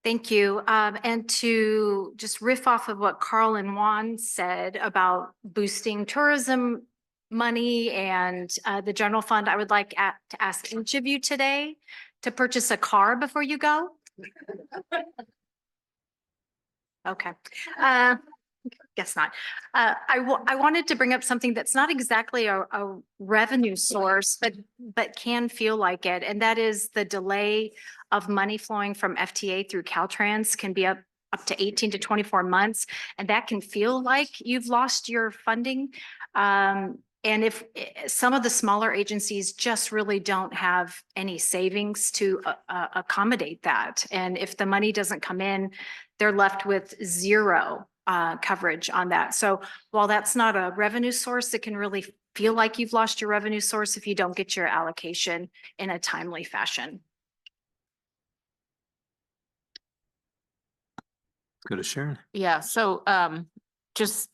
Thank you. And to just riff off of what Carl and Juan said about boosting tourism money and the general fund, I would like to ask each of you today to purchase a car before you go. Okay. Guess not. I wanted to bring up something that's not exactly a revenue source, but can feel like it. And that is the delay of money flowing from FTA through Caltrans can be up to 18 to 24 months. And that can feel like you've lost your funding. And if some of the smaller agencies just really don't have any savings to accommodate that. And if the money doesn't come in, they're left with zero coverage on that. So while that's not a revenue source, it can really feel like you've lost your revenue source if you don't get your allocation in a timely fashion. Go to Sharon. Yeah, so just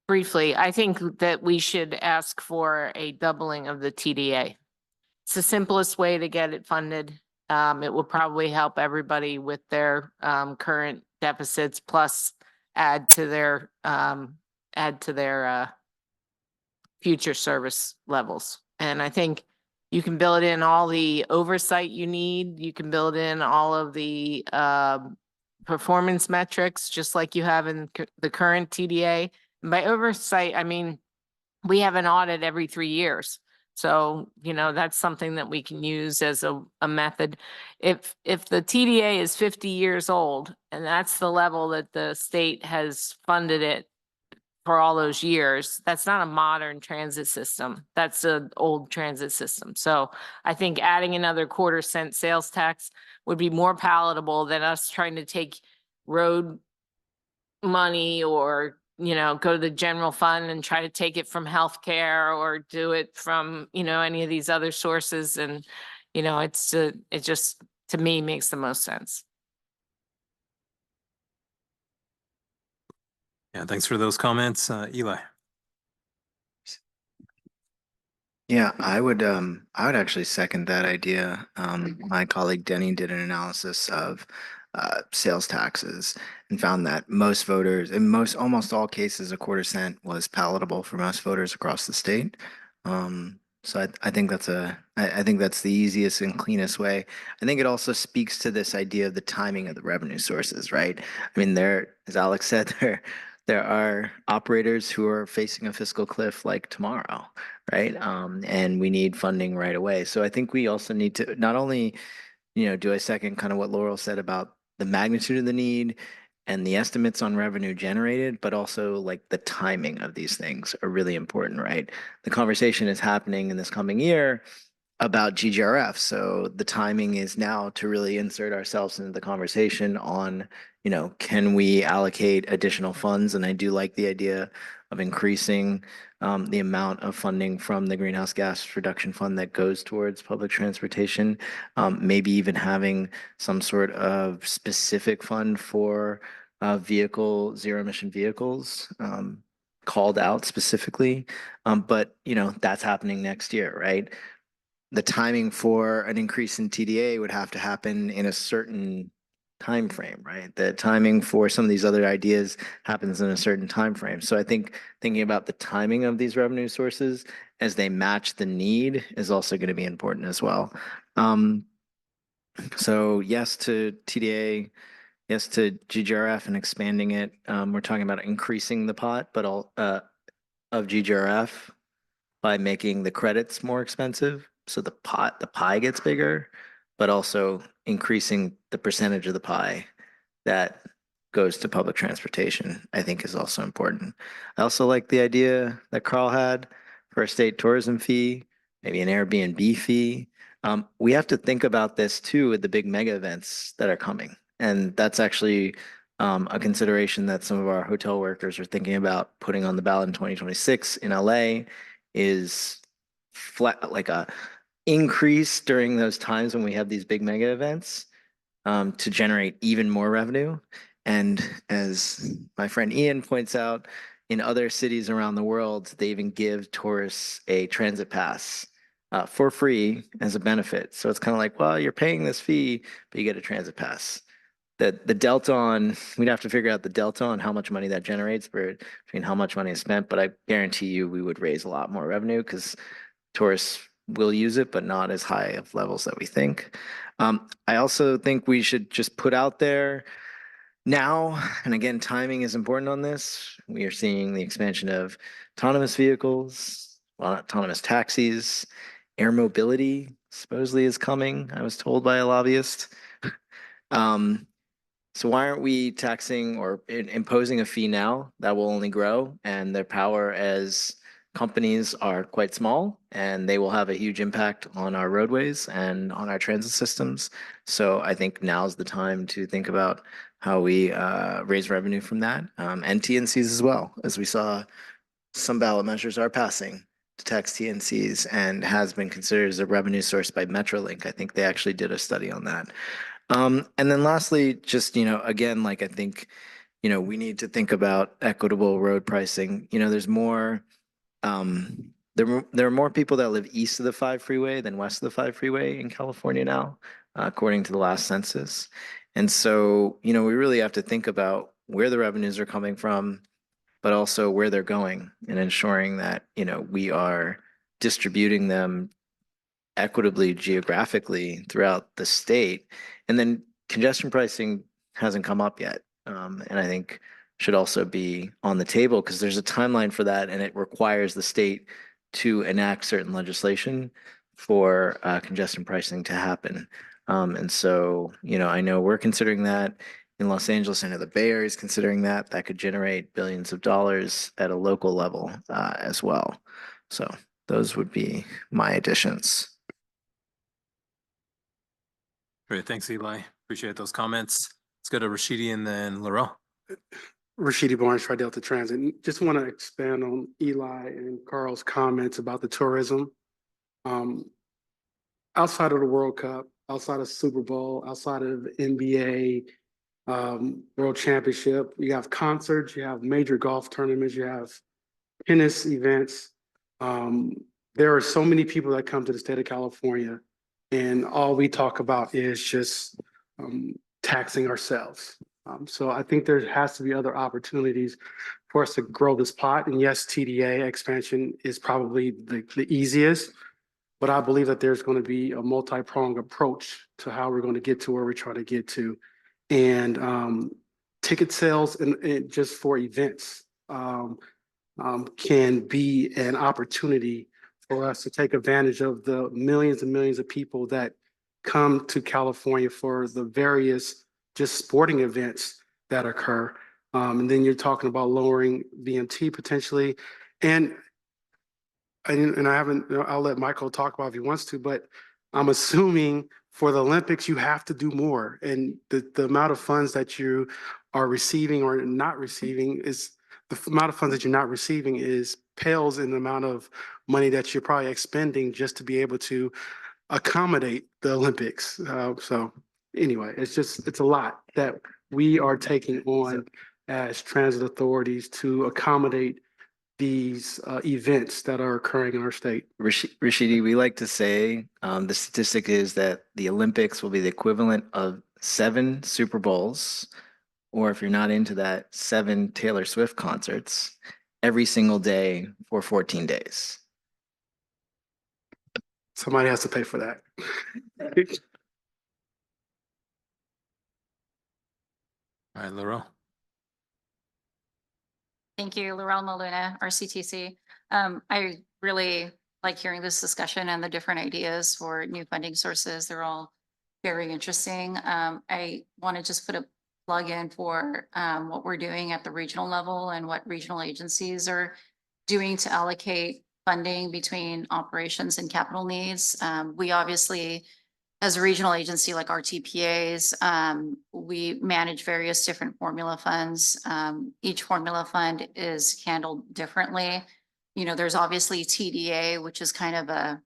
briefly, I think that we should ask for a doubling of the TDA. It's the simplest way to get it funded. It will probably help everybody with their current deficits, plus add to their future service levels. And I think you can build in all the oversight you need. You can build in all of the performance metrics, just like you have in the current TDA. And by oversight, I mean, we have an audit every 3 years. So, that's something that we can use as a method. If the TDA is 50 years old, and that's the level that the state has funded it for all those years, that's not a modern transit system. That's an old transit system. So I think adding another 1/4 cent sales tax would be more palatable than us trying to take road money or go to the general fund and try to take it from healthcare or do it from, any of these other sources. And, it just, to me, makes the most sense. Yeah, thanks for those comments. Eli. Yeah, I would actually second that idea. My colleague Denny did an analysis of sales taxes and found that most voters, in almost all cases, a 1/4 cent was palatable for most voters across the state. So I think I think that's the easiest and cleanest way. I think it also speaks to this idea of the timing of the revenue sources, right? I mean, as Alex said, there are operators who are facing a fiscal cliff like tomorrow, right? And we need funding right away. So I think we also need to not only, do I second kind of what Laurel said about the magnitude of the need and the estimates on revenue generated, but also like the timing of these things are really important, right? The conversation is happening in this coming year about GGRF. So the timing is now to really insert ourselves into the conversation on, can we allocate additional funds? And I do like the idea of increasing the amount of funding from the Greenhouse Gas Reduction Fund that goes towards public transportation. Maybe even having some sort of specific fund for zero emission vehicles called out specifically. But, that's happening next year, right? The timing for an increase in TDA would have to happen in a certain time frame, right? The timing for some of these other ideas happens in a certain time frame. So I think thinking about the timing of these revenue sources as they match the need is also going to be important as well. So yes to TDA, yes to GGRF and expanding it. We're talking about increasing the pot, but of GGRF by making the credits more expensive. So the pie gets bigger, but also increasing the percentage of the pie that goes to public transportation, I think is also important. I also like the idea that Carl had for a state tourism fee, maybe an Airbnb fee. We have to think about this too with the big mega events that are coming. And that's actually a consideration that some of our hotel workers are thinking about putting on the ballot in 2026 in LA is flat, like a increase during those times when we have these big mega events to generate even more revenue. And as my friend Ian points out, in other cities around the world, they even give tourists a transit pass for free as a benefit. So it's kind of like, well, you're paying this fee, but you get a transit pass. The delta on, we'd have to figure out the delta on how much money that generates between how much money is spent, but I guarantee you we would raise a lot more revenue because tourists will use it, but not as high of levels that we think. I also think we should just put out there now, and again, timing is important on this. We are seeing the expansion of autonomous vehicles, autonomous taxis, air mobility supposedly is coming, I was told by a lobbyist. So why aren't we taxing or imposing a fee now that will only grow, and their power as companies are quite small and they will have a huge impact on our roadways and on our transit systems. So I think now's the time to think about how we raise revenue from that, and TNCs as well, as we saw some ballot measures are passing to tax TNCs and has been considered as a revenue source by Metrolink. I think they actually did a study on that. And then lastly, just, again, like I think, we need to think about equitable road pricing. There's more, there are more people that live east of the 5 freeway than west of the 5 freeway in California now, according to the last census. And so, we really have to think about where the revenues are coming from, but also where they're going and ensuring that, we are distributing them equitably geographically throughout the state. And then congestion pricing hasn't come up yet. And I think should also be on the table because there's a timeline for that and it requires the state to enact certain legislation for congestion pricing to happen. And so, I know we're considering that in Los Angeles. I know the Bay Area is considering that. That could generate billions of dollars at a local level as well. So those would be my additions. Great. Thanks, Eli. Appreciate those comments. Let's go to Rashidi and then Laurel. Rashidi Barnes, Tri Delta Transit. Just want to expand on Eli and Carl's comments about the tourism. Outside of the World Cup, outside of Super Bowl, outside of NBA, World Championship, you have concerts, you have major golf tournaments, you have tennis events. There are so many people that come to the state of California, and all we talk about is just taxing ourselves. So I think there has to be other opportunities for us to grow this pot. And yes, TDA expansion is probably the easiest, but I believe that there's going to be a multi-pronged approach to how we're going to get to where we're trying to get to. And ticket sales and just for events can be an opportunity for us to take advantage of the millions and millions of people that come to California for the various just sporting events that occur. And then you're talking about lowering VMT potentially. And and I haven't, I'll let Michael talk about if he wants to, but I'm assuming for the Olympics, you have to do more. And the amount of funds that you are receiving or not receiving is, the amount of funds that you're not receiving is pales in the amount of money that you're probably expending just to be able to accommodate the Olympics. So anyway, it's a lot that we are taking on as transit authorities to accommodate these events that are occurring in our state. Rashidi, we like to say the statistic is that the Olympics will be the equivalent of 7 Super Bowls, or if you're not into that, 7 Taylor Swift concerts every single day for 14 days. Somebody has to pay for that. All right, Laurel. Thank you, Laurel Maluna, RCTC. I really like hearing this discussion and the different ideas for new funding sources. They're all very interesting. I want to just put a plug in for what we're doing at the regional level and what regional agencies are doing to allocate funding between operations and capital needs. We obviously, as a regional agency like our TPAs, we manage various different formula funds. Each formula fund is handled differently. You know, there's obviously TDA, which is kind of the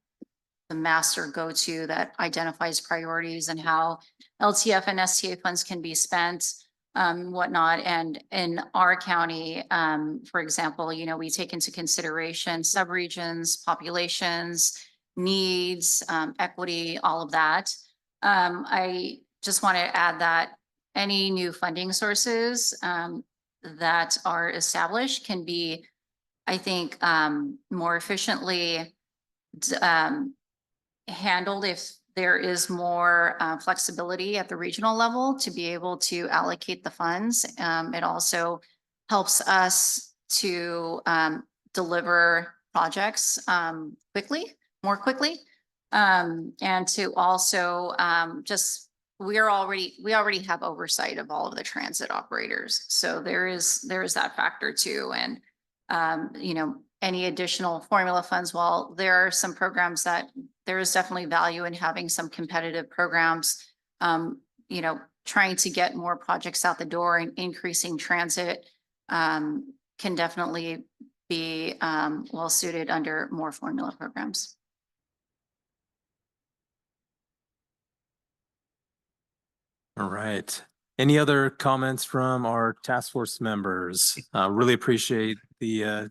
master go-to that identifies priorities and how LTF and STA funds can be spent, whatnot. And in our county, for example, you know, we take into consideration subregions, populations, needs, equity, all of that. I just want to add that any new funding sources that are established can be, I think, more efficiently handled if there is more flexibility at the regional level to be able to allocate the funds. It also helps us to deliver projects more quickly. And to also just, we already have oversight of all of the transit operators. So there is that factor too. And, you know, any additional formula funds, while there are some programs that there is definitely value in having some competitive programs, you know, trying to get more projects out the door and increasing transit can definitely be well suited under more formula programs. All right. Any other comments from our task force members? Really appreciate the,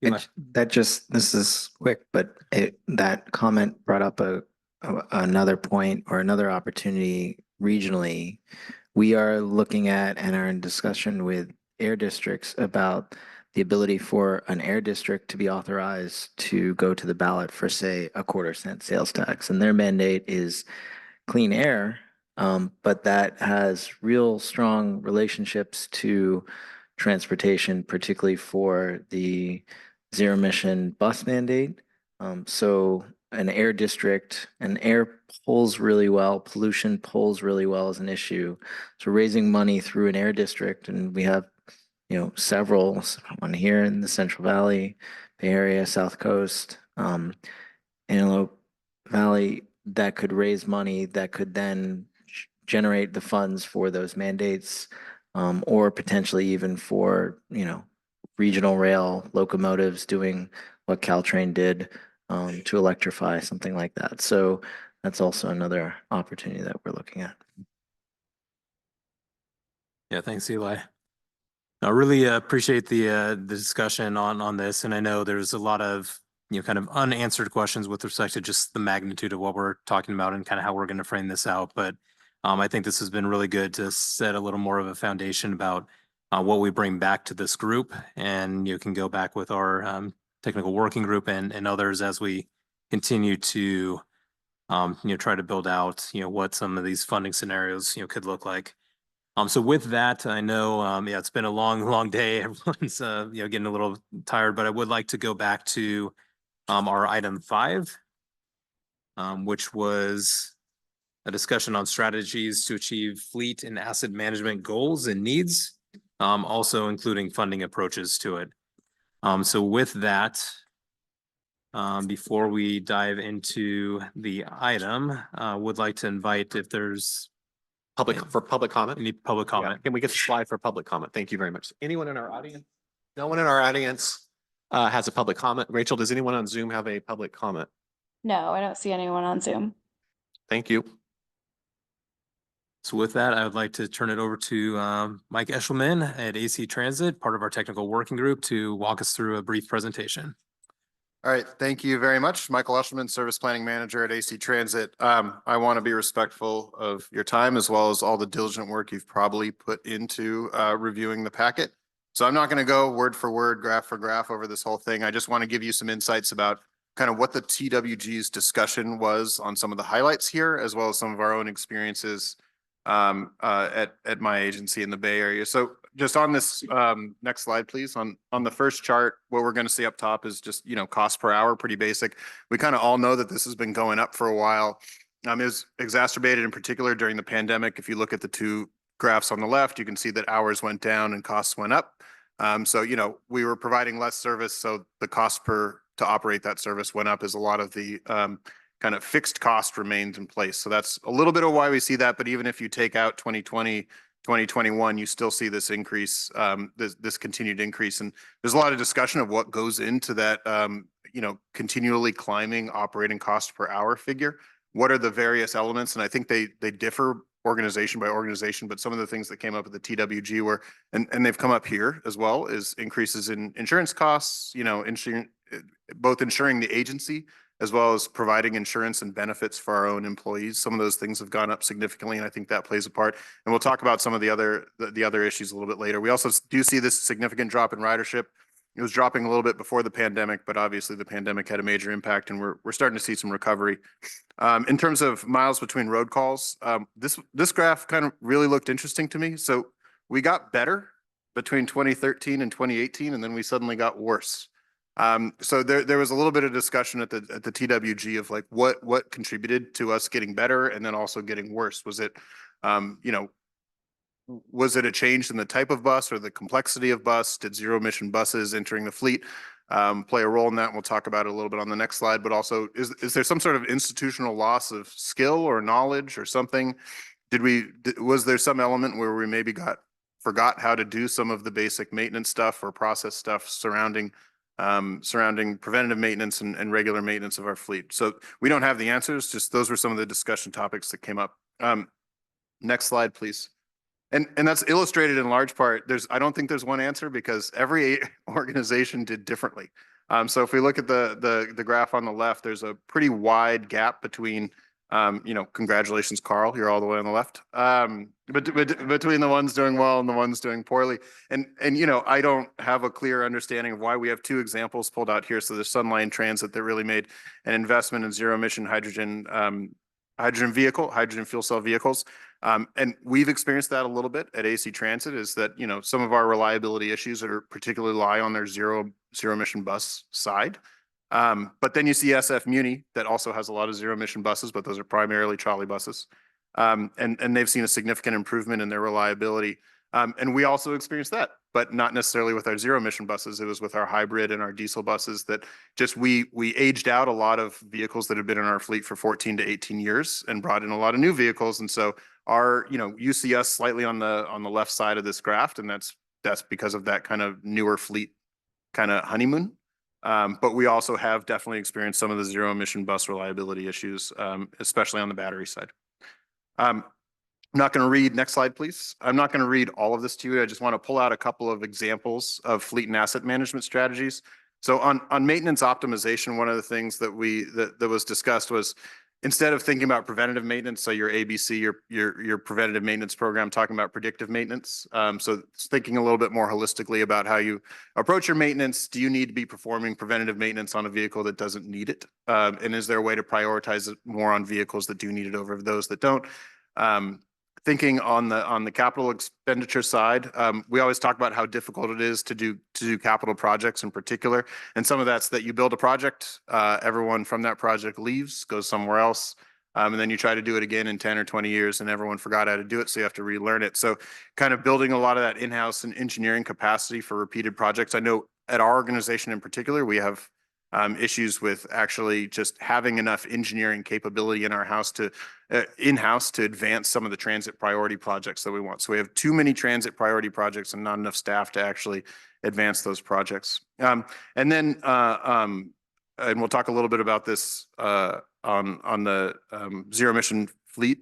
Eli. This is quick, but that comment brought up another point or another opportunity regionally. We are looking at and are in discussion with air districts about the ability for an air district to be authorized to go to the ballot for, say, a 1/4 cent sales tax. And their mandate is clean air, but that has real strong relationships to transportation, particularly for the zero emission bus mandate. So an air district, and air polls really well, pollution polls really well as an issue. So raising money through an air district, and we have, you know, several, one here in the Central Valley, Bay Area, South Coast, Antelope Valley, that could raise money that could then generate the funds for those mandates, or potentially even for, you know, regional rail locomotives doing what Caltrain did to electrify, something like that. So that's also another opportunity that we're looking at. Yeah, thanks, Eli. I really appreciate the discussion on this, and I know there's a lot of, you know, kind of unanswered questions with respect to just the magnitude of what we're talking about and kind of how we're going to frame this out. But I think this has been really good to set a little more of a foundation about what we bring back to this group, and you can go back with our technical working group and others as we continue to you know, try to build out, you know, what some of these funding scenarios, you know, could look like. So with that, I know, yeah, it's been a long day. Everyone's, you know, getting a little tired, but I would like to go back to our item 5, which was a discussion on strategies to achieve fleet and asset management goals and needs, also including funding approaches to it. So with that, Before we dive into the item, would like to invite if there's Public comment. any public Yeah. comment. Can we get the slide for public comment? Thank you very much. Anyone in our audience? No one in our audience has a public comment. Rachel, does anyone on Zoom have a public comment? No, I don't see anyone on Zoom. Thank you. So with that, I would like to turn it over to Mike Eshelman at AC Transit, part of our technical working group, to walk us through a brief presentation. All right, thank you very much. Michael Eshelman, Service Planning Manager at AC Transit. I want to be respectful of your time as well as all the diligent work you've probably put into reviewing the packet. So I'm not going to go word for word, graph for graph over this whole thing. I just want to give you some insights about kind of what the TWG's discussion was on some of the highlights here, as well as some of our own experiences at my agency in the Bay Area. So just on this next slide, please. On the first chart, what we're going to see up top is just, you know, cost per hour, pretty basic. We kind of all know that this has been going up for a while. It was exacerbated in particular during the pandemic. If you look at the two graphs on the left, you can see that hours went down and costs went up. So, you know, we were providing less service, so the cost to operate that service went up as a lot of the kind of fixed cost remained in place. So that's a little bit of why we see that. But even if you take out 2020, 2021, you still see this increase, this continued increase. And there's a lot of discussion of what goes into that, you know, continually climbing operating cost per hour figure. What are the various elements? And I think they differ organization by organization, but some of the things that came up at the TWG were, and they've come up here as well, is increases in insurance costs, you know, both insuring the agency as well as providing insurance and benefits for our own employees. Some of those things have gone up significantly, and I think that plays a part. And we'll talk about some of the other issues a little bit later. We also do see this significant drop in ridership. It was dropping a little bit before the pandemic, but obviously the pandemic had a major impact, and we're starting to see some recovery. In terms of miles between road calls, this graph kind of really looked interesting to me. So we got better between 2013 and 2018, and then we suddenly got worse. So there was a little bit of discussion at the TWG of like what contributed to us getting better and then also getting worse. Was it, you know, was it a change in the type of bus or the complexity of bus? Did zero emission buses entering the fleet play a role in that? And we'll talk about it a little bit on the next slide. But also, is there some sort of institutional loss of skill or knowledge or something? Was there some element where we maybe forgot how to do some of the basic maintenance stuff or process stuff surrounding preventative maintenance and regular maintenance of our fleet? So we don't have the answers, just those were some of the discussion topics that came up. Next slide, please. And that's illustrated in large part. I don't think there's one answer because every organization did differently. So if we look at the graph on the left, there's a pretty wide gap between, you know, congratulations, Carl, you're all the way on the left. But between the ones doing well and the ones doing poorly. And you know, I don't have a clear understanding of why we have two examples pulled out here. So the Sunline Transit that really made an investment in zero emission hydrogen fuel cell vehicles. And we've experienced that a little bit at AC Transit, is that, you know, some of our reliability issues that are particularly lie on their zero emission bus side. But then you see SF Muni that also has a lot of zero emission buses, but those are primarily trolley buses. And they've seen a significant improvement in their reliability. And we also experienced that, but not necessarily with our zero emission buses. It was with our hybrid and our diesel buses that just we aged out a lot of vehicles that have been in our fleet for 14 to 18 years and brought in a lot of new vehicles. And so you see us slightly on the left side of this graph, and that's because of that kind of newer fleet kind of honeymoon. But we also have definitely experienced some of the zero emission bus reliability issues, especially on the battery side. I'm not going to read, next slide, please. I'm not going to read all of this to you. I just want to pull out a couple of examples of fleet and asset management strategies. So on maintenance optimization, one of the things that was discussed was, instead of thinking about preventative maintenance, so your ABC, your preventative maintenance program, talking about predictive maintenance. So it's thinking a little bit more holistically about how you approach your maintenance. Do you need to be performing preventative maintenance on a vehicle that doesn't need it? And is there a way to prioritize it more on vehicles that do need it over those that don't? Thinking on the capital expenditure side, we always talk about how difficult it is to do capital projects in particular. And some of that's that you build a project, everyone from that project leaves, goes somewhere else. And then you try to do it again in 10 or 20 years and everyone forgot how to do it. So you have to relearn it. So kind of building a lot of that in-house and engineering capacity for repeated projects. I know at our organization in particular, we have issues with actually just having enough engineering capability in our house to in-house to advance some of the transit priority projects that we want. So we have too many transit priority projects and not enough staff to actually advance those projects. And we'll talk a little bit about this on the zero emission fleet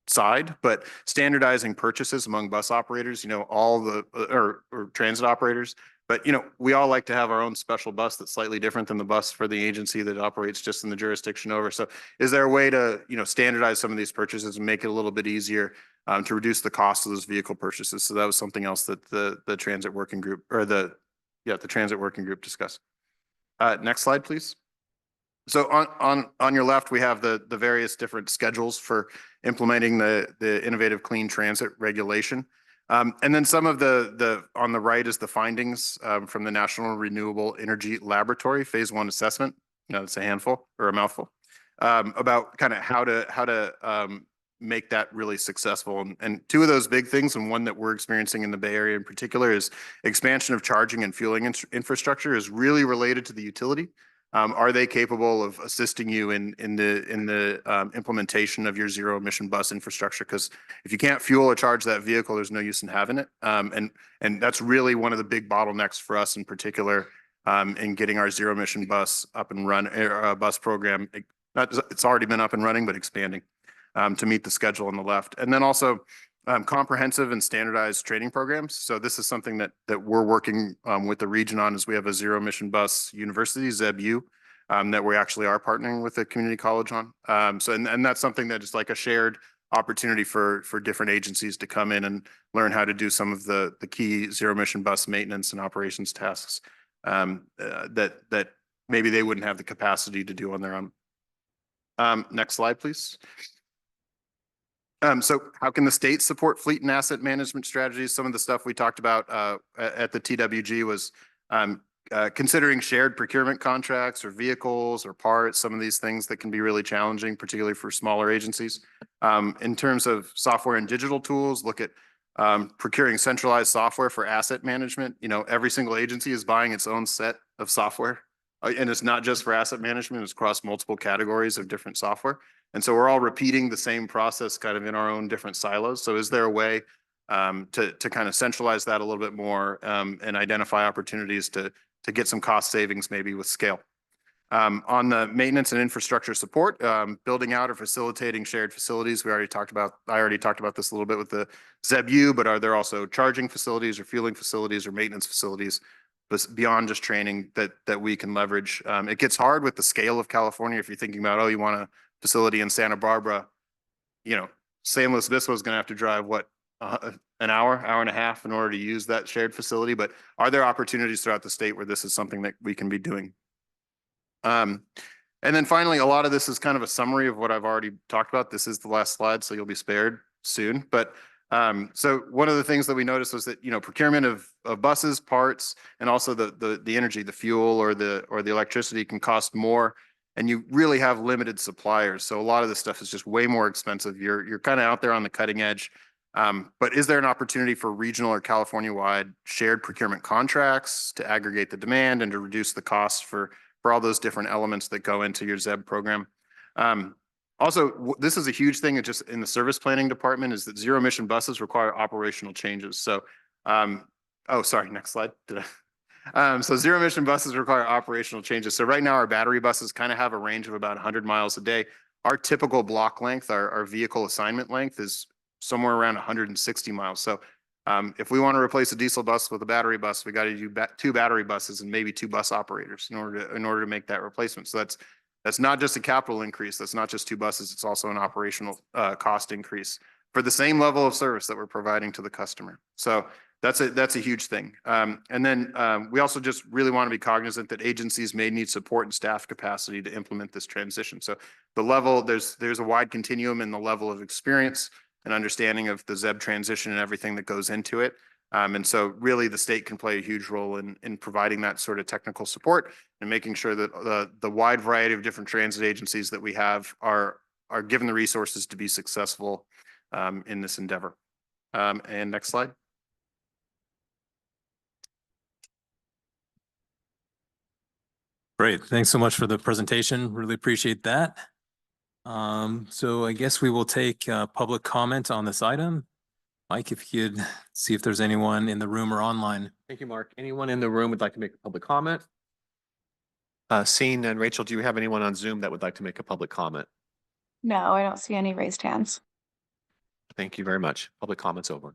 side, but standardizing purchases among bus operators, all the or transit operators. But we all like to have our own special bus that's slightly different than the bus for the agency that operates just in the jurisdiction over. So is there a way to standardize some of these purchases and make it a little bit easier to reduce the cost of those vehicle purchases? So that was something else that the transit working group or the transit working group discussed. Next slide, please. So on your left, we have the various different schedules for implementing the innovative clean transit regulation. And then some of the on the right is the findings from the National Renewable Energy Laboratory Phase 1 assessment. It's a handful or a mouthful about kind of how to make that really successful. And two of those big things, and one that we're experiencing in the Bay Area in particular, is expansion of charging and fueling infrastructure is really related to the utility. Are they capable of assisting you in the implementation of your zero emission bus infrastructure? Because if you can't fuel or charge that vehicle, there's no use in having it. And that's really one of the big bottlenecks for us in particular in getting our zero emission bus up and run bus program. It's already been up and running, but expanding to meet the schedule on the left. And then also comprehensive and standardized training programs. So this is something that we're working with the region on, as we have a zero emission bus university, ZEBU, that we actually are partnering with the community college on. And that's something that is like a shared opportunity for different agencies to come in and learn how to do some of the key zero emission bus maintenance and operations tasks that maybe they wouldn't have the capacity to do on their own. Next slide, please. So how can the state support fleet and asset management strategies? Some of the stuff we talked about at the TWG was considering shared procurement contracts or vehicles or parts, some of these things that can be really challenging, particularly for smaller agencies. In terms of software and digital tools, look at procuring centralized software for asset management. Every single agency is buying its own set of software. And it's not just for asset management, it's across multiple categories of different software. And so we're all repeating the same process kind of in our own different silos. So is there a way to kind of centralize that a little bit more and identify opportunities to get some cost savings maybe with scale? On the maintenance and infrastructure support, building out or facilitating shared facilities. I already talked about this a little bit with the ZEBU, but are there also charging facilities or fueling facilities or maintenance facilities beyond just training that we can leverage? It gets hard with the scale of California. If you're thinking about, you want a facility in Santa Barbara, San Luis Obispo is going to have to drive an hour and a half in order to use that shared facility. But are there opportunities throughout the state where this is something that we can be doing? And then finally, a lot of this is kind of a summary of what I've already talked about. This is the last slide, so you'll be spared soon. But so one of the things that we noticed was that procurement of buses, parts, and also the energy, the fuel or the electricity can cost more, and you really have limited suppliers. So a lot of this stuff is just way more expensive. You're kind of out there on the cutting edge. But is there an opportunity for regional or California-wide shared procurement contracts to aggregate the demand and to reduce the costs for all those different elements that go into your ZEB program? Also, this is a huge thing just in the service planning department, is that zero emission buses require operational changes. So, sorry, next slide. So zero emission buses require operational changes. So right now our battery buses kind of have a range of about 100 miles a day. Our typical block length, our vehicle assignment length, is somewhere around 160 miles. So if we want to replace a diesel bus with a battery bus, we got to do two battery buses and maybe two bus operators in order to make that replacement. So that's not just a capital increase. That's not just two buses. It's also an operational cost increase for the same level of service that we're providing to the customer. So that's a huge thing. And then we also just really want to be cognizant that agencies may need support and staff capacity to implement this transition. So the level, there's a wide continuum in the level of experience and understanding of the ZEB transition and everything that goes into it. And so really the state can play a huge role in providing that sort of technical support and making sure that the wide variety of different transit agencies that we have are given the resources to be successful in this endeavor. And next slide. Great. Thanks so much for the presentation. Really appreciate that. So I guess we will take public comment on this item. Mike, if you could see if there's anyone in the room or online. Thank you, Mark. Anyone in the room would like to make a public comment? Seeing and Rachel, do you have anyone on Zoom that would like to make a public comment? No, I don't see any raised hands. Thank you very much. Public comments over.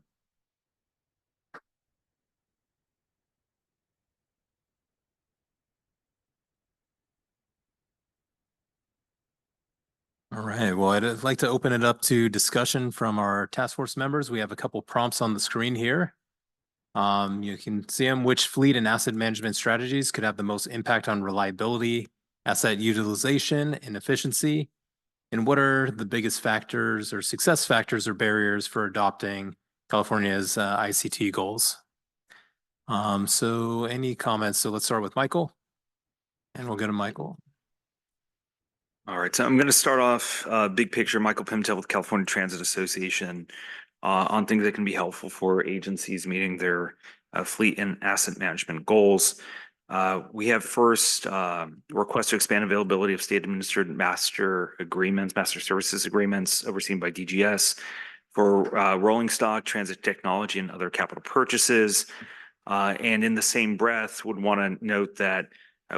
All right, well, I'd like to open it up to discussion from our task force members. We have a couple prompts on the screen here. You can see them, which fleet and asset management strategies could have the most impact on reliability, asset utilization, and efficiency? And what are the biggest factors or success factors or barriers for adopting California's ICT goals? So any comments? So let's start with Michael, and we'll go to Michael. All right, so I'm going to start off big picture, Michael Pimentel with California Transit Association, on things that can be helpful for agencies meeting their fleet and asset management goals. We have first request to expand availability of state administered master services agreements overseen by DGS for rolling stock, transit technology, and other capital purchases. And in the same breath, would want to note that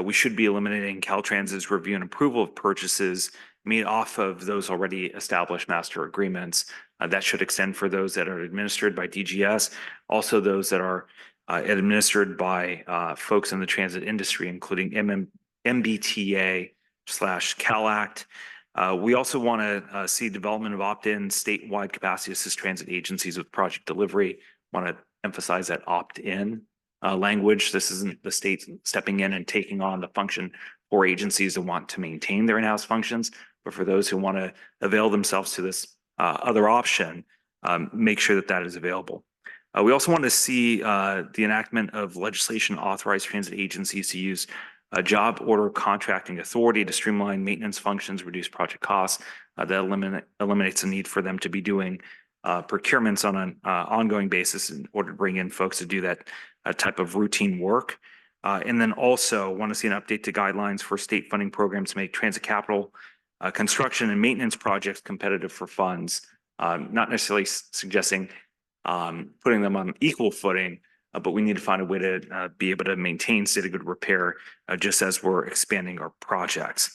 we should be eliminating Caltrans's review and approval of purchases made off of those already established master agreements. That should extend for those that are administered by DGS, also those that are administered by folks in the transit industry, including MBTA/CalAct. We also want to see development of opt-in statewide capacity assist transit agencies with project delivery. Want to emphasize that opt-in language. This isn't the state stepping in and taking on the function for agencies that want to maintain their in-house functions, but for those who want to avail themselves to this other option, make sure that that is available. We also want to see the enactment of legislation authorized transit agencies to use a job order contracting authority to streamline maintenance functions, reduce project costs. That eliminates the need for them to be doing procurements on an ongoing basis in order to bring in folks to do that type of routine work. And then also want to see an update to guidelines for state funding programs to make transit capital construction and maintenance projects competitive for funds. Not necessarily suggesting putting them on equal footing, but we need to find a way to be able to maintain state of good repair just as we're expanding our projects.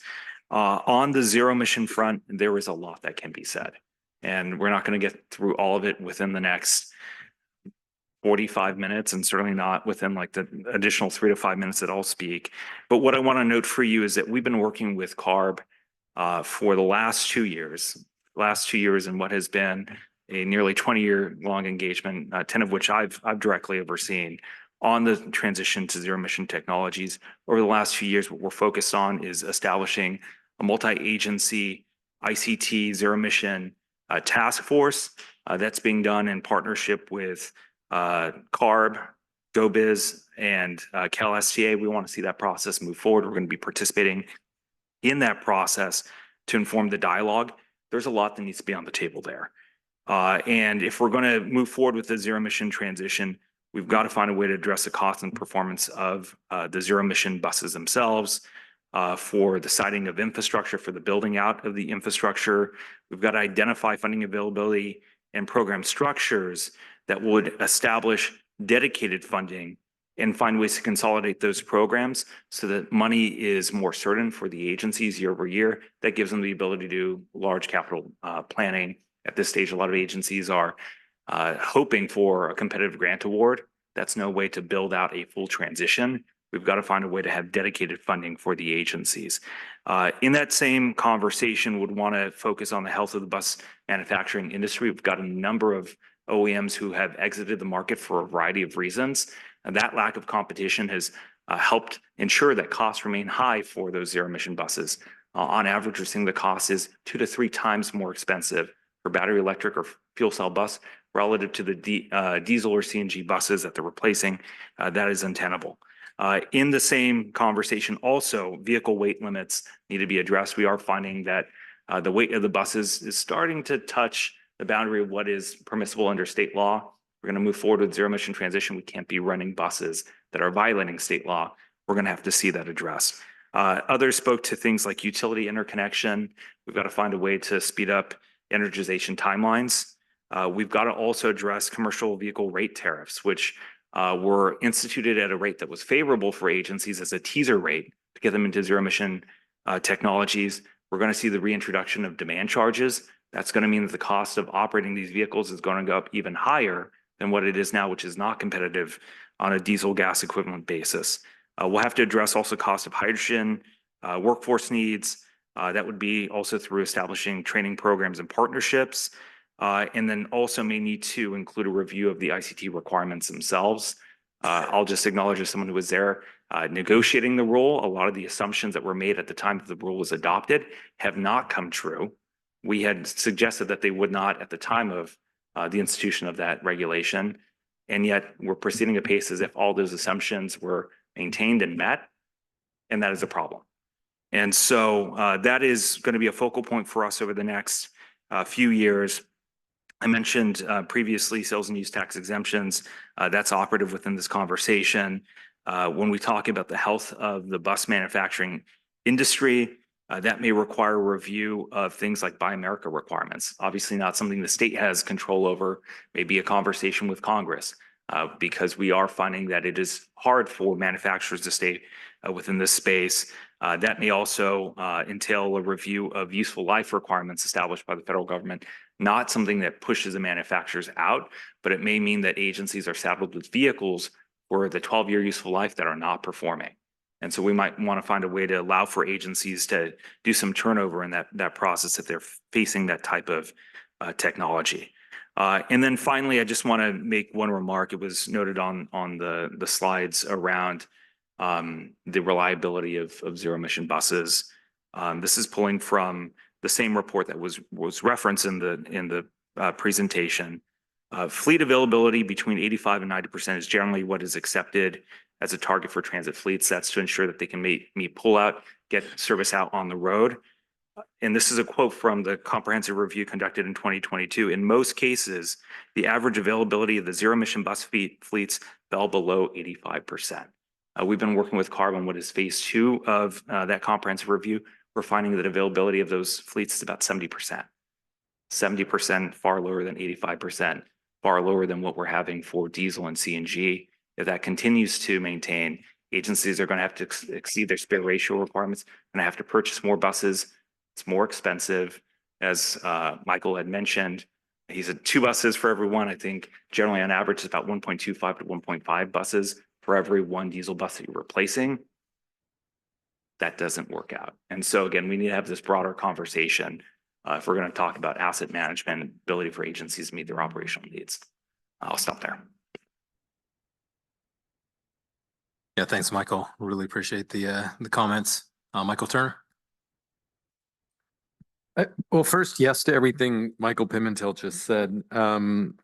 On the zero emission front, there is a lot that can be said, and we're not going to get through all of it within the next 45 minutes, and certainly not within like the additional 3 to 5 minutes that I'll speak. But what I want to note for you is that we've been working with CARB for the last 2 years, in what has been a nearly 20-year long engagement, 10 of which I've directly overseen on the transition to zero emission technologies. Over the last few years, what we're focused on is establishing a multi-agency ICT zero emission task force that's being done in partnership with CARB, GoBiz, and CalSTA. We want to see that process move forward. We're going to be participating in that process to inform the dialogue. There's a lot that needs to be on the table there. And if we're going to move forward with the zero emission transition, we've got to find a way to address the cost and performance of the zero emission buses themselves, for the siting of infrastructure, for the building out of the infrastructure. We've got to identify funding availability and program structures that would establish dedicated funding and find ways to consolidate those programs so that money is more certain for the agencies year over year. That gives them the ability to do large capital planning. At this stage, a lot of agencies are hoping for a competitive grant award. That's no way to build out a full transition. We've got to find a way to have dedicated funding for the agencies. In that same conversation, would want to focus on the health of the bus manufacturing industry. We've got a number of OEMs who have exited the market for a variety of reasons. And that lack of competition has helped ensure that costs remain high for those zero emission buses. On average, we're seeing the cost is 2 to 3 times more expensive for battery electric or fuel cell bus relative to the diesel or CNG buses that they're replacing. That is untenable. In the same conversation, also, vehicle weight limits need to be addressed. We are finding that the weight of the buses is starting to touch the boundary of what is permissible under state law. We're going to move forward with zero emission transition. We can't be running buses that are violating state law. We're going to have to see that addressed. Others spoke to things like utility interconnection. We've got to find a way to speed up energization timelines. We've got to also address commercial vehicle rate tariffs, which were instituted at a rate that was favorable for agencies as a teaser rate to get them into zero emission technologies. We're going to see the reintroduction of demand charges. That's going to mean that the cost of operating these vehicles is going to go up even higher than what it is now, which is not competitive on a diesel gas equivalent basis. We'll have to address also cost of hydrogen, workforce needs. That would be also through establishing training programs and partnerships. And then also may need to include a review of the ICT requirements themselves. I'll just acknowledge as someone who was there negotiating the rule, a lot of the assumptions that were made at the time that the rule was adopted have not come true. We had suggested that they would not at the time of the institution of that regulation. And yet we're proceeding apace as if all those assumptions were maintained and met, and that is a problem. And so that is going to be a focal point for us over the next few years. I mentioned previously sales and use tax exemptions. That's operative within this conversation. When we talk about the health of the bus manufacturing industry, that may require a review of things like Buy America requirements. Obviously not something the state has control over, maybe a conversation with Congress, because we are finding that it is hard for manufacturers to stay within this space. That may also entail a review of useful life requirements established by the federal government, not something that pushes the manufacturers out, but it may mean that agencies are saddled with vehicles for the 12-year useful life that are not performing. And so we might want to find a way to allow for agencies to do some turnover in that process if they're facing that type of technology. And then finally, I just want to make one remark. It was noted on the slides around the reliability of zero emission buses. This is pulling from the same report that was referenced in the presentation. Fleet availability between 85 and 90% is generally what is accepted as a target for transit fleets. That's to ensure that they can meet pullout, get service out on the road. And this is a quote from the comprehensive review conducted in 2022. In most cases, the average availability of the zero emission bus fleets fell below 85%. We've been working with CARB on what is phase 2 of that comprehensive review. We're finding that availability of those fleets is about 70%. 70%, far lower than 85%, far lower than what we're having for diesel and CNG. If that continues to maintain, agencies are going to have to exceed their spare ratio requirements, going to have to purchase more buses. It's more expensive. As Michael had mentioned, he said 2 buses for every one. I think generally on average it's about 1.25 to 1.5 buses for every 1 diesel bus that you're replacing. That doesn't work out. And so again, we need to have this broader conversation if we're going to talk about asset management, ability for agencies to meet their operational needs. I'll stop there. Yeah, thanks, Michael. Really appreciate the comments. Michael Turner. Well, first, yes to everything Michael Pimentel just said. And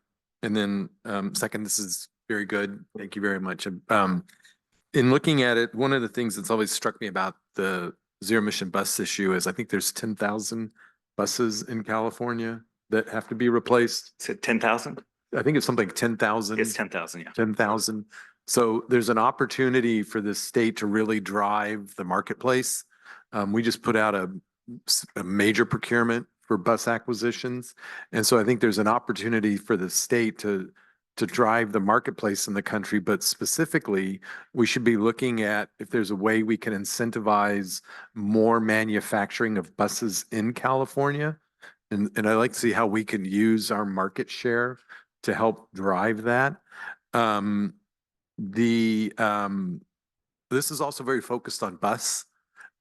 then second, this is very good. Thank you very much. In looking at it, one of the things that's always struck me about the zero emission bus issue is I think there's 10,000 buses in California that have to be replaced. Is it 10,000? I think it's something like 10,000. It's 10,000, yeah. 10,000. So there's an opportunity for the state to really drive the marketplace. We just put out a major procurement for bus acquisitions. And so I think there's an opportunity for the state to drive the marketplace in the country, but specifically, we should be looking at if there's a way we can incentivize more manufacturing of buses in California. And I'd like to see how we can use our market share to help drive that. This is also very focused on bus.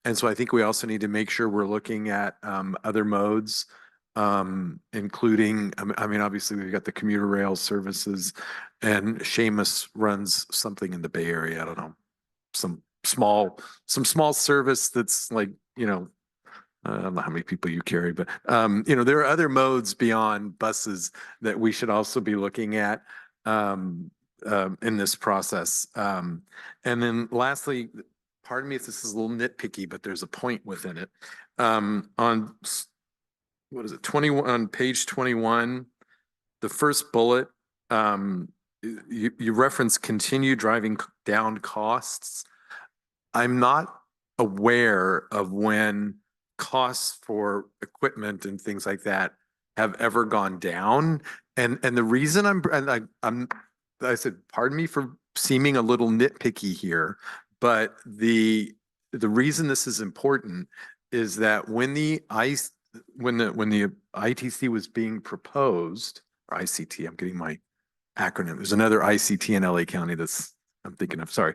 And so I think we also need to make sure we're looking at other modes, including, I mean, obviously we've got the commuter rail services, and Seamus runs something in the Bay Area. I don't know, some small service that's like, you know, I don't know how many people you carry, but you know, there are other modes beyond buses that we should also be looking at in this process. And then lastly, pardon me if this is a little nitpicky, but there's a point within it. On what is it, 21, on page 21, the first bullet, you reference continue driving down costs. I'm not aware of when costs for equipment and things like that have ever gone down. And the reason I said, pardon me for seeming a little nitpicky here, but the reason this is important is that when the ITC was being proposed, or ICT, I'm getting my acronym. There's another ICT in LA County I'm thinking of, sorry.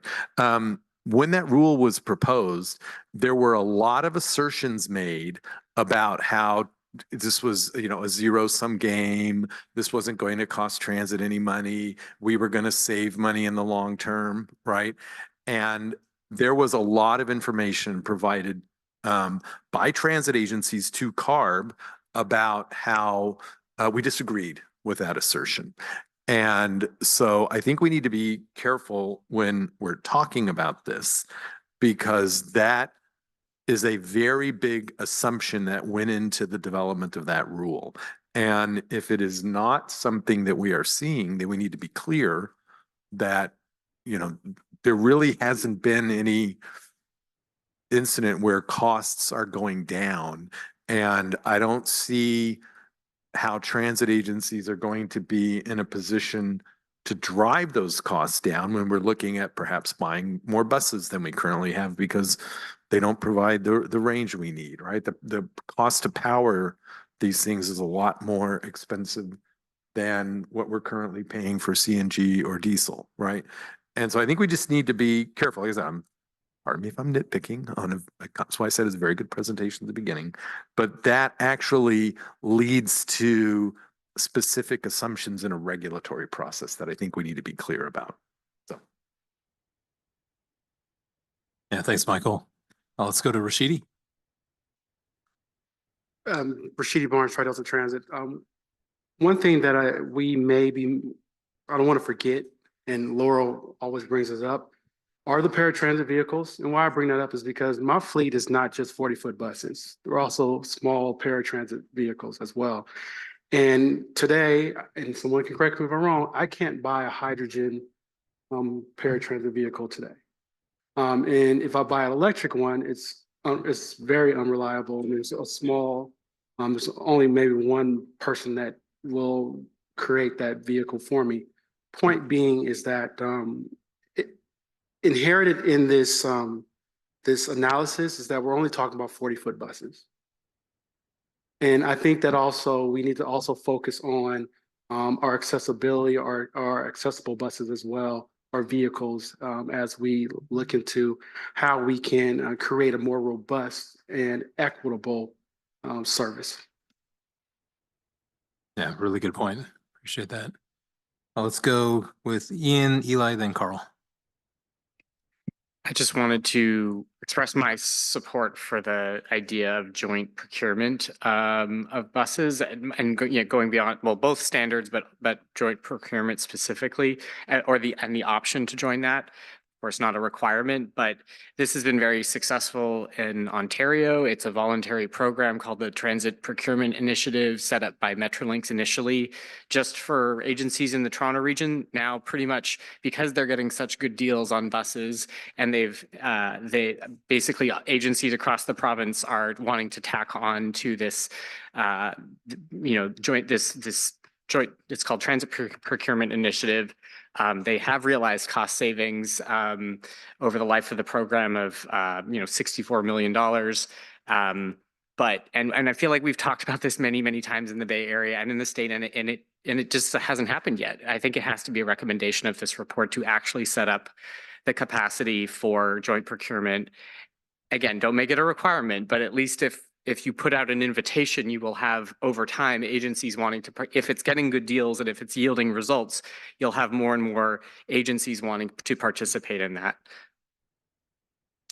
When that rule was proposed, there were a lot of assertions made about how this was, a zero-sum game. This wasn't going to cost transit any money. We were going to save money in the long term, right? And there was a lot of information provided by transit agencies to CARB about how we disagreed with that assertion. And so I think we need to be careful when we're talking about this, because that is a very big assumption that went into the development of that rule. And if it is not something that we are seeing, then we need to be clear that, there really hasn't been any incident where costs are going down. And I don't see how transit agencies are going to be in a position to drive those costs down when we're looking at perhaps buying more buses than we currently have because they don't provide the range we need, right? The cost to power these things is a lot more expensive than what we're currently paying for CNG or diesel, right? And so I think we just need to be careful. Like I said, pardon me if I'm nitpicking that's why I said it's a very good presentation at the beginning, but that actually leads to specific assumptions in a regulatory process that I think we need to be clear about. So. Yeah, thanks, Michael. Let's go to Rashidi. Rashidi Barnes, Tri-Delta Transit. One thing that I don't want to forget, and Laurel always brings us up, are the paratransit vehicles. And why I bring that up is because my fleet is not just 40-foot buses. There are also small paratransit vehicles as well. And today, and someone can correct me if I'm wrong, I can't buy a hydrogen paratransit vehicle today. And if I buy an electric one, it's very unreliable. And there's a small, there's only maybe one person that will create that vehicle for me. Point being is that inherited in this this analysis is that we're only talking about 40-foot buses. And I think that also we need to also focus on our accessibility, our accessible buses as well, our vehicles, as we look into how we can create a more robust and equitable service. Yeah, really good point. Appreciate that. Let's go with Ian, Eli, then Carl. I just wanted to express my support for the idea of joint procurement of buses and going beyond, well, both standards, but joint procurement specifically, or the option to join that. Of course, not a requirement, but this has been very successful in Ontario. It's a voluntary program called the Transit Procurement Initiative, set up by Metrolinx initially, just for agencies in the Toronto region. Now, pretty much because they're getting such good deals on buses, and they basically agencies across the province are wanting to tack on to this, joint joint. It's called Transit Procurement Initiative. They have realized cost savings over the life of the program of $64 million. But I feel like we've talked about this many times in the Bay Area and in the state, and it just hasn't happened yet. I think it has to be a recommendation of this report to actually set up the capacity for joint procurement. Again, don't make it a requirement, but at least if you put out an invitation, you will have over time agencies wanting to, if it's getting good deals and if it's yielding results, you'll have more and more agencies wanting to participate in that.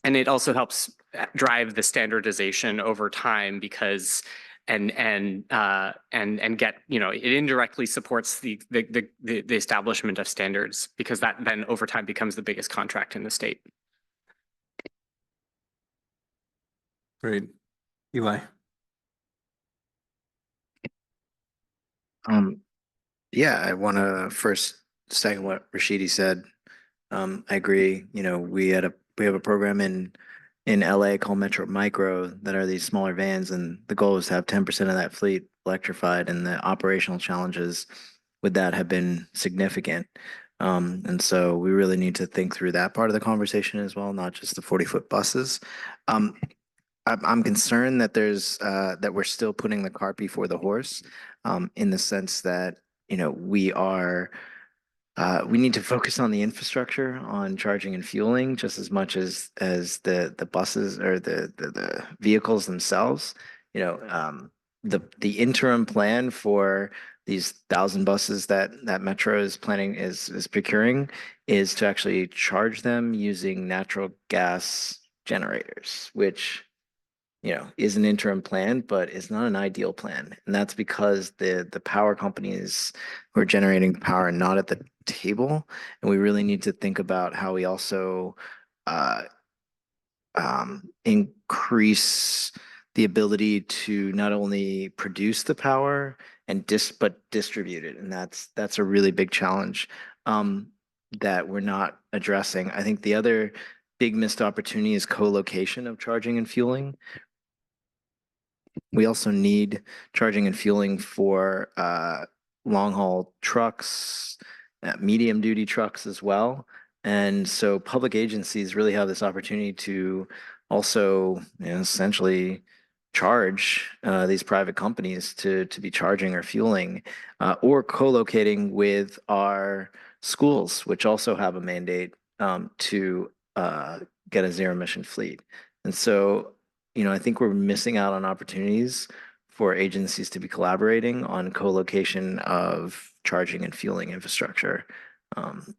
And it also helps drive the standardization over time because and get, it indirectly supports the establishment of standards, because that then over time becomes the biggest contract in the state. Great. Eli. Yeah, I want to first second what Rashidi said. I agree. We have a program in in LA called Metro Micro that are these smaller vans, and the goal is to have 10% of that fleet electrified, and the operational challenges with that have been significant. And so we really need to think through that part of the conversation as well, not just the 40-foot buses. I'm concerned that that we're still putting the cart before the horse, in the sense that, we need to focus on the infrastructure, on charging and fueling just as much as the buses or the vehicles themselves. The interim plan for these 1,000 buses that Metro is planning is procuring is to actually charge them using natural gas generators, which is an interim plan, but it's not an ideal plan. And that's because the power companies who are generating the power are not at the table. And we really need to think about how we also increase the ability to not only produce the power but distribute it. And that's a really big challenge that we're not addressing. I think the other big missed opportunity is co-location of charging and fueling. We also need charging and fueling for long haul trucks, medium duty trucks as well. And so public agencies really have this opportunity to also, essentially charge these private companies to be charging or fueling, or co-locating with our schools, which also have a mandate to get a zero emission fleet. And so I think we're missing out on opportunities for agencies to be collaborating on co-location of charging and fueling infrastructure.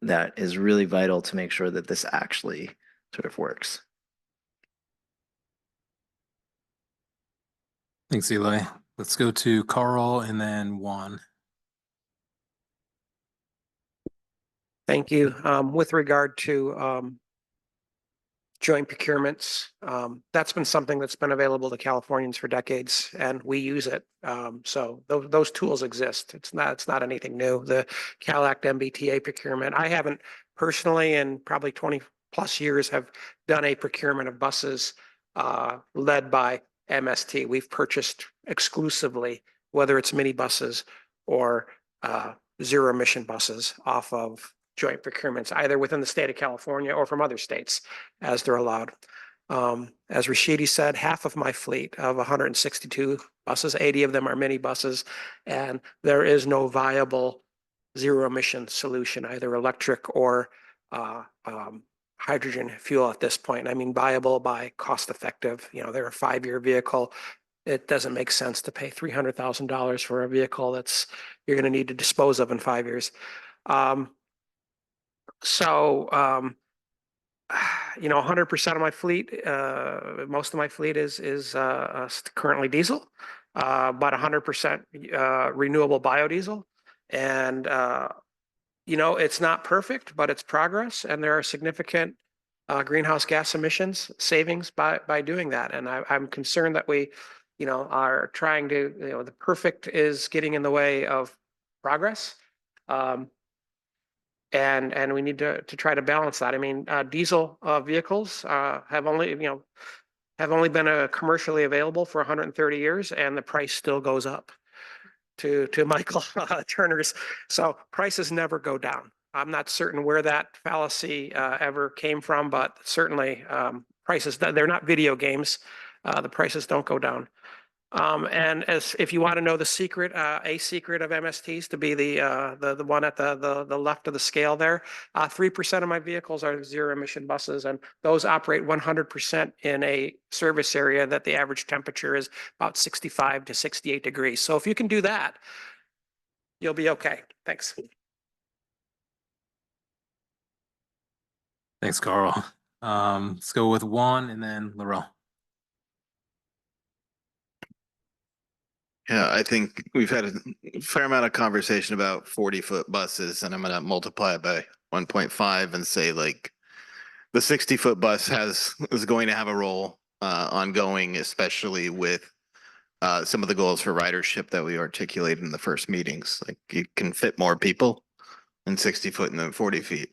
That is really vital to make sure that this actually sort of works. Thanks, Eli. Let's go to Carl and then Juan. Thank you. With regard to joint procurements, that's been something that's been available to Californians for decades, and we use it. So those tools exist. It's not anything new. The Cal Act MBTA procurement, I haven't personally in probably 20 plus years have done a procurement of buses led by MST. We've purchased exclusively, whether it's mini buses or zero emission buses, off of joint procurements, either within the state of California or from other states as they're allowed. As Rashidi said, half of my fleet of 162 buses, 80 of them are mini buses, and there is no viable zero emission solution, either electric or hydrogen fuel at this point. I mean, viable by cost effective. They're a 5-year vehicle. It doesn't make sense to pay $300,000 for a vehicle that's you're going to need to dispose of in 5 years. So 100% of my fleet, most of my fleet is currently diesel, about 100% renewable biodiesel. And, it's not perfect, but it's progress. And there are significant greenhouse gas emissions savings by doing that. And I'm concerned that we, are trying to, the perfect is getting in the way of progress. And we need to try to balance that. I mean, diesel vehicles have only been commercially available for 130 years, and the price still goes up. To Michael Turner's, so prices never go down. I'm not certain where that fallacy ever came from, but certainly prices, they're not video games. The prices don't go down. And if you want to know the secret, a secret of MSTs to be the one at the left of the scale there, 3% of my vehicles are zero emission buses, and those operate 100% in a service area that the average temperature is about 65 to 68 degrees. So if you can do that, you'll be okay. Thanks. Thanks, Carl. Let's go with Juan and then Laurel. Yeah, I think we've had a fair amount of conversation about 40-foot buses, and I'm gonna multiply it by 1.5 and say like the 60-foot bus is going to have a role ongoing, especially with some of the goals for ridership that we articulated in the first meetings. Like you can fit more people in 60 foot than 40 feet.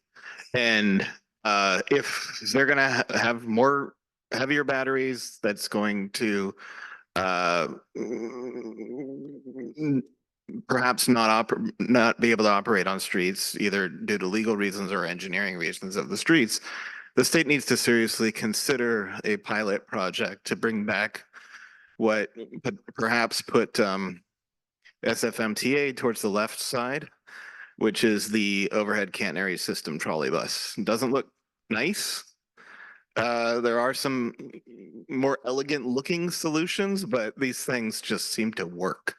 And if they're gonna have more heavier batteries that's going to perhaps not be able to operate on streets, either due to legal reasons or engineering reasons of the streets, the state needs to seriously consider a pilot project to bring back what perhaps put SFMTA towards the left side, which is the overhead catenary system trolley bus. Doesn't look nice. There are some more elegant looking solutions, but these things just seem to work.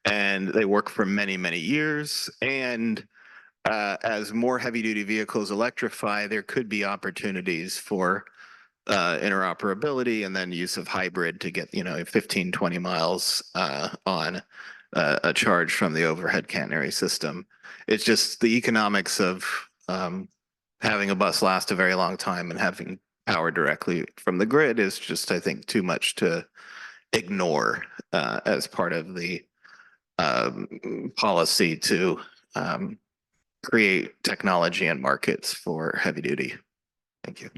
And they work for many, many years. And as more heavy duty vehicles electrify, there could be opportunities for interoperability and then use of hybrid to get, 15, 20 miles on a charge from the overhead catenary system. It's just the economics of having a bus last a very long time and having power directly from the grid is just, I think, too much to ignore as part of the policy to create technology and markets for heavy duty. Thank you.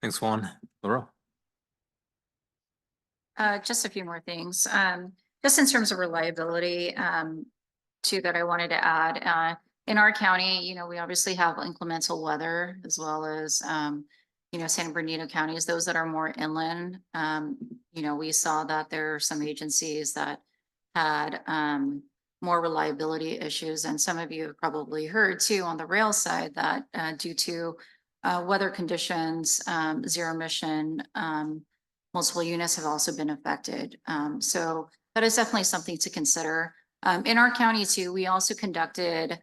Thanks, Juan. Laurel. Just a few more things. Just in terms of reliability, too, that I wanted to add. In our county, we obviously have inclemental weather as well as, San Bernardino counties, those that are more inland. We saw that there are some agencies that had more reliability issues. And some of you have probably heard too on the rail side that due to weather conditions, zero emission, multiple units have also been affected. So that is definitely something to consider. In our county too, we also conducted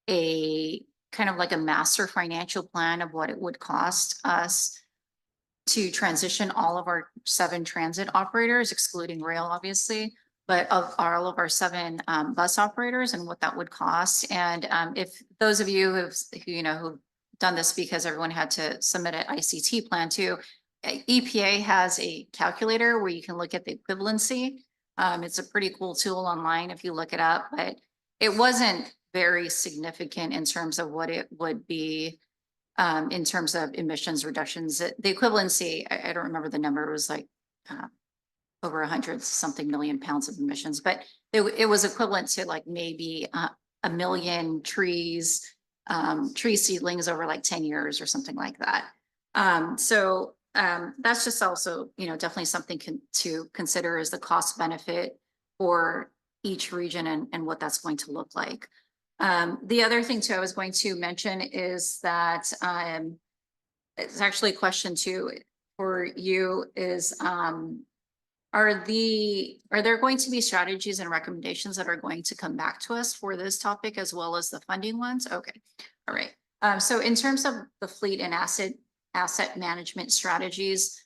a kind of like a master financial plan of what it would cost us to transition all of our 7 transit operators, excluding rail, obviously, but of all of our 7 bus operators and what that would cost. And if those of you who've done this because everyone had to submit an ICT plan too, EPA has a calculator where you can look at the equivalency. It's a pretty cool tool online if you look it up, but it wasn't very significant in terms of what it would be in terms of emissions reductions. The equivalency, I don't remember the number, it was like over 100 something million pounds of emissions, but it was equivalent to like maybe 1 million trees, tree seedlings over like 10 years or something like that. So that's just also, definitely something to consider as the cost benefit for each region and what that's going to look like. The other thing too I was going to mention is that it's actually a question too for you is are there going to be strategies and recommendations that are going to come back to us for this topic as well as the funding ones? Okay, all right. So in terms of the fleet and asset management strategies,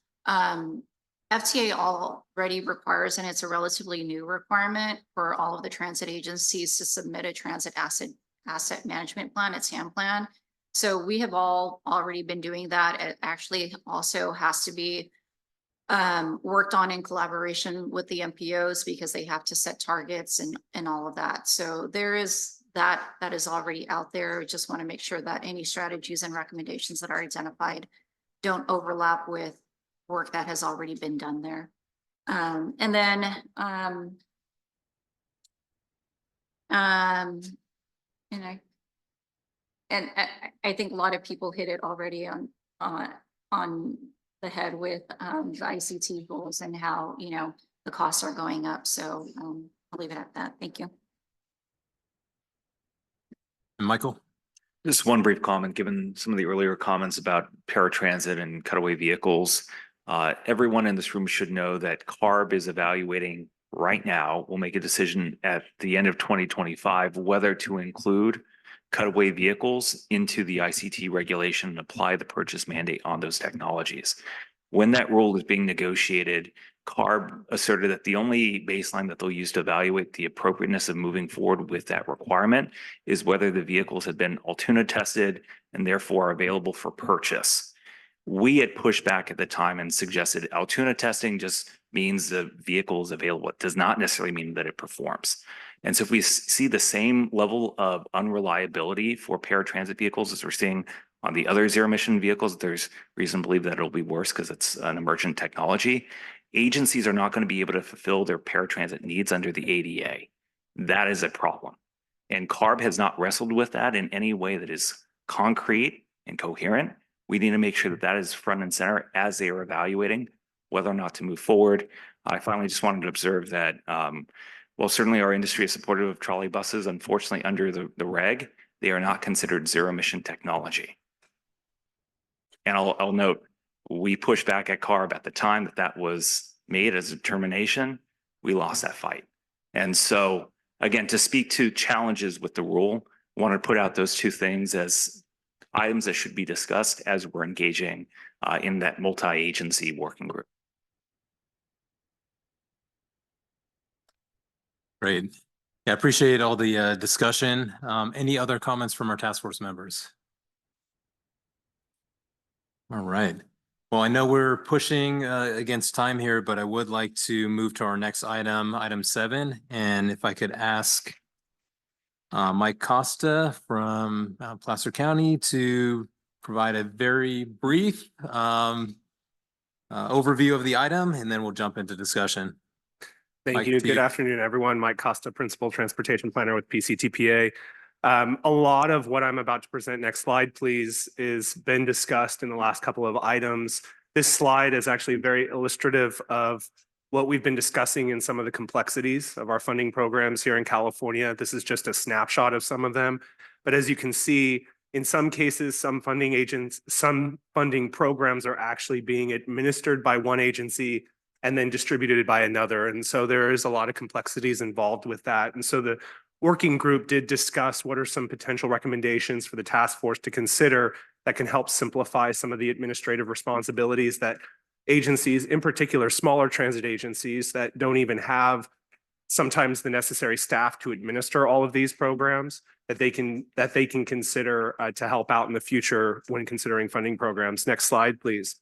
FTA already requires, and it's a relatively new requirement for all of the transit agencies to submit a transit asset management plan, a TAM plan. So we have already been doing that. It actually also has to be worked on in collaboration with the MPOs because they have to set targets and all of that. So there is that is already out there. We just want to make sure that any strategies and recommendations that are identified don't overlap with work that has already been done there. And then I think a lot of people hit it already on the head with the ICT goals and how the costs are going up. So I'll leave it at that. Thank you. Michael. Just one brief comment, given some of the earlier comments about paratransit and cutaway vehicles. Everyone in this room should know that CARB is evaluating right now. We'll make a decision at the end of 2025 whether to include cutaway vehicles into the ICT regulation and apply the purchase mandate on those technologies. When that rule is being negotiated, CARB asserted that the only baseline that they'll use to evaluate the appropriateness of moving forward with that requirement is whether the vehicles had been Altoona tested and therefore are available for purchase. We had pushed back at the time and suggested Altoona testing just means the vehicle is available. It does not necessarily mean that it performs. And so if we see the same level of unreliability for paratransit vehicles as we're seeing On the other zero emission vehicles, there's reason to believe that it'll be worse because it's an emergent technology. Agencies are not going to be able to fulfill their paratransit needs under the ADA. That is a problem. And CARB has not wrestled with that in any way that is concrete and coherent. We need to make sure that that is front and center as they are evaluating whether or not to move forward. I finally just wanted to observe that while certainly our industry is supportive of trolley buses, unfortunately under the reg, they are not considered zero emission technology. And I'll note, we pushed back at CARB at the time that that was made as a determination. We lost that fight. And so again, to speak to challenges with the rule, I want to put out those two things as items that should be discussed as we're engaging in that multi-agency working group. Great. Yeah, appreciate all the discussion. Any other comments from our task force members? All right. Well, I know we're pushing against time here, but I would like to move to our next item, item 7. And if I could ask Mike Costa from Placer County to provide a very brief overview of the item, and then we'll jump into discussion. Thank Mike, you. to Good afternoon, everyone. Mike Costa, Principal Transportation Planner with PCTPA. A lot of what I'm about to present, next slide, please, is been discussed in the last couple of items. This slide is actually very illustrative of what we've been discussing in some of the complexities of our funding programs here in California. This is just a snapshot of some of them. But as you can see, in some cases, some funding programs are actually being administered by one agency and then distributed by another. And so there is a lot of complexities involved with that. And so the working group did discuss what are some potential recommendations for the task force to consider that can help simplify some of the administrative responsibilities that agencies, in particular smaller transit agencies that don't even have sometimes the necessary staff to administer all of these programs, that they can consider to help out in the future when considering funding programs. Next slide, please.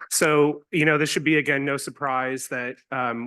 So, this should be, again, no surprise that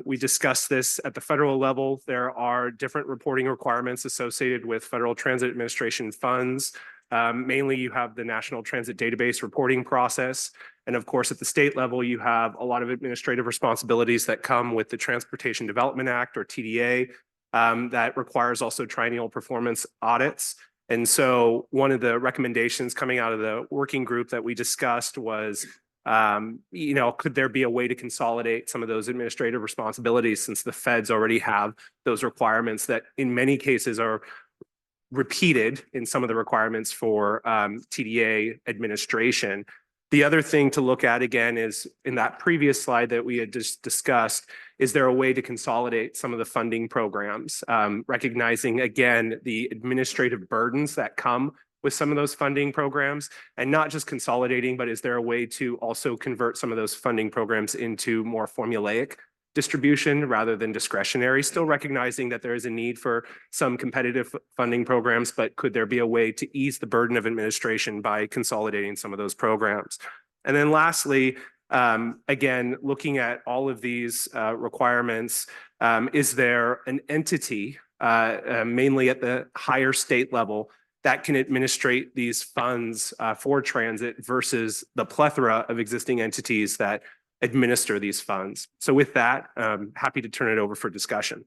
we discussed this at the federal level. There are different reporting requirements associated with Federal Transit Administration funds. Mainly, you have the National Transit Database reporting process. And of course, at the state level, you have a lot of administrative responsibilities that come with the Transportation Development Act, or TDA, that requires also triennial performance audits. And so one of the recommendations coming out of the working group that we discussed was, could there be a way to consolidate some of those administrative responsibilities, since the feds already have those requirements that in many cases are repeated in some of the requirements for TDA administration. The other thing to look at, again, is in that previous slide that we had just discussed, is there a way to consolidate some of the funding programs, recognizing, again, the administrative burdens that come with some of those funding programs, and not just consolidating, but is there a way to also convert some of those funding programs into more formulaic distribution rather than discretionary, still recognizing that there is a need for some competitive funding programs, but could there be a way to ease the burden of administration by consolidating some of those programs? And then lastly, again, looking at all of these requirements, is there an entity, mainly at the higher state level, that can administrate these funds for transit versus the plethora of existing entities that administer these funds? So with that, happy to turn it over for discussion.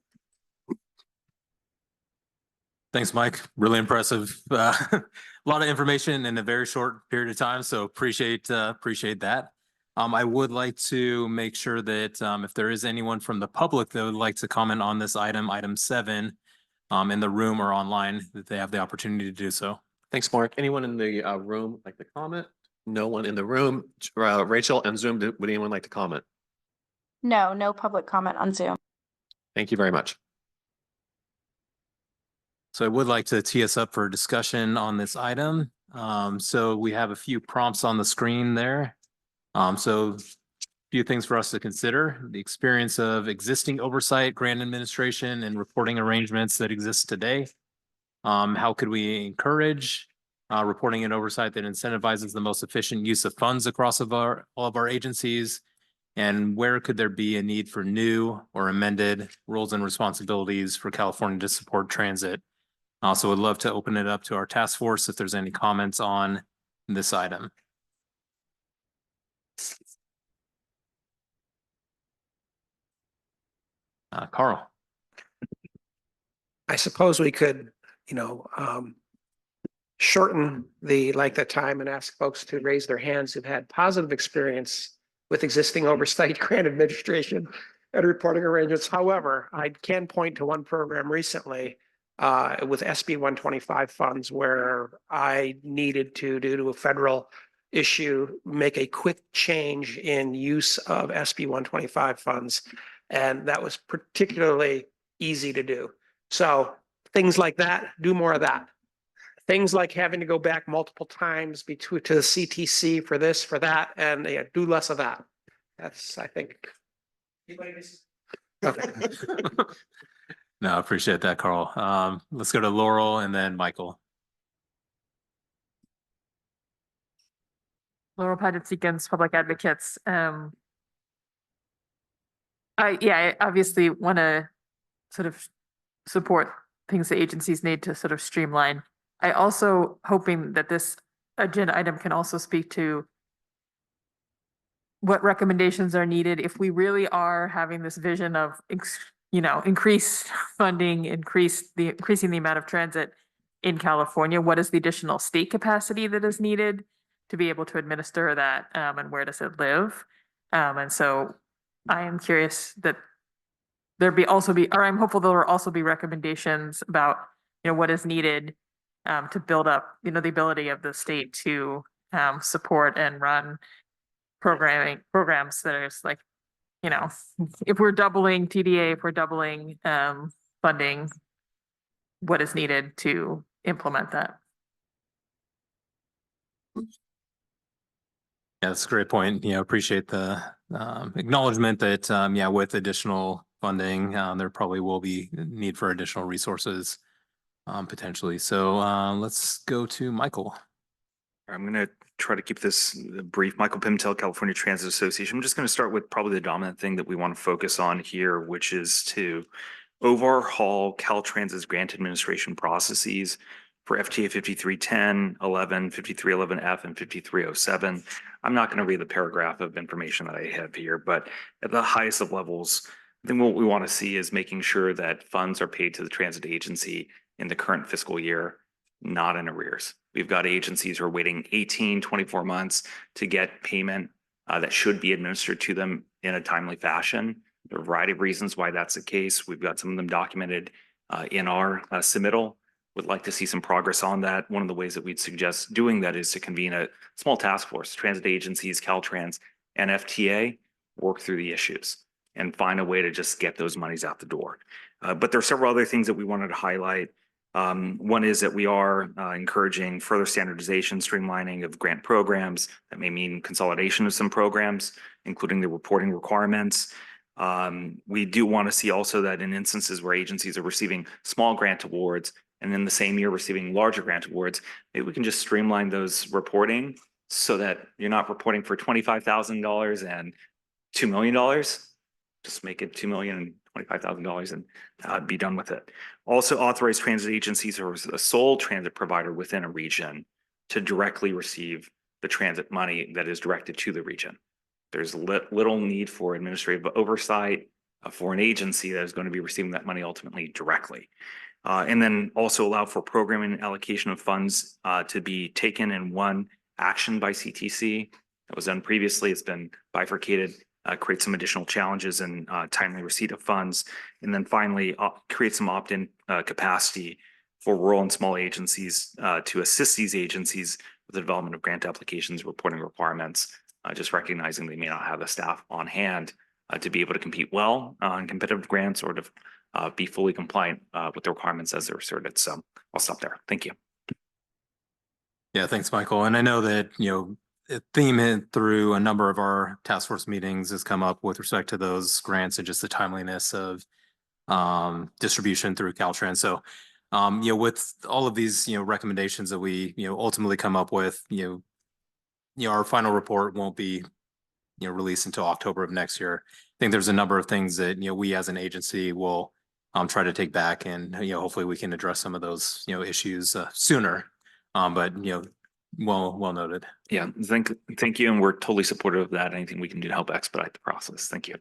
Thanks, Mike. Really impressive. A lot of information in a very short period of time, so appreciate that. I would like to make sure that if there is anyone from the public that would like to comment on this item, item 7, in the room or online, that they have the opportunity to do so. Thanks, Mark. Anyone in the room like to comment? No one in the room. Rachel and Zoom, would anyone like to comment? No public comment on Zoom. Thank you very much. So I would like to tee us up for discussion on this item. So we have a few prompts on the screen there. So a few things for us to consider: the experience of existing oversight, grant administration, and reporting arrangements that exist today. How could we encourage reporting and oversight that incentivizes the most efficient use of funds across all of our agencies? And where could there be a need for new or amended roles and responsibilities for California to support transit? Also would love to open it up to our task force if there's any comments on this item? Carl. I suppose we could, shorten the time and ask folks to raise their hands who've had positive experience with existing oversight grant administration and reporting arrangements. However, I can point to one program recently with SB 125 funds where I needed to, due to a federal issue, make a quick change in use of SB 125 funds. And that was particularly easy to do. So things like that, do more of that. Things like having to go back multiple times to the CTC for this, for that, and do less of that. That's, I think. Okay. No, I appreciate that, Carl. Let's go to Laurel and then Michael. Laurel Paget-Seekins, Public Advocates. I obviously want to sort of support things the agencies need to sort of streamline. I also hoping that this agenda item can also speak to what recommendations are needed if we really are having this vision of, increased funding, increasing the amount of transit in California. What is the additional state capacity that is needed to be able to administer that, and where does it live? And so I am curious that I'm hopeful there will also be recommendations about, what is needed to build up, the ability of the state to support and run programs that is like, if we're doubling TDA, if we're doubling funding, what is needed to implement that? Yeah, that's a great point. Appreciate the acknowledgement that, with additional funding, there probably will be need for additional resources potentially. So let's go to Michael. I'm going to try to keep this brief. Michael Pimentel, California Transit Association. I'm just going to start with probably the dominant thing that we want to focus on here, which is to overhaul Caltransit's grant administration processes for FTA 5310, 11, 5311F, and 5307. I'm not going to read the paragraph of information that I have here, but at the highest of levels, I think what we want to see is making sure that funds are paid to the transit agency in the current fiscal year, not in arrears. We've got agencies who are waiting 18, 24 months to get payment that should be administered to them in a timely fashion. There are a variety of reasons why that's the case. We've got some of them documented in our submittal. Would like to see some progress on that. One of the ways that we'd suggest doing that is to convene a small task force, transit agencies, Caltrans, and FTA, work through the issues and find a way to just get those monies out the door. But there are several other things that we wanted to highlight. One is that we are encouraging further standardization, streamlining of grant programs. That may mean consolidation of some programs, including the reporting requirements. We do want to see also that in instances where agencies are receiving small grant awards and in the same year receiving larger grant awards, maybe we can just streamline those reporting so that you're not reporting for $25,000 and $2 million. Just make it $2 million and $25,000 and be done with it. Also authorize transit agencies or a sole transit provider within a region to directly receive the transit money that is directed to the region. There's little need for administrative oversight for an agency that is going to be receiving that money ultimately directly. And then also allow for programming and allocation of funds to be taken in one action by CTC. That was done previously. It's been bifurcated. Create some additional challenges in timely receipt of funds, and then finally create some opt-in capacity for rural and small agencies to assist these agencies with the development of grant applications, reporting requirements, just recognizing they may not have the staff on hand to be able to compete well on competitive grants or to be fully compliant with the requirements as they're asserted. So I'll stop there. Thank you. Yeah, thanks, Michael. And I know that, a theme through a number of our task force meetings has come up with respect to those grants and just the timeliness of distribution through Caltrans. So, with all of these, recommendations that we, ultimately come up with, our final report won't be, released until October of next year. I think there's a number of things that, we as an agency will try to take back and, hopefully we can address some of those, issues sooner. But, Well noted. Yeah, thank you. And we're totally supportive of that. Anything we can do to help expedite the process. Thank you.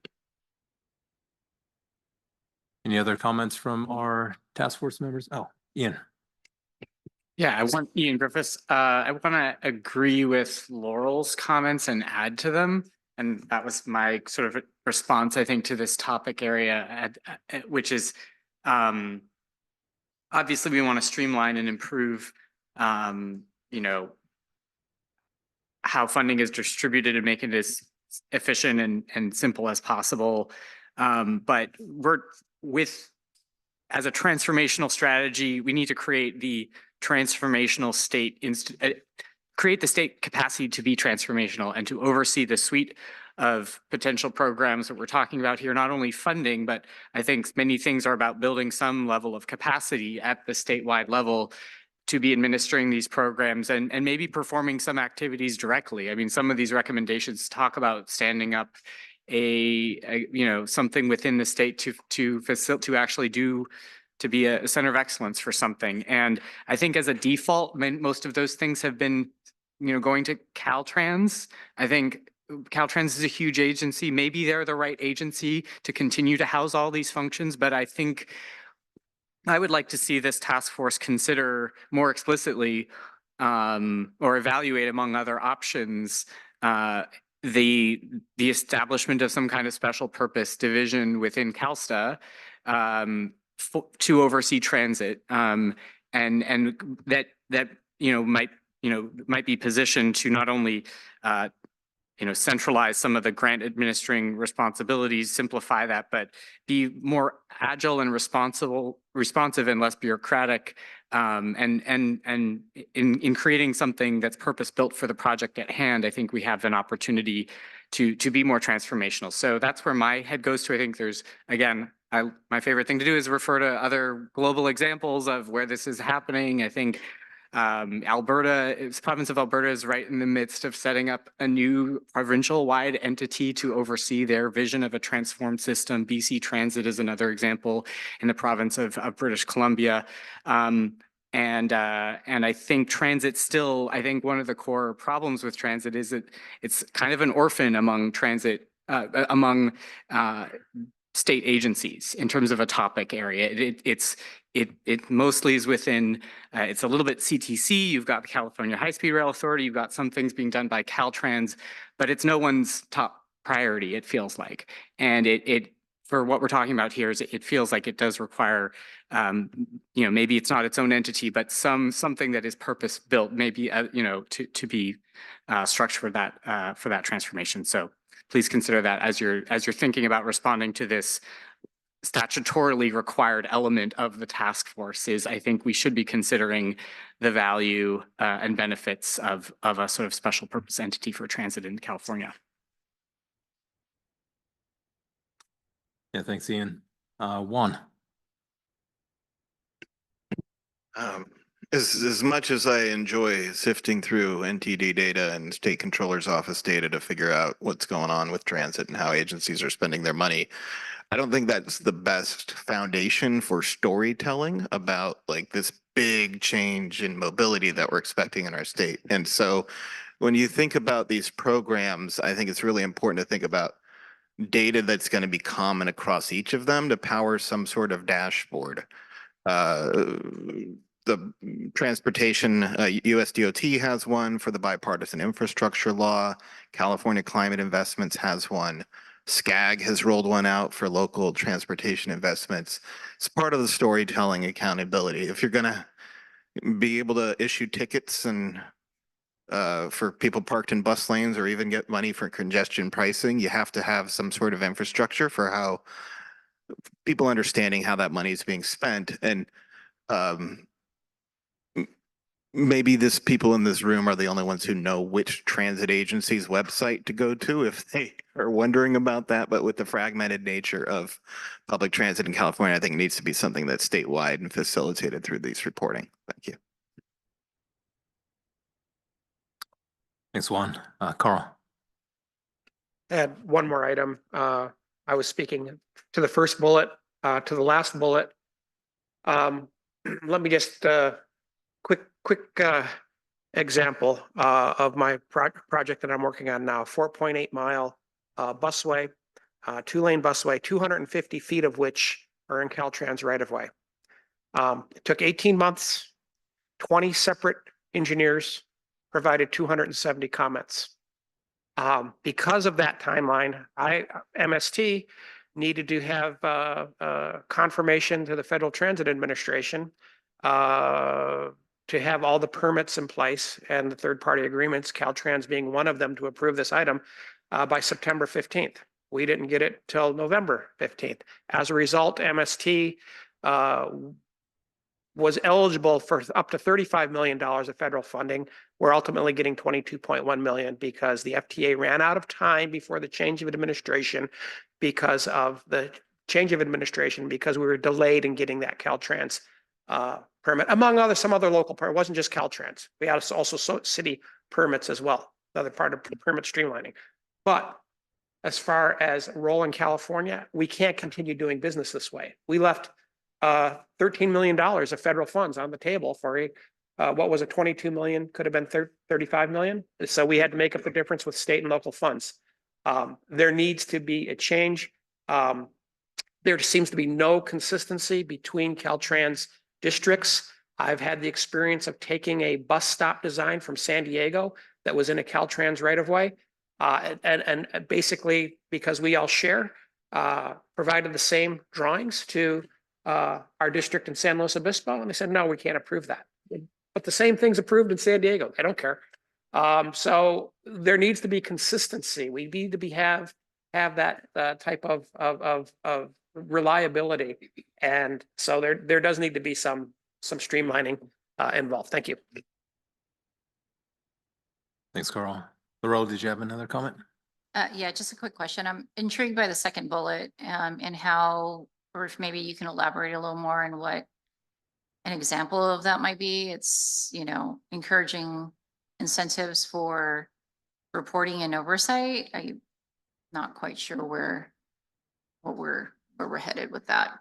Any other comments from our task force members? Oh, Ian. Yeah, I want Ian Griffiths. I want to agree with Laurel's comments and add to them. And that was my sort of response, I think, to this topic area, which is obviously we want to streamline and improve, you know, how funding is distributed and make it as efficient and simple as possible. But as a transformational strategy, we need to create the transformational state, create the state capacity to be transformational and to oversee the suite of potential programs that we're talking about here, not only funding, but I think many things are about building some level of capacity at the statewide level to be administering these programs and maybe performing some activities directly. I mean, some of these recommendations talk about standing up something within the state to actually to be a center of excellence for something. And I think as a default, most of those things have been, going to Caltrans. I think Caltrans is a huge agency. Maybe they're the right agency to continue to house all these functions, but I think I would like to see this task force consider more explicitly or evaluate among other options the establishment of some kind of special purpose division within CalSTA to oversee transit, and that might be positioned to not only centralize some of the grant administering responsibilities, simplify that, but be more agile and responsive and less bureaucratic, and in creating something that's purpose built for the project at hand. I think we have an opportunity to be more transformational. So that's where my head goes to. I think there's, again, my favorite thing to do is refer to other global examples of where this is happening. I think province of Alberta is right in the midst of setting up a new provincial-wide entity to oversee their vision of a transformed system. BC Transit is another example in the province of British Columbia. And I think transit still, I think one of the core problems with transit is that it's kind of an orphan among state agencies in terms of a topic area. It mostly is within, it's a little bit CTC, you've got the California High-Speed Rail Authority, you've got some things being done by Caltrans, but it's no one's top priority, it feels like. And for what we're talking about here is it feels like it does require, maybe it's not its own entity, but something that is purpose built, maybe, to be structured for that transformation. So please consider that as you're thinking about responding to this statutorily required element of the task force. Is I think we should be considering the value and benefits of a sort of special purpose entity for transit in California. Yeah, thanks, Ian. Juan. As much as I enjoy sifting through NTD data and state controller's office data to figure out what's going on with transit and how agencies are spending their money, I don't think that's the best foundation for storytelling about like this big change in mobility that we're expecting in our state. And so when you think about these programs, I think it's really important to think about data that's going to be common across each of them to power some sort of dashboard. The transportation, USDOT has one for the bipartisan infrastructure law. California Climate Investments has one. SCAG has rolled one out for local transportation investments. It's part of the storytelling accountability. If you're going to be able to issue tickets and for people parked in bus lanes or even get money for congestion pricing, you have to have some sort of infrastructure for how people understanding how that money is being spent. And maybe people in this room are the only ones who know which transit agency's website to go to if they are wondering about that. But with the fragmented nature of public transit in California, I think it needs to be something that's statewide and facilitated through these reporting. Thank you. Thanks, Juan. Carl. I had one more item. I was speaking to the first bullet, to the last bullet. Let me just quick example of my project that I'm working on now, 4.8 mile busway, 2-lane busway, 250 feet of which are in Caltrans right of way. It took 18 months, 20 separate engineers provided 270 comments. Because of that timeline, MST needed to have confirmation to the Federal Transit Administration to have all the permits in place and the third-party agreements, Caltrans being one of them, to approve this item by September 15th. We didn't get it till November 15th. As a result, MST was eligible for up to $35 million of federal funding. We're ultimately getting 22.1 million because the FTA ran out of time before the change of administration because we were delayed in getting that Caltrans permit, among some other local permits. It wasn't just Caltrans. We had also city permits as well, another part of permit streamlining. But as far as role in California, we can't continue doing business this way. We left $13 million of federal funds on the table for what was it, 22 million, could have been 35 million. So we had to make up the difference with state and local funds. There needs to be a change. There seems to be no consistency between Caltrans districts. I've had the experience of taking a bus stop design from San Diego that was in a Caltrans right of way. And basically, because we all share, provided the same drawings to our district in San Luis Obispo, and they said, no, we can't approve that. But the same thing's approved in San Diego. They don't care. So there needs to be consistency. We need to have that type of reliability. And so there does need to be some streamlining involved. Thank you. Thanks, Carl. Laurel, did you have another comment? Yeah, just a quick question. I'm intrigued by the second bullet and how, or if maybe you can elaborate a little more on what an example of that might be. It's, encouraging incentives for reporting and oversight. I'm not quite sure where we're headed with that.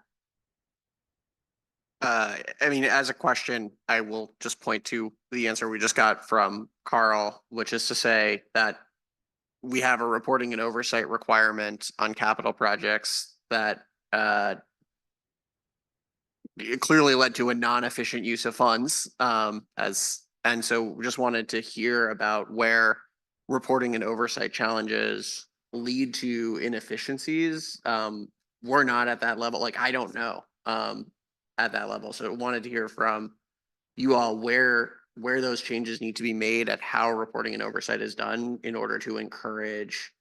I mean, as a question, I will just point to the answer we just got from Carl, which is to say that we have a reporting and oversight requirement on capital projects that it clearly led to a non-efficient use of funds. And so just wanted to hear about where reporting and oversight challenges lead to inefficiencies. We're not at that level. Like, I don't know at that level. So wanted to hear from you all where those changes need to be made at how reporting and oversight is done in order to encourage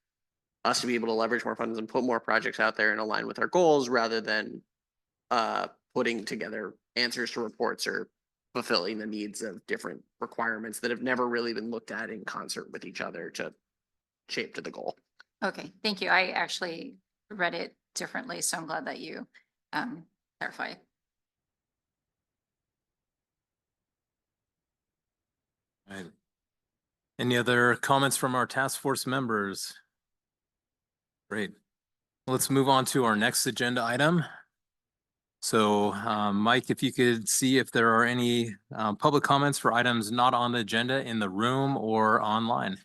us to be able to leverage more funds and put more projects out there and align with our goals rather than putting together answers to reports or fulfilling the needs of different requirements that have never really been looked at in concert with each other to shape to the goal. Okay, thank you. I actually read it differently, so I'm glad that you clarify. Right. Any other comments from our task force members? Great. Let's move on to our next agenda item. So, Mike, if you could see if there are any public comments for items not on the agenda in the room or online.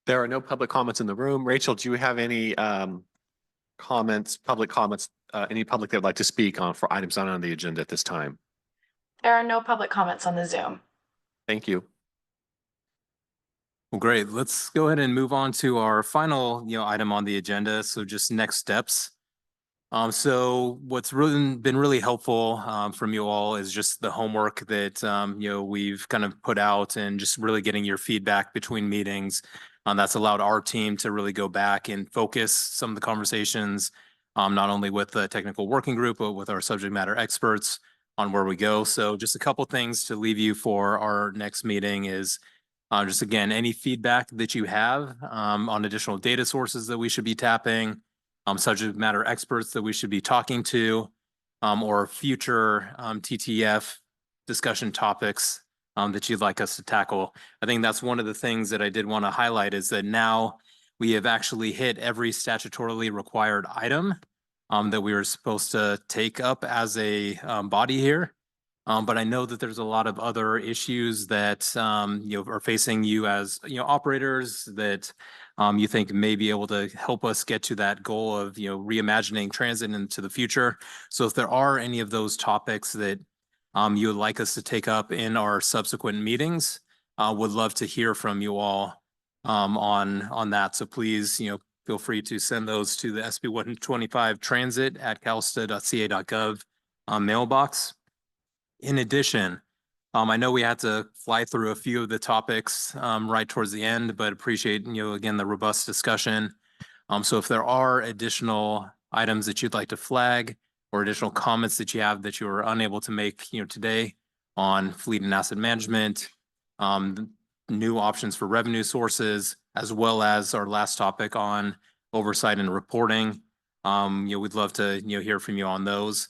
There are no public comments in the room. Rachel, do you have any public comments, any public that would like to speak on for items not on the agenda at this time? There are no public comments on the Zoom. Thank you. Well, great. Let's go ahead and move on to our final, item on the agenda. So just next steps. So what's really been really helpful from you all is just the homework that we've kind of put out and just really getting your feedback between meetings. That's allowed our team to really go back and focus some of the conversations, not only with the technical working group, but with our subject matter experts on where we go. So just a couple things to leave you for our next meeting is just again, any feedback that you have on additional data sources that we should be tapping, subject matter experts that we should be talking to, or future TTF discussion topics that you'd like us to tackle. I think that's one of the things that I did want to highlight is that now we have actually hit every statutorily required item that we were supposed to take up as a body here. But I know that there's a lot of other issues that, are facing you as, operators that you think may be able to help us get to that goal of, reimagining transit into the future. So if there are any of those topics that you would like us to take up in our subsequent meetings, would love to hear from you all on that. So please, feel free to send those to the SB 125 transit@calsta.ca.gov mailbox. In addition, I know we had to fly through a few of the topics right towards the end, but appreciate, again, the robust discussion. So if there are additional items that you'd like to flag or additional comments that you have that you were unable to make, today on fleet and asset management, new options for revenue sources, as well as our last topic on oversight and reporting, we'd love to, hear from you on those.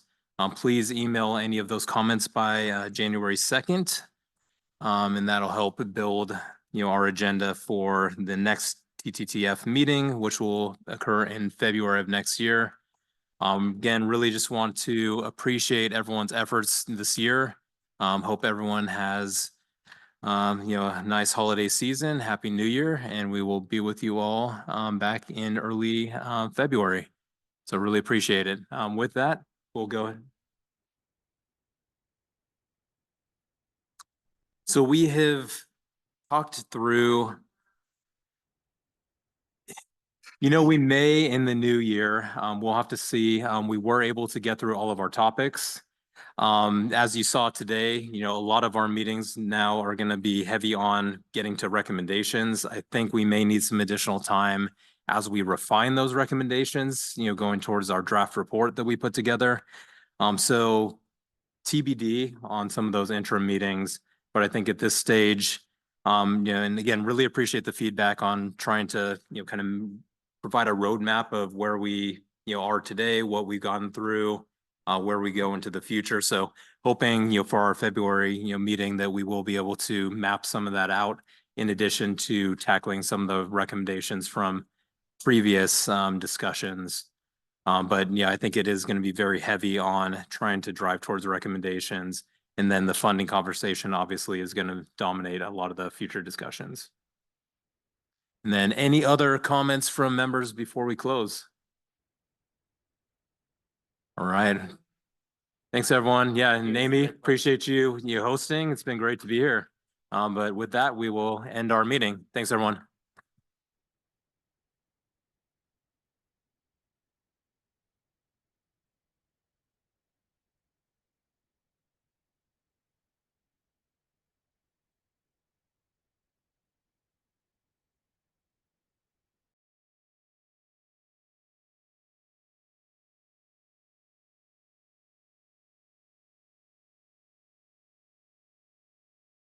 Please email any of those comments by January 2nd. And that'll help build, our agenda for the next TTTF meeting, which will occur in February of next year. Again, really just want to appreciate everyone's efforts this year. Hope everyone has, a nice holiday season. Happy New Year, and we will be with you all back in early February. So really appreciate it. With that, we'll go ahead. So we have talked through, we may in the new year, we'll have to see. We were able to get through all of our topics. As you saw today, a lot of our meetings now are going to be heavy on getting to recommendations. I think we may need some additional time as we refine those recommendations, going towards our draft report that we put together. So TBD on some of those interim meetings. But I think at this stage, and again, really appreciate the feedback on trying to, kind of provide a roadmap of where we, are today, what we've gone through, where we go into the future. So hoping, for our February, meeting that we will be able to map some of that out in addition to tackling some of the recommendations from previous discussions. But yeah, I think it is going to be very heavy on trying to drive towards recommendations. And then the funding conversation obviously is going to dominate a lot of the future discussions. And then any other comments from members before we close? All right. Thanks, everyone. Yeah, and Amy, appreciate you hosting. It's been great to be here. But with that, we will end our meeting. Thanks, everyone.